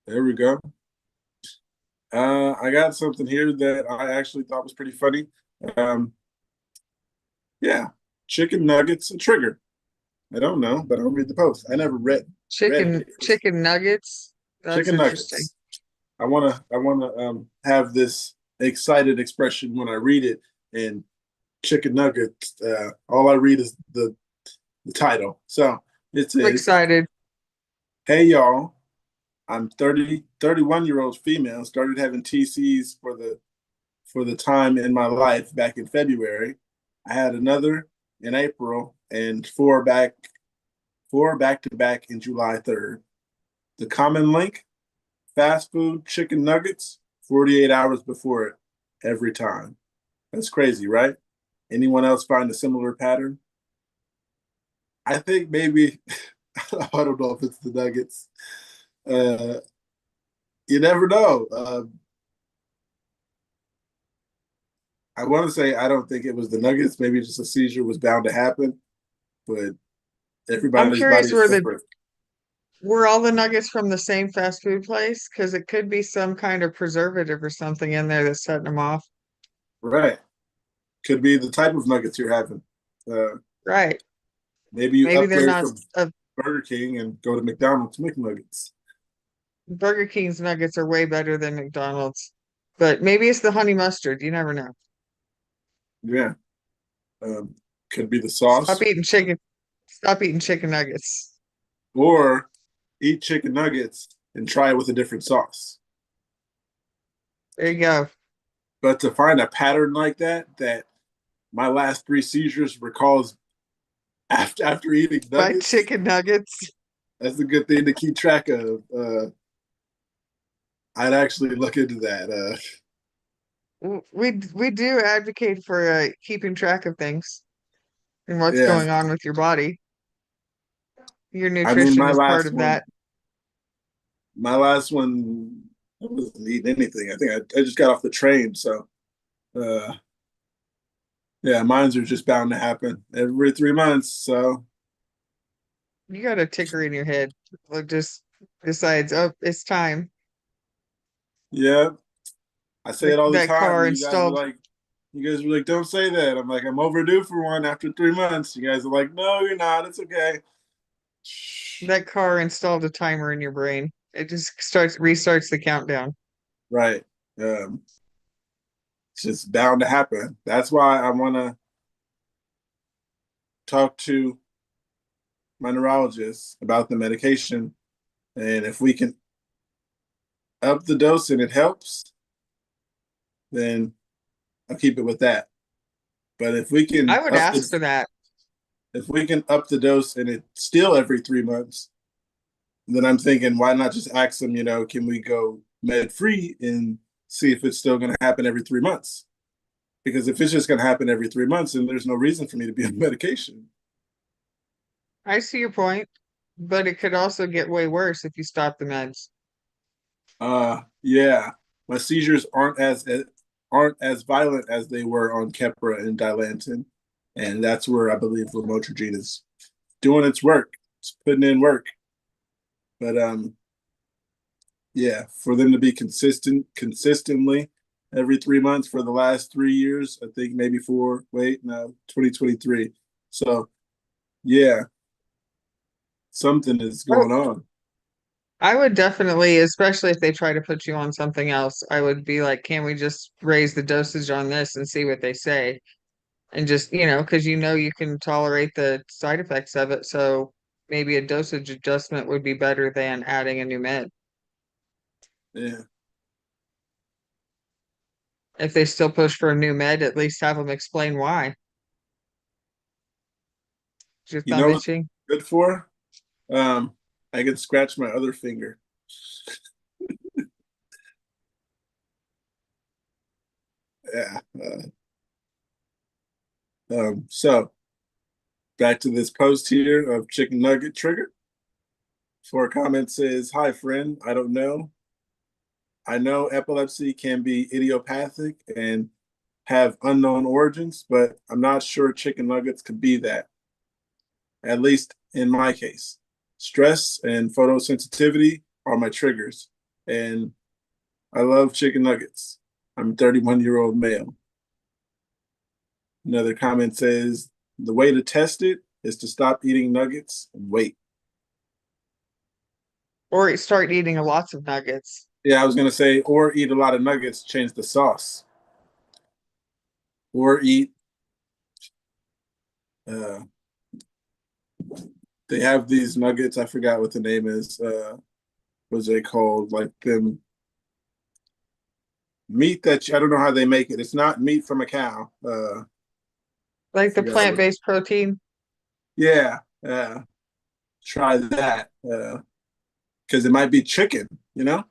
There we go. I got something here that I actually thought was pretty funny. Um, yeah, chicken nuggets a trigger. I don't know, but I'll read the post. I never read it. Chicken nuggets. That's Chicken interesting. nuggets. I wanna have this excited expression when I read it. And chicken nuggets. All I read is the title. So it I'm says, excited. "Hey y'all, I'm 31-year-old female. Started having TCs for the time in my life back in February. I had another in April and four back to back in July 3rd. The common link: fast food chicken nuggets 48 hours before it every time." That's crazy, right? Anyone else find a similar pattern? I think maybe I don't know if it's the nuggets. Uh, you never know. I want to say I don't think it was the nuggets. Maybe just a seizure was bound to happen, but I'm everybody's body curious is separate. were all the nuggets from the same fast food place? Because it could be some kind of preservative or something in there that's setting them off. Right. Could be the type of nuggets you're having. Right. Maybe you Maybe they're upgrade not from Burger King and go to McDonald's McNuggets. Burger King's nuggets are way better than McDonald's. But maybe it's the honey mustard. You never know. Yeah. Could be the Stop sauce, eating chicken. Stop eating chicken nuggets. or eat chicken nuggets and try it with a different sauce. There you go. But to find a pattern like that my last 3 seizures were caused after eating Fried nuggets, chicken nuggets. that's a good thing to keep track of. I'd actually look into that. We do advocate for keeping track of things and what's Yeah, going on with your body. Your I mean, nutrition is part of that. my last one, I wasn't eating anything. I think I just got off the train, so uh, yeah, mines are just bound to happen every 3 months. So You got a ticker in your head. It just decides, oh, it's time. yeah, I say it all the That time. car You installed. guys were like, don't say that. I'm like, I'm overdue for one after 3 months. You guys are like, no, you're not. It's okay. That car installed a timer in your brain. It just restarts the countdown. Right. It's just bound to happen. That's why I want to talk to my neurologist about the medication. And if we can up the dose and it helps, then I'll keep it with that. But if we can I would ask for that. if we can up the dose and it's still every 3 months, then I'm thinking, why not just ask them, can we go med free and see if it's still going to happen every 3 months? Because if it's just going to happen every 3 months, then there's no reason for me to be on medication. I see your point, but it could also get way worse if you stop the meds. Yeah, my seizures aren't as violent as they were on Keppra and Dilantin, and that's where I believe lamotrigine is doing its work. It's putting in work. But yeah, for them to be consistently every 3 months for the last 3 years, I think maybe 4. Wait, no, 2023. So yeah, something is going on. I would definitely, especially if they try to put you on something else, I would be like, can we just raise the dosage on this and see what they say? And just, because you can tolerate the side effects of it. So maybe a dosage adjustment would be better than adding a new med. Yeah. If they still push for a new med, at least have them explain why. Is your You know thumb what itching? it's good for? I can scratch my other finger. Yeah. So back to this post here of chicken nugget trigger. For a comment says, "Hi friend, I don't know. I know epilepsy can be idiopathic and have unknown origins, but I'm not sure chicken nuggets could be that. At least in my case. Stress and photosensitivity are my triggers, and I love chicken nuggets. I'm a 31-year-old male." Another comment says, "The way to test it is to stop eating nuggets and wait." Or start eating lots of nuggets. Yeah, I was going to say, or eat a lot of nuggets, change the sauce. Or eat, they have these nuggets, I forgot what the name is. What's they called? Like them meat that, I don't know how they make it. It's not meat from a cow. Like the forgot what- plant-based protein. Yeah, try that. Because it might be chicken, you know?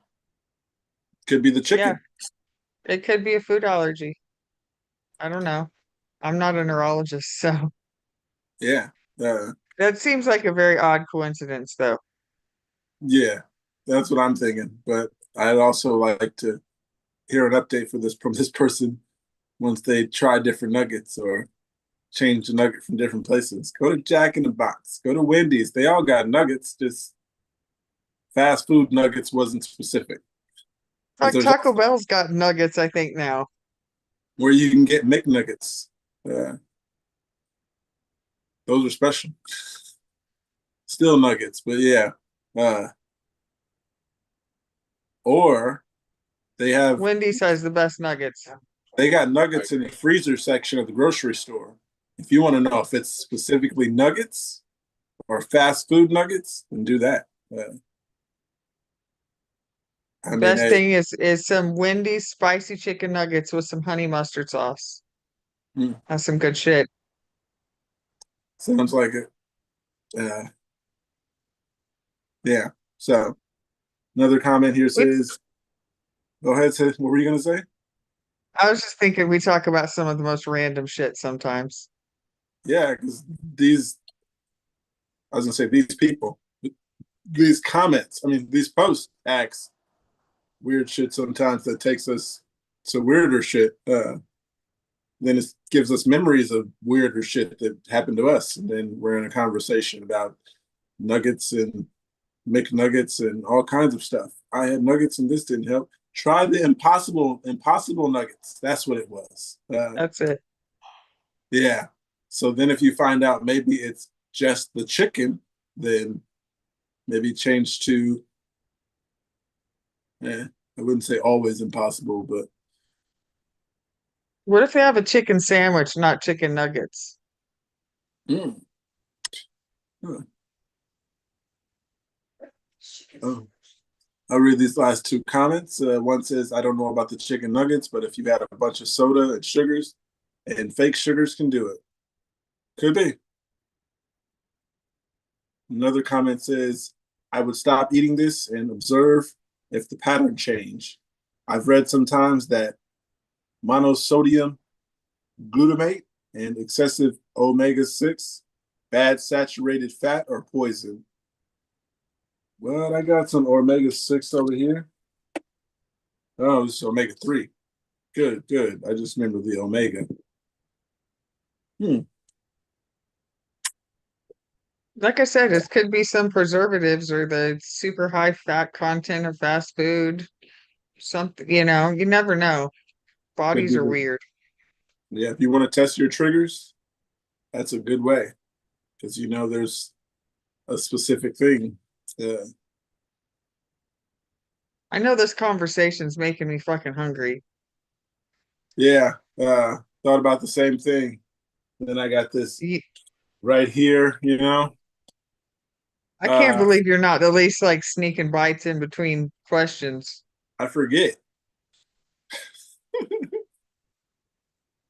Could be the chicken. Yeah. It could be a food allergy. I don't know. I'm not a neurologist, so Yeah. that seems like a very odd coincidence, though. Yeah, that's what I'm thinking. But I'd also like to hear an update from this person once they try different nuggets or change the nugget from different places. Go to Jack in the Box. Go to Wendy's. They all got nuggets. Just fast food nuggets wasn't specific. Like There's Taco also Bell's got nuggets, I think, now. where you can get McNuggets. Those are special. Still nuggets, but yeah. Or they have Wendy's has the best nuggets. they got nuggets in the freezer section of the grocery store. If you want to know if it's specifically nuggets or fast food nuggets, then do that. I mean, Best hey, thing is some Wendy's spicy chicken nuggets with some honey mustard sauce. Hmm. That's some good shit. sounds like it. Yeah. So another comment here says, "Go ahead, sis. What were you gonna say?" I was just thinking we talk about some of the most random shit sometimes. Yeah, because I was gonna say these people, these comments. I mean, these posts ask weird shit sometimes that takes us to weirder shit. Then it gives us memories of weirder shit that happened to us, and then we're in a conversation about nuggets and McNuggets and all kinds of stuff. I had nuggets and this didn't help. Try the impossible nuggets. That's what it was. That's it. Yeah. So then if you find out maybe it's just the chicken, then maybe change to, I wouldn't say always impossible, but What if they have a chicken sandwich, not chicken nuggets? Huh. Oh. I'll read these last two comments. One says, "I don't know about the chicken nuggets, but if you had a bunch of soda and sugars, and fake sugars can do it." Could be. Another comment says, "I would stop eating this and observe if the pattern changed. I've read sometimes that monosodium glutamate and excessive omega-6, bad saturated fat, or poison." Well, I got some omega-6 over here. Oh, this is omega-3. Good, good. I just remember the omega. Like I said, it could be some preservatives or the super high fat content of fast food. Something, you never know. Bodies are weird. Yeah, if you want to test your triggers, that's a good way because there's a specific thing. I know this conversation's making me fucking hungry. Yeah, thought about the same thing. Then I got this right here, I can't believe you're not at least like sneaking bites in between questions. I forget.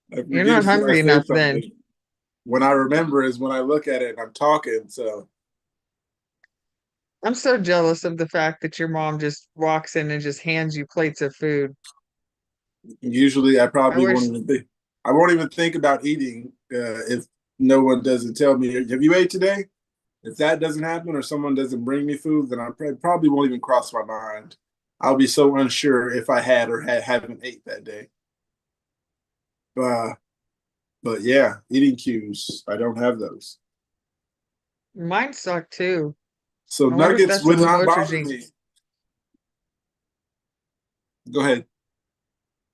You're not hungry enough then. When I remember is when I look at it and I'm talking. So I'm so jealous of the fact that your mom just walks in and just hands you plates of food. usually I probably I won't wish- even think. I won't even think about eating if no one doesn't tell me, have you ate today? If that doesn't happen or someone doesn't bring me food, then I probably won't even cross my mind. I'll be so unsure if I had or haven't ate that day. But yeah, eating cues, I don't have those. Mine suck too. So I wonder if nuggets that's would a not bother lamotrigine. me. Go ahead.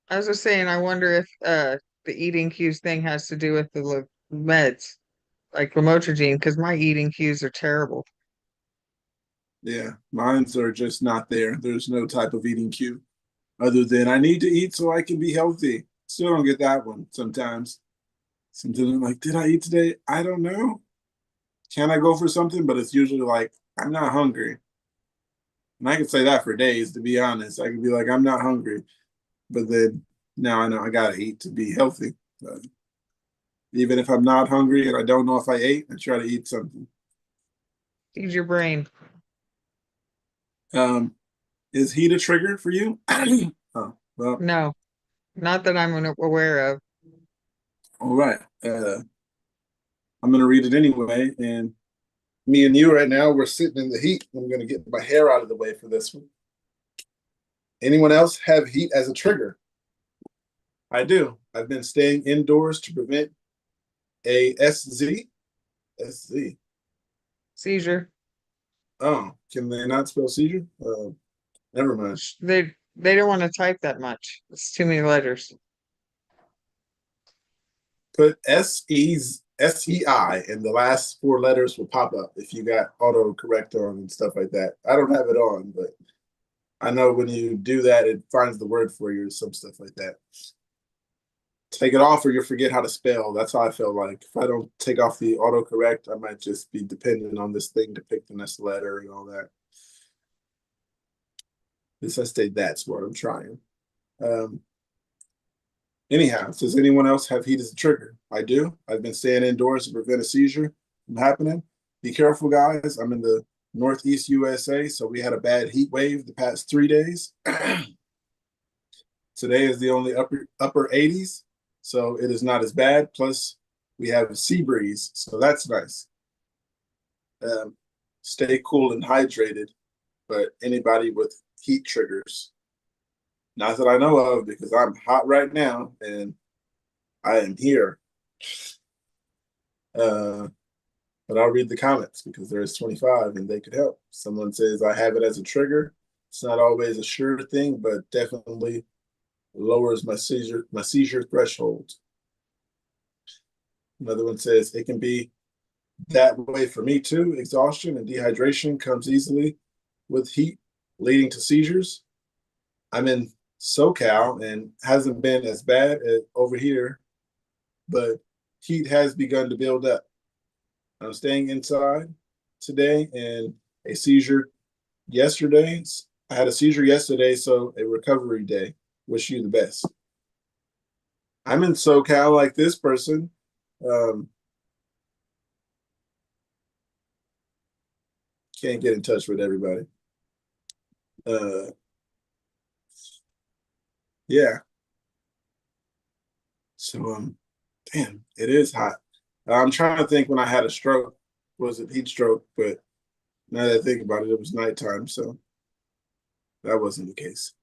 I was just saying, I wonder if the eating cues thing has to do with the meds, like lamotrigine, because my eating cues are terrible. Yeah, mines are just not there. There's no type of eating cue other than I need to eat so I can be healthy. Still don't get that one sometimes. Sometimes I'm like, did I eat today? I don't know. Can I go for something? But it's usually like, I'm not hungry. And I could say that for days, to be honest. I could be like, I'm not hungry. But then now I know I gotta eat to be healthy. But even if I'm not hungry and I don't know if I ate, I try to eat something. Feed your brain. Is heat a trigger for you? Oh, well, No, not that I'm aware of. all right. I'm gonna read it anyway. And me and you right now, we're sitting in the heat. I'm gonna get my hair out of the way for this one. Anyone else have heat as a trigger? I do. I've been staying indoors to prevent a SZ. Seizure. Oh, can they not spell seizure? Never mind. They don't want to type that much. It's too many letters. Put SEI and the last four letters will pop up if you got auto correct on and stuff like that. I don't have it on, but I know when you do that, it finds the word for you or some stuff like that. Take it off or you'll forget how to spell. That's how I feel like. If I don't take off the autocorrect, I might just be dependent on this thing to pick the next letter and all that. At least I stayed that smart. I'm trying. Anyhow, does anyone else have heat as a trigger? I do. I've been staying indoors to prevent a seizure from happening. Be careful, guys. I'm in the Northeast USA, so we had a bad heat wave the past 3 days. Today is the only upper 80s, so it is not as bad. Plus, we have a sea breeze, so that's nice. Stay cool and hydrated, but anybody with heat triggers, not that I know of, because I'm hot right now and I am here. But I'll read the comments because there's 25 and they could help. Someone says, I have it as a trigger. It's not always a sure thing, but definitely lowers my seizure threshold. Another one says, it can be that way for me too. Exhaustion and dehydration comes easily with heat, leading to seizures. I'm in SoCal and hasn't been as bad over here, but heat has begun to build up. I'm staying inside today and a seizure yesterday. I had a seizure yesterday, so a recovery day. Wish you the best. I'm in SoCal like this person. Can't get in touch with everybody. Yeah. So damn, it is hot. I'm trying to think when I had a stroke. Was it heat stroke? But now that I think about it, it was nighttime, so that wasn't the case.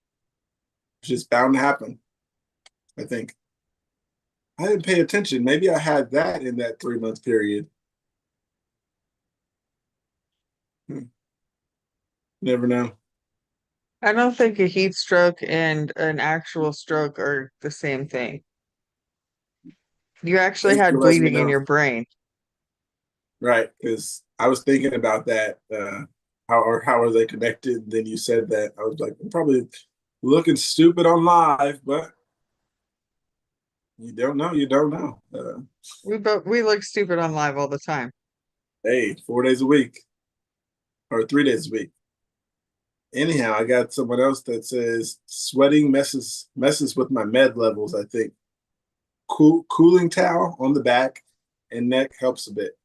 It's just bound to happen, I think. I didn't pay attention. Maybe I had that in that 3-month period. Never know. I don't think a heat stroke and an actual stroke are the same thing. You actually Thanks for had letting me bleeding in know. your brain. Right, because I was thinking about that. How are they connected? Then you said that. I was like, I'm probably looking stupid on live, but you don't know. You don't know. We look stupid on live all the time. Hey, 4 days a week or 3 days a week. Anyhow, I got someone else that says sweating messes with my med levels. I think cooling towel on the back and neck helps a bit.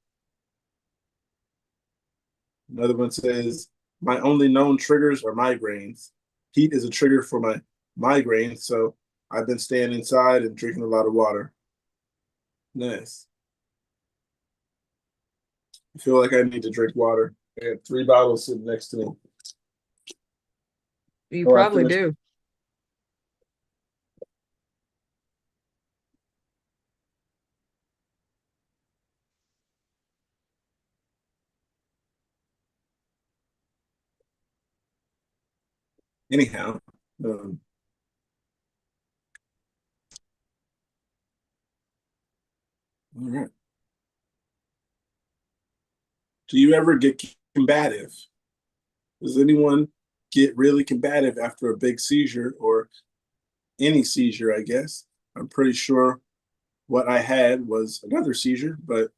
Another one says my only known triggers are migraines. Heat is a trigger for my migraines, so I've been staying inside and drinking a lot of water. Nice. I feel like I need to drink water. I got 3 bottles sitting next to me. You Oh, I probably finished. do. Anyhow, um, all right. Do you ever get combative? Does anyone get really combative after a big seizure or any seizure, I guess? I'm pretty sure what I had was another seizure, but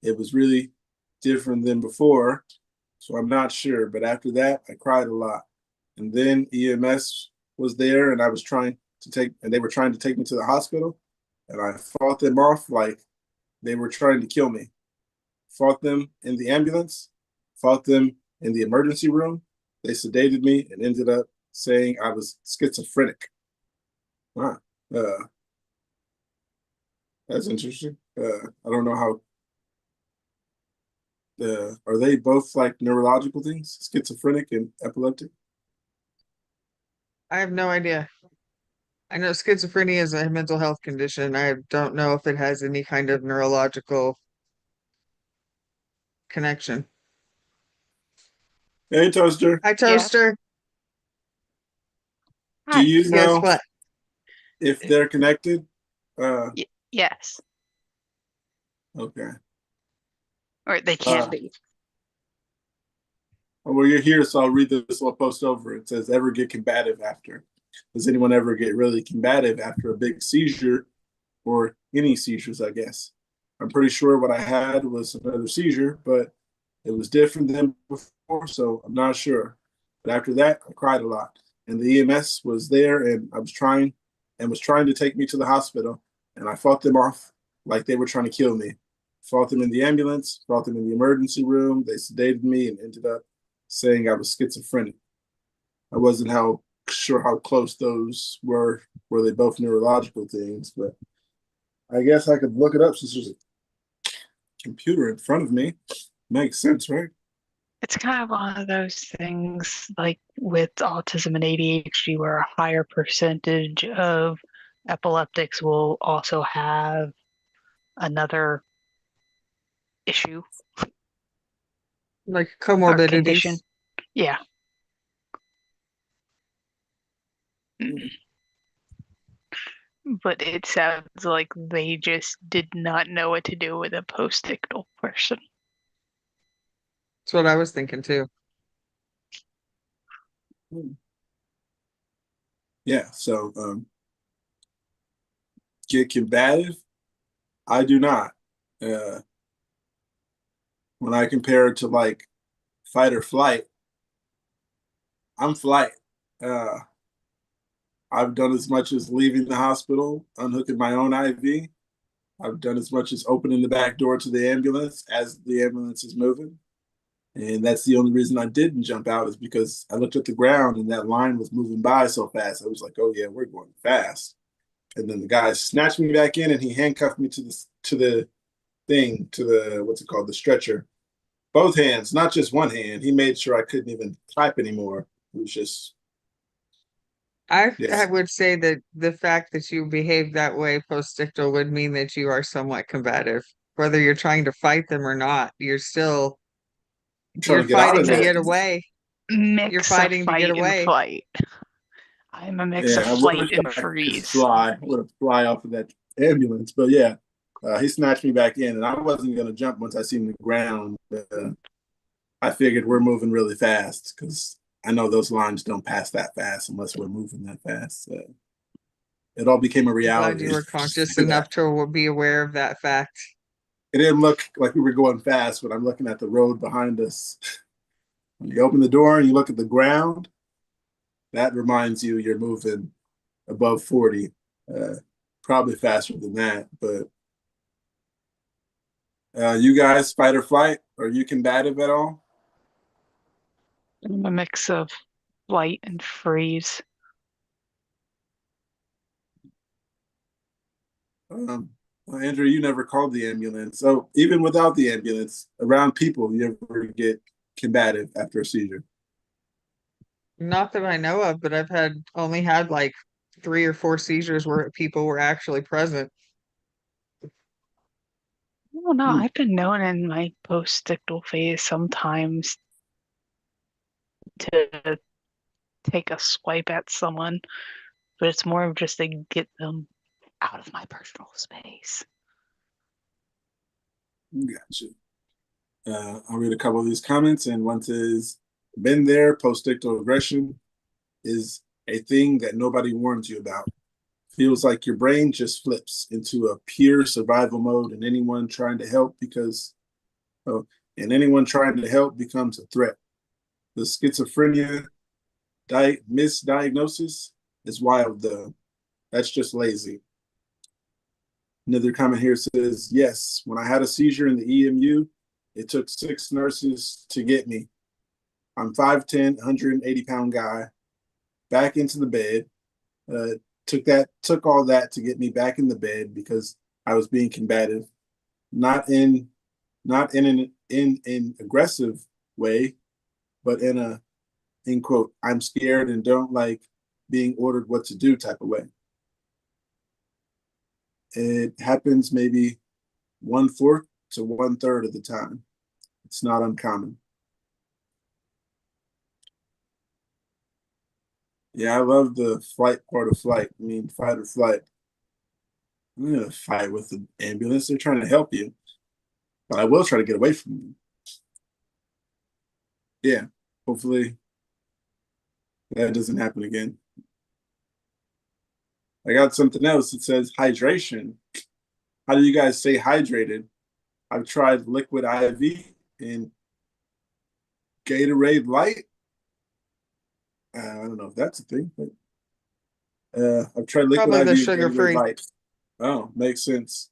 it was really different than before. So I'm not sure. But after that, I cried a lot. And then EMS was there and they were trying to take me to the hospital. And I fought them off like they were trying to kill me. Fought them in the ambulance, fought them in the emergency room. They sedated me and ended up saying I was schizophrenic. Wow. That's interesting. I don't know how. Are they both like neurological things, schizophrenic and epileptic? I have no idea. I know schizophrenia is a mental health condition. I don't know if it has any kind of neurological connection. Hey, Toaster. Hi, Toaster. Do Hi. you Guess know what? if they're connected? Yes, Okay. or they can be. Well, you're here, so I'll read this little post over. It says, ever get combative after? Does anyone ever get really combative after a big seizure or any seizures, I guess? I'm pretty sure what I had was another seizure, but it was different than before, so I'm not sure. But after that, I cried a lot. And the EMS was there and was trying to take me to the hospital. And I fought them off like they were trying to kill me. Fought them in the ambulance, fought them in the emergency room. They sedated me and ended up saying I was schizophrenic. I wasn't sure how close those were. Were they both neurological things? But I guess I could look it up since there's a computer in front of me. Makes sense, right? It's kind of one of those things like with autism and ADHD where a higher percentage of epileptics will also have another issue Like or condition. comorbidities. Yeah. But it sounds like they just did not know what to do with a post-ictal person. That's what I was thinking too. Yeah, so get combative. I do not. Uh, when I compare it to like fight or flight, I'm flight. Uh, I've done as much as leaving the hospital, unhooking my own IV. I've done as much as opening the back door to the ambulance as the ambulance is moving. And that's the only reason I didn't jump out is because I looked at the ground and that line was moving by so fast. I was like, oh yeah, we're going fast. And then the guy snatched me back in and he handcuffed me to the thing, to the what's it called, the stretcher. Both hands, not just one hand. He made sure I couldn't even type anymore. It was just I would say that the fact that you behave that way post-ictal would mean that you are somewhat combative. Whether you're trying to fight them or not, you're trying to get out fighting of to there. get away. Mix You're of fighting to fight get and away. flight. I'm a mix of Yeah, I flight wish and I could freeze. fly. I would have fly off of that ambulance, but yeah, he snatched me back in, and I wasn't gonna jump once I seen the ground. I figured we're moving really fast because I know those lines don't pass that fast unless we're moving that fast. It all became a I'm glad reality. you were conscious enough to be aware of that fact. It didn't look like we were going fast, but I'm looking at the road behind us. When you open the door and you look at the ground, that reminds you you're moving above 40. Probably faster than that, but you guys fight or flight? Are you combative at all? I'm a mix of flight and freeze. Well, Andrea, you never called the ambulance. So even without the ambulance, around people, you ever get combative after a seizure? Not that I know of, but I've only had like 3 or 4 seizures where people were actually present. Oh no, Hmm. I've been known in my post-ictal phase sometimes to take a swipe at someone, but it's more of just to get them out of my personal space. Gotcha. I'll read a couple of these comments, and one says, "Been there. Post-ictal aggression is a thing that nobody warns you about. Feels like your brain just flips into a pure survival mode, and anyone trying to help becomes a threat. The schizophrenia misdiagnosis is wild, though. That's just lazy." Another comment here says, "Yes, when I had a seizure in the EMU, it took 6 nurses to get me. I'm 5'10", 180-pound guy, back into the bed. Took all that to get me back in the bed because I was being combative, not in an aggressive way, but in quote, I'm scared and don't like being ordered what to do type of way. It happens maybe 1/4 to 1/3 of the time. It's not uncommon." Yeah, I love the flight part of flight. I mean, fight or flight. I'm gonna fight with the ambulance. They're trying to help you, but I will try to get away from them. Yeah, hopefully that doesn't happen again. I got something else. It says hydration. How do you guys stay hydrated? I've tried liquid IV and Gatorade Light. I don't know if that's a thing, but I've tried liquid Probably IV the and sugar Gatorade free. Light. Oh, makes sense.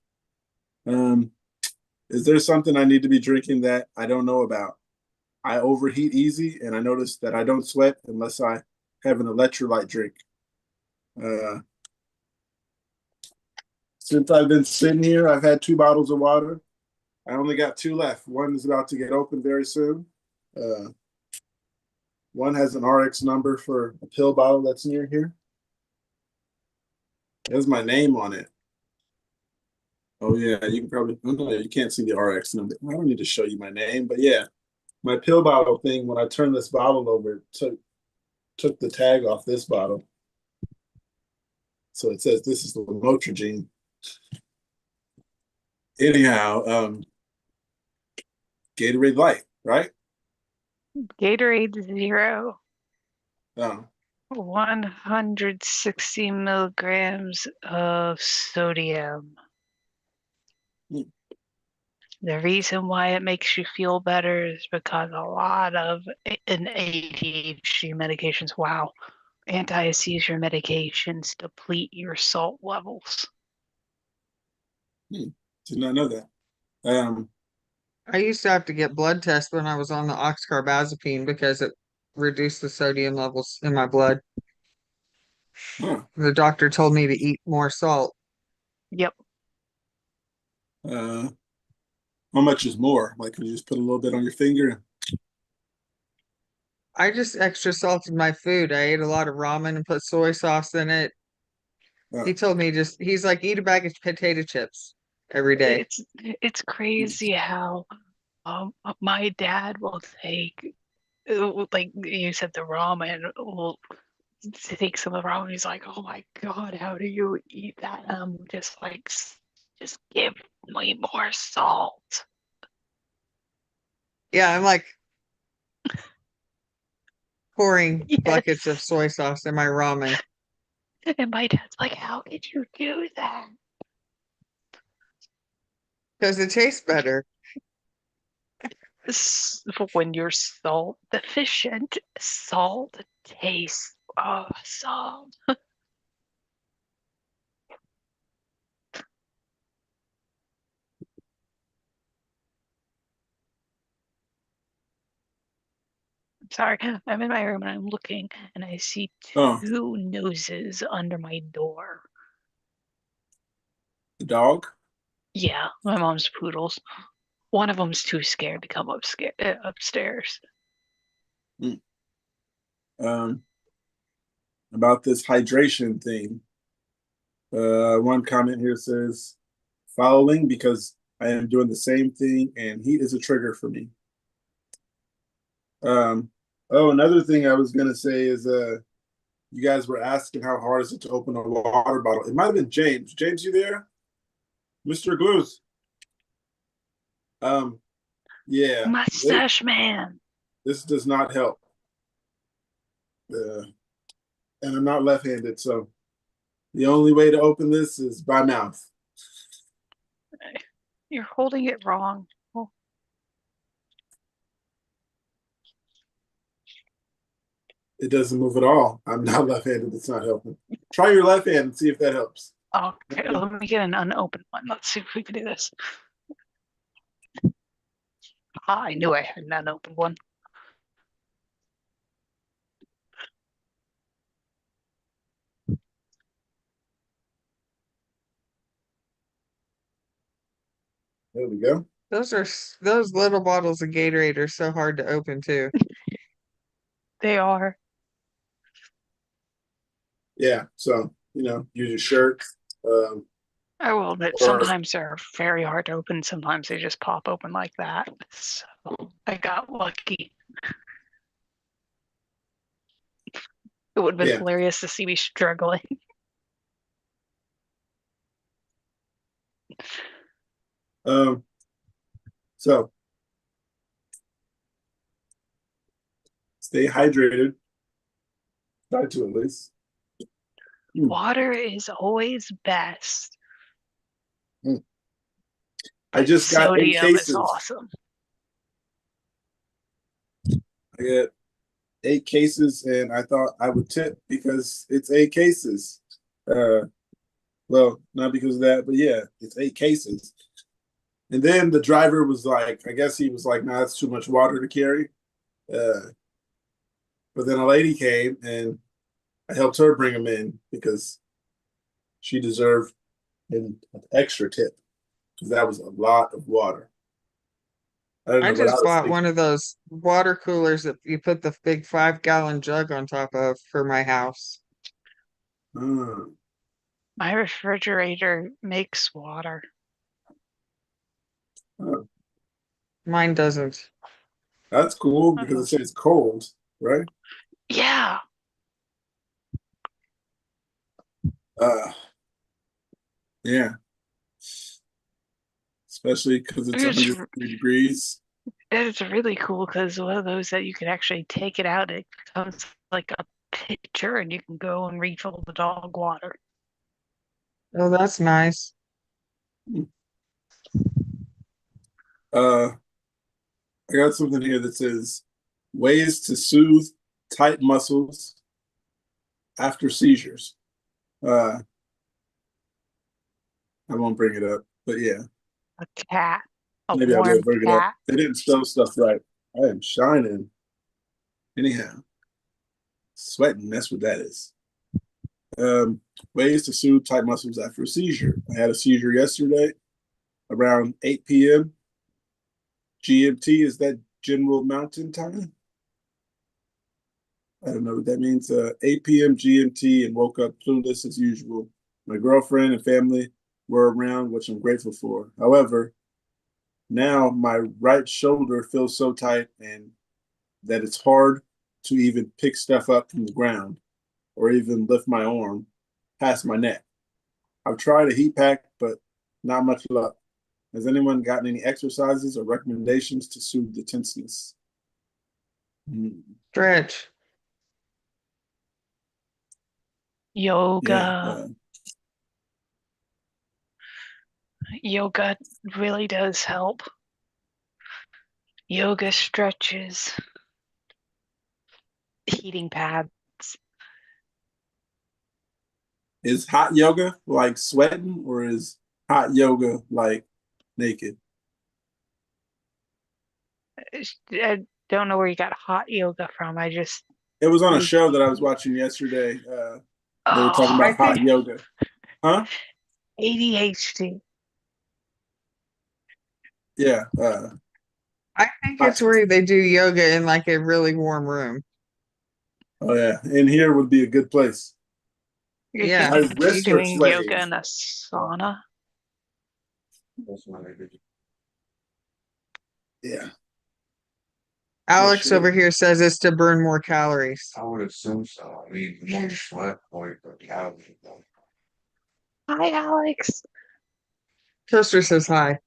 Is there something I need to be drinking that I don't know about? I overheat easy, and I notice that I don't sweat unless I have an electrolyte drink. Uh, since I've been sitting here, I've had 2 bottles of water. I only got 2 left. One is about to get open very soon. One has an RX number for a pill bottle that's near here. There's my name on it. Oh yeah, you can probably. Oh, no, you can't see the RX number. I don't need to show you my name, but yeah, my pill bottle thing. When I turned this bottle over, took the tag off this bottle, so it says this is the lamotrigine. Anyhow, Gatorade Light, right? Gatorade Zero, Oh, 160 milligrams of sodium. hmm. The reason why it makes you feel better is because a lot of in ADHD medications, wow, anti-seizure medications deplete your salt levels. Did not know that. Um, I used to have to get blood tests when I was on the oxcarbazepine because it reduced the sodium levels in my blood. huh. The doctor told me to eat more salt. Yep. uh, how much is more? Like, can you just put a little bit on your finger? I just extra salted my food. I ate a lot of ramen and put soy sauce in it. He told me he's like, eat a bag of potato chips every day. It's crazy how my dad will take like you said the ramen will take some of the ramen. He's like, oh my god, how do you eat that? And I'm just like, just give me more salt. Yeah, I'm like pouring buckets of Yes. soy sauce in my ramen And my dad's like, how could you do that? because it tastes better. When you're salt deficient, salt tastes awesome. Sorry, I'm in my room and I'm looking and I see Oh, two noses under my door. the dog. Yeah, my mom's poodles. One of them's too scared to come upstairs. Um, about this hydration thing. One comment here says, following because I am doing the same thing and heat is a trigger for me. Another thing I was gonna say is you guys were asking how hard is it to open a water bottle. It might have been James. James, you there? Mr. Goose. Yeah. Mustache man. This does not help. And I'm not left-handed, so the only way to open this is by mouth. You're holding it wrong. Oh. It doesn't move at all. I'm not left-handed. It's not helping. Try your left hand and see if that helps. Okay, let me get an unopened one. Let's see if we can do this. I knew I had an unopened one. There we go. Those little bottles of Gatorade are so hard to open too. They are. Yeah, so use your shirt. I will admit, sometimes they're very hard to open. Sometimes they just pop open like that. So I got lucky. It would have been hilarious to see me struggling. So stay hydrated. Try to at least. Water is always best. I just got 8 Sodium cases. is awesome. I got 8 cases, and I thought I would tip because it's 8 cases. Well, not because of that, but yeah, it's 8 cases. And then the driver was like, I guess he was like, nah, that's too much water to carry. But then a lady came and I helped her bring them in because she deserved an extra tip because that was a lot of water. I just bought one of those water coolers that you put the big 5-gallon jug on top of for my house. My refrigerator makes water. Mine doesn't. That's cool because it says cold, right? Yeah. Yeah. Especially because it's 103 degrees. It's really cool because one of those that you can actually take it out. It becomes like a pitcher and you can go and refill the dog water. Oh, that's nice. I got something here that says ways to soothe tight muscles after seizures. I won't bring it up, but yeah. A cat. Maybe I will bring it up. They didn't spell stuff right. I am shining. Anyhow, sweating, that's what that is. Ways to soothe tight muscles after a seizure. I had a seizure yesterday around 8 p.m. GMT, is that General Mountain Time? I don't know what that means. 8 p.m. GMT and woke up clueless as usual. My girlfriend and family were around, which I'm grateful for. However, now my right shoulder feels so tight and that it's hard to even pick stuff up from the ground or even lift my arm past my neck. I've tried a heat pack, but not much luck. Has anyone gotten any exercises or recommendations to soothe the tenseness? Stretch. Yoga. Yoga really does help. Yoga stretches. Heating pads. Is hot yoga like sweating or is hot yoga like naked? I don't know where you got hot yoga from. It was on a show that I was watching yesterday. They were talking about hot yoga. Huh? ADHD. Yeah. I think it's where they do yoga in like a really warm room. Oh yeah. In here would be a good place. You're Yeah. My thinking wrists are doing yoga sweating. in a sauna? Yeah. Alex sure. over here says it's to burn more calories. I would assume so. I mean, more sweat, more calories. Hi, Alex. Toaster says hi.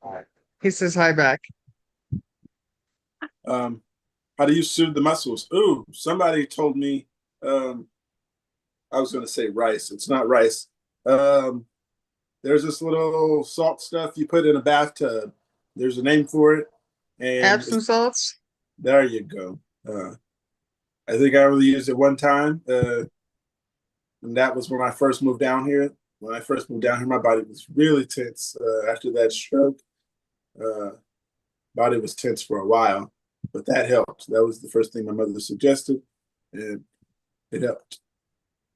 Alright. He says hi back. How do you soothe the muscles? Ooh, somebody told me I was gonna say rice. It's not rice. Um there's this little salt stuff you put in a bathtub. There's a name for it. And Epsom salts? there you go. I think I only used it one time. And that was when I first moved down here. When I first moved down here, my body was really tense after that stroke. Uh, body was tense for a while, but that helped. That was the first thing my mother suggested, and it helped.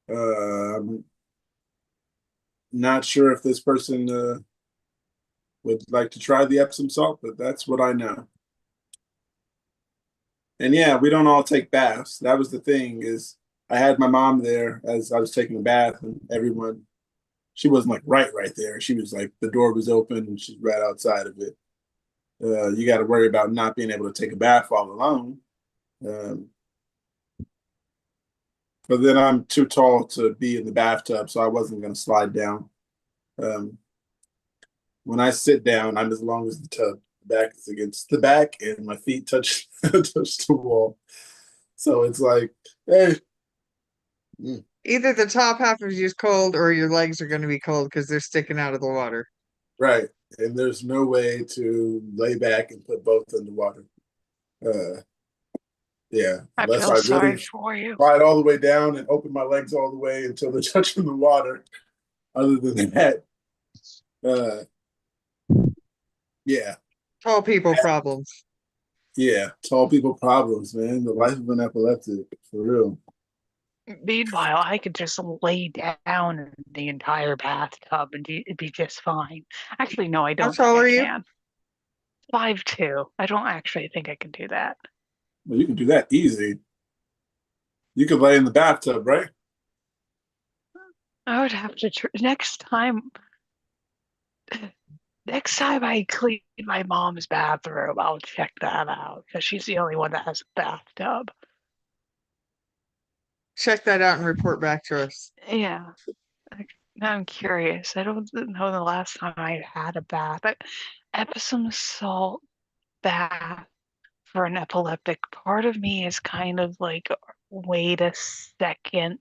I'm not sure if this person would like to try the Epsom salt, but that's what I know. And yeah, we don't all take baths. That was the thing is I had my mom there as I was taking a bath, and everyone, she wasn't like right there. She was like the door was open and she's right outside of it. You got to worry about not being able to take a bath all alone. Um, but then I'm too tall to be in the bathtub, so I wasn't going to slide down. Um, when I sit down, I'm as long as the tub. The back is against the back, and my feet touch touch the wall. So it's like, hey, Either the top half of you is cold or your legs are going to be cold because they're sticking out of the water. right. And there's no way to lay back and put both in the water. Yeah, I unless feel I sorry really for you. slide all the way down and open my legs all the way until they're touching the water. Other than that, uh, yeah, Tall people problems. yeah, tall people problems, man. The life of an epileptic, for real. Meanwhile, I could just lay down in the entire bathtub and it'd be just fine. Actually, no, I How don't tall think are I you? can. 5'2". I don't actually think I can do that. Well, you can do that easy. You could lay in the bathtub, right? I would have to next time. Next time I clean my mom's bathroom, I'll check that out because she's the only one that has a bathtub. Check that out and report back to us. Yeah. Now I'm curious. I don't know the last time I had a bath. Epsom salt bath for an epileptic. Part of me is kind of like, wait a second.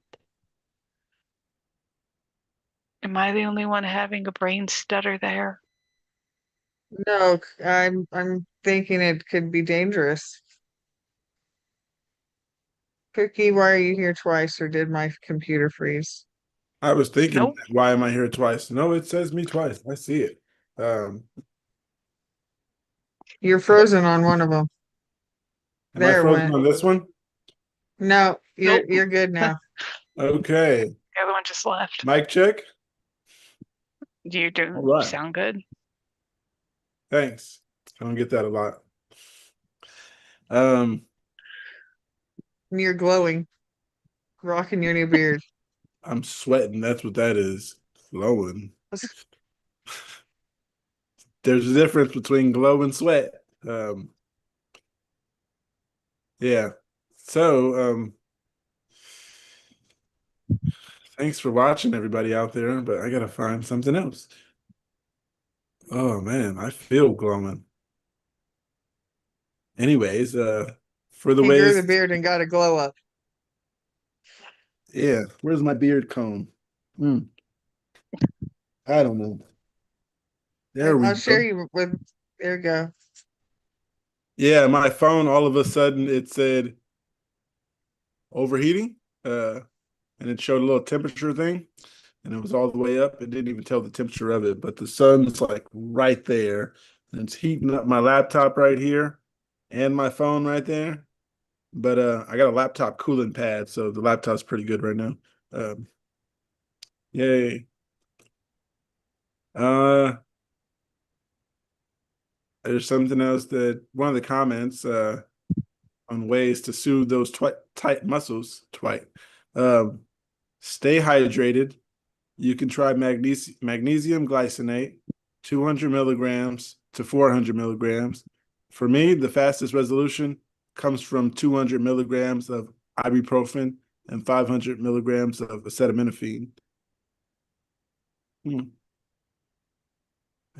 Am I the only one having a brain stutter there? No, I'm thinking it could be dangerous. Pookie, why are you here twice, or did my computer freeze? I was thinking, Nope. why am I here twice? No, it says me twice. I see it. You're frozen on one of them. Am I There it frozen went. on this one? No, Nope. you're good now. Okay. The other one just left. Mic check. You All right. sound good. Thanks. I don't get that a lot. Um, And you're glowing, rocking your new beard. I'm sweating. That's what that is. Glowing. There's a difference between glow and sweat. Yeah. So, thanks for watching, everybody out there, but I gotta find something else. Oh man, I feel glowing. Anyways, for the He grew ways, the beard and got a glow up. yeah, where's my beard comb? I don't know. There we I'll go. share you with. There you go. Yeah, my phone, all of a sudden it said overheating, and it showed a little temperature thing, and it was all the way up. It didn't even tell the temperature of it, but the sun's like right there, and it's heating up my laptop right here and my phone right there. But I got a laptop cooling pad, so the laptop's pretty good right now. Yay. There's something else that one of the comments on ways to soothe those tight muscles. Um, stay hydrated. You can try magnesium glycinate, 200 milligrams to 400 milligrams. For me, the fastest resolution comes from 200 milligrams of ibuprofen and 500 milligrams of acetaminophen. I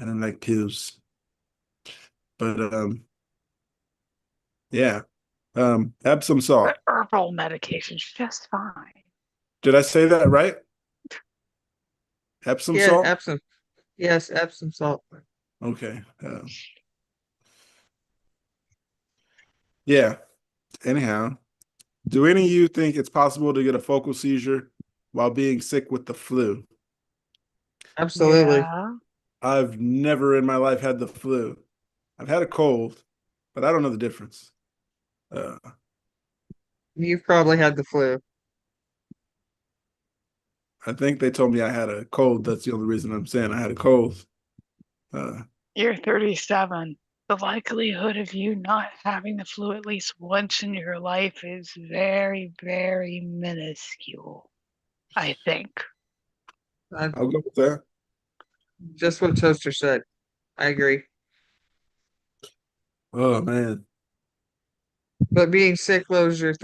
don't like pills. But yeah. Epsom salt. But herbal medication's just fine. Did I say that right? Epsom Yeah, salt? Epsom. Yes, Epsom salt. Okay. Yeah. Anyhow, do any of you think it's possible to get a focal seizure while being sick with the flu? Absolutely. Yeah. I've never in my life had the flu. I've had a cold, but I don't know the difference. You've probably had the flu. I think they told me I had a cold. That's the only reason I'm saying I had a cold. You're 37. The likelihood of you not having the flu at least once in your life is very, very minuscule, I think. I'll go with that. Just what Toaster said. I agree. Oh man. But being sick lowers your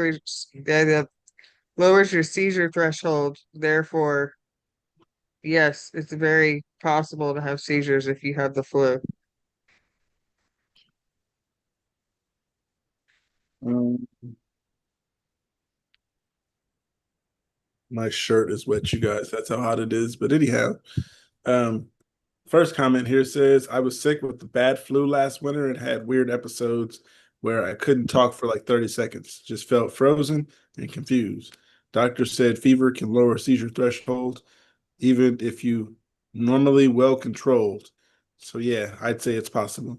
seizure threshold. Therefore, yes, it's very possible to have seizures if you have the flu. My shirt is wet, you guys. That's how hot it is. But anyhow, um, first comment here says I was sick with the bad flu last winter and had weird episodes where I couldn't talk for like 30 seconds. Just felt frozen and confused. Doctor said fever can lower seizure threshold even if you normally well controlled. So yeah, I'd say it's possible.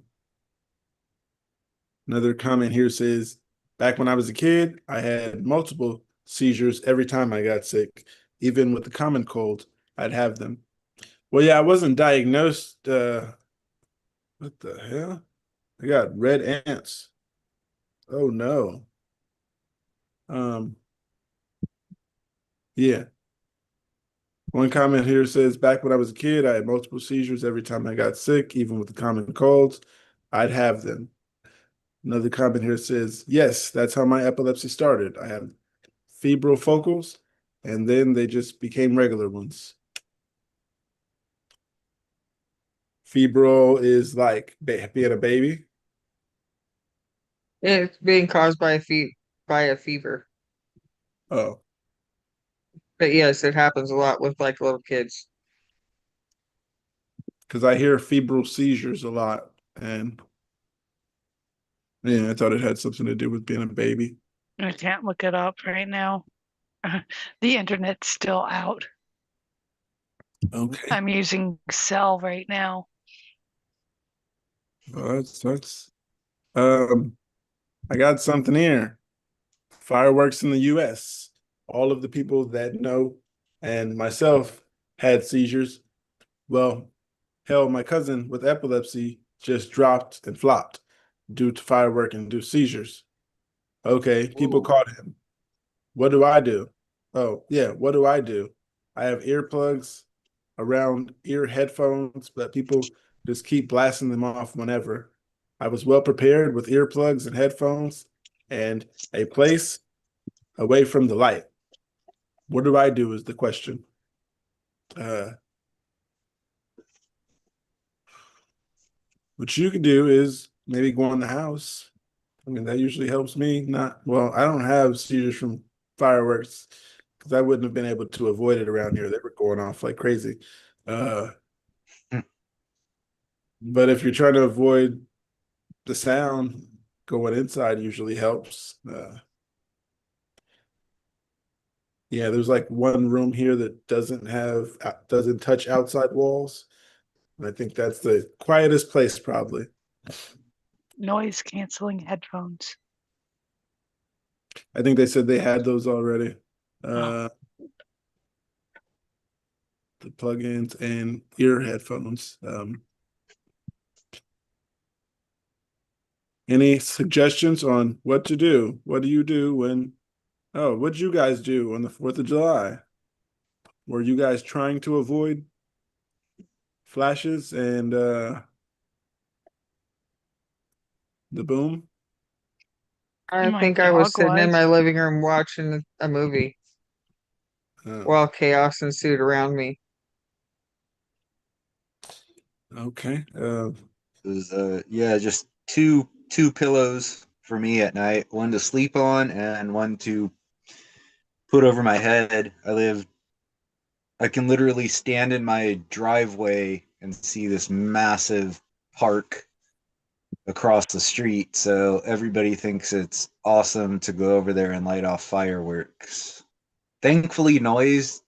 Another comment here says back when I was a kid, I had multiple seizures every time I got sick. Even with the common cold, I'd have them. Well, yeah, I wasn't diagnosed. What the hell? I got red ants. Oh no. Um, yeah. One comment here says back when I was a kid, I had multiple seizures every time I got sick, even with the common colds. I'd have them. Another comment here says, yes, that's how my epilepsy started. I had febrile focals, and then they just became regular ones. Febrile is like being a baby. It's being caused by a fever. Oh, But yes, it happens a lot with like little kids. because I hear febrile seizures a lot, and yeah, I thought it had something to do with being a baby. I can't look it up right now. The internet's still out. Okay, I'm using Cell right now. well, that sucks. I got something here. Fireworks in the U.S. All of the people that know and myself had seizures. Well, hell, my cousin with epilepsy just dropped and flopped due to firework induced seizures. Okay, people Ooh. caught him. What do I do? Oh, yeah, what do I do? I have earplugs around ear headphones, but people just keep blasting them off whenever. I was well prepared with earplugs and headphones and a place away from the light. What do I do is the question. What you can do is maybe go in the house. I mean, that usually helps me. Not, well, I don't have seizures from fireworks because I wouldn't have been able to avoid it around here. They were going off like crazy. Uh, but if you're trying to avoid the sound, going inside usually helps. Yeah, there's like one room here that doesn't touch outside walls. And I think that's the quietest place probably. Noise canceling headphones. I think they said they had those already. Oh. The plugins and ear headphones. Any suggestions on what to do? What do you do when, oh, what did you guys do on the 4th of July? Were you guys trying to avoid flashes and the boom? I My think I was dog sitting in my was. living room watching a movie while chaos ensued around me. Okay. It was yeah, just two pillows for me at night, one to sleep on and one to put over my head. I can literally stand in my driveway and see this massive park across the street, so everybody thinks it's awesome to go over there and light off fireworks. Thankfully, noise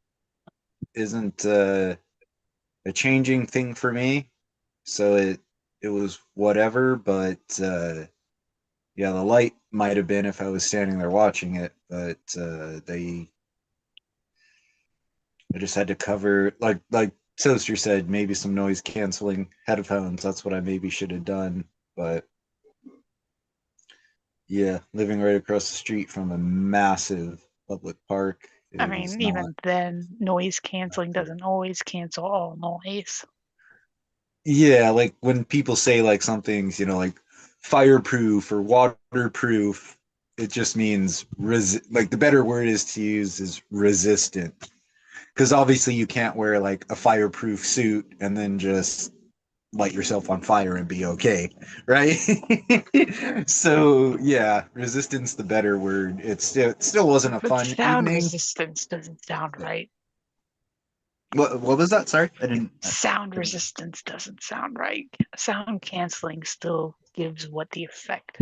isn't a changing thing for me, so it was whatever. But yeah, the light might have been if I was standing there watching it, but I just had to cover, like Toaster said, maybe some noise canceling headphones. That's what I maybe should have done. But yeah, living right across the street from a massive public park I is mean, not. even then, noise canceling doesn't always cancel all noise. Yeah, like when people say like something's, like fireproof or waterproof, it just means like the better word is to use is resistant. Because obviously you can't wear like a fireproof suit and then just light yourself on fire and be okay, right? So yeah, resistance the better word. It still wasn't a But fun sound evening. resistance doesn't sound right. What was that? Sorry, I didn't. Sound resistance doesn't sound right. Sound canceling still gives what the effect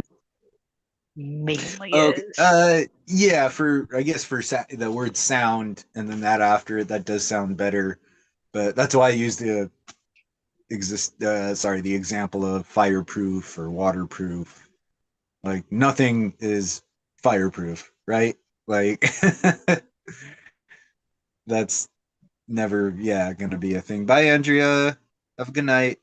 mainly Okay. is. Yeah. For I guess for the word sound and then that after it, that does sound better. But that's why I used the example of fireproof or waterproof. Like nothing is fireproof, right? Like that's never, yeah, gonna be a thing. Bye, Andrea. Have a good night.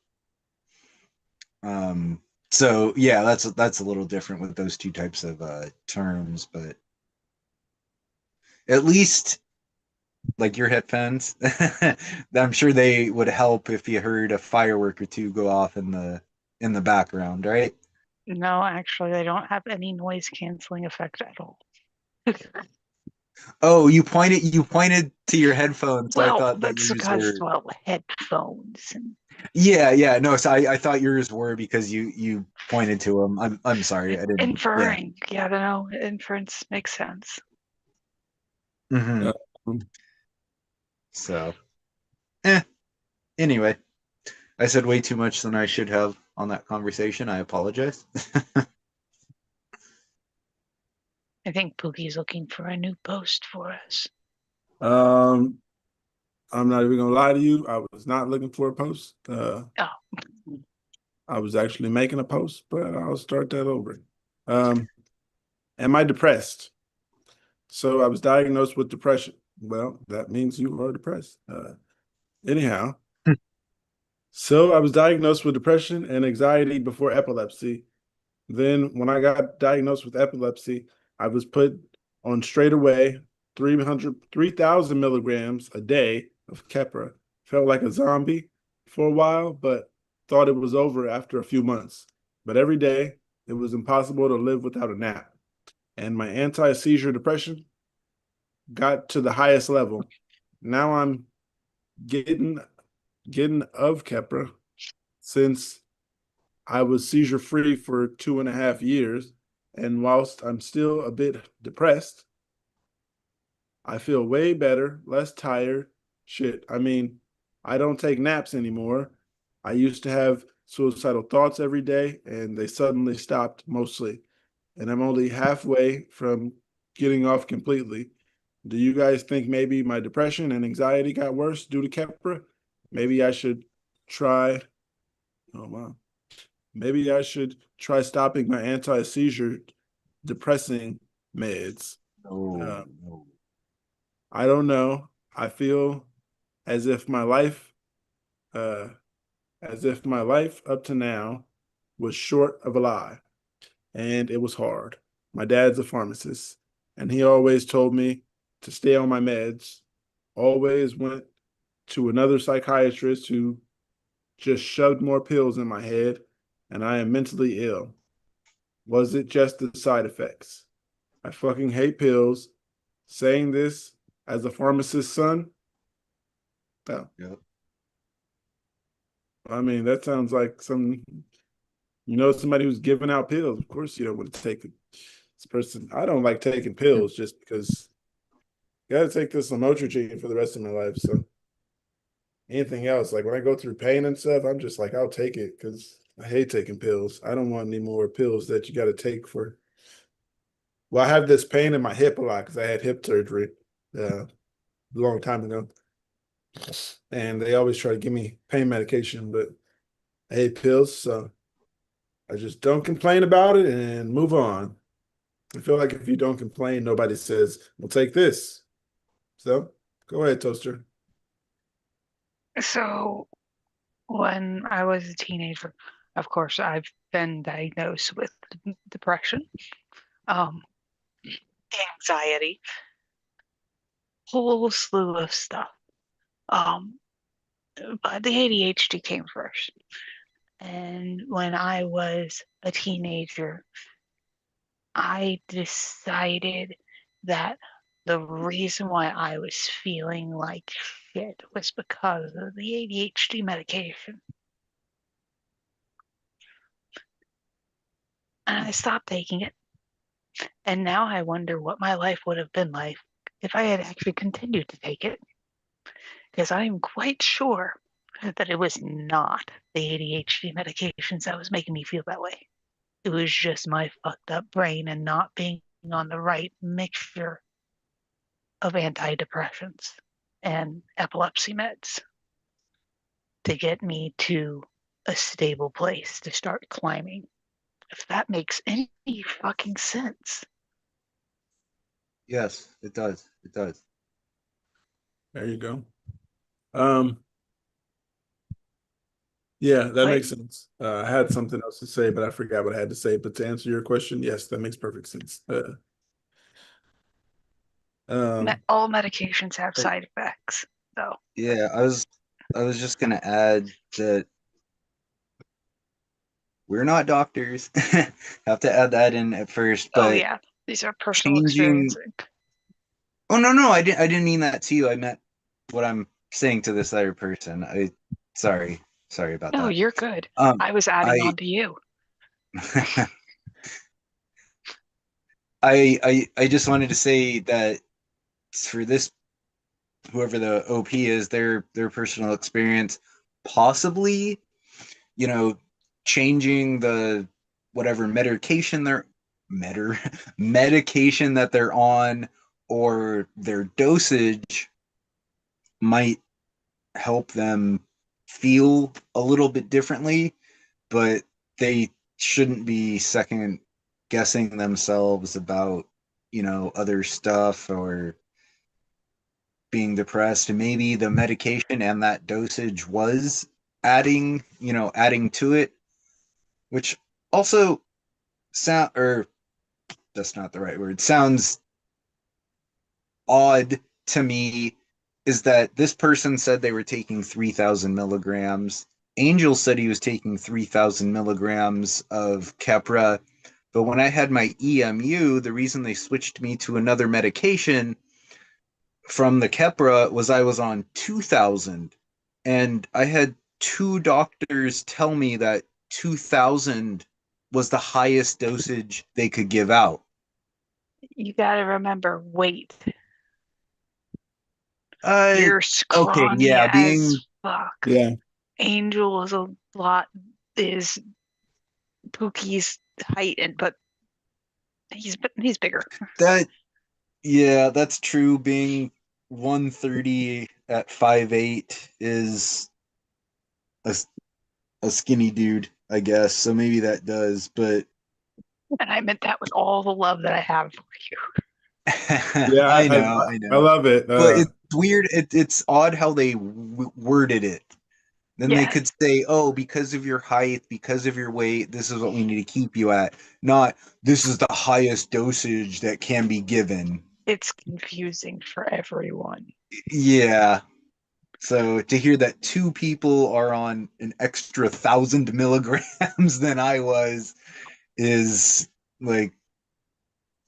Um, so yeah, that's a little different with those two types of terms, but at least like your headphones, I'm sure they would help if you heard a firework or two go off in the background, right? No, actually, they don't have any noise canceling effect at all. Oh, you pointed to your headphones, so I Well, thought that that's yours because, were. well, headphones. And Yeah, no. So I thought yours were because you pointed to them. I'm sorry, I didn't. Yeah. inferring. Yeah, no, inference makes sense. Hmm. Um, So, anyway, I said way too much than I should have on that conversation. I apologize. I think Pookie's looking for a new post for us. I'm not even gonna lie to you. I was not looking for a post. I was actually making a post, but I'll start that over. Am I depressed? So I was diagnosed with depression. Well, that means you are depressed. Anyhow, so I was diagnosed with depression and anxiety before epilepsy. Then, when I got diagnosed with epilepsy, I was put on straight away 3,000 milligrams a day of Keppra. Felt like a zombie for a while, but thought it was over after a few months. But every day, it was impossible to live without a nap. And my anti-seizure depression got to the highest level. Now I'm getting of Keppra since I was seizure free for 2.5 years. And whilst I'm still a bit depressed, I feel way better, less tired. Shit, I mean, I don't take naps anymore. I used to have suicidal thoughts every day, and they suddenly stopped mostly. And I'm only halfway from getting off completely. Do you guys think maybe my depression and anxiety got worse due to Keppra? Maybe I should try. Oh, wow. Maybe I should try stopping my anti-seizure depressing meds. Oh, Uh, no. I don't know. I feel as if my life, uh, as if my life up to now was short of a lie. and it was hard. My dad's a pharmacist, and he always told me to stay on my meds. Always went to another psychiatrist who just shoved more pills in my head, and I am mentally ill. Was it just the side effects? I fucking hate pills. Saying this as a pharmacist's son? Oh. Yep. I mean, that sounds like somebody who's giving out pills. Of course, you don't want to take it. This person, I don't like taking pills just because I got to take this lamotrigine for the rest of my life. So anything else, like when I go through pain and stuff, I'm just like, I'll take it because I hate taking pills. I don't want any more pills that you got to take for. Well, I have this pain in my hip a lot because I had hip surgery a long time ago. And they always try to give me pain medication, but I hate pills. So I just don't complain about it and move on. I feel like if you don't complain, nobody says, well, take this. So go ahead, Toaster. So when I was a teenager, of course, I've been diagnosed with depression, anxiety, whole slew of stuff. But the ADHD came first. And when I was a teenager, I decided that the reason why I was feeling like shit was because of the ADHD medication. And I stopped taking it. And now I wonder what my life would have been like if I had actually continued to take it. Because I am quite sure that it was not the ADHD medications that was making me feel that way. It was just my fucked up brain and not being on the right mixture of antidepressants and epilepsy meds to get me to a stable place to start climbing. If that makes any fucking sense. Yes, it does. It does. There you go. Yeah, that makes sense. I had something else to say, but I forgot what I had to say. But to answer your question, yes, that makes perfect sense. All medications have side effects, though. Yeah, I was just gonna add that we're not doctors. Have to add that in at first, but yeah, these are personal changing. experiences. Oh no, I didn't mean that to you. I meant what I'm saying to this other person. Sorry about No, that. you're good. Um, I was adding on to you. I just wanted to say that for this, whoever the OP is, their personal experience, possibly, changing the whatever medication medication that they're on, or their dosage might help them feel a little bit differently, but they shouldn't be second guessing themselves about, other stuff or being depressed. And maybe the medication and that dosage was adding to it, which also or that's not the right word, sounds odd to me, is that this person said they were taking 3,000 milligrams. Angel said he was taking 3,000 milligrams of Keppra. But when I had my EMU, the reason they switched me to another medication from the Keppra was I was on 2,000. And I had two doctors tell me that 2,000 was the highest dosage they could give out. You gotta remember weight. You're Okay, scrawny yeah, as fuck. Yeah. Angel is Pookie's height, but he's bigger. That's true. Being 130 at 5'8" is a skinny dude, I guess. So maybe that does, but And I meant that with all the love that I have for you. Yeah, I know. I love it. But it's weird. It's odd how they worded it. then they could say, oh, because of your height, because of your weight, this is what we need to keep you at. Not, this is the highest dosage that can be given. It's confusing for everyone. Yeah. So to hear that 2 people are on an extra 1,000 milligrams than I was is like,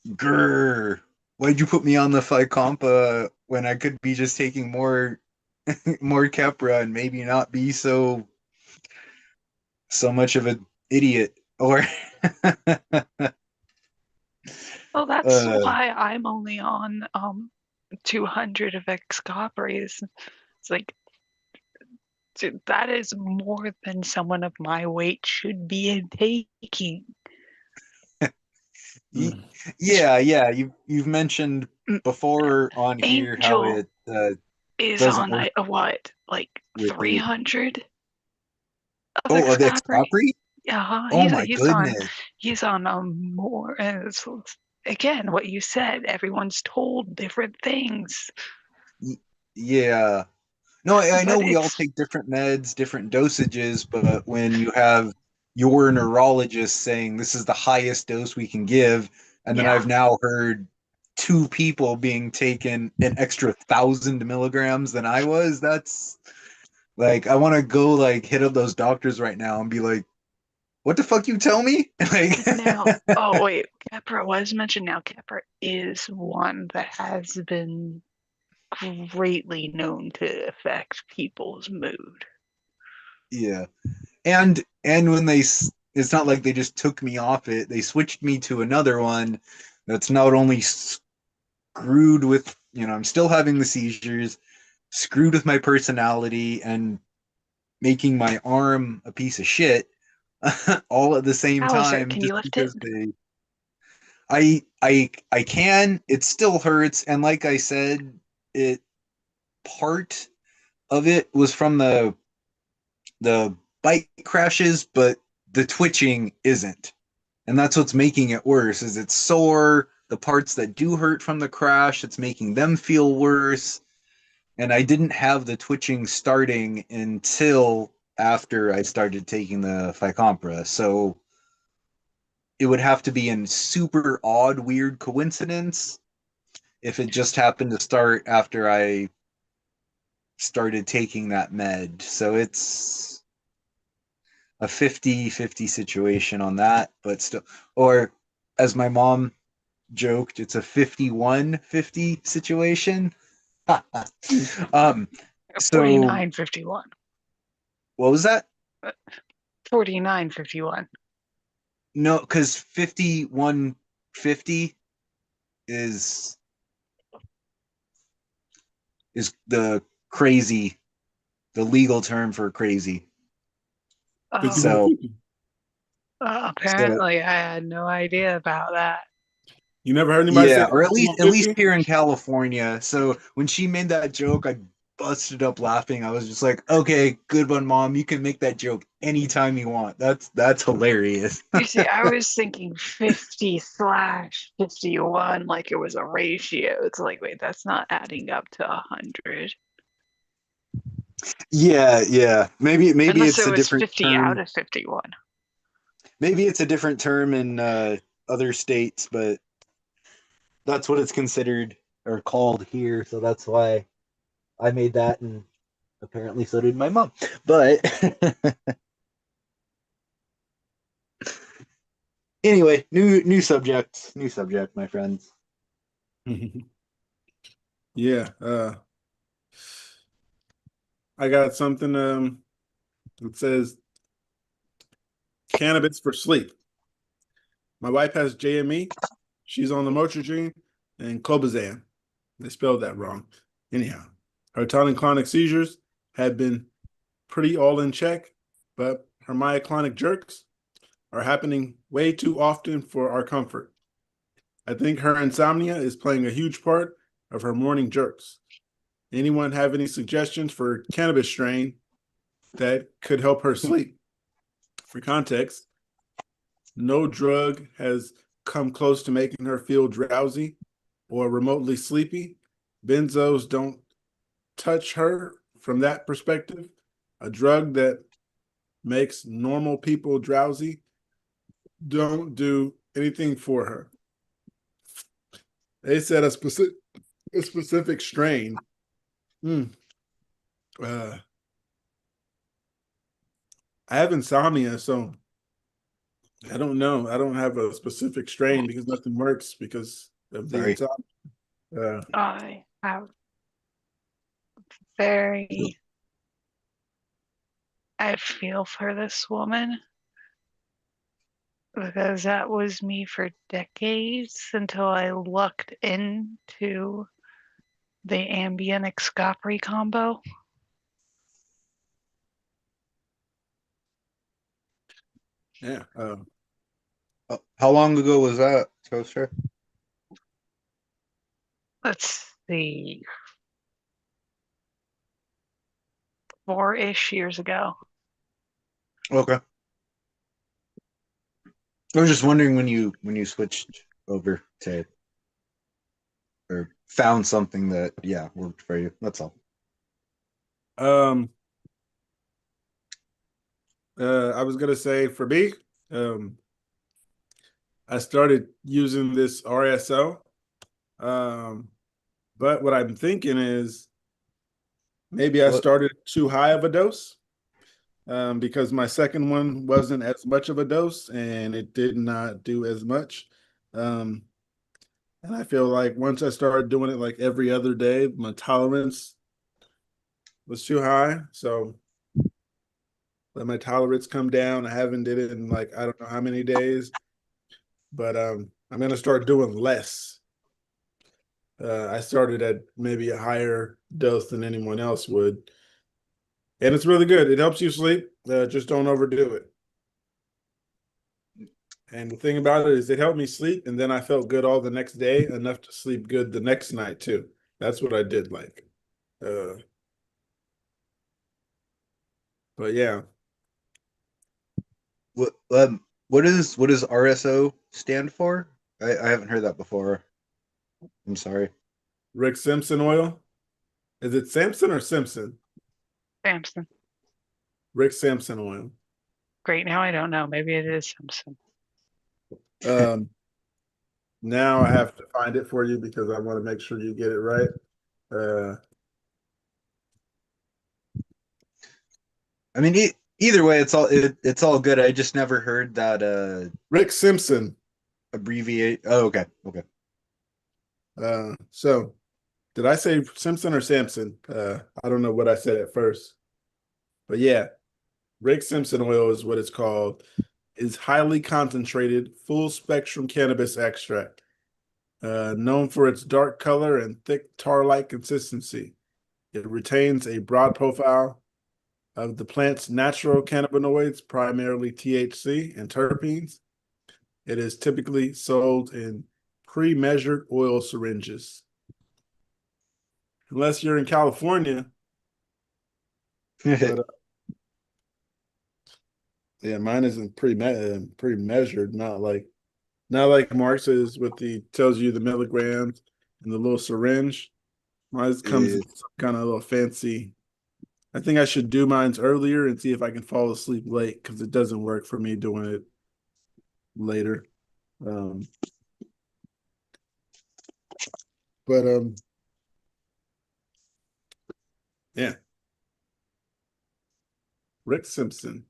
grr. Why'd you put me on the Fycompa when I could be just taking more Keppra and maybe not be so much of an idiot? Or Well, that's why I'm only on 200 of Excopries. It's like, dude, that is more than someone of my weight should be taking. yeah, you've mentioned before on here how Angel it is doesn't on work what, like with 300 of the Excopry? Excopry? Yeah, Oh my goodness. he's on more, and it's, again, what you said, everyone's told different things. Yeah. No, I know But we all it's, take different meds, different dosages, but when you have your neurologist saying this is the highest dose we can give, and then yeah. I've now heard 2 people being taken an extra 1,000 milligrams than I was, that's like, I want to go like hit up those doctors right now and be like, what the fuck you tell me? Like, Now, oh wait, Keppra was mentioned. Now, Keppra is one that has been greatly known to affect people's mood. yeah. And when it's not like they just took me off it, they switched me to another one that's not only screwed with, I'm still having the seizures, screwed with my personality and making my arm a piece of shit all at the same How is it? time, Can just you lift it? because I can, it still hurts. And like I said, part of it was from the bike crashes, but the twitching isn't. And that's what's making it worse, is it's sore. The parts that do hurt from the crash, it's making them feel worse. And I didn't have the twitching starting until after I started taking the Fycompa. So it would have to be in super odd, weird coincidence if it just happened to start after I started taking that med. So it's a 50-50 situation on that, but still, or as my mom joked, it's a 51-50 situation. So 49.51. what was that? 49.51. No, because 51-50 is the crazy, the legal term for crazy. Oh, So apparently, I had no idea about that. You never heard anybody say yeah, or at least 50? here in California. So when she made that joke, I busted up laughing. I was just like, okay, good one, mom. You can make that joke anytime you want. That's hilarious. You see, I was thinking 50/51, like it was a ratio. It's like, wait, that's not adding up to 100. Yeah. Maybe Unless it's it a was different 50 term. out of 51. Maybe it's a different term in other states, but that's what it's considered or called here. So that's why I made that, and apparently so did my mom. But anyway, new subject, my friends. Yeah, I got something that says cannabis for sleep. My wife has JME. She's on the Motrigine and Clobazam. They spelled that wrong. Anyhow, her tonic-clonic seizures had been pretty all in check, but her myoclonic jerks are happening way too often for our comfort. I think her insomnia is playing a huge part of her morning jerks. Anyone have any suggestions for cannabis strain that could help her sleep? For context, no drug has come close to making her feel drowsy or remotely sleepy. Benzos don't touch her from that perspective. a drug that makes normal people drowsy, don't do anything for her. They said a specific strain. I have insomnia, so I don't know. I don't have a specific strain because nothing works because of the Sorry. insomnia. I have very. I feel for this woman because that was me for decades until I looked into the Ambien Excopri combo. Yeah. How long ago was that, Toaster? Let's see, 4-ish years ago. Okay. I was just wondering when you switched over to or found something that worked for you. That's all. I was gonna say for me, I started using this RSO. But what I'm thinking is maybe I started too high of a dose. Because my second one wasn't as much of a dose and it did not do as much. And I feel like once I started doing it like every other day, my tolerance was too high. So let my tolerance come down. I haven't did it in like I don't know how many days, but I'm gonna start doing less. I started at maybe a higher dose than anyone else would, and it's really good. It helps you sleep. Just don't overdo it. And the thing about it is it helped me sleep, and then I felt good all the next day, enough to sleep good the next night too. That's what I did like. But yeah. What does RSO stand for? I haven't heard that before. I'm sorry. Rick Simpson oil. Is it Samson or Simpson? Samson. Rick Simpson oil. Great. Now I don't know. Maybe it is Simpson. Now I have to find it for you because I want to make sure you get it right. I mean, either way, it's all good. I just never heard that Rick Simpson. abbreviate. Oh, okay. So did I say Simpson or Samson? I don't know what I said at first. But yeah, Rick Simpson oil is what it's called. It's highly concentrated, full spectrum cannabis extract, known for its dark color and thick tar-like consistency. It retains a broad profile of the plant's natural cannabinoids, primarily THC and terpenes. It is typically sold in pre-measured oil syringes. Unless you're in California. But yeah, mine isn't pre-measured, not like Mark's is with the tells you the milligrams and the little syringe. Mine comes in some kind of little fancy. I think I should do mine earlier and see if I can fall asleep late because it doesn't work for me doing it later. But yeah. Rick Simpson.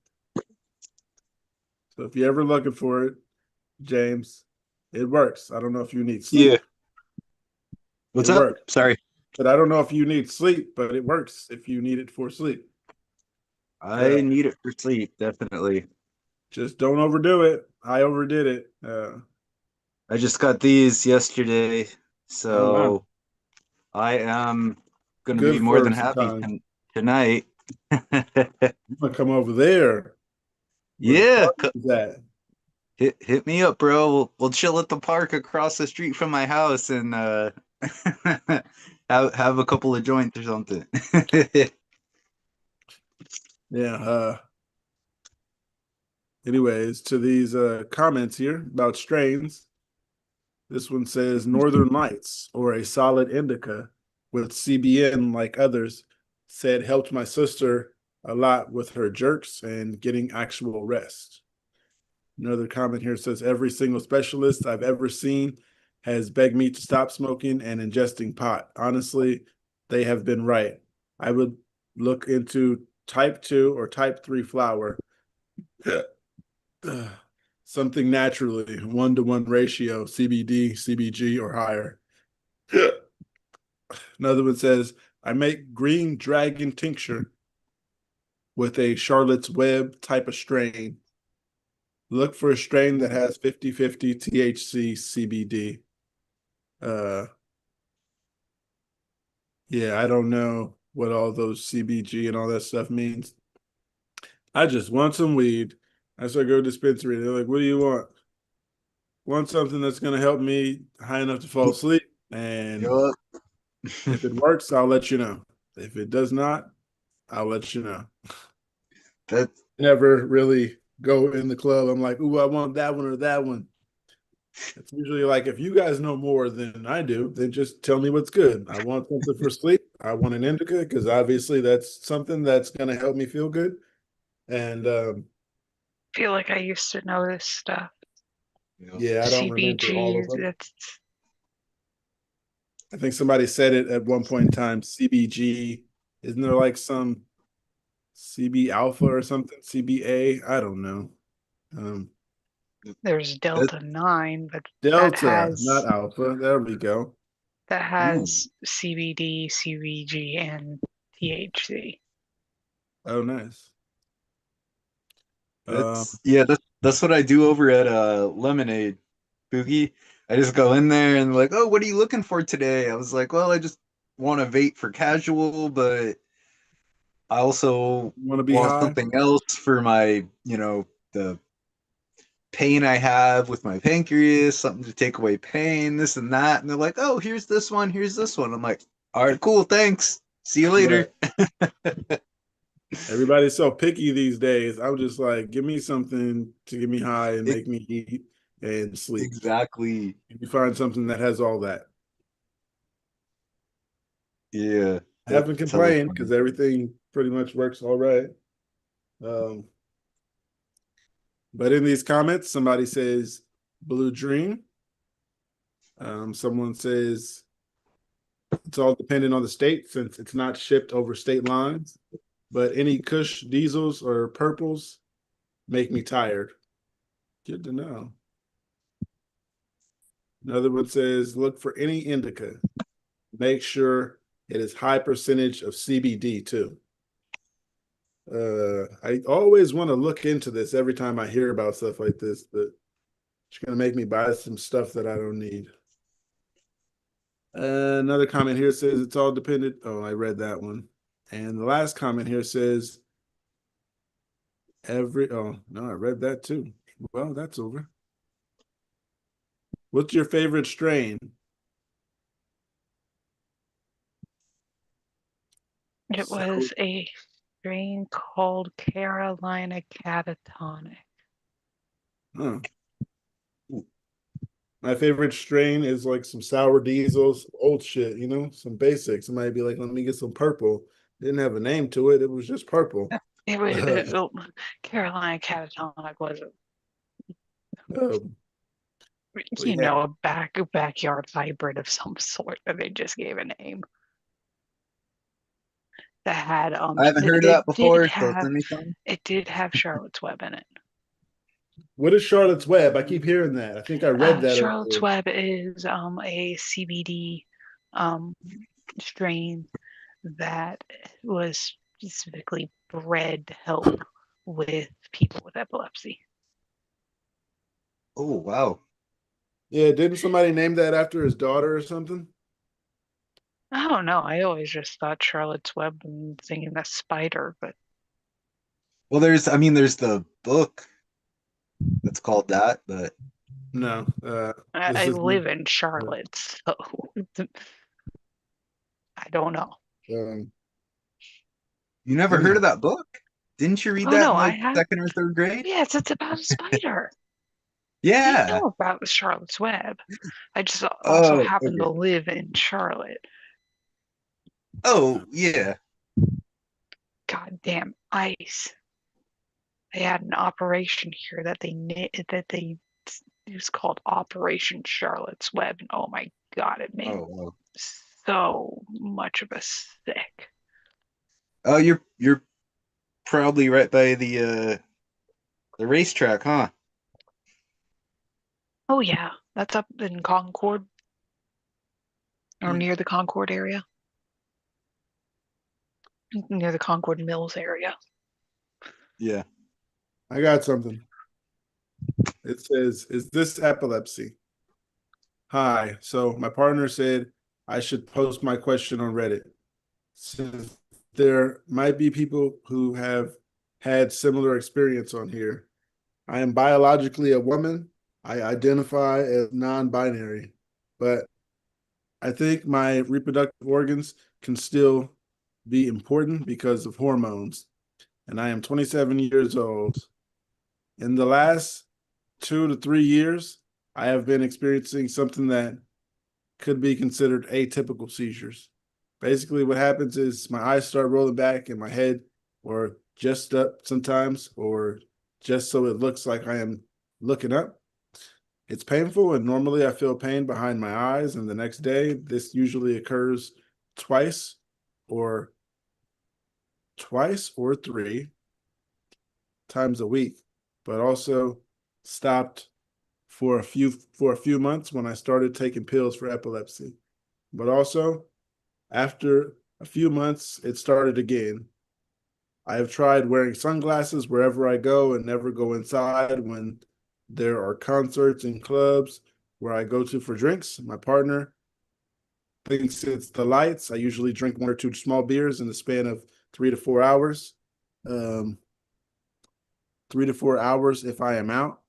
So if you're ever looking for it, James, it works. I don't know if you need sleep. Yeah. What's it up? Works. Sorry. But I don't know if you need sleep, but it works if you need it for sleep. I need it for sleep, definitely. Just don't overdo it. I overdid it. I just got these yesterday, so wow. I am going to Good be more for than some happy time. tonight. I'm gonna come over there. Yeah, that hit me up, bro. We'll chill at the park across the street from my house and have a couple of joints or something. Yeah. Anyways, to these comments here about strains. This one says Northern Lights or a solid indica with CBN like others said helped my sister a lot with her jerks and getting actual rest. Another comment here says every single specialist I've ever seen has begged me to stop smoking and ingesting pot. Honestly, they have been right. I would look into type 2 or type 3 flour. Something naturally 1-to-1 ratio, CBD, CBG, or higher. Another one says, I make green dragon tincture with a Charlotte's Web type of strain. Look for a strain that has 50-50 THC CBD. Yeah, I don't know what all those CBG and all that stuff means. I just want some weed. I start go to dispensary. They're like, what do you want? Want something that's going to help me high enough to fall asleep. And Yup. if it works, I'll let you know. If it does not, I'll let you know. That's Never really go in the club. I'm like, ooh, I want that one or that one. It's usually like, if you guys know more than I do, then just tell me what's good. I want something for sleep. I want an indica because obviously that's something that's going to help me feel good. And Feel like I used to know this stuff. yeah, I don't remember all of CBGs, them. that's I think somebody said it at one point in time. CBG, isn't there like some CB alpha or something? CBA? I don't know. there's Delta 9, but that Delta, has not alpha. There we go. CBD, CBG, and THC. Oh, nice. That's what I do over at Lemonade, Pookie. I just go in there and like, oh, what are you looking for today? I was like, well, I just want to vape for casual, but I also Want to be want high? something else for my, the pain I have with my pancreas, something to take away pain, this and that. And they're like, oh, here's this one, here's this one. I'm like, all right, cool, thanks. See you later. Right. Everybody's so picky these days. I'm just like, give me something to get me high and make me eat and sleep. Exactly. You find something that has all that. Yeah. I haven't complained because everything pretty much works all right. But in these comments, somebody says Blue Dream. Someone says it's all dependent on the state since it's not shipped over state lines. But any Kush diesels or purples make me tired. Good to know. Another one says look for any indica. Make sure it is high percentage of CBD too. I always want to look into this every time I hear about stuff like this, but it's going to make me buy some stuff that I don't need. Another comment here says it's all dependent. Oh, I read that one. And the last comment here says oh, no, I read that too. Well, that's over. What's your favorite strain? It was a strain called Carolina Catatonic. Huh. My favorite strain is like some sour diesels, old shit, some basics. Somebody be like, let me get some purple. Didn't have a name to it. It was just purple. It was Carolina Catatonic was a backyard hybrid of some sort that they just gave a name. That had I haven't heard of that before. It did have Charlotte's Web in it. What is Charlotte's Web? I keep hearing that. I think I read that. Charlotte's Web is a CBD strain that was specifically bred to help with people with epilepsy. Oh, wow. Yeah, didn't somebody name that after his daughter or something? I don't know. I always just thought Charlotte's Web and thinking that spider, but well, there's the book that's called that, but no. I live in Charlotte, so I don't know. You never heard of that book? Didn't you read that in like second or third grade? Yes, it's about a spider. Yeah. I know about the Charlotte's Web. I just also happen to live in Charlotte. Oh, yeah. God damn. ice. They had an operation here that it was called Operation Charlotte's Web, and oh my God, it made Oh, well. so much of us sick. Oh, you're probably right by the racetrack, huh? Oh yeah, that's up in Concord or near the Concord area, near the Concord Mills area. Yeah. I got something. It says, "Is this epilepsy?" Hi. So my partner said I should post my question on Reddit, since there might be people who have had similar experience on here. I am biologically a woman. I identify as non-binary, but I think my reproductive organs can still be important because of hormones. And I am 27 years old. In the last 2 to 3 years, I have been experiencing something that could be considered atypical seizures. Basically, what happens is my eyes start rolling back in my head, or just up sometimes, or just so it looks like I am looking up. It's painful, and normally I feel pain behind my eyes. And the next day, this usually occurs twice or twice or 3 times a week, but also stopped for a few months when I started taking pills for epilepsy. But also, after a few months, it started again. I have tried wearing sunglasses wherever I go and never go inside when there are concerts and clubs where I go to for drinks. My partner thinks it's the lights. I usually drink 1 or 2 small beers in the span of 3 to 4 hours. 3 to 4 hours if I am out,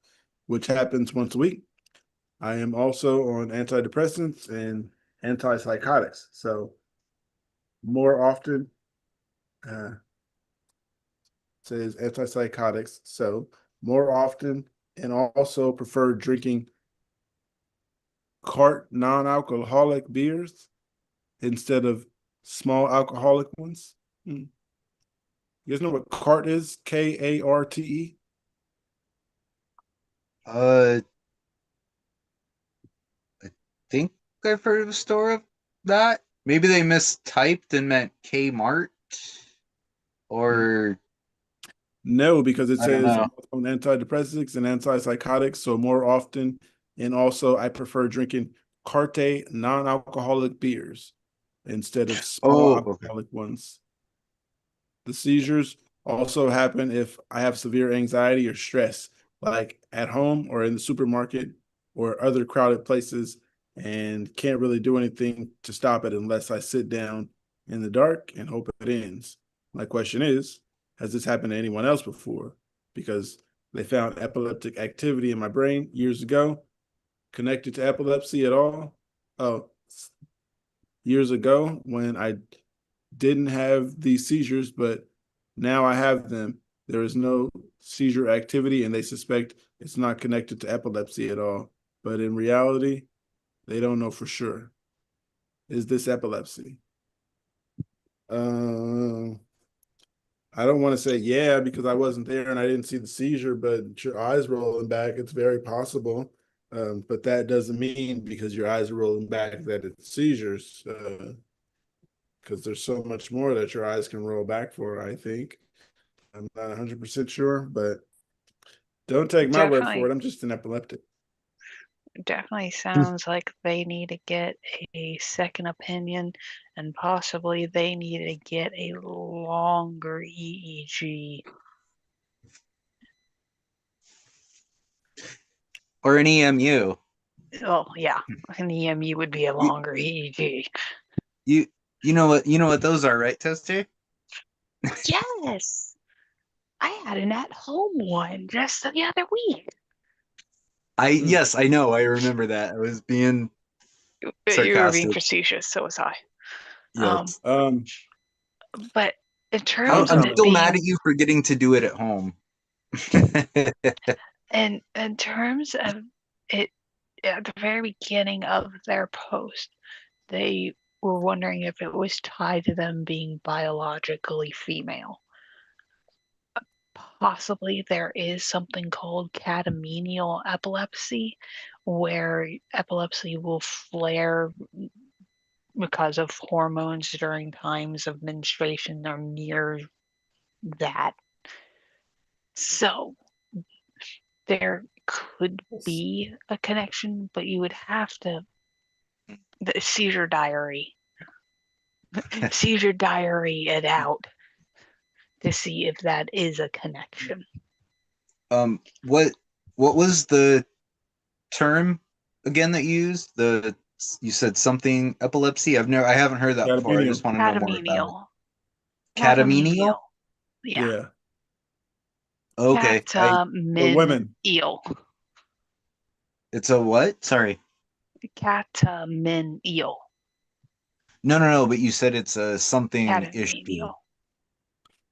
which happens once a week. I am also on antidepressants and antipsychotics. So more often, says antipsychotics. So more often, and also prefer drinking cart non-alcoholic beers instead of small alcoholic ones. You guys know what cart is? Karte. I think I've heard of a story of that. Maybe they mistyped and meant Kmart, or No, because it I don't says know. on antidepressants and antipsychotics. So more often, and also I prefer drinking carte non-alcoholic beers instead of small Oh, okay. alcoholic ones. The seizures also happen if I have severe anxiety or stress, like at home or in the supermarket or other crowded places, and can't really do anything to stop it unless I sit down in the dark and hope it ends. My question is, has this happened to anyone else before? Because they found epileptic activity in my brain years ago, connected to epilepsy at all. Oh, years ago when I didn't have these seizures, but now I have them. There is no seizure activity, and they suspect it's not connected to epilepsy at all. But in reality, they don't know for sure. Is this epilepsy? I don't want to say yeah because I wasn't there and I didn't see the seizure, but your eyes rolling back, it's very possible. But that doesn't mean because your eyes are rolling back that it's seizures. Because there's so much more that your eyes can roll back for, I think. I'm not 100% sure, but don't take my word for Definitely, it. I'm just an epileptic. definitely sounds like they need to get a second opinion, and possibly they need to get a longer EEG. Or an EMU. Oh yeah, an EMU would be a You, longer EEG. you you know what those are, right, Toaster? Yes, I had an at-home one just the other week. Yes, I know. I remember that. I was being You were being sarcastic. facetious, so was I. Yes. But in I'm terms of I'm it still mad being, at you for getting to do it at home. and in terms of it, at the very beginning of their post, they were wondering if it was tied to them being biologically female. possibly there is something called catamenial epilepsy, where epilepsy will flare because of hormones during times of menstruation or near that. So there could be a connection, but you would have to the seizure diary it out to see if that is a connection. What was the term again that you used? You said something epilepsy. I haven't heard that before. I just want to know more about it. Catamenial. Catamenial? Yeah. Yeah. Okay. For women. Eel. It's a what? Sorry. Catamenial. No, but you said it's a something issue. Catamenial.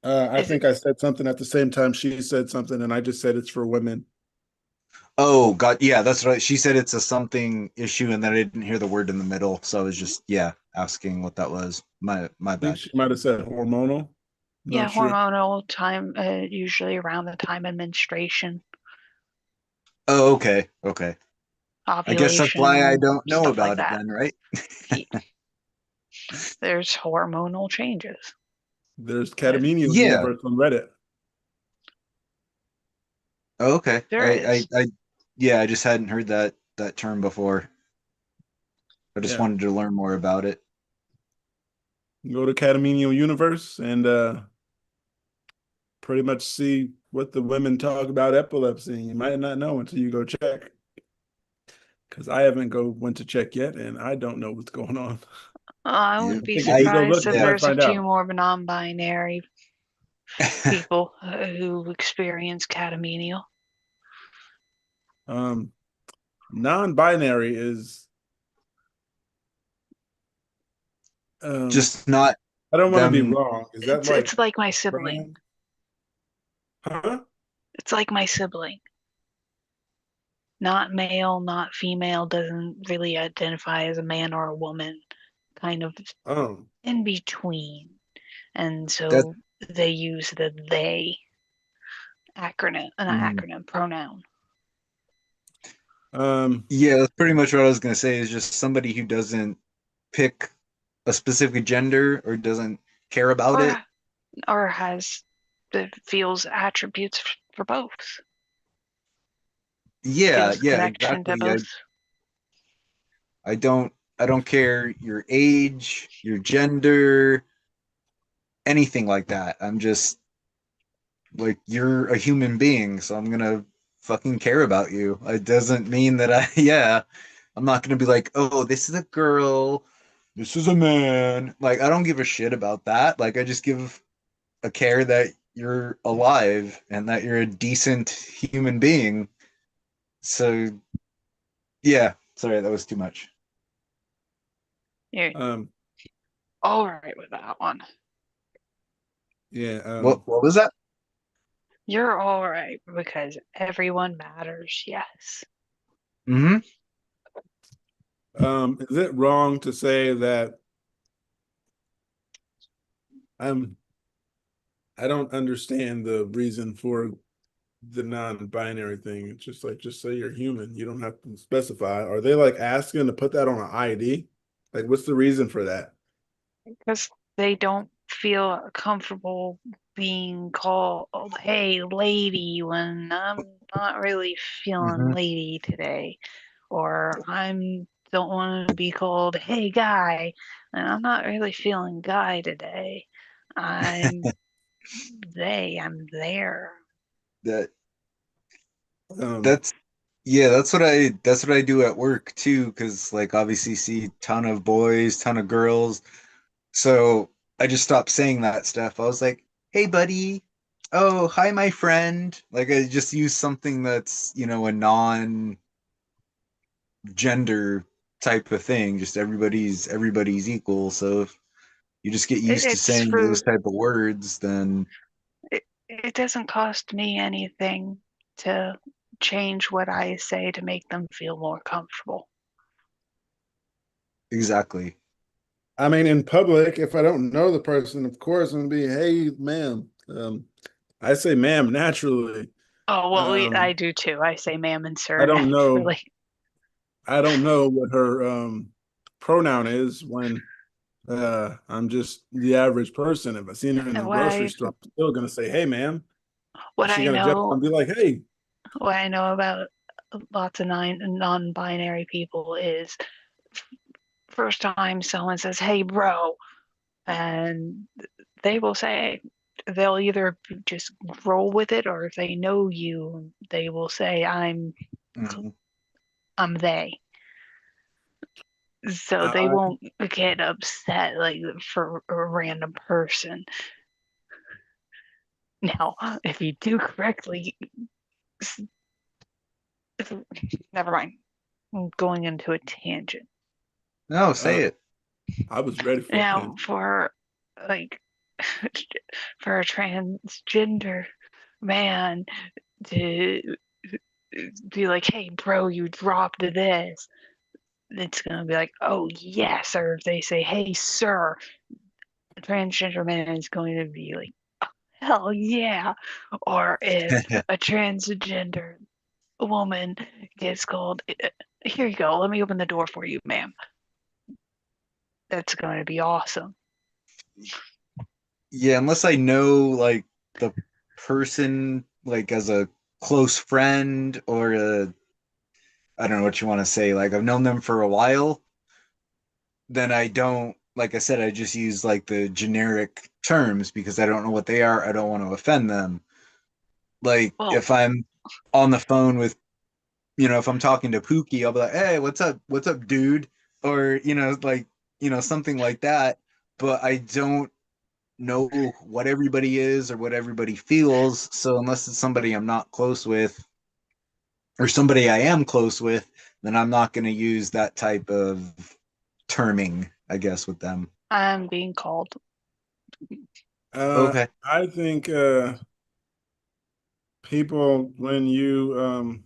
I think I said something at the same time she said something, and I just said it's for women. Oh, God. Yeah, that's right. She said it's a something issue, and then I didn't hear the word in the middle. So I was just, asking what that was. My I think bad. she might have said hormonal. Yeah, Not sure. hormonal time, usually around the time of menstruation, Oh, okay. Okay. I guess that's why I ovulation, don't know stuff like about it that. then, right? There's hormonal changes. There's Catamenial Yeah. universe on Reddit. Oh, okay. There is. I just hadn't heard that term before. I just Yeah. wanted to learn more about it. Go to Catamenial universe and pretty much see what the women talk about epilepsy. You might not know until you go check. Because I haven't went to check yet, and I don't know what's going on. I Yeah. wouldn't be I think if you go surprised look, if you might there's a find few out. more non-binary people who experience catamenial. Non-binary is Just not I don't want to be them. wrong. Is that It's like my sibling. Huh? It's like my sibling. Not male, not female, doesn't really identify as a man or a woman, kind of Oh. in between. And That so they use the they pronoun. Yeah, that's pretty much what I was gonna say. Is just somebody who doesn't pick a specific gender or doesn't care about it. Or feels attributes for both. Yeah, Feels connection exactly. to both. I don't care your age, your gender, anything like that. I'm just like, you're a human being, so I'm gonna fucking care about you. It doesn't mean that I'm not gonna be like, oh, this is a girl, this is a man. Like, I don't give a shit about that. Like, I just give a care that you're alive and that you're a decent human being. So yeah, sorry, that was too much. You're all right with that one. Yeah. What was that? You're all right because everyone matters. Yes. Mm-hmm. Is it wrong to say that I don't understand the reason for the non-binary thing? It's just like, just say you're human. You don't have to specify. Are they like asking to put that on an ID? Like, what's the reason for that? Because they don't feel comfortable being called, hey, lady, when I'm not really feeling lady today. Or don't want to be called, hey, guy, and I'm not really feeling guy today. I'm there. That's that's what I do at work too, because like obviously see ton of boys, ton of girls. So I just stopped saying that stuff. I was like, hey buddy, oh hi my friend. Like, I just use something that's, a non gender type of thing. Just everybody's equal. So if you just get used to It's saying for those type of words, then it doesn't cost me anything to change what I say to make them feel more comfortable. exactly. I mean, in public, if I don't know the person, of course, I'm gonna be, hey, ma'am, I say ma'am naturally. Oh, well, I Um, do too. I say ma'am and I sir don't know. naturally. I don't know what her pronoun is when I'm just the average person. If I seen her in And the grocery store, I'm still gonna say, "Hey, ma'am." what Is she I gonna jump know and be like, "Hey"? what I know about lots of non-binary people is first time someone says, "Hey, bro," and they will say they'll either just roll with it, or if they know you, they will say, Mhm. I'm they." So they I, won't get upset like for a random person. Now, if you do correctly, never mind. I'm going into a tangent. No, uh, say it. I was ready for it. Now, Then. for like for a transgender man to be like, "Hey, bro, you dropped this," it's gonna be like, "Oh yes," or if they say, "Hey, sir," the transgender man is going to be like, "Hell yeah," or if a transgender woman gets called, "Here you go, let me open the door for you, ma'am," that's going to be awesome. Yeah, unless I know like the person like as a close friend or a I don't know what you want to say, like I've known them for a while, then I don't like I said, I just use like the generic terms because I don't know what they are. I don't want to offend them. Like Well, if I'm on the phone with, if I'm talking to Pookie, I'll be like, "Hey, what's up? What's up, dude?" Or, like, something like that. But I don't know what everybody is or what everybody feels. So unless it's somebody I'm not close with or somebody I am close with, then I'm not going to use that type of terming, I guess, with them. I'm being called. Okay. I think people when you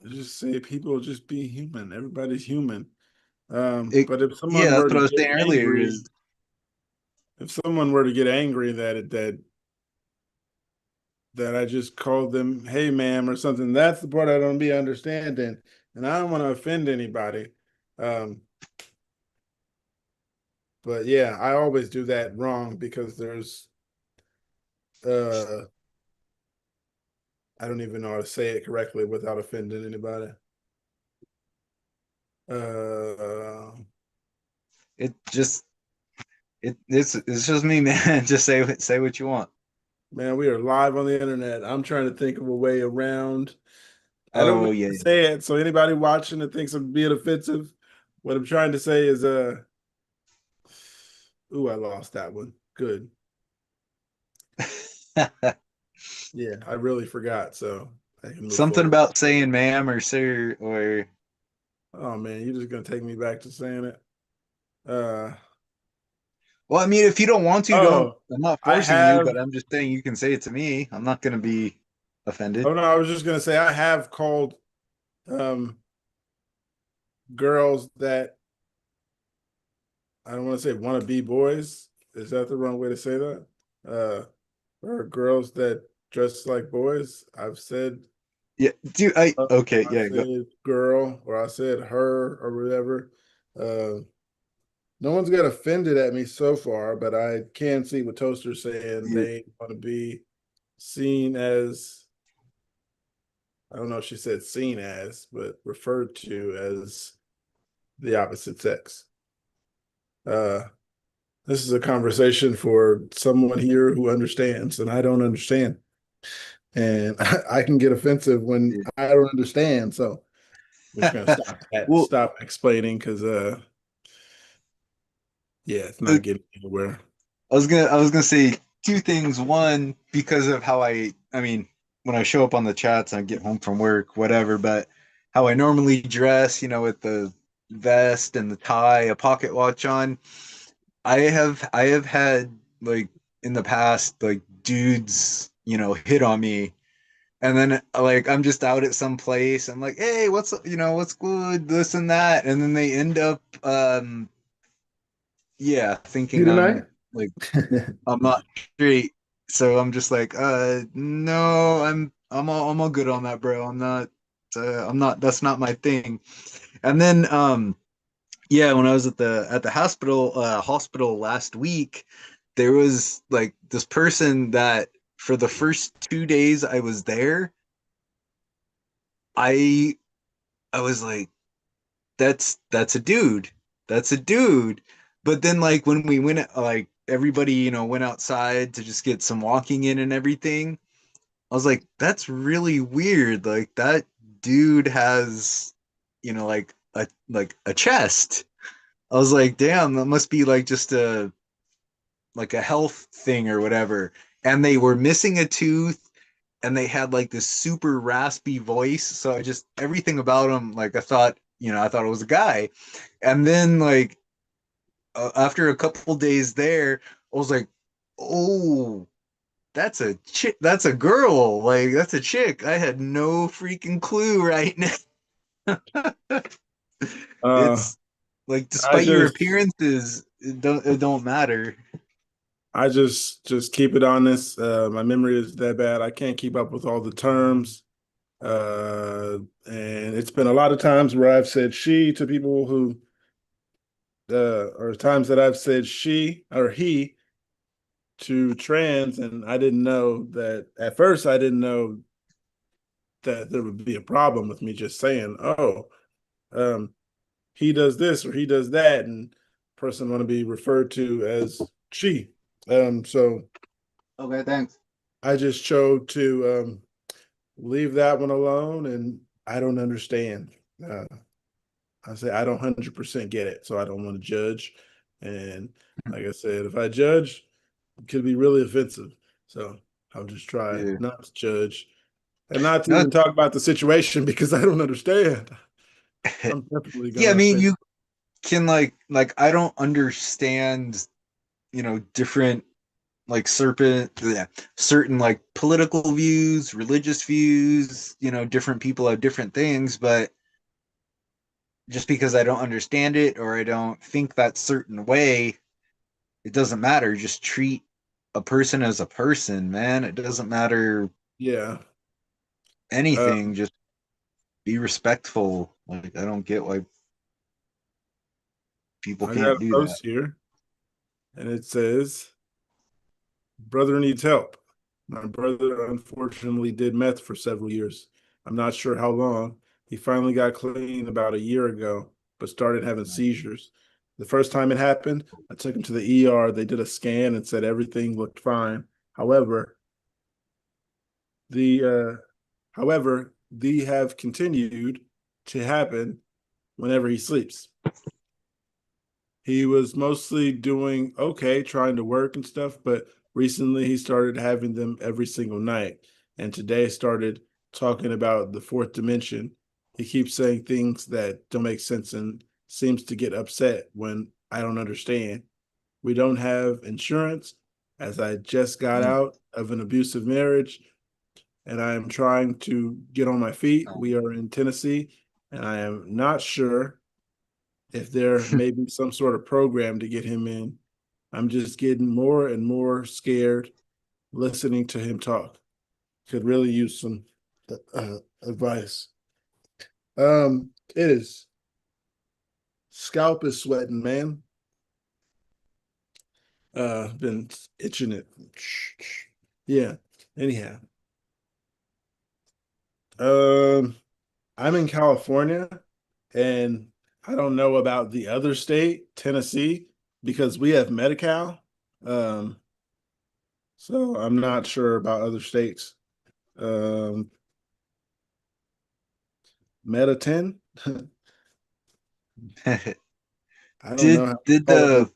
just say people just be human. Everybody's human. But if Yeah, someone that's were what to I was get saying earlier angry, is if someone were to get angry that I just called them, "Hey, ma'am," or something, that's the part I don't be understanding, and I don't want to offend anybody. Um, but yeah, I always do that wrong because there's uh I don't even know how to say it correctly without offending anybody. Uh, it just it's just me, man. Just say what you want. man, we are live on the internet. I'm trying to think of a way around. I don't Oh mean yeah. to say it, so anybody watching that thinks I'm being offensive, what I'm trying to say is, ooh, I lost that one. Good. Yeah, I really forgot, so I can move Something forward. about saying ma'am or sir or Oh man, you're just gonna take me back to saying it. Uh, well, I mean, if you don't want to, don't. oh, I'm not I forcing you, have. but I'm just saying you can say it to me. I'm not gonna be offended. Oh no, I was just gonna say I have called um girls that I don't want to say want to be boys. Is that the wrong way to say that? Or girls that dress like boys. I've said Yeah, dude. Okay, I yeah, go. said girl or I said her or whatever. Uh, no one's got offended at me so far, but I can see what Toaster's saying. Yeah. They want to be seen as, I don't know if she said seen as, but referred to as the opposite sex. Uh, this is a conversation for someone here who understands, and I don't understand. And I can get offensive when Yeah. I don't understand. So we're just gonna stop that, Well, stop explaining because yeah, it's I not getting anywhere. was gonna say two things. One, because of how I mean, when I show up on the chats, I get home from work, whatever. But how I normally dress, with the vest and the tie, a pocket watch on. I have had like in the past like dudes, hit on me and then like I'm just out at some place. I'm like, "Hey, what's good, this and that." And then they end up yeah, thinking See I'm tonight? like I'm not straight. So I'm just like, no, I'm all good on that, bro. I'm not, that's not my thing. And then yeah, when I was at the hospital last week, there was like this person that for the first 2 days I was there, I I was like, that's a dude. That's a dude. But then like when we went like everybody, went outside to just get some walking in and everything, I was like, that's really weird. Like that dude has, like a chest. I was like, damn, that must be like just a health thing or whatever. And they were missing a tooth and they had like this super raspy voice. So I just everything about him, like I thought it was a guy. And then like after a couple days there, I was like, oh, that's a chick, that's a girl, like that's a chick. I had no freaking clue right now. Uh, It's like I despite your just appearances, it don't matter. I just keep it honest. My memory is that bad. I can't keep up with all the terms. And it's been a lot of times where I've said she to people who, or times that I've said she or he to trans, and I didn't know that at first. I didn't know that there would be a problem with me just saying, "Oh, um, he does this or he does that," and person want to be referred to as she. So Okay, thanks. I just chose to leave that one alone, and I don't understand. Uh, I say I don't 100% get it, so I don't want to judge. And like I said, if I judge, it could be really offensive. So I'll just try Yeah. not to judge and not to No, even talk about the situation because I don't understand. I'm definitely yeah, I gonna mean say, you can like I don't understand, different like certain like political views, religious views, different people have different things, but just because I don't understand it or I don't think that certain way, it doesn't matter. Just treat a person as a person, man. It doesn't matter yeah. anything. Just be respectful. Like I don't get why people I got can't a do that. post here, and it says, "Brother needs help. My brother unfortunately did meth for several years. I'm not sure how long. He finally got clean about a year ago, but started having seizures. The first time it happened, I took him to the ER. They did a scan and said everything looked fine. However, the they have continued to happen whenever he sleeps. He was mostly doing okay, trying to work and stuff, but recently he started having them every single night. And today started talking about the fourth dimension. He keeps saying things that don't make sense and seems to get upset when I don't understand. We don't have insurance as I just got Mm. out of an abusive marriage and I am trying to get on my feet. We are in Tennessee and I am not sure if there may be some sort of program to get him in. I'm just getting more and more scared listening to him talk. Could really use some advice. It is scalp is sweating, man. Been itching it. Yeah. Anyhow, um, I'm in California, and I don't know about the other state, Tennessee, because we have Medi-Cal. Um, So I'm not sure about other states. Um, Meta 10. I don't know did how they did call it. the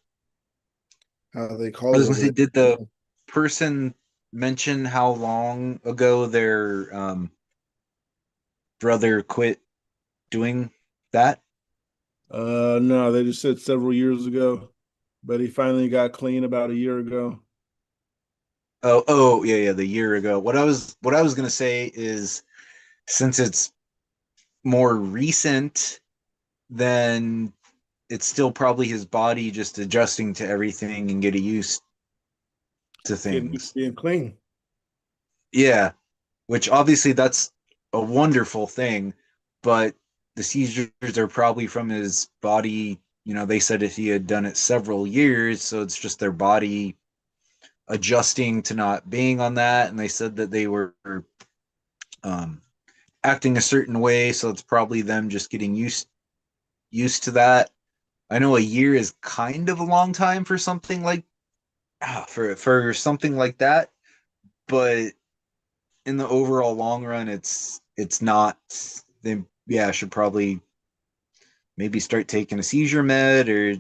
How they I call was it gonna say, over did the there. person mention how long ago their brother quit doing that? No, they just said several years ago, but he finally got clean about a year ago. Oh, yeah, yeah, the year ago. What I was gonna say is since it's more recent, then it's still probably his body just adjusting to everything and to Getting things. being clean. Yeah, which obviously that's a wonderful thing, but the seizures are probably from his body. You know, they said if he had done it several years, so it's just their body adjusting to not being on that. And they said that they were um, acting a certain way, so it's probably them just getting used to that. I know a year is kind of a long time for something like for something like that, but in the overall long run, it's not. They should probably maybe start taking a seizure med, or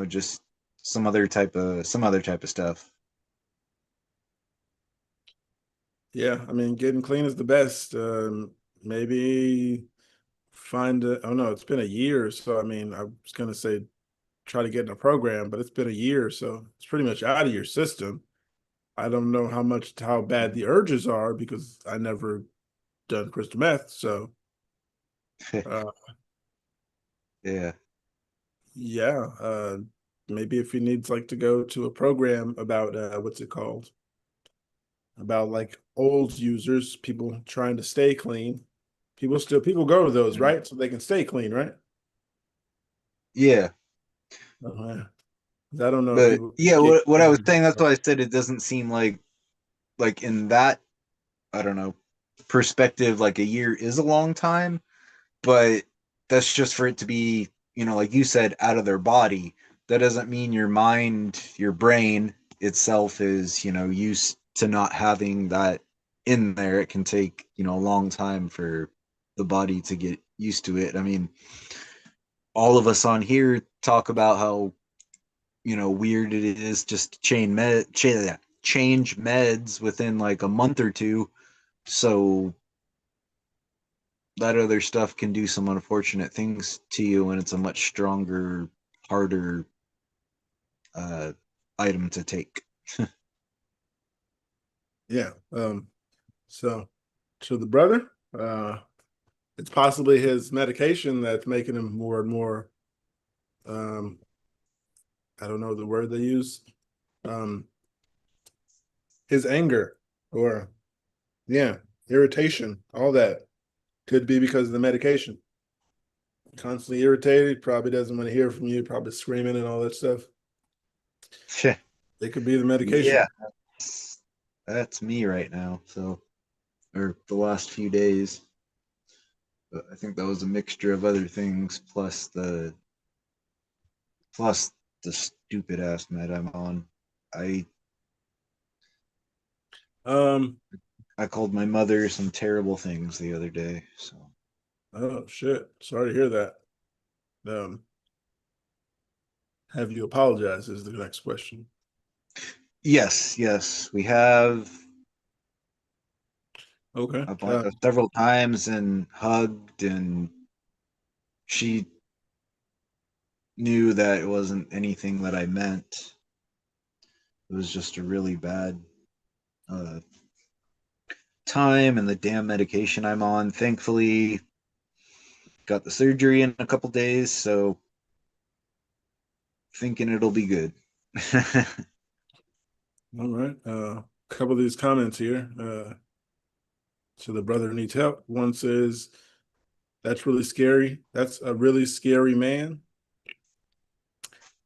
just some other type of stuff. Yeah, I mean, getting clean is the best. Maybe find a, oh no, it's been a year. So, I mean, I was going to say try to get in a program, but it's been a year. So it's pretty much out of your system. I don't know how bad the urges are because I never done crystal meth. So, uh, Yeah. yeah, maybe if he needs like to go to a program about, what's it called? About like old users, people trying to stay clean. People go to those, right? So they can stay clean, right? Yeah. Uh-huh. I don't know if But people yeah, get what I was saying, that's why I said it doesn't seem like in that, I don't know, perspective, like a year is a long time, but that's just for it to be, like you said, out of their body. That doesn't mean your mind, your brain itself is, used to not having that in there. It can take, a long time for the body to get used to it. I mean, all of us on here talk about how, weird it is just to change meds within like a month or two. So that other stuff can do some unfortunate things to you, and it's a much stronger, harder uh, item to take. Yeah. So to the brother, it's possibly his medication that's making him more and more, um, I don't know the word they use, um, his anger or yeah, irritation, all that could be because of the medication. Constantly irritated, probably doesn't want to hear from you, probably screaming and all that stuff. It could be the medication. Yeah, that's me right now. So, or the last few days. But I think that was a mixture of other things plus the stupid ass med I'm on. I Um, I called my mother some terrible things the other day. So oh shit. Sorry to hear that. Um, have you apologized is the next question. yes, we have. Okay. I apologized several times and hugged, and she knew that it wasn't anything that I meant. It was just a really bad uh, time, and the damn medication I'm on. Thankfully, got the surgery in a couple days, so thinking it'll be good. All right. A couple of these comments here. So the brother needs help. One says, that's really scary. That's a really scary man.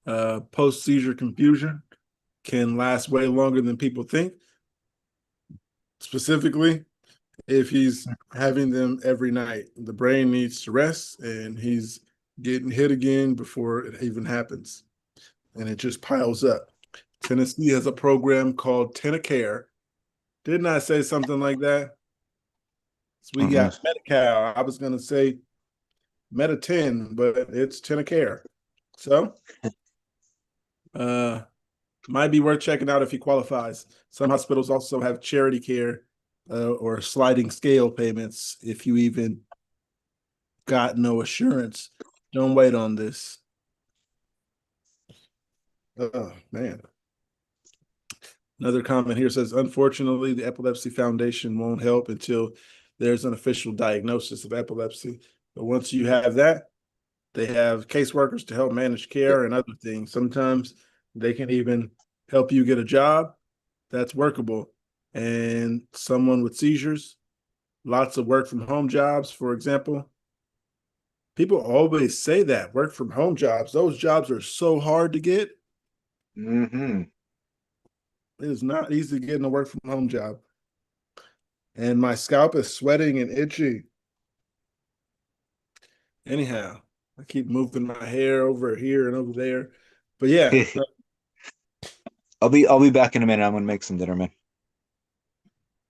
Post-seizure confusion can last way longer than people think. Specifically, if he's having them every night, the brain needs to rest and he's getting hit again before it even happens. And it just piles up. Tennessee has a program called Tenacare. Didn't I say something like that? So we got Medi-Cal. I was going to say Meta-10, but it's Tenacare. So, might be worth checking out if he qualifies. Some hospitals also have charity care or sliding scale payments if you even got no assurance. Don't wait on this. Oh, man. Another comment here says, unfortunately, the Epilepsy Foundation won't help until there's an official diagnosis of epilepsy. But once you have that, they have caseworkers to help manage care and other things. Sometimes they can even help you get a job that's workable. And someone with seizures, lots of work from home jobs, for example. People always say that work from home jobs, those jobs are so hard to get. Mm-hmm. It is not easy getting a work from home job. And my scalp is sweating and itchy. Anyhow, I keep moving my hair over here and over there. But yeah, I'll be back in a minute. I'm gonna make some dinner, man.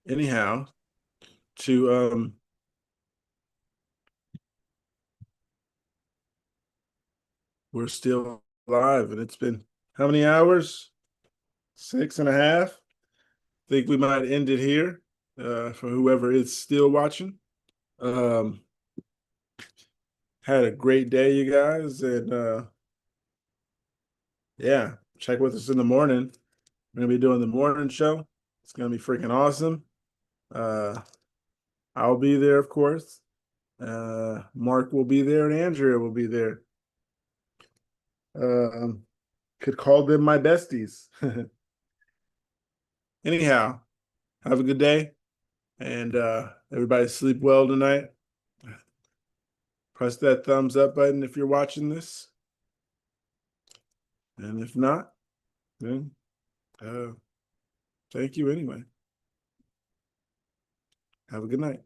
anyhow, to we're still alive, and it's been how many hours? 6.5. Think we might end it here for whoever is still watching. Um, had a great day, you guys, and yeah, check with us in the morning. We're gonna be doing the morning show. It's gonna be freaking awesome. I'll be there, of course. Mark will be there, and Andrea will be there. Could call them my besties. Anyhow, have a good day, and everybody sleep well tonight. Press that thumbs up button if you're watching this, and if not, then thank you anyway. Have a good night.